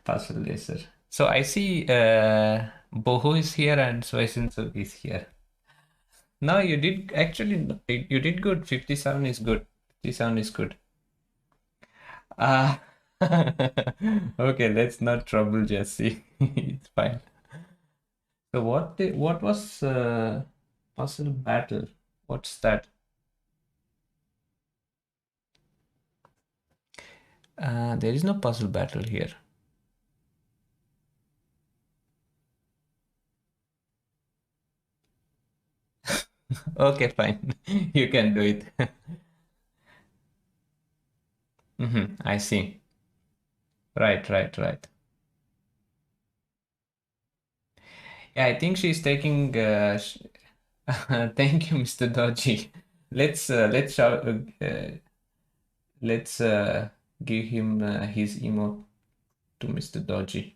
Puzzle laser. So I see Boho is here and Swaisinsu is here. No, you did actually, you did good. 57 is good. 57 is good. Okay, let's not trouble Jesse. It's fine. So what was puzzle battle? What's that? There is no puzzle battle here. Okay, fine. You can do it. I see. Right. Yeah, I think she's taking. Thank you, Mr. Dodgy. Let's shout. Let's give him his emote to Mr. Dodgy.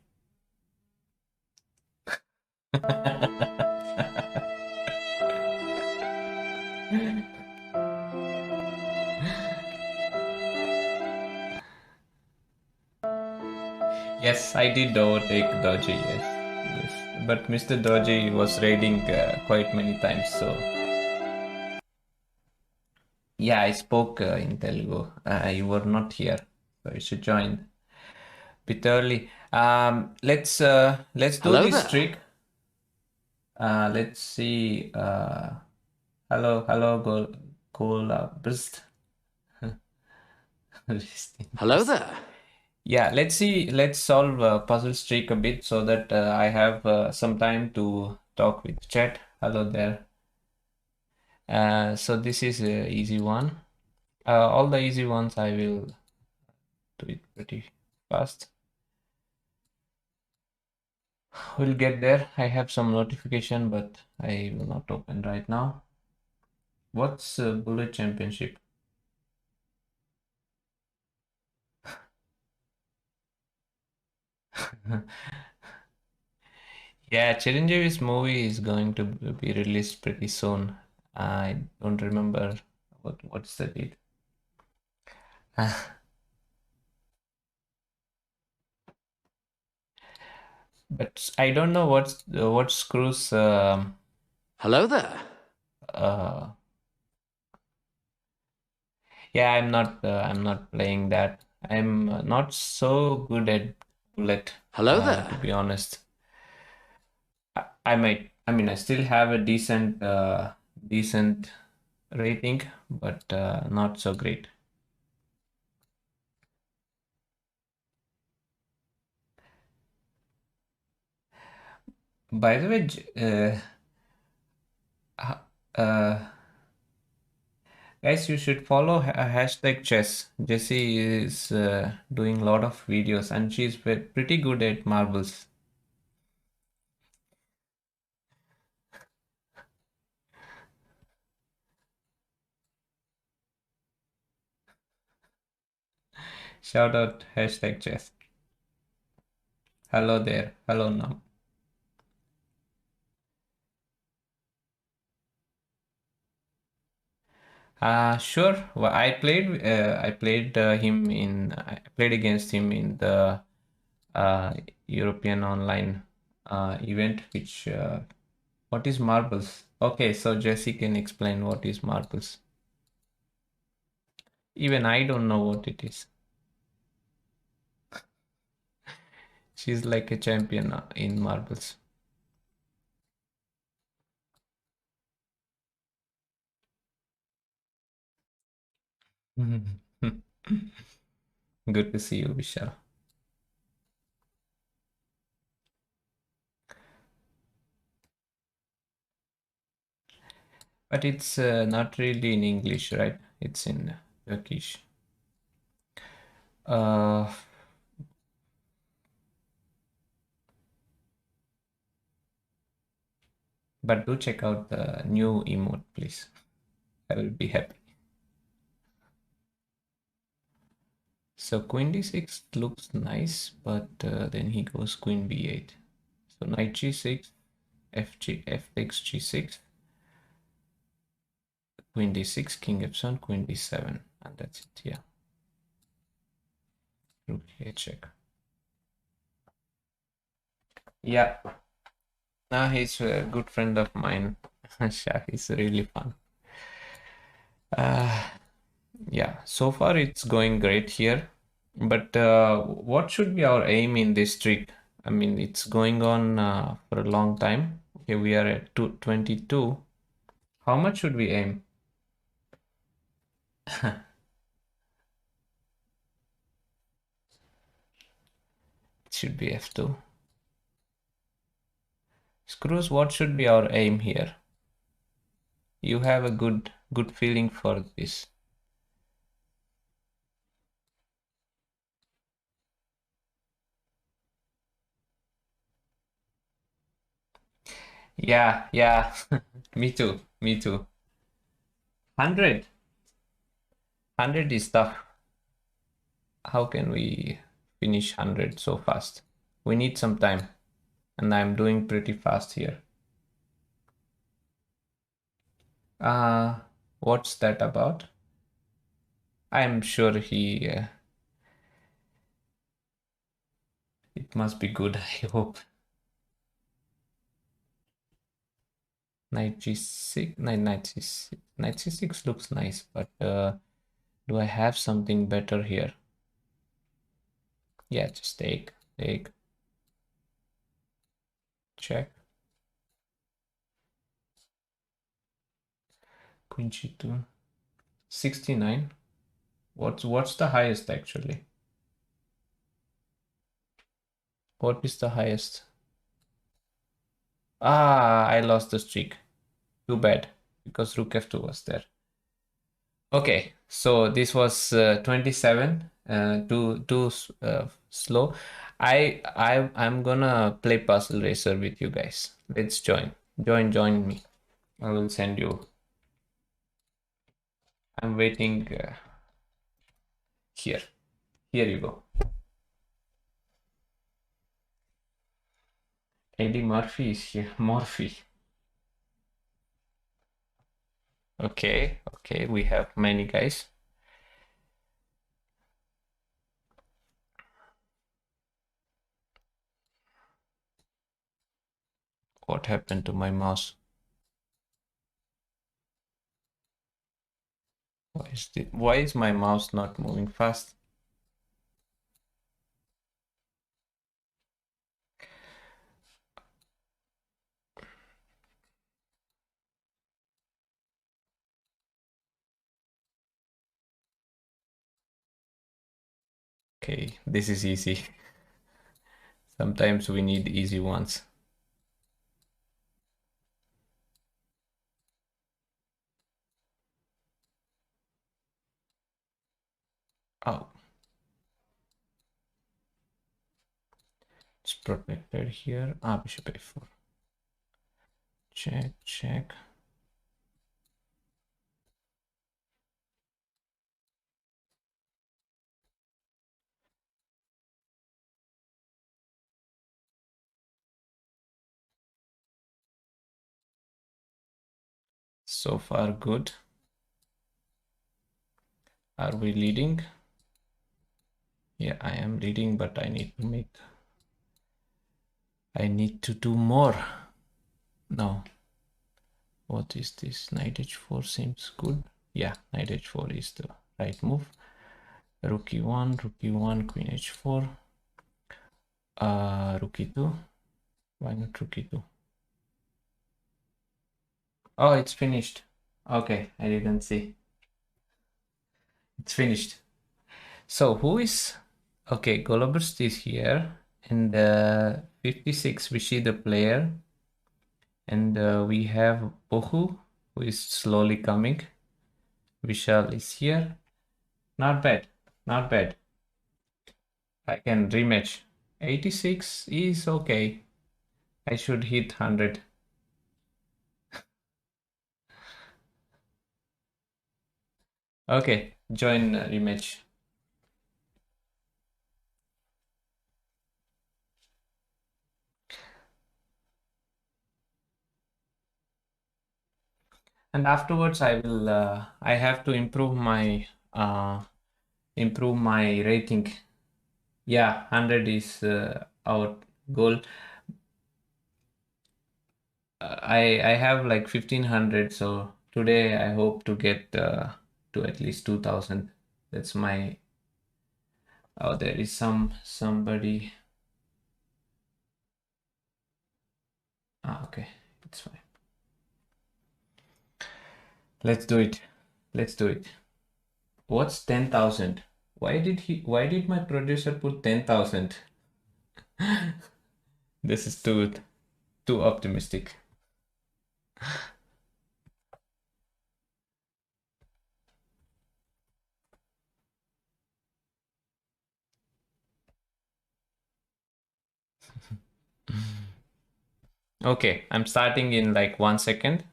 Yes, I did overtake Dodgy. Yes. But Mr. Dodgy was raiding quite many times, so. Yeah, I spoke in Telugu. You were not here, so you should join a bit early. Let's do Hello this there. trick. Let's see. Hello, Gola Brist. Hello there. Yeah, let's see. Let's solve puzzle streak a bit so that I have some time to talk with chat. Hello there. So this is an easy one. All the easy ones I will do it pretty fast. We'll get there. I have some notification, but I will not open right now. What's Bullet Championship? Yeah, Chiranjeevi's movie is going to be released pretty soon. I don't remember what's the date. But I don't know what screws. Hello there. Yeah, I'm not playing that. I'm not so good at Bullet. Hello there. To be honest. I mean, I still have a decent rating, but not so great. By the way, guys, you should follow hashtag chess. Jessie is doing a lot of videos, and she's pretty good at marbles. Shout out hashtag chess. Hello there. Hello now. Sure. Well, I played against him in the European online event. Which what is marbles? Okay, so Jessie can explain what is marbles. Even I don't know what it is. She's like a champion in marbles. Good to see you, Vishal. But it's not really in English, right? It's in Turkish. But do check out the new emote, please. I will be happy. So queen d6 looks nice, but then he goes queen b8. So knight g6, f takes g6, queen d6, king f7, queen d7, and that's it. Yeah. Rook a check. Yeah. Now he's a good friend of mine. Shah is really fun. Yeah, so far it's going great here. But what should be our aim in this trick? I mean, it's going on for a long time. Okay, we are at 22. How much should we aim? It should be f2. Screws, what should be our aim here? You have a good feeling for this. Yeah, me too, me too. 100 is tough. How can we finish 100 so fast? We need some time, and I'm doing pretty fast here. What's that about? I'm sure it must be good, I hope. Knight g6, knight c6, knight c6 looks nice, but do I have something better here? Yeah, just take, check. Queen g2, 69. What's the highest actually? What is the highest? Ah, I lost the streak. Too bad, because rook f2 was there. Okay, so this was 27. Too slow. I'm gonna play Puzzle Racer with you guys. Let's join me. I will send you. I'm waiting here you go. Eddie Murphy is here. Murphy. Okay, we have many guys. What happened to my mouse? Why is my mouse not moving fast? Okay, this is easy. Sometimes we need easy ones. Oh. It's protected here. Bishop a4. Check. So far good. Are we leading? Yeah, I am leading, but I need to do more. No. What is this? Knight h4 seems good. Yeah, knight h4 is the right move. Rook e1, queen h4. Rook e2. Why not rook e2? Oh, it's finished. Okay, I didn't see. It's finished. So who is... Okay, Goloburst is here. And 56, we see the player. And we have Bohu, who is slowly coming. Vishal is here. Not bad, not bad. I can rematch. 86 is okay. I should hit 100. Okay, join rematch. And afterwards I will I have to improve my rating. Yeah, 100 is our goal. I have like 1500, so today I hope to get to at least 2000. That's my. Oh, there is somebody. Okay, it's fine. Let's do it. Let's do it. What's 10,000? Why did my producer put 10,000? This is too optimistic. Okay, I'm starting in like 1 second.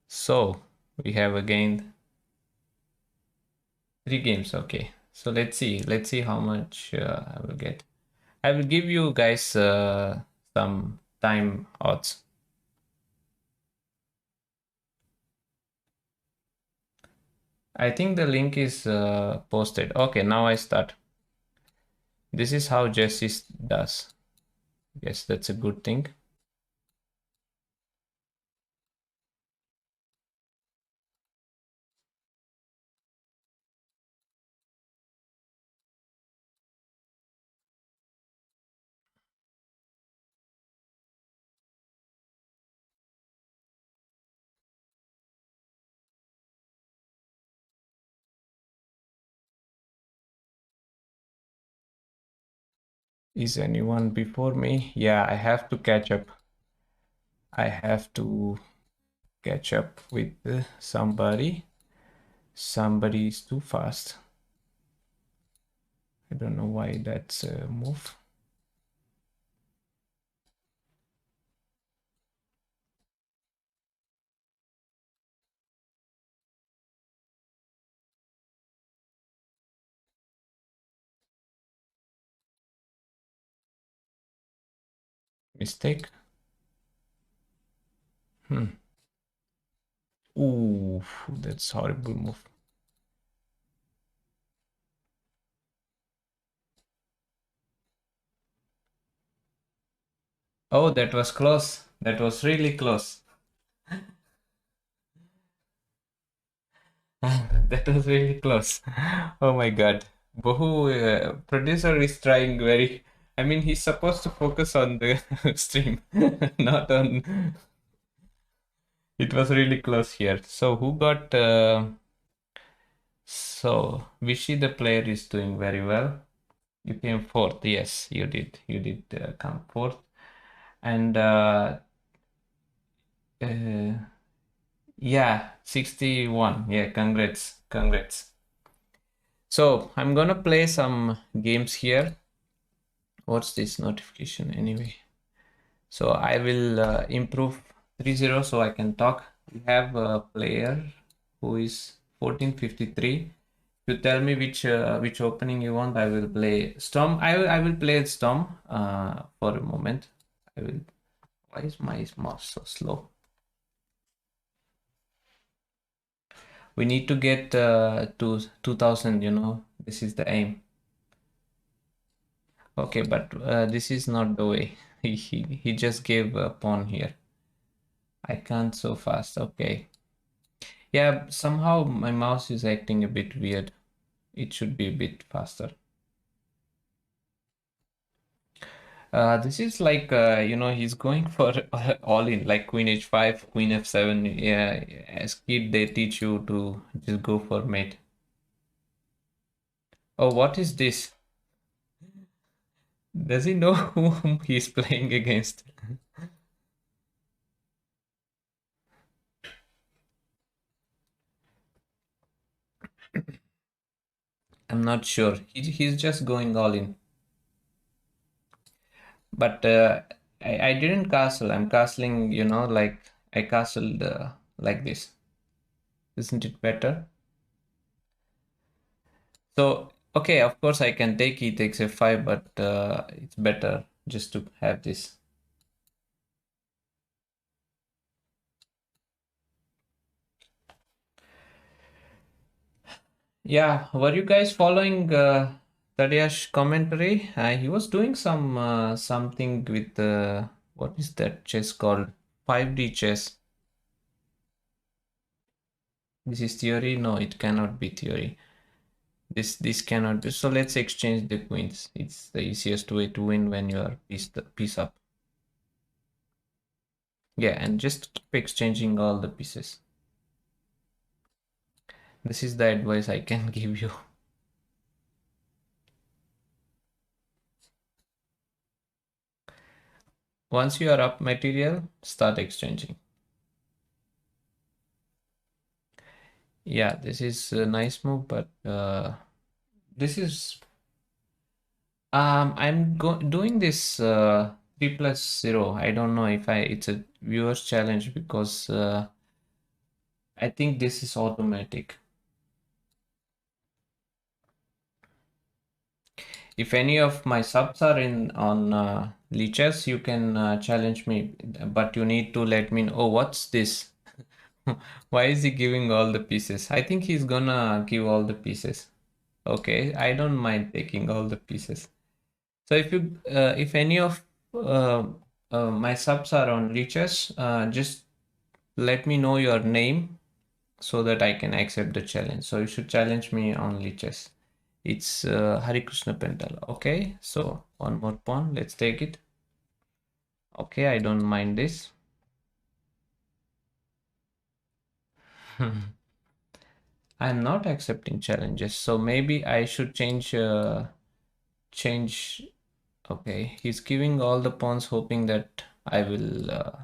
So we have again 3 games. Okay, so let's see how much I will get. I will give you guys some time odds. I think the link is posted. Okay, now I start. This is how Jesse does. Yes, that's a good thing. Is anyone before me? Yeah, I have to catch up. I have to catch up with somebody. Somebody is too fast. I don't know why that's a move. Mistake. Ooh, that's horrible move. Oh, that was close. That was really close. That was really close. Oh my god. Bohu, producer is trying very. I mean, he's supposed to focus on the stream, not on. It was really close here. So, who got. So, Vishy the player is doing very well. You came fourth. Yes, you did. You did come fourth. And yeah, 61. Yeah, congrats. Congrats. So I'm gonna play some games here. What's this notification anyway? So I will improve 3-0 so I can talk. We have a player who is 1453. You tell me which opening you want. I will play Storm. I will play Storm for a moment. I will. Why is my mouse so slow? We need to get to 2000. You know, this is the aim. Okay, but this is not the way. He just gave a pawn here. I can't so fast. Okay. Yeah, somehow my mouse is acting a bit weird. It should be a bit faster. This is like, he's going for all in, like queen h5, queen f7. Yeah, as kid, they teach you to just go for mate. Oh, what is this? Does he know whom he's playing against? I'm not sure. He's just going all in. But I didn't castle. I'm castling, you know, like I castled like this. Isn't it better? So, okay, of course I can take e takes f5, but it's better just to have this. Yeah, were you guys following Tadeáš commentary? He was doing some something with what is that chess called? 5D chess. This is theory? No, it cannot be theory. This cannot be. So let's exchange the queens. It's the easiest way to win when you are piece up. Yeah, and just keep exchanging all the pieces. This is the advice I can give you. Once you are up material, start exchanging. Yeah, this is a nice move, but this is I'm doing this 3+0. I don't know if it's a viewer's challenge because I think this is automatic. If any of my subs are in on Lichess, you can challenge me, but you need to let me know. Oh, what's this? Why is he giving all the pieces? I think he's gonna give all the pieces. Okay, I don't mind taking all the pieces. So if any of my subs are on Lichess, just let me know your name so that I can accept the challenge. So you should challenge me on Lichess. It's Harikrishna Pental. Okay, so one more pawn. Let's take it. Okay, I don't mind this. I'm not accepting challenges, so maybe I should change. Okay, he's giving all the pawns, hoping that I will.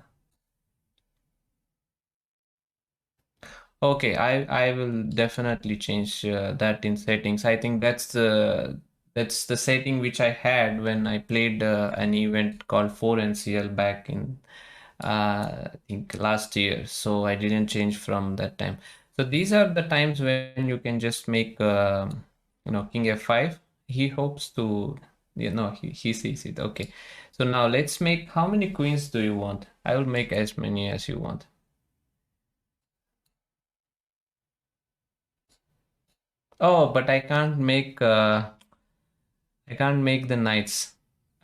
Okay, I will definitely change that in settings. I think that's the setting which I had when I played an event called 4NCL back in I think last year. So I didn't change from that time. So these are the times when you can just make king f5. He hopes to he sees it. Okay. So now let's make, how many queens do you want? I will make as many as you want. Oh, but I can't make the knights.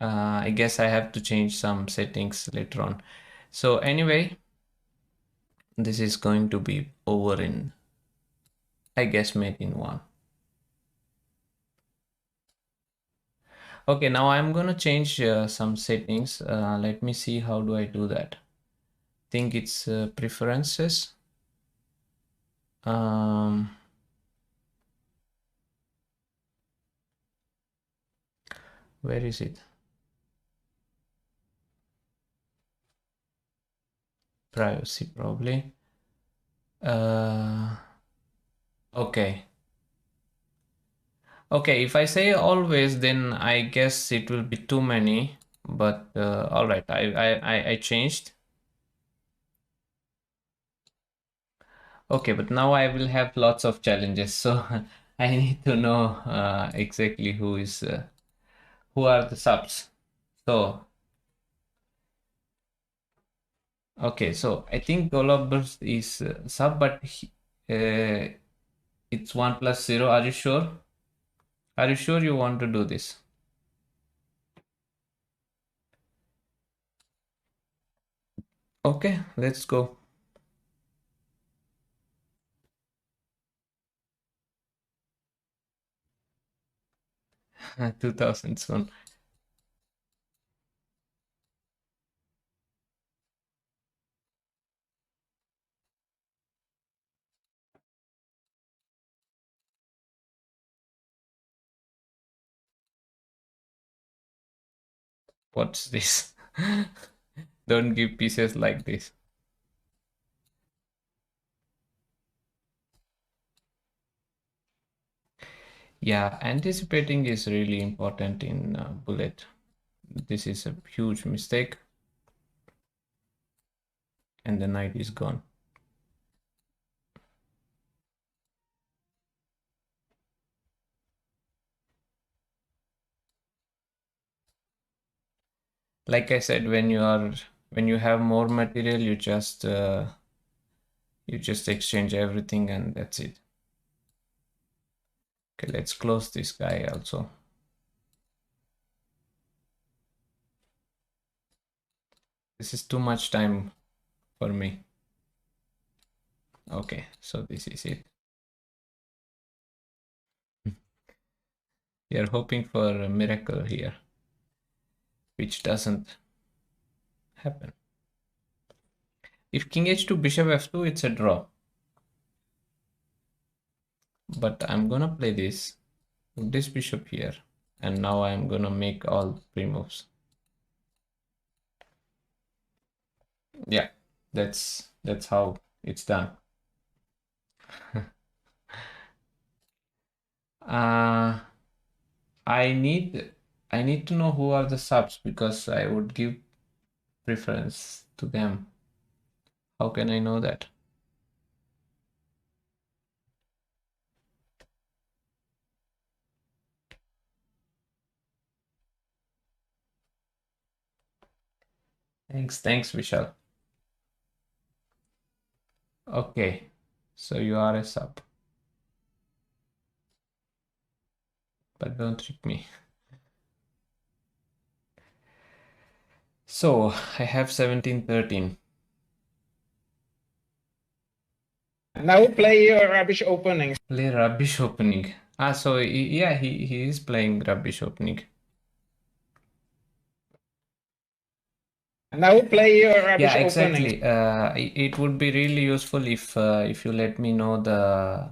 I guess I have to change some settings later on. So anyway, this is going to be over in, I guess, mate in one. Okay, now I'm gonna change some settings. Let me see, how do I do that? Think it's preferences. Where is it? Privacy, probably. Okay. Okay, if I say always, then I guess it will be too many. But all right, I changed. Okay, but now I will have lots of challenges, so I need to know exactly who are the subs. So okay, so I think Golubers is sub, but it's 1+0. Are you sure? Are you sure you want to do this? Okay, let's go. 2000 soon. What's this? Don't give pieces like this. Yeah, anticipating is really important in bullet. This is a huge mistake. And the knight is gone. Like I said, when you have more material, you just exchange everything and that's it. Okay, let's close this guy also. This is too much time for me. Okay, so this is it. We are hoping for a miracle here, which doesn't happen. If king h2, bishop f2, it's a draw. But I'm gonna play this bishop here, and now I'm gonna make all pre-moves. Yeah, that's how it's done. I need to know who are the subs, because I would give preference to them. How can I know that? Thanks, Vishal. Okay, so you are a sub. But don't trick me. So I have 17-13. Now play your rubbish opening. Play rubbish opening. So yeah, he is playing rubbish opening. Now play your rubbish Yeah, exactly. opening. It would be really useful if you let me know the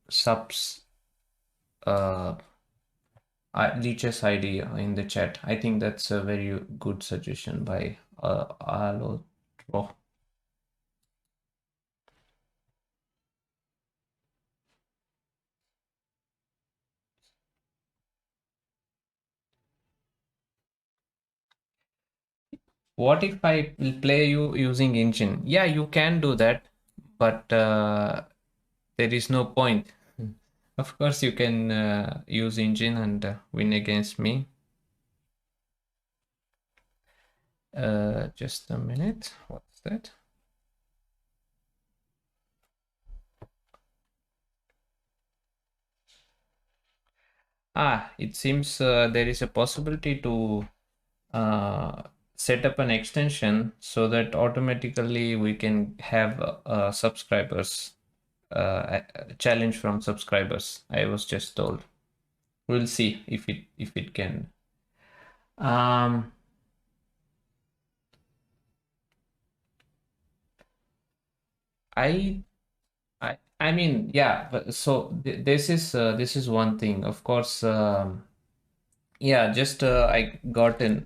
subs Lichess ID in the chat. I think that's a very good suggestion by Alo. What if I play you using engine? Yeah, you can do that, but there is no point. Of course, you can use engine and win against me. Just a minute. What's that? It seems there is a possibility to set up an extension so that automatically we can have subscribers, challenge from subscribers. I was just told. We'll see if it can. I mean, yeah, but so this is one thing, of course. Yeah, just I got a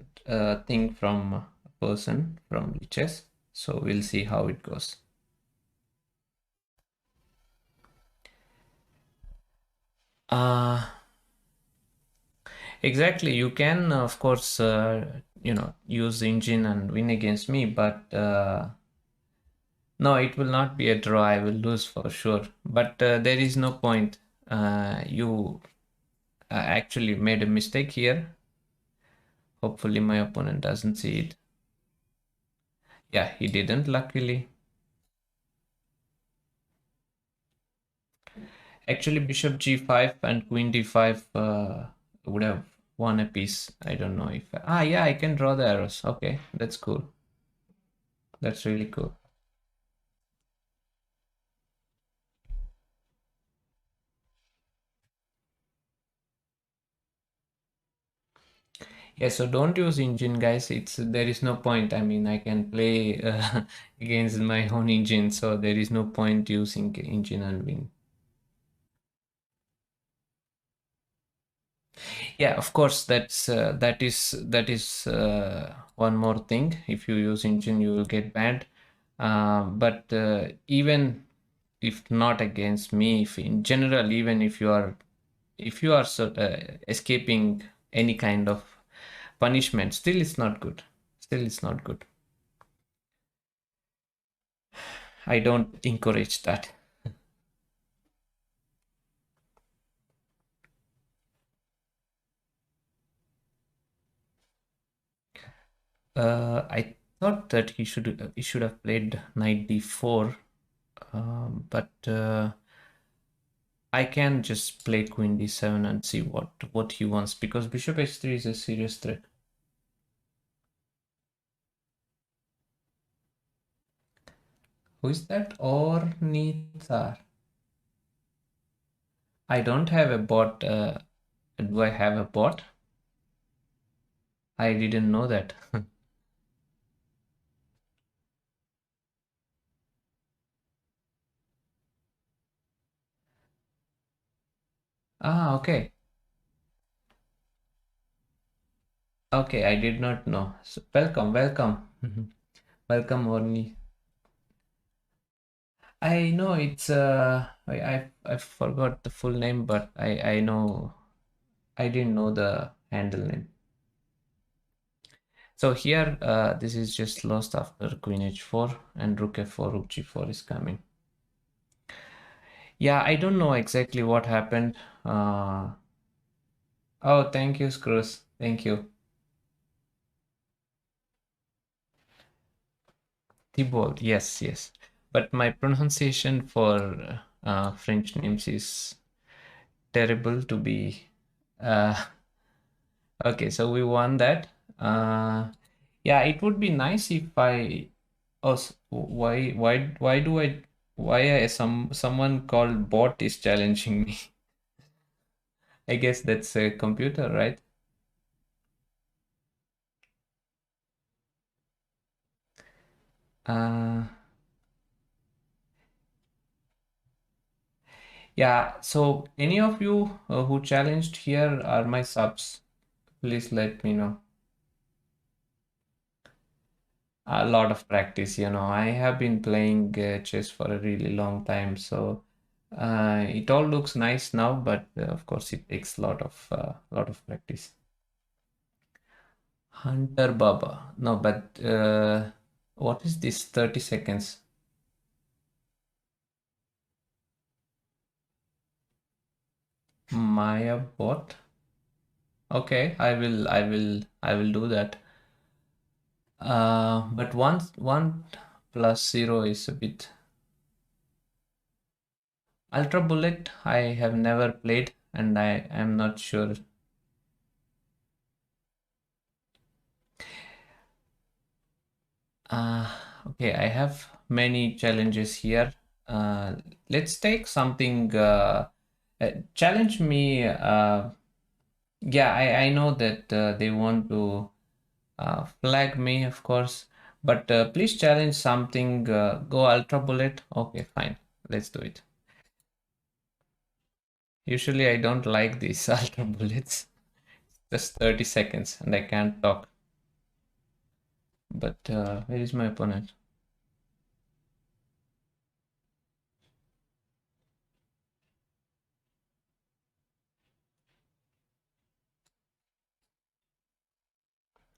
thing from a person from Lichess, so we'll see how it goes. Exactly, you can of course use engine and win against me, but no, it will not be a draw. I will lose for sure, but there is no point. You actually made a mistake here. Hopefully my opponent doesn't see it. Yeah, he didn't, luckily. Actually, bishop g5 and queen d5 would have won a piece. I don't know if... yeah, I can draw the arrows. Okay, that's cool. That's really cool. Yeah, so don't use engine, guys. There is no point. I mean, I can play against my own engine, so there is no point using engine and win. Yeah, of course, that is one more thing. If you use engine, you will get banned. But even if not against me, if in general, even if you are escaping any kind of punishment, still it's not good. Still it's not good. I don't encourage that. I thought that he should have played knight d4, but I can just play queen d7 and see what he wants, because bishop h3 is a serious threat. Who is that? Or Nithar? I don't have a bot. Do I have a bot? I didn't know that. Ah, okay. Okay, I did not know. So, welcome, welcome. Welcome, Orni. I know it's I forgot the full name, but I know I didn't know the handle name. So here this is just lost after queen h4 and rook f4, rook g4 is coming. Yeah, I don't know exactly what happened. Oh, thank you, Screws. Thank you. Thibault, yes, yes. But my pronunciation for French names is terrible to be. Okay, so we won that. Yeah, it would be nice if I. Oh, why do I? Someone called bot is challenging me? I guess that's a computer, right? Yeah, so any of you who challenged here are my subs. Please let me know. A lot of practice, I have been playing chess for a really long time, so it all looks nice now, but of course it takes a lot of practice. Hunter Baba. No, but what is this 30 seconds? Maya bot. Okay, I will do that. But one plus 0 is a bit. Ultra Bullet, I have never played and I am not sure. Okay, I have many challenges here. Let's take something. Challenge me. Yeah, I know that they want to flag me, of course, but please challenge something. Go Ultra Bullet. Okay, fine. Let's do it. Usually, I don't like these Ultra Bullets. Just 30 seconds and I can't talk. But where is my opponent?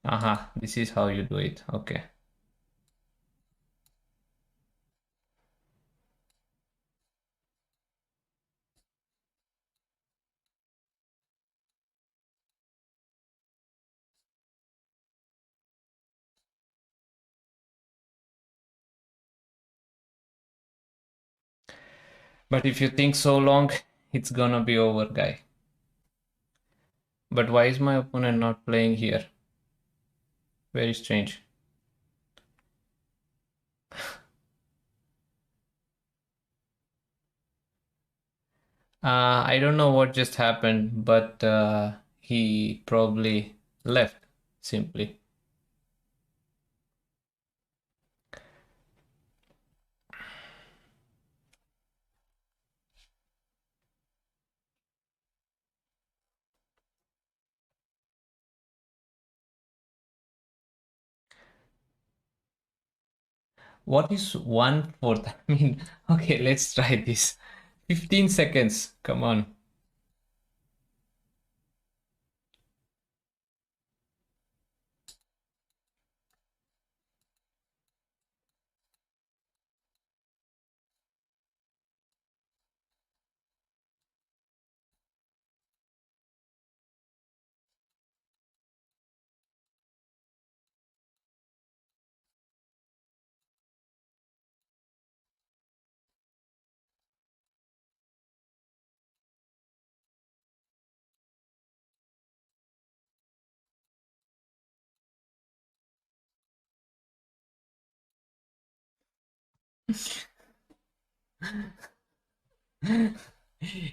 Aha, this is how you do it. Okay. But if you think so long, it's gonna be over, guy. But why is my opponent not playing here? Very strange. I don't know what just happened, but he probably left simply. What is 1/4? I mean, okay, let's try this. 15 seconds. Come on.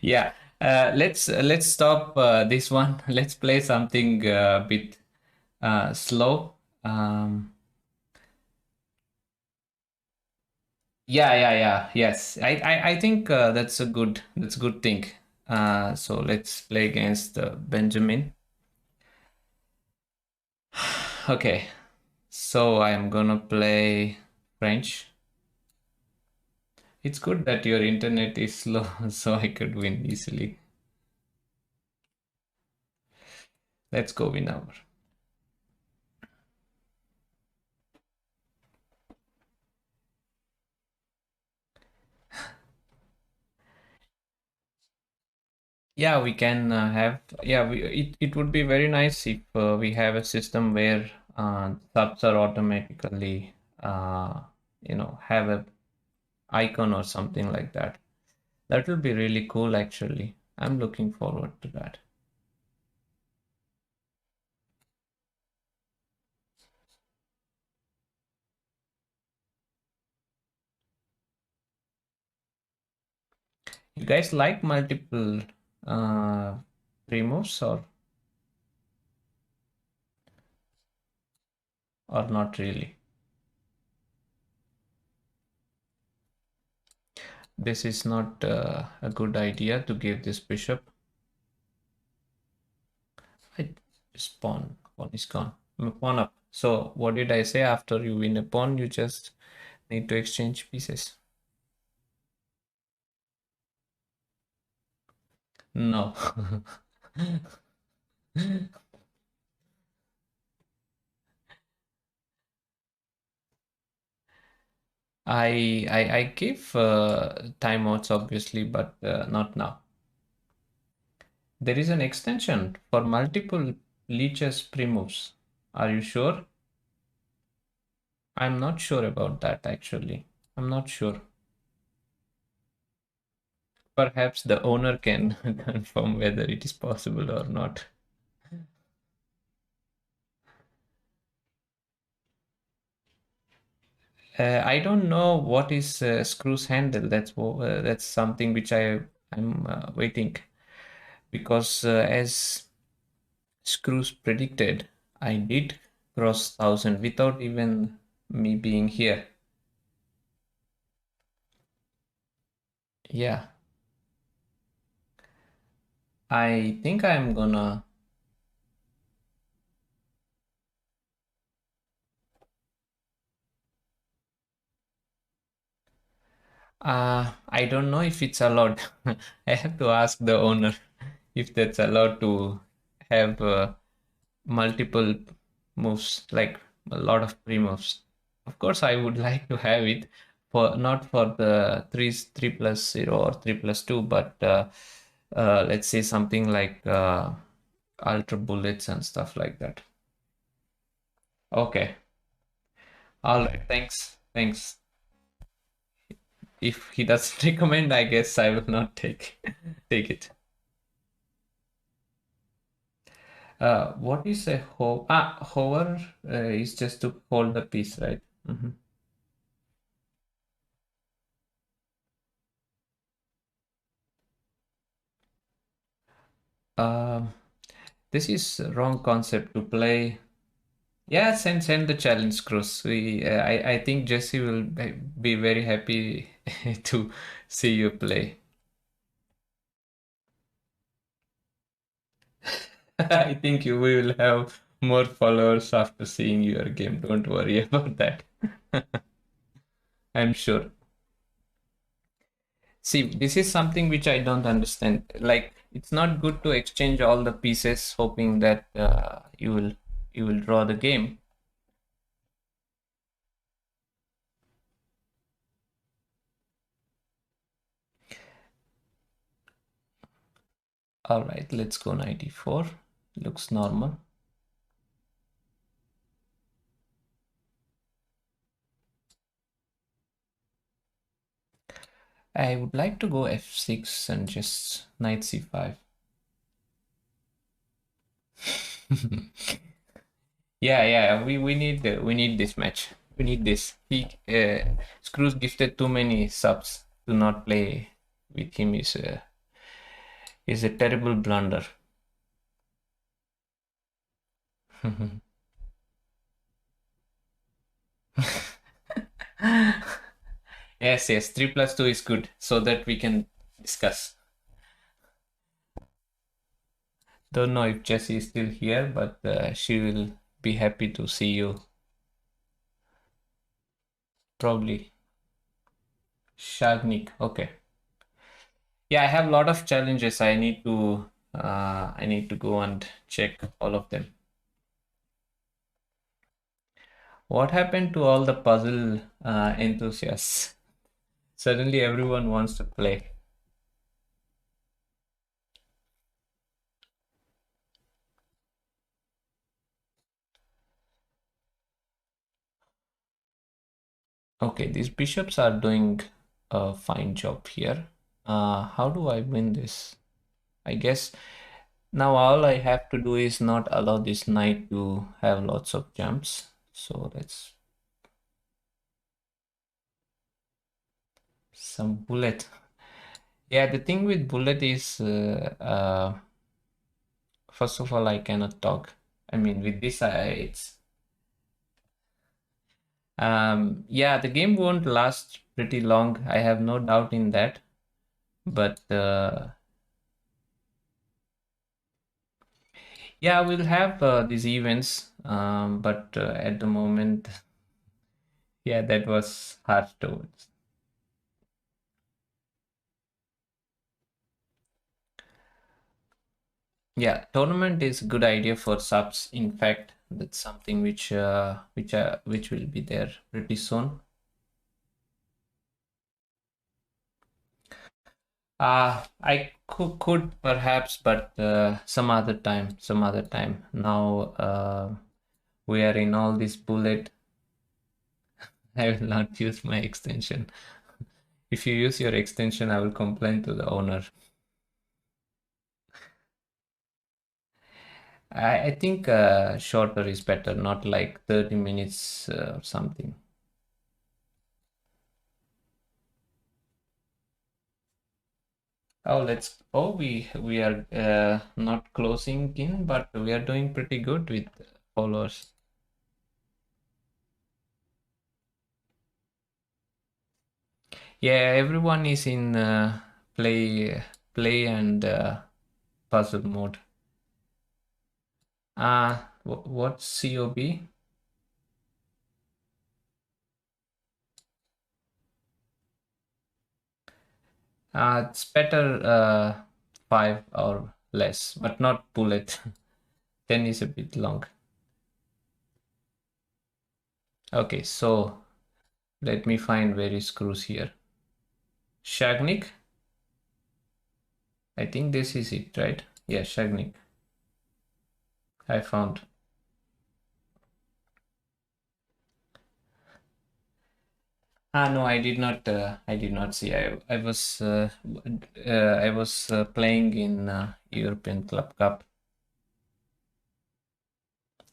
Yeah, let's stop this one. Let's play something a bit slow. Yeah. Yes, I think that's a good thing. So let's play against Benjamin. Okay, so I'm gonna play French. It's good that your internet is slow, so I could win easily. Let's go win over. Yeah, we can have, yeah, it would be very nice if we have a system where subs are automatically, have a icon or something like that. That will be really cool, actually. I'm looking forward to that. You guys like multiple removes or not really? This is not a good idea to give this bishop. Pawn is gone. Pawn up. So what did I say? After you win a pawn, you just need to exchange pieces. No. I give timeouts obviously, but not now. There is an extension for multiple Lichess pre-moves. Are you sure? I'm not sure about that actually. I'm not sure. Perhaps the owner can confirm whether it is possible or not. I don't know what is screws handle. That's something which I'm waiting, because as screws predicted, I did cross 1,000 without even me being here. Yeah, I think I'm gonna. I don't know if it's allowed. I have to ask the owner if that's allowed to have multiple moves, like a lot of pre-moves. Of course, I would like to have it for not for the 3+0 or 3+2, but let's say something like ultra bullets and stuff like that. Okay. All right. Thanks. If he doesn't recommend, I guess I will not take it. What is a hover? Is just to hold the piece, right? This is wrong concept to play. Yeah, send the challenge, Cruz. I think Jesse will be very happy to see you play. I think you will have more followers after seeing your game. Don't worry about that. I'm sure. See, this is something which I don't understand. Like, it's not good to exchange all the pieces hoping that you will draw the game. All right, let's go 94. Looks normal. I would like to go f6 and just knight c5. Yeah, we need this match. We need this. Screws gifted too many subs. To not play with him is a terrible blunder. Yes, 3+2 is good, so that we can discuss. Don't know if Jessie is still here, but she will be happy to see you. Probably. Shagnik, okay. Yeah, I have a lot of challenges. I need to go and check all of them. What happened to all the puzzle enthusiasts? Suddenly everyone wants to play. Okay, these bishops are doing a fine job here. How do I win this? I guess now all I have to do is not allow this knight to have lots of jumps. So let's some bullet. Yeah, the thing with bullet is first of all I cannot talk. I mean with this it's yeah, the game won't last pretty long. I have no doubt in that. But yeah, we'll have these events. But at the moment, yeah, that was hard to. Yeah, tournament is a good idea for subs. In fact, that's something which will be there pretty soon. I could perhaps, but some other time, Now we are in all this bullet. I will not use my extension. If you use your extension, I will complain to the owner. I think shorter is better, not like 30 minutes or something. We are not closing in, but we are doing pretty good with followers. Yeah, everyone is in play and puzzle mode. What's COB? It's better 5 or less, but not bullet. 10 is a bit long. Okay, so let me find where is screws here. Shagnik. I think this is it, right? Yeah, Shagnik. I found. No, I did not. I did not see. I was playing in European Club Cup.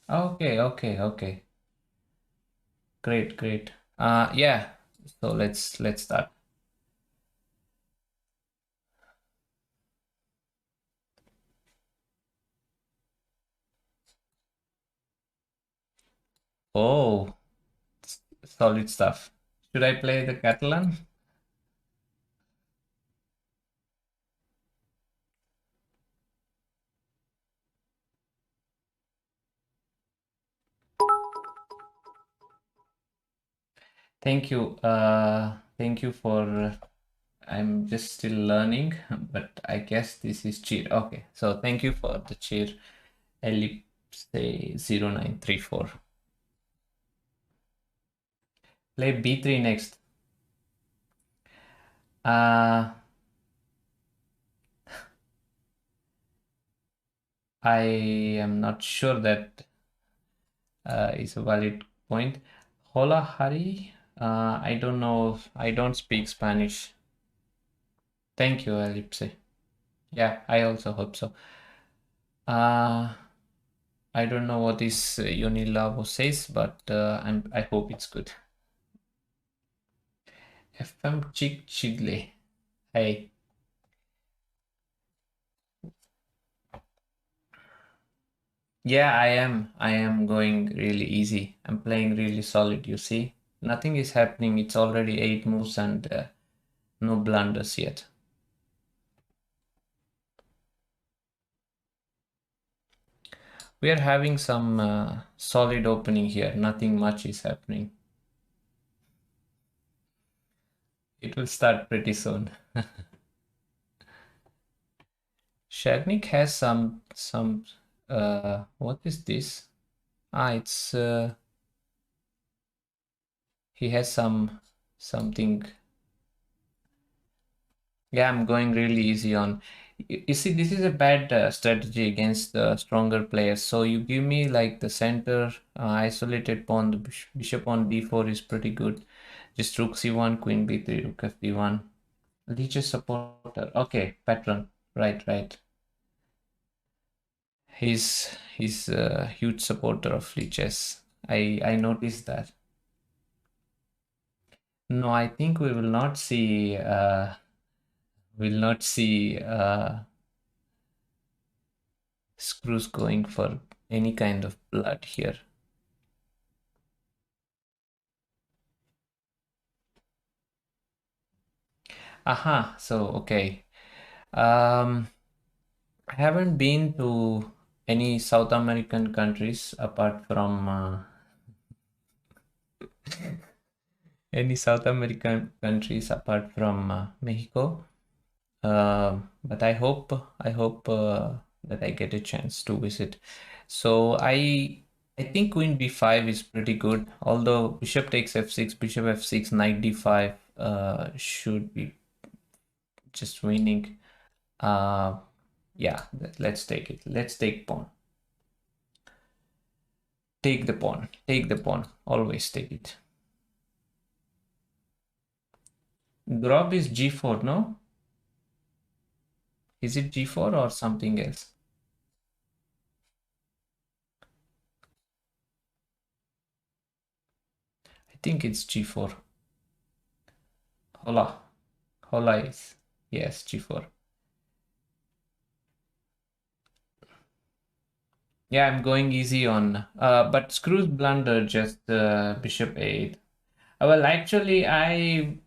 Okay. Great. Yeah. So let's start. Oh, solid stuff. Should I play the Catalan? Thank you. Thank you for. I'm just still learning, but I guess this is cheer. Okay, so thank you for the cheer. Ellipse 0934. Play b3 next. I am not sure that is a valid point. Hola, Hari. I don't know. I don't speak Spanish. Thank you, Ellipse. Yeah, I also hope so. I don't know what this Unilavo says, but I hope it's good. FM Chick Chidley. Hey. Yeah, I am. I am going really easy. I'm playing really solid, you see. Nothing is happening. It's already 8 moves and no blunders yet. We are having some solid opening here. Nothing much is happening. It will start pretty soon. Shagnik has some what is this? It's he has something. Yeah, I'm going really easy on. You see, this is a bad strategy against the stronger players. So you give me like the center isolated pawn. The bishop on d4 is pretty good. Just rook c1, queen b3, rook fd1. Lichess supporter. Okay, patron. Right. He's a huge supporter of Lichess. I noticed that. No, I think we will not see screws going for any kind of blood here. Aha, so okay. I haven't been to any South American countries apart from Mexico. But I hope that I get a chance to visit. So I think queen b5 is pretty good. Although bishop takes f6, bishop f6, knight d5 should be just winning. Yeah, let's take it. Let's take pawn. Take the pawn. Take the pawn. Always take it. Grob is g4, no? Is it g4 or something else? I think it's g4. Hola is, yes, g4. Yeah, I'm going easy on, but screws blunder just bishop 8. Well, actually, I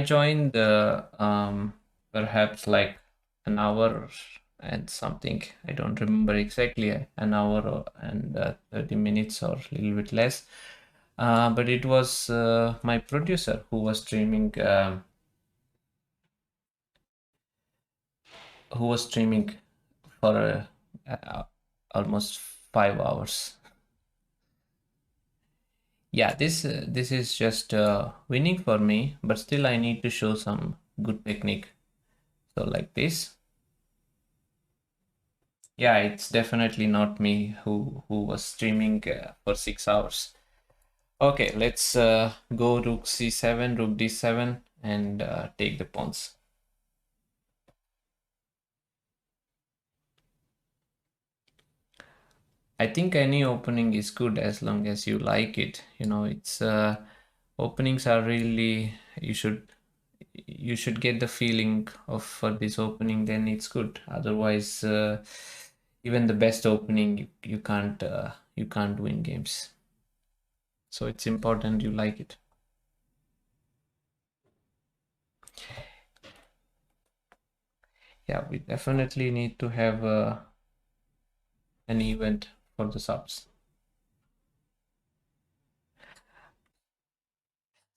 joined perhaps like an hour and something. I don't remember exactly, an hour and 30 minutes or a little bit less. But it was my producer who was streaming. For almost 5 hours. Yeah, this is just winning for me, but still I need to show some good technique. So like this. Yeah, it's definitely not me who was streaming for 6 hours. Okay, let's go rook c7, rook d7 and take the pawns. I think any opening is good as long as you like it. You know, it's openings are really, you should get the feeling of for this opening, then it's good. Otherwise, even the best opening, you can't win games. So it's important you like it. Yeah, we definitely need to have an event for the subs.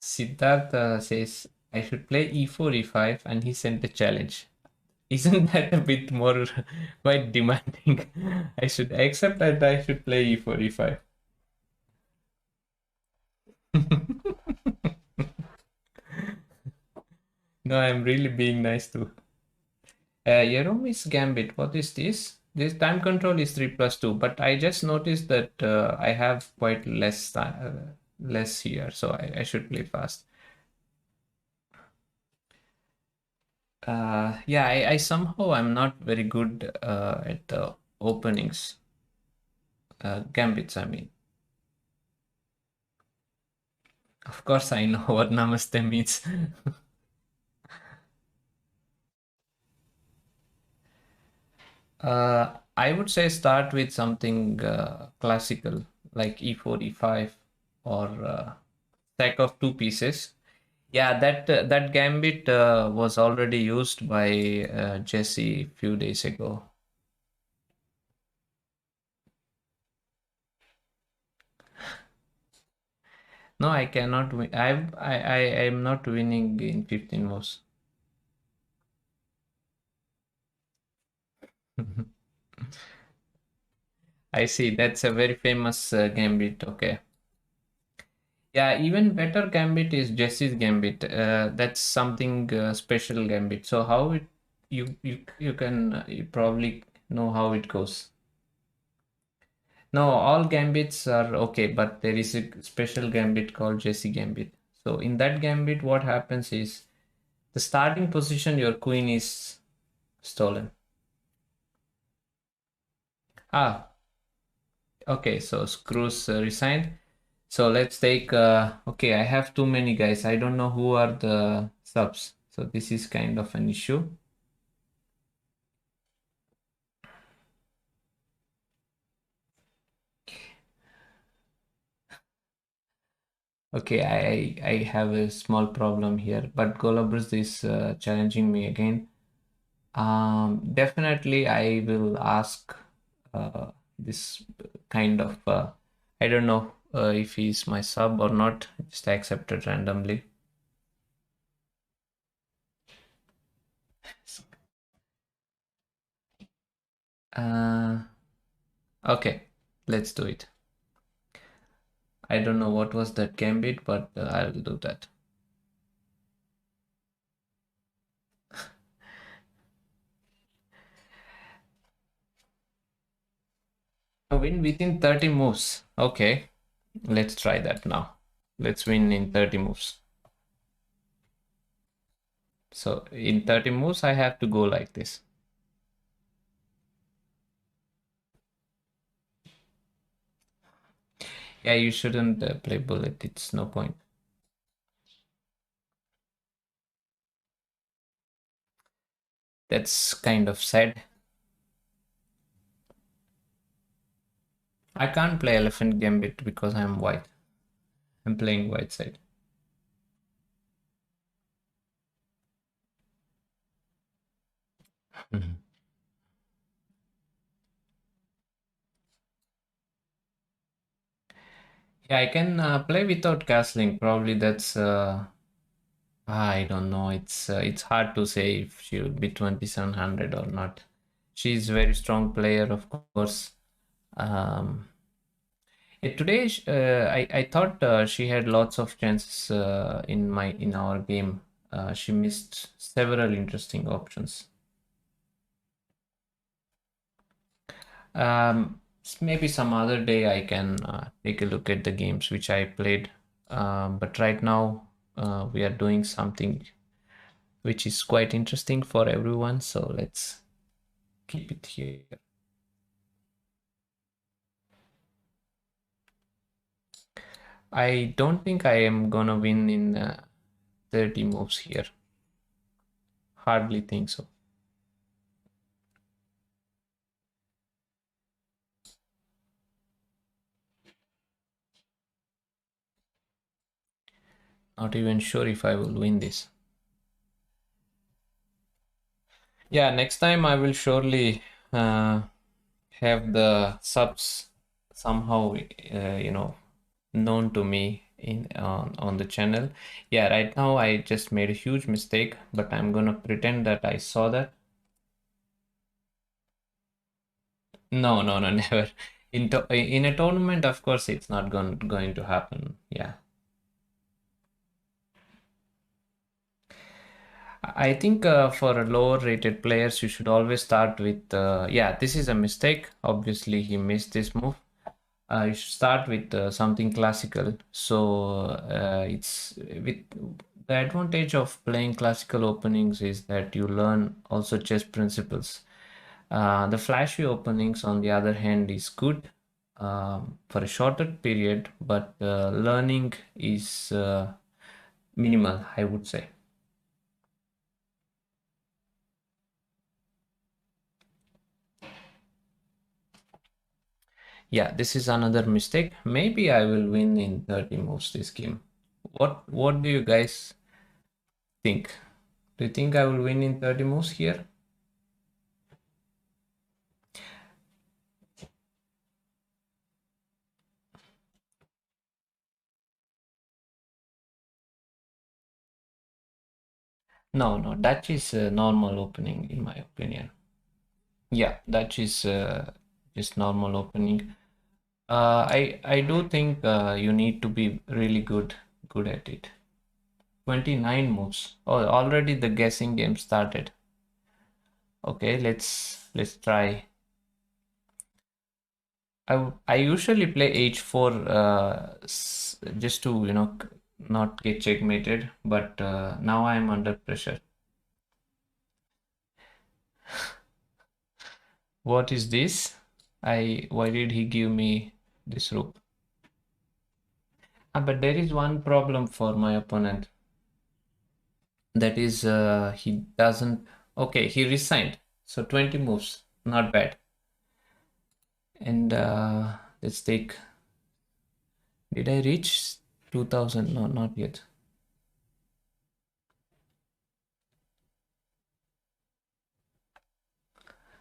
Siddhartha says I should play e4, e5, and he sent a challenge. Isn't that a bit more quite demanding? I should accept that I should play e4, e5. No, I'm really being nice too. Yeromi's Gambit, what is this? This time control is 3+2, but I just noticed that I have quite less here, so I should play fast. Yeah, I somehow I'm not very good at the openings. Gambits, I mean. Of course, I know what Namaste means. I would say start with something classical like e4, e5, or stack of 2 pieces. Yeah, that gambit was already used by Jesse a few days ago. No, I cannot win. I am not winning in 15 moves. I see. That's a very famous gambit. Okay. Yeah, even better gambit is Jesse's gambit. That's something special gambit. So how it you can you probably know how it goes. No, all gambits are okay, but there is a special gambit called Jesse gambit. So in that gambit, what happens is the starting position, your queen is stolen. Ah, okay. So Screws resigned. So let's take, okay, I have too many guys. I don't know who are the subs. So this is kind of an issue. Okay, I have a small problem here, but Golabris is challenging me again. Definitely I will ask this kind of, I don't know if he's my sub or not, just accept it randomly. Okay, let's do it. I don't know what was that gambit, but I'll do that. Win within 30 moves. Okay, let's try that now. Let's win in 30 moves. So in 30 moves, I have to go like this. Yeah, you shouldn't play bullet. It's no point. That's kind of sad. I can't play elephant gambit because I'm white. I'm playing white side. Yeah, I can play without castling. Probably that's I don't know. It's hard to say if she will be 2700 or not. She's a very strong player, of course. Today, I thought she had lots of chances in our game. She missed several interesting options. Maybe some other day I can take a look at the games which I played. But right now we are doing something which is quite interesting for everyone. So let's keep it here. I don't think I am gonna win in 30 moves here. Hardly think so. Not even sure if I will win this. Yeah, next time I will surely have the subs somehow, known to me on the channel. Yeah, right now I just made a huge mistake, but I'm gonna pretend that I saw that. No, never. In a tournament, of course, it's not going to happen. Yeah. I think for lower rated players, you should always start with, yeah, this is a mistake. Obviously, he missed this move. You should start with something classical. So it's with the advantage of playing classical openings is that you learn also chess principles. The flashy openings, on the other hand, is good for a shorter period, but learning is minimal, I would say. Yeah, this is another mistake. Maybe I will win in 30 moves this game. What do you guys think? Do you think I will win in 30 moves here? No, Dutch is a normal opening in my opinion. Yeah, Dutch is just normal opening. I do think you need to be really good at it. 29 moves. Oh, already the guessing game started. Okay, let's try. I usually play h4 just to not get checkmated, but now I'm under pressure. What is this? Why did he give me this rook? But there is one problem for my opponent. That is he doesn't. Okay, he resigned. So 20 moves, not bad. And let's take. Did I reach 2000? No, not yet.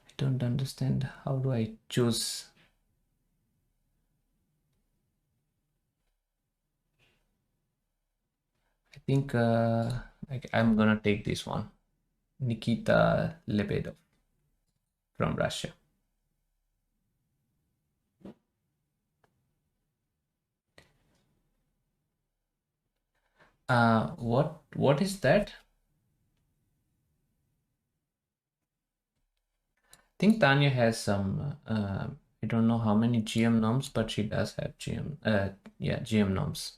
I don't understand. How do I choose? I think I'm gonna take this one. Nikita Lebedov from Russia. What is that? I think Tanya has some I don't know how many GM noms, but she does have GM GM noms.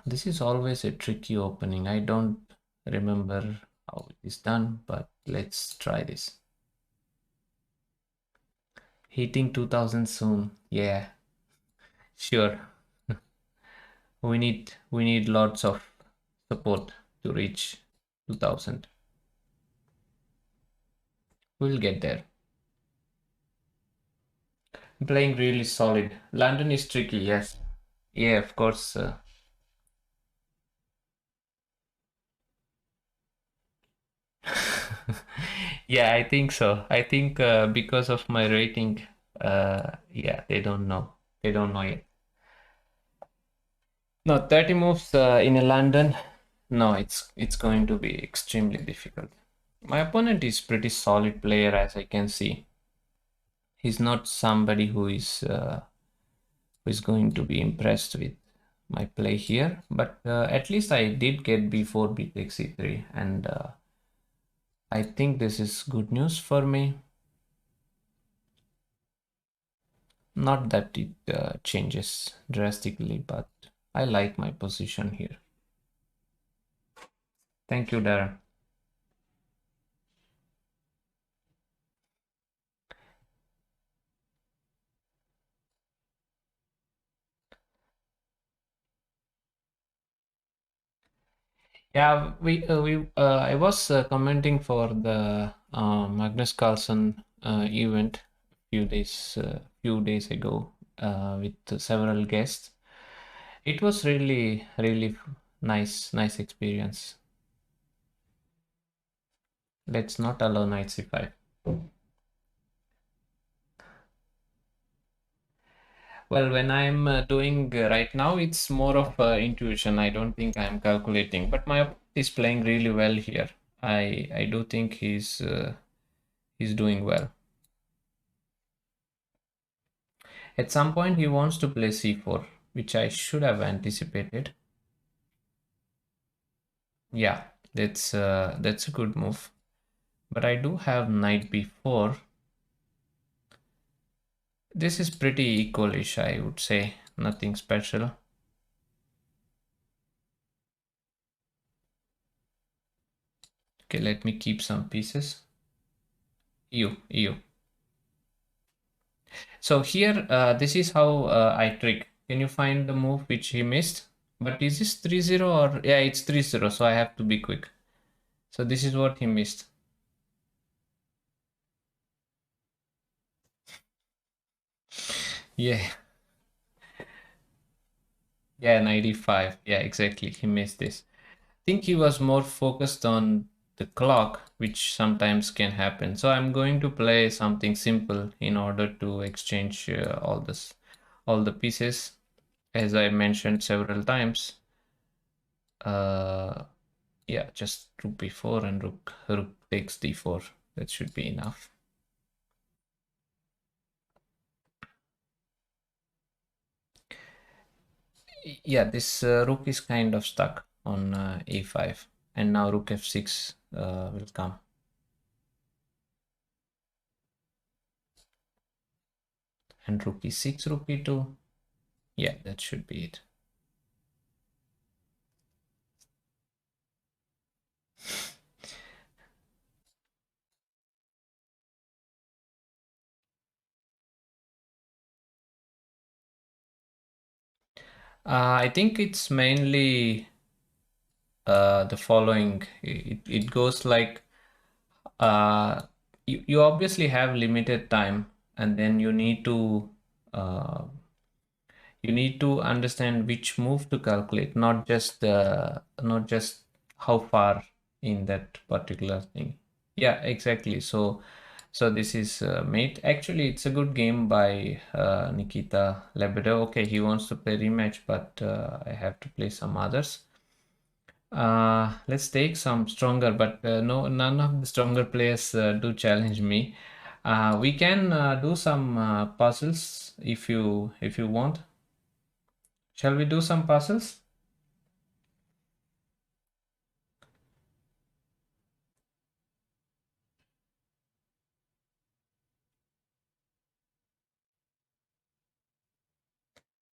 This is always a tricky opening. I don't remember how it is done, but let's try this. Hitting 2000 soon. Yeah, sure. We need lots of support to reach 2000. We'll get there. I'm playing really solid. London is tricky, yes. Yeah, of course. Yeah, I think so. I think because of my rating, yeah, they don't know. They don't know yet. No, 30 moves in a London. No, it's going to be extremely difficult. My opponent is pretty solid player, as I can see. He's not somebody who is going to be impressed with my play here. But at least I did get b4, b takes c3, and I think this is good news for me. Not that it changes drastically, but I like my position here. Thank you, Darren. Yeah, I was commenting for the Magnus Carlsen event few days ago with several guests. It was really nice experience. Let's not allow knight c5. Well, when I'm doing right now, it's more of intuition. I don't think I'm calculating, but my opponent is playing really well here. I do think he's doing well. At some point, he wants to play c4, which I should have anticipated. Yeah, that's a good move. But I do have knight b4. This is pretty equalish, I would say. Nothing special. Okay, let me keep some pieces. EU. So here, this is how I trick. Can you find the move which he missed? But is this 3-0 or... Yeah, it's 3-0, so I have to be quick. So this is what he missed. Yeah. Yeah, 95. Yeah, exactly. He missed this. I think he was more focused on the clock, which sometimes can happen. So I'm going to play something simple in order to exchange all the pieces. As I mentioned several times, yeah, just rook b4 and rook takes d4. That should be enough. Yeah, this rook is kind of stuck on a5, and now rook f6 will come. And rook e6, rook e2. Yeah, that should be it. I think it's mainly the following. It goes like you obviously have limited time, and then you need to understand which move to calculate, not just how far in that particular thing. Yeah, exactly. So this is mate. Actually, it's a good game by Nikita Lebedev. Okay, he wants to play rematch, but I have to play some others. Let's take some stronger, but no, none of the stronger players do challenge me. We can do some puzzles if you want. Shall we do some puzzles?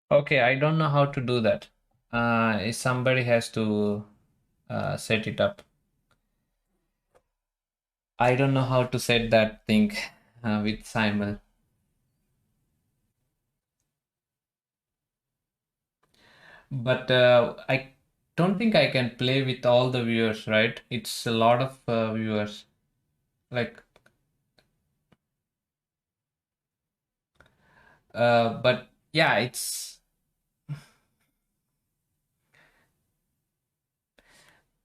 Okay, I don't know how to do that. Somebody has to set it up. I don't know how to set that thing with Simon. But I don't think I can play with all the viewers, right? It's a lot of viewers. Like, but yeah, it's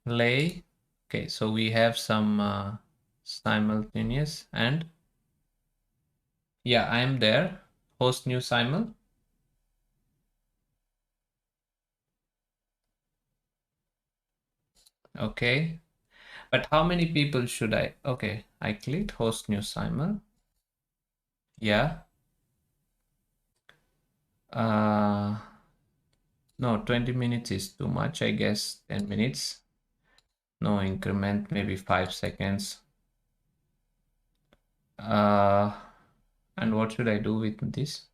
lay. Okay, so we have some simultaneous and yeah, I am there. Host new simul. Okay, but how many people should I? Okay, I clicked host new simul. Yeah. No, 20 minutes is too much, I guess. 10 minutes. No increment, maybe 5 seconds. And what should I do with this?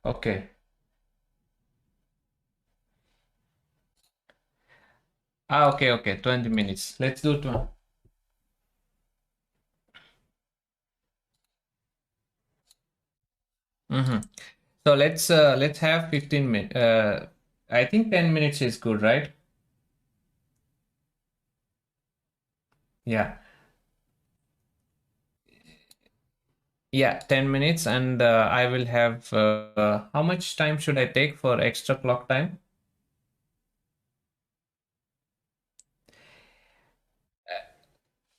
Okay. Okay, 20 minutes. Let's do 20. So let's have 15 minutes. I think 10 minutes is good, right? Yeah. Yeah, 10 minutes, and I will have how much time should I take for extra clock time?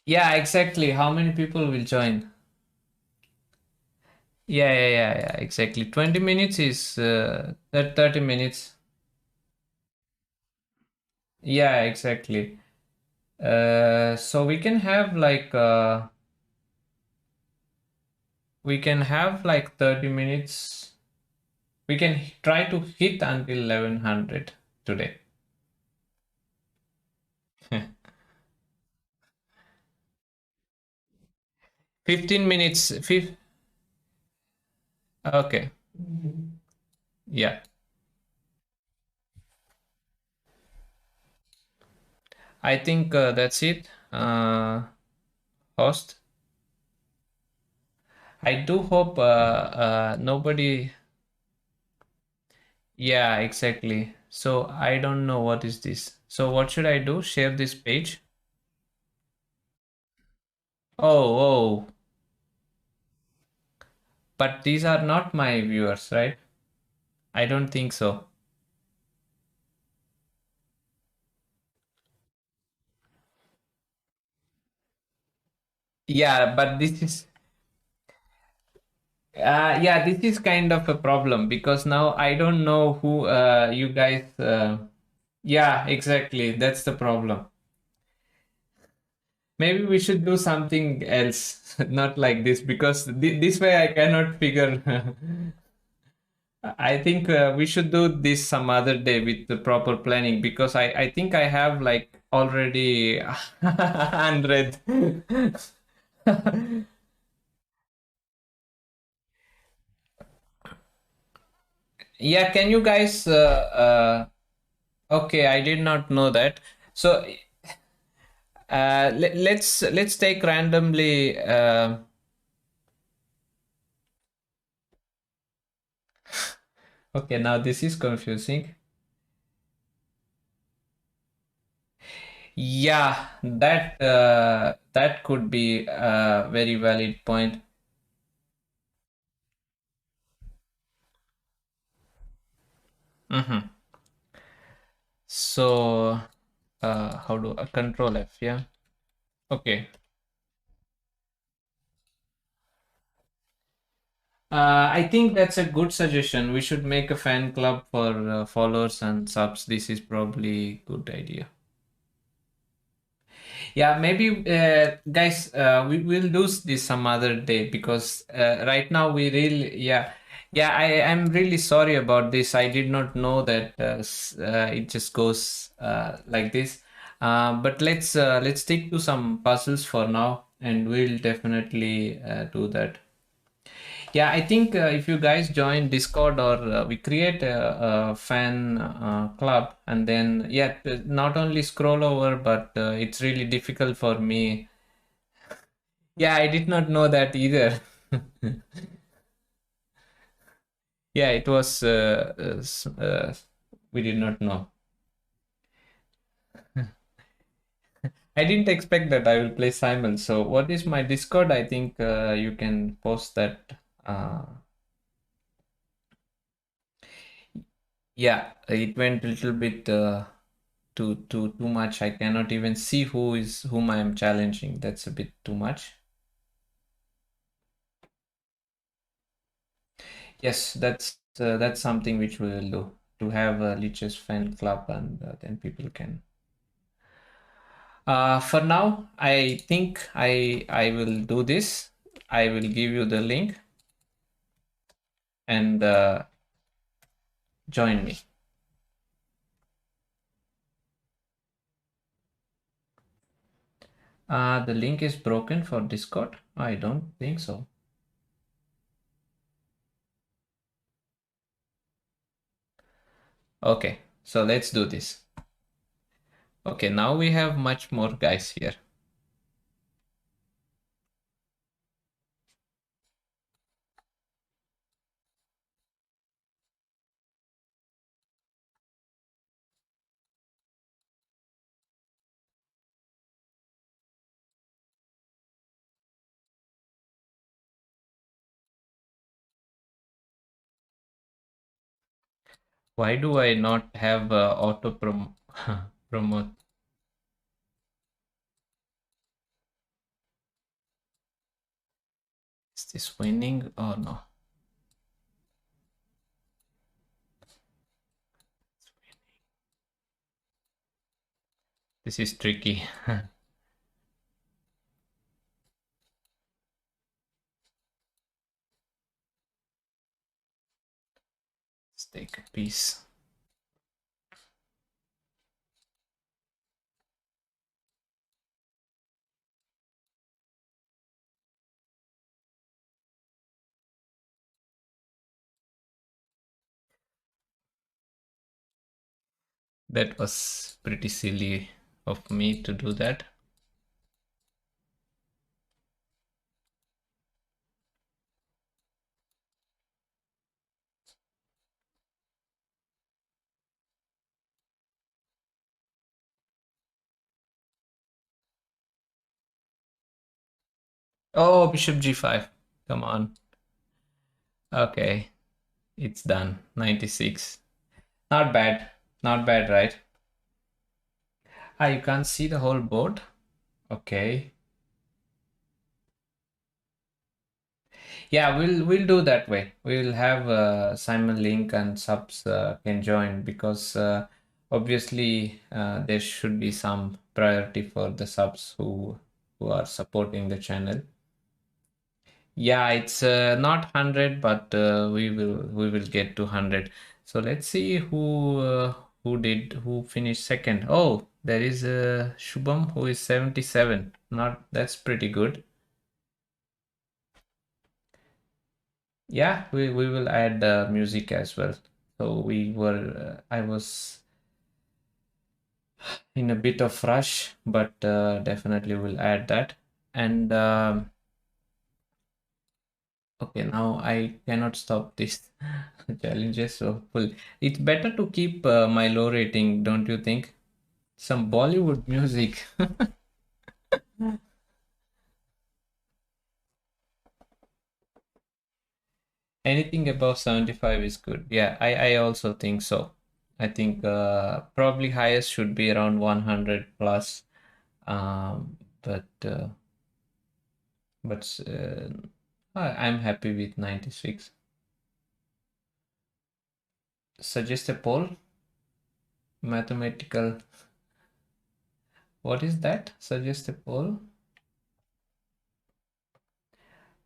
Yeah, exactly. How many people will join? Yeah, exactly. 20 minutes is 30 minutes. Yeah, exactly. So we can have like 30 minutes. We can try to hit until 1100 today. 15 minutes. Okay. Yeah. I think that's it. Host. I do hope nobody. Yeah, exactly. So I don't know what is this. So what should I do? Share this page? Oh. But these are not my viewers, right? I don't think so. Yeah, but this is yeah, this is kind of a problem because now I don't know who you guys yeah, exactly. That's the problem. Maybe we should do something else, not like this, because this way I cannot figure. I think we should do this some other day with the proper planning because I think I have like already 100. Yeah, can you guys? Okay, I did not know that. So let's take randomly. Okay, now this is confusing. Yeah, that could be a very valid point. Mm-hmm. So how do control F? Yeah. Okay. I think that's a good suggestion. We should make a fan club for followers and subs. This is probably good idea. Yeah, maybe guys, we will do this some other day because right now we really, yeah, I'm really sorry about this. I did not know that it just goes like this. But let's stick to some puzzles for now, and we'll definitely do that. Yeah, I think if you guys join Discord or we create a fan club, and then yeah, not only scroll over, but it's really difficult for me. Yeah, I did not know that either. Yeah, it was we did not know. I didn't expect that I will play Simon. So what is my Discord? I think you can post that. Uh, yeah, it went a little bit too much. I cannot even see whom I am challenging. That's a bit too much. Yes, that's something which we will do to have a Lichess fan club, and then people can. For now, I think I will do this. I will give you the link and join me. The link is broken for Discord. I don't think so. Okay, so let's do this. Okay, now we have much more guys here. Why do I not have promote? Is this winning or no? This is tricky. Let's take a piece. That was pretty silly of me to do that. Oh, bishop g5. Come on. Okay, it's done. 96. Not bad. Not bad, right? Ah, you can't see the whole board? Okay. Yeah, we'll do that way. We'll have Simon link and subs can join because obviously there should be some priority for the subs who are supporting the channel. Yeah, it's not 100, but we will get to 100. So let's see who finished second. Oh, there is Shubham who is 77. Not That's pretty good. Yeah, we will add music as well. So I was in a bit of rush, but definitely will add that. And okay, now I cannot stop this challenges so full. It's better to keep my low rating, don't you think? Some Bollywood music. Anything above 75 is good. Yeah, I also think so. I think probably highest should be around 100 plus. But I'm happy with 96. Suggest a poll. Mathematical. What is that? Suggest a poll.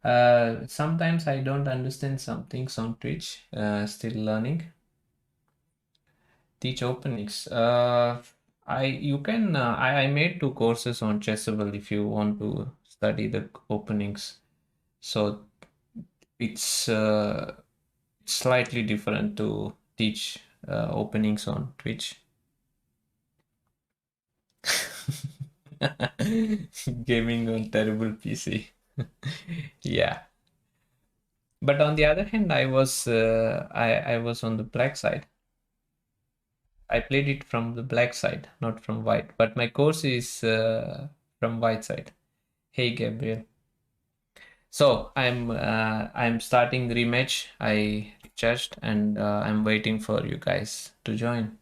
Sometimes I don't understand some things on Twitch. Still learning. Teach openings. I made 2 courses on Chessable if you want to study the openings. So it's slightly different to teach openings on Twitch. Gaming on terrible PC. Yeah. But on the other hand, I was on the black side. I played it from the black side, not from white. But my course is from white side. Hey Gabriel. So I'm starting the rematch. I recharged and I'm waiting for you guys to join.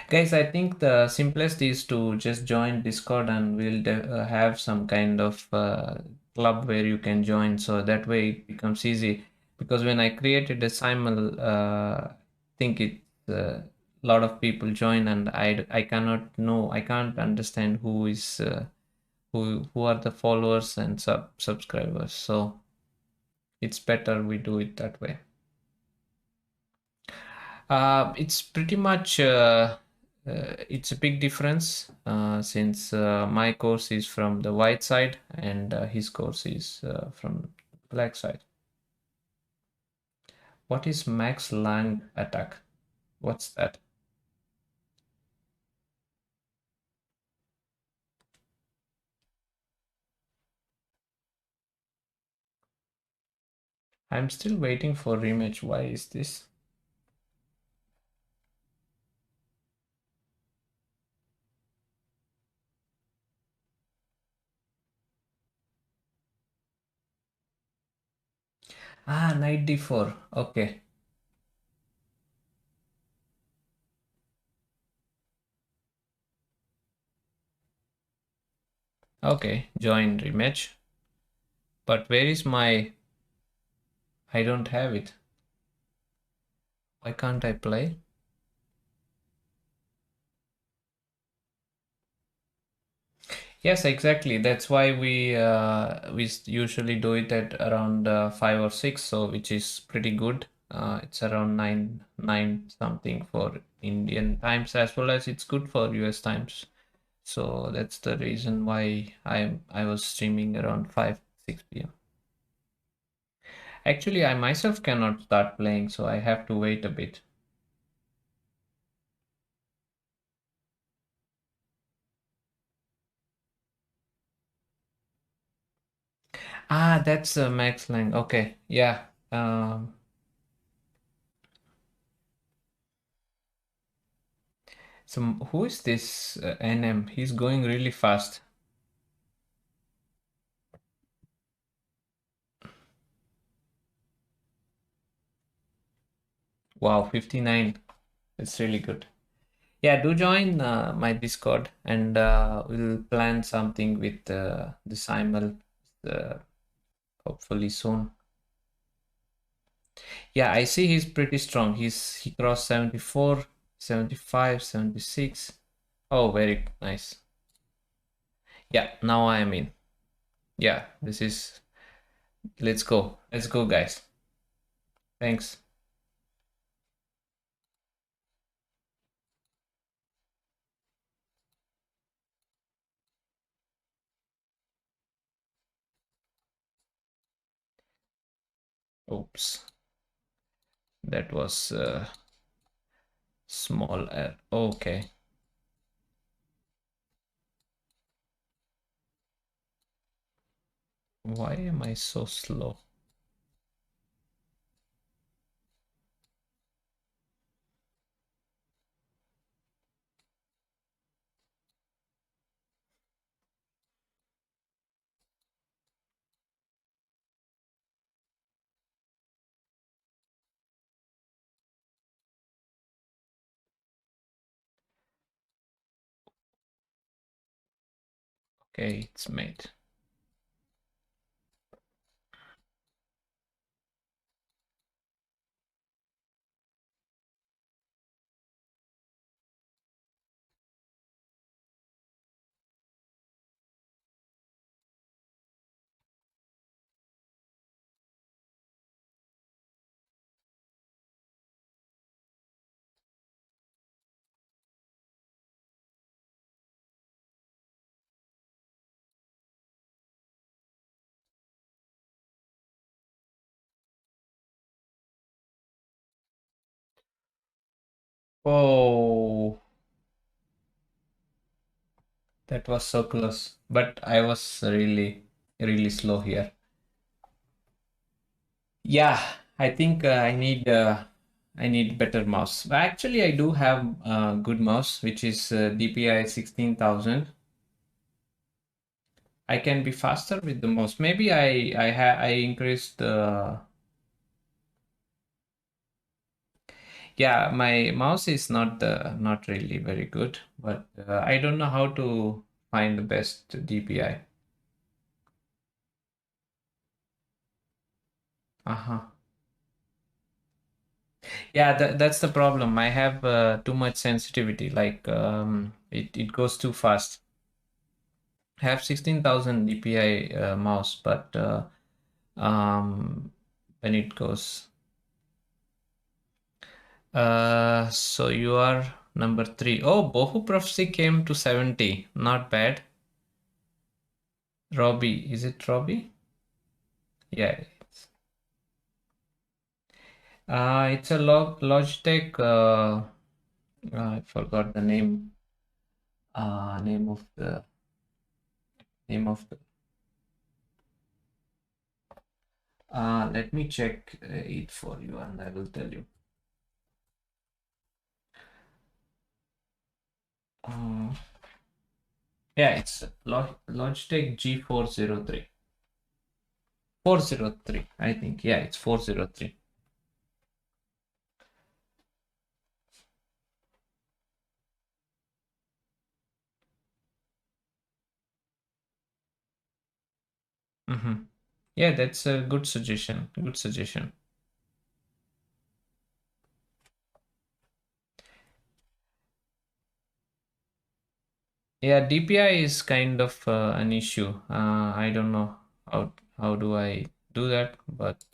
Guys, I think the simplest is to just join Discord and we'll have some kind of club where you can join. So that way it becomes easy. Because when I created a Simul, think it a lot of people join and I cannot know, I can't understand who is who are the followers and subscribers. So it's better we do it that way. It's pretty much it's a big difference since my course is from the white side and his course is from the black side. What is max lang attack? What's that? I'm still waiting for rematch. Why is this? Ah, knight d4. Okay. Okay, join rematch. But where is my... I don't have it. Why can't I play? Yes, exactly. That's why we usually do it at around 5 or 6, so which is pretty good. It's around 9 something for Indian times, as well as it's good for US times. So that's the reason why I was streaming around 5 6 p.m. Actually, I myself cannot start playing, so I have to wait a bit. Ah, that's Max Lang. Okay, yeah. So who is this NM? He's going really fast. Wow, 59. It's really good. Yeah, do join my Discord, and we'll plan something with the Simul hopefully soon. Yeah, I see he's pretty strong. He crossed 74, 75, 76. Oh, very nice. Yeah, now I am in. Yeah, this is... Let's go. Let's go, guys. Thanks. Oops. That was small error. Okay. Why am I so slow? Okay, it's made. Oh, that was so close. But I was really, really slow here. Yeah, I think I need better mouse. Actually, I do have a good mouse, which is DPI 16,000. I can be faster with the mouse. Maybe I increased the... Yeah, my mouse is not really very good, but I don't know how to find the best DPI. Uh-huh. Yeah, that's the problem. I have too much sensitivity. Like it goes too fast. I have 16,000 DPI mouse, but when it goes... so you are number 3. Oh, Bohu Prophecy came to 70. Not bad. Robbie, is it Robbie? Yeah. It's a Logitech. I forgot the name. Name of the name of the. Let me check it for you, and I will tell you. Yeah, it's Logitech G403. 403, I think. Yeah, it's 403. Yeah, that's a good suggestion. Good suggestion. Yeah, DPI is kind of an issue. I don't know how do I do that, but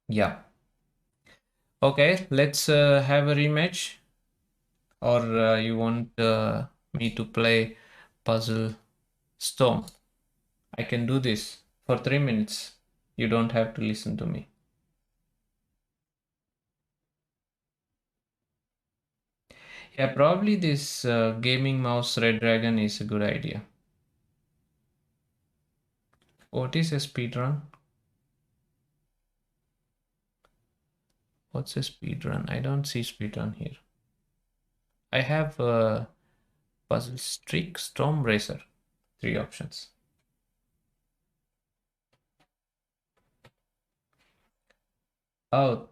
yeah. Okay, let's have a rematch, or you want me to play Puzzle Storm? I can do this for 3 minutes. You don't have to listen to me. Yeah, probably this gaming mouse Red Dragon is a good idea. What is a speedrun? What's a speedrun? I don't see speedrun here. I have Puzzle Streak, Storm Racer. 3 options. Oh,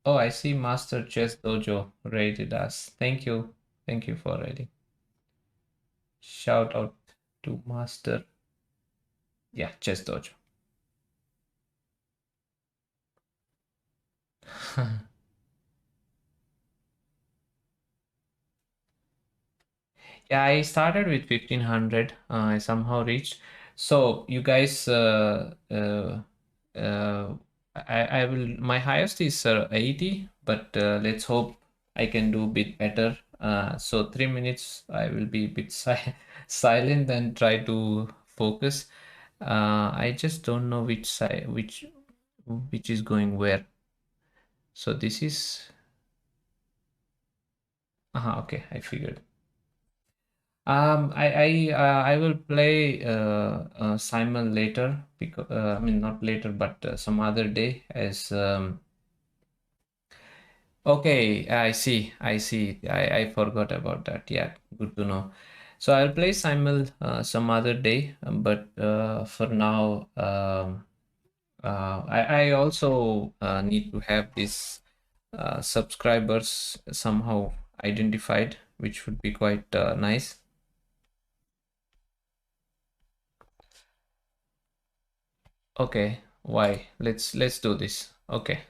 I see Master Chess Dojo rated us. Thank you. Thank you for rating. Shout out to Master. Yeah, Chess Dojo. Yeah, I started with 1500. I somehow reached. So you guys, I will. My highest is 80, but let's hope I can do a bit better. So 3 minutes, I will be a bit silent and try to focus. I just don't know which side, which is going where. So this is. Okay, I figured. I will play Simon later because I mean not later but some other day as okay, I forgot about that. Yeah, good to know. So I'll play Simon some other day, but for now I also need to have these subscribers somehow identified, which would be quite nice. Okay, why? Let's do this. Okay,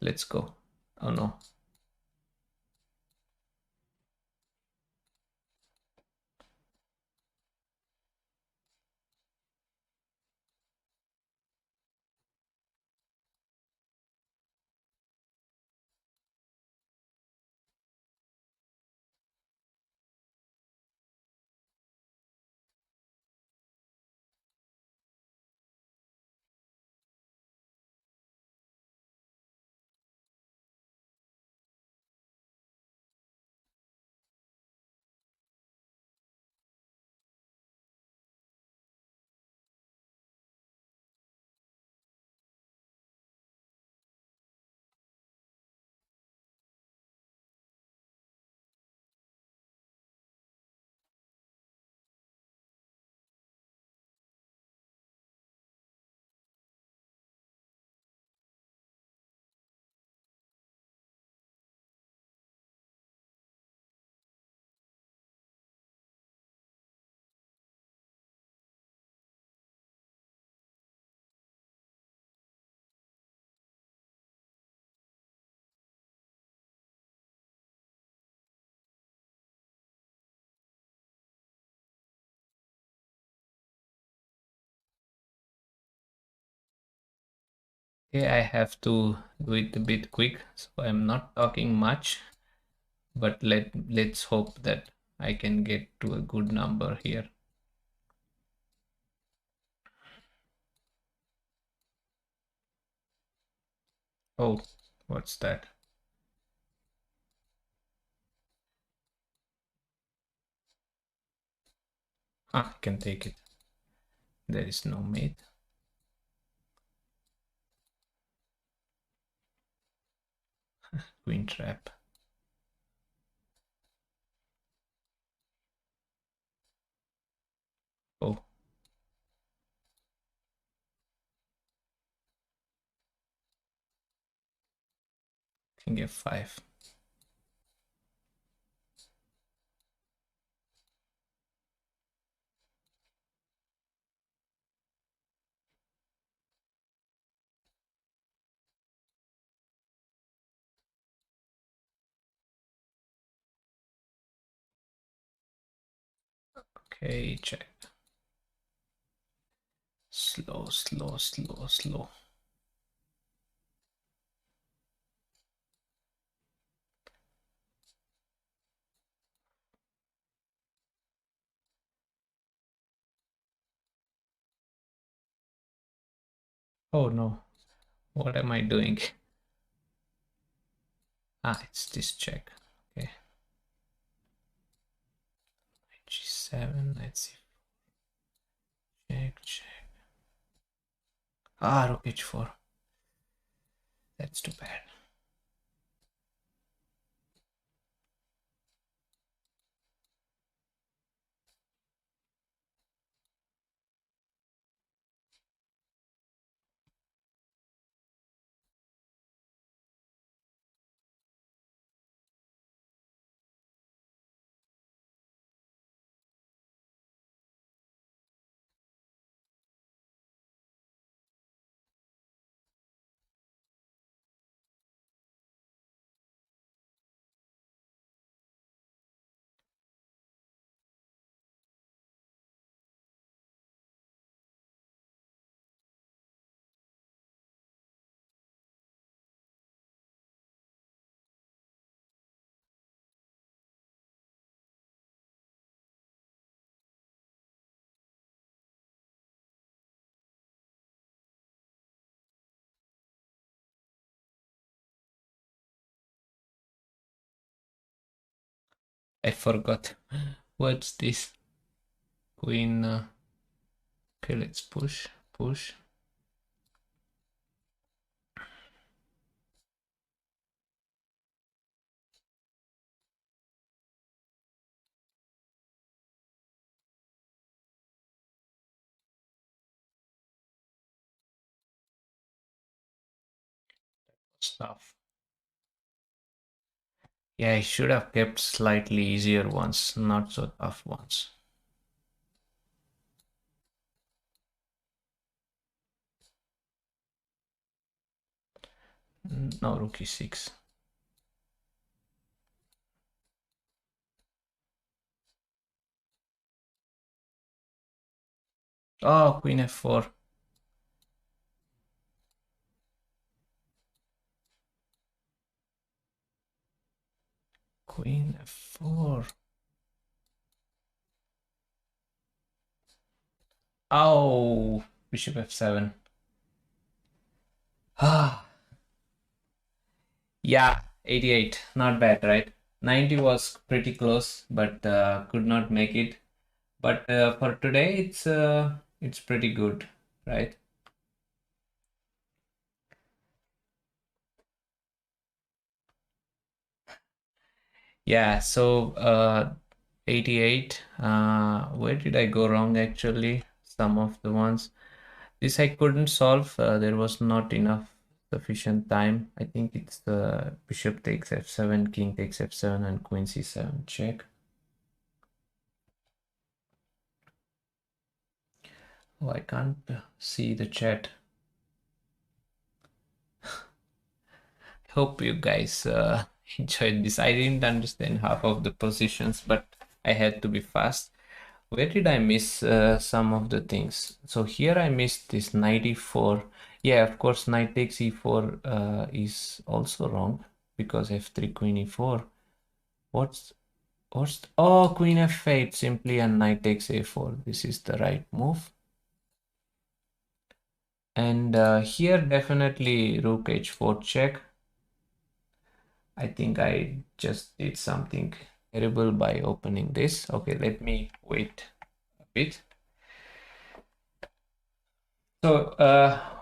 let's go. Oh no. Okay, I have to do it a bit quick, so I'm not talking much, but let's hope that I can get to a good number here. Oh, what's that? I can take it. There is no mate. Queen trap. Oh, king f5. Okay, check. Slow, slow, slow, slow. Oh no, what am I doing? Ah, it's this check. Okay. G7, let's see. Check, check. Ah, rook h4. That's too bad. I forgot. What's this? Queen. Okay, let's push, push. Stuff. Yeah, I should have kept slightly easier ones, not so tough ones. No, rook e6. Oh, queen f4. Queen f4. Oh, bishop f7. Ah, yeah, 88. Not bad, right? 90 was pretty close, but could not make it. But for today, it's pretty good, right? Yeah, so 88. Where did I go wrong actually? Some of the ones. This I couldn't solve. There was not enough sufficient time. I think it's the bishop takes f7, king takes f7, and queen c7 check. Oh, I can't see the chat. Hope you guys enjoyed this. I didn't understand half of the positions, but I had to be fast. Where did I miss some of the things? So here I missed this 94. Yeah, of course, knight takes e4 is also wrong because f3 queen e4. What's oh, queen f8 simply and knight takes a4. This is the right move. And here definitely rook h4 check. I think I just did something terrible by opening this. Okay, let me wait a bit. So,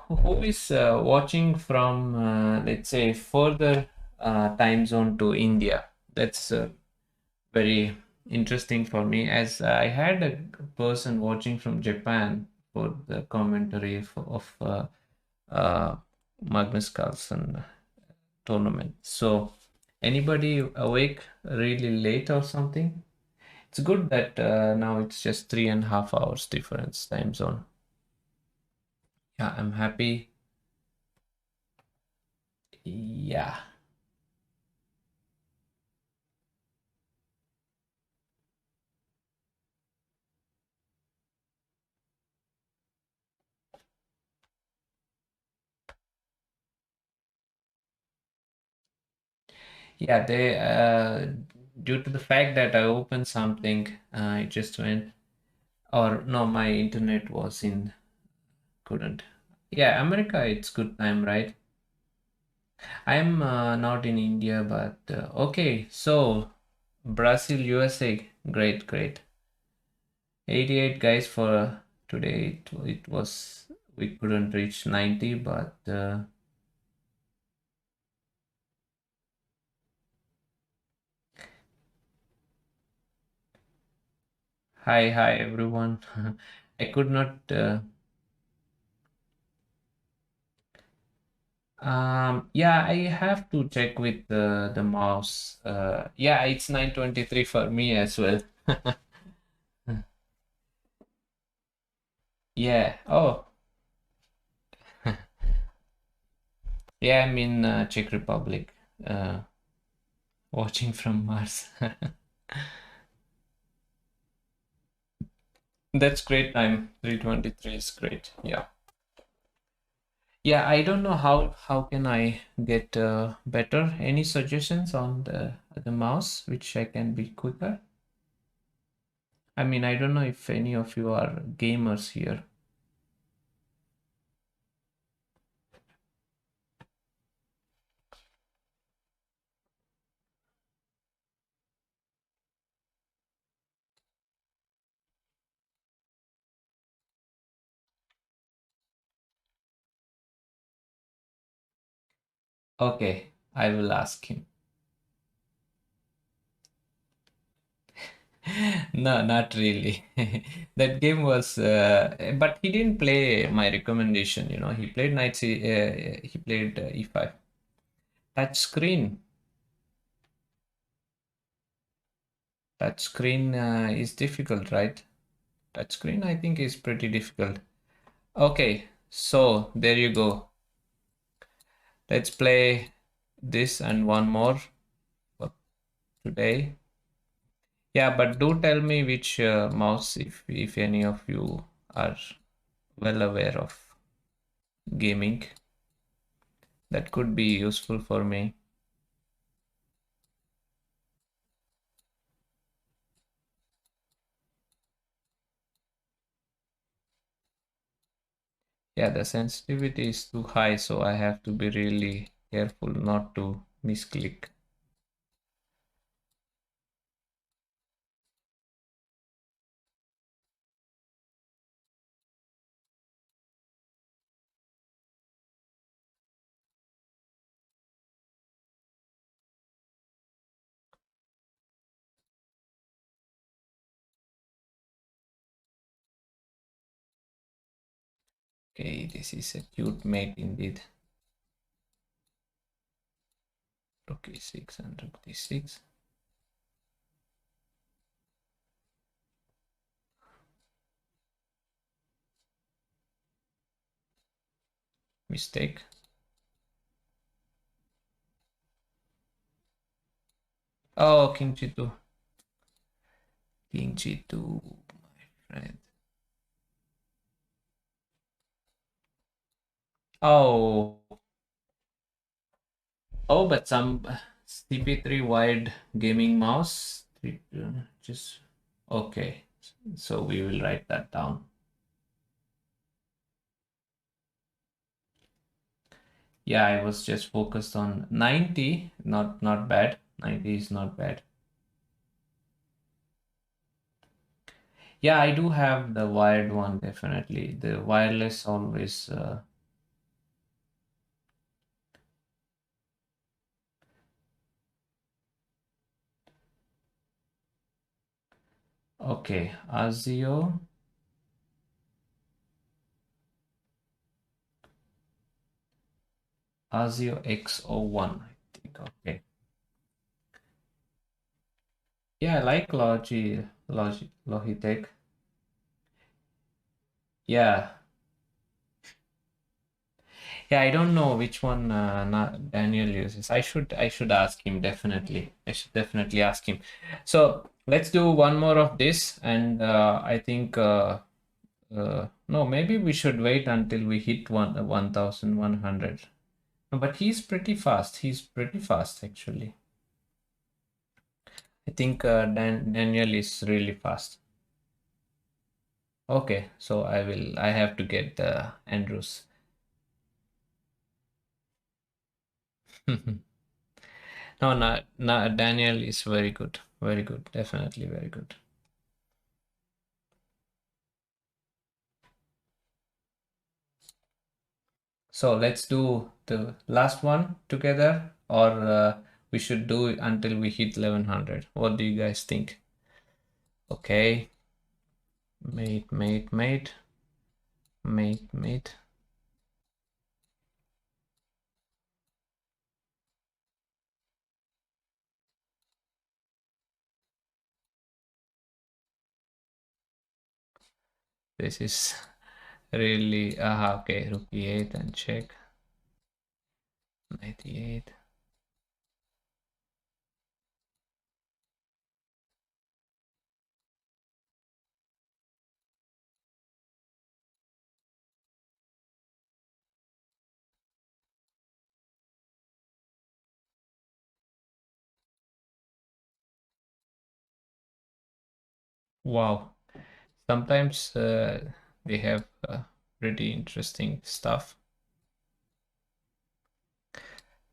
who is watching from, let's say, further time zone to India? That's very interesting for me, as I had a person watching from Japan for the commentary of Magnus Carlsen tournament. So, anybody awake really late or something? It's good that now it's just 3.5 hours difference time zone. Yeah, I'm happy. Yeah. Yeah, they due to the fact that I opened something, it just went. Or no, my internet was in couldn't. Yeah, America, it's good time, right? I'm not in India, but okay. So Brazil, USA, great, great. 88 guys for today. It was we couldn't reach 90, but hi everyone. I could not. Yeah, I have to check with the mouse. Yeah, it's 9:23 for me as well. Yeah. Oh, yeah, I'm in Czech Republic, watching from Mars. That's great time. 3:23 is great. Yeah. Yeah, I don't know how can I get better. Any suggestions on the mouse which I can be quicker? I mean, I don't know if any of you are gamers here. Okay, I will ask him. No, not really. That game was, but he didn't play my recommendation. You know, he played he played e5. Touch screen. Touch screen is difficult, right? Touch screen, I think, is pretty difficult. Okay, so there you go. Let's play this and one more for today. Yeah, but do tell me which mouse, if any of you are well aware of gaming. That could be useful for me. Yeah, the sensitivity is too high, so I have to be really careful not to misclick. Okay, this is a cute mate indeed. Rook e6 and rook d6. Mistake. Oh, king g2. King g2, my friend. Oh, oh, but some CP3 wide gaming mouse. Just okay. So we will write that down. Yeah, I was just focused on 90. Not bad. 90 is not bad. Yeah, I do have the wired one, definitely. The wireless always. Okay, Azio. Azio X01, I think. Okay. Yeah, I like Logitech. Yeah. Yeah, I don't know which one Daniel uses. I should ask him definitely. I should definitely ask him. So let's do one more of this, and I think no, maybe we should wait until we hit 1,100. No, but he's pretty fast. He's pretty fast actually. I think Daniel is really fast. Okay, so I have to get Andrews. No, Daniel is very good, definitely very good. So let's do the last one together, or we should do it until we hit 1100. What do you guys think? Okay. Mate. This is really, okay, rook e8 and check. Knight e8. Wow. Sometimes they have pretty interesting stuff.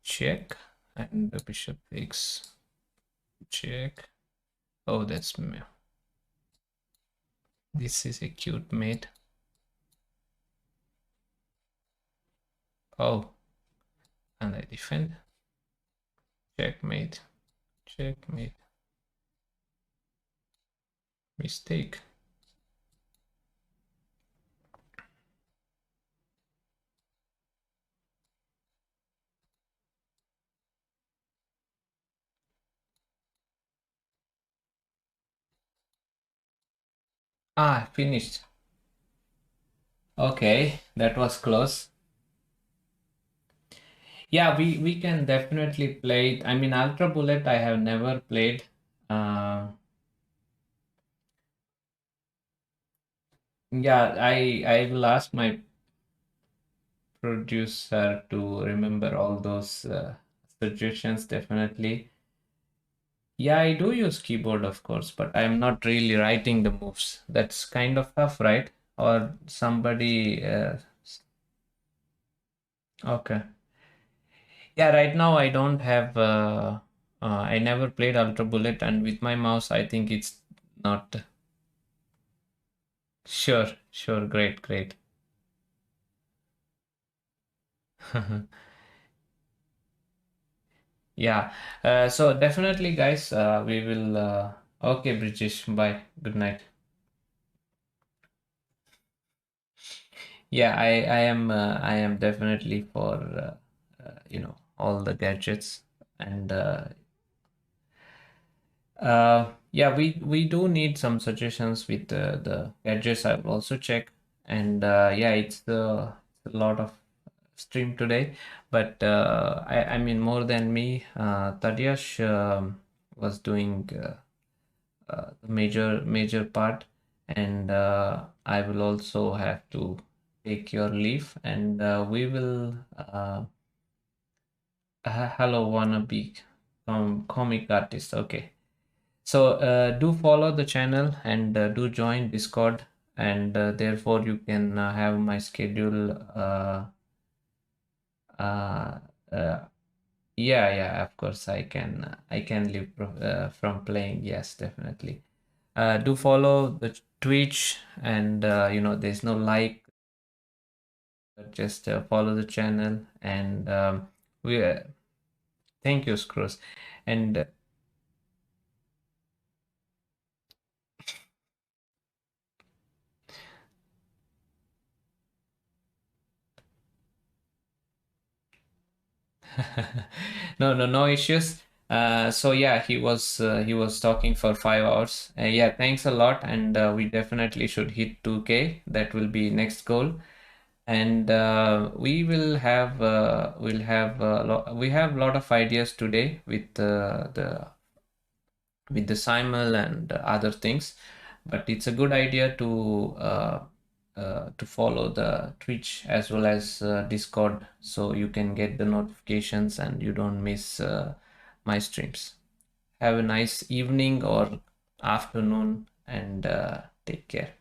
Check, and the bishop takes check. Oh, that's me. This is a cute mate. Oh, and I defend. Checkmate. Mistake. Finished. Okay, that was close. Yeah, we can definitely play it. I mean, Ultra Bullet I have never played. Yeah, I will ask my producer to remember all those suggestions definitely. Yeah, I do use keyboard, of course, but I'm not really writing the moves. That's kind of tough, right? Or somebody. Okay. Yeah, right now I don't have. I never played Ultra Bullet, and with my mouse, I think it's not. Sure. Great. Yeah. So definitely, guys, we will. Okay, British. Bye. Good night. Yeah, I am definitely for all the gadgets, and yeah, we do need some suggestions with the gadgets. I will also check, and yeah, it's a lot of stream today, but I mean more than me, Tadeáš was doing the major part, and I will also have to take your leave, and we will hello wannabe comic artist. Okay, so do follow the channel, and do join Discord, and therefore you can have my schedule. Uh, uh, yeah, of course I can live from playing. Yes, definitely. Do follow the Twitch, and there's no like, just follow the channel, and we thank you, Screws, and no issues. So yeah, he was talking for 5 hours. Yeah, thanks a lot, and we definitely should hit 2K. That will be next goal, and we will have we have a lot of ideas today with the simul and other things, but it's a good idea to follow the Twitch as well as Discord, so you can get the notifications and you don't miss my streams. Have a nice evening or afternoon, and take care.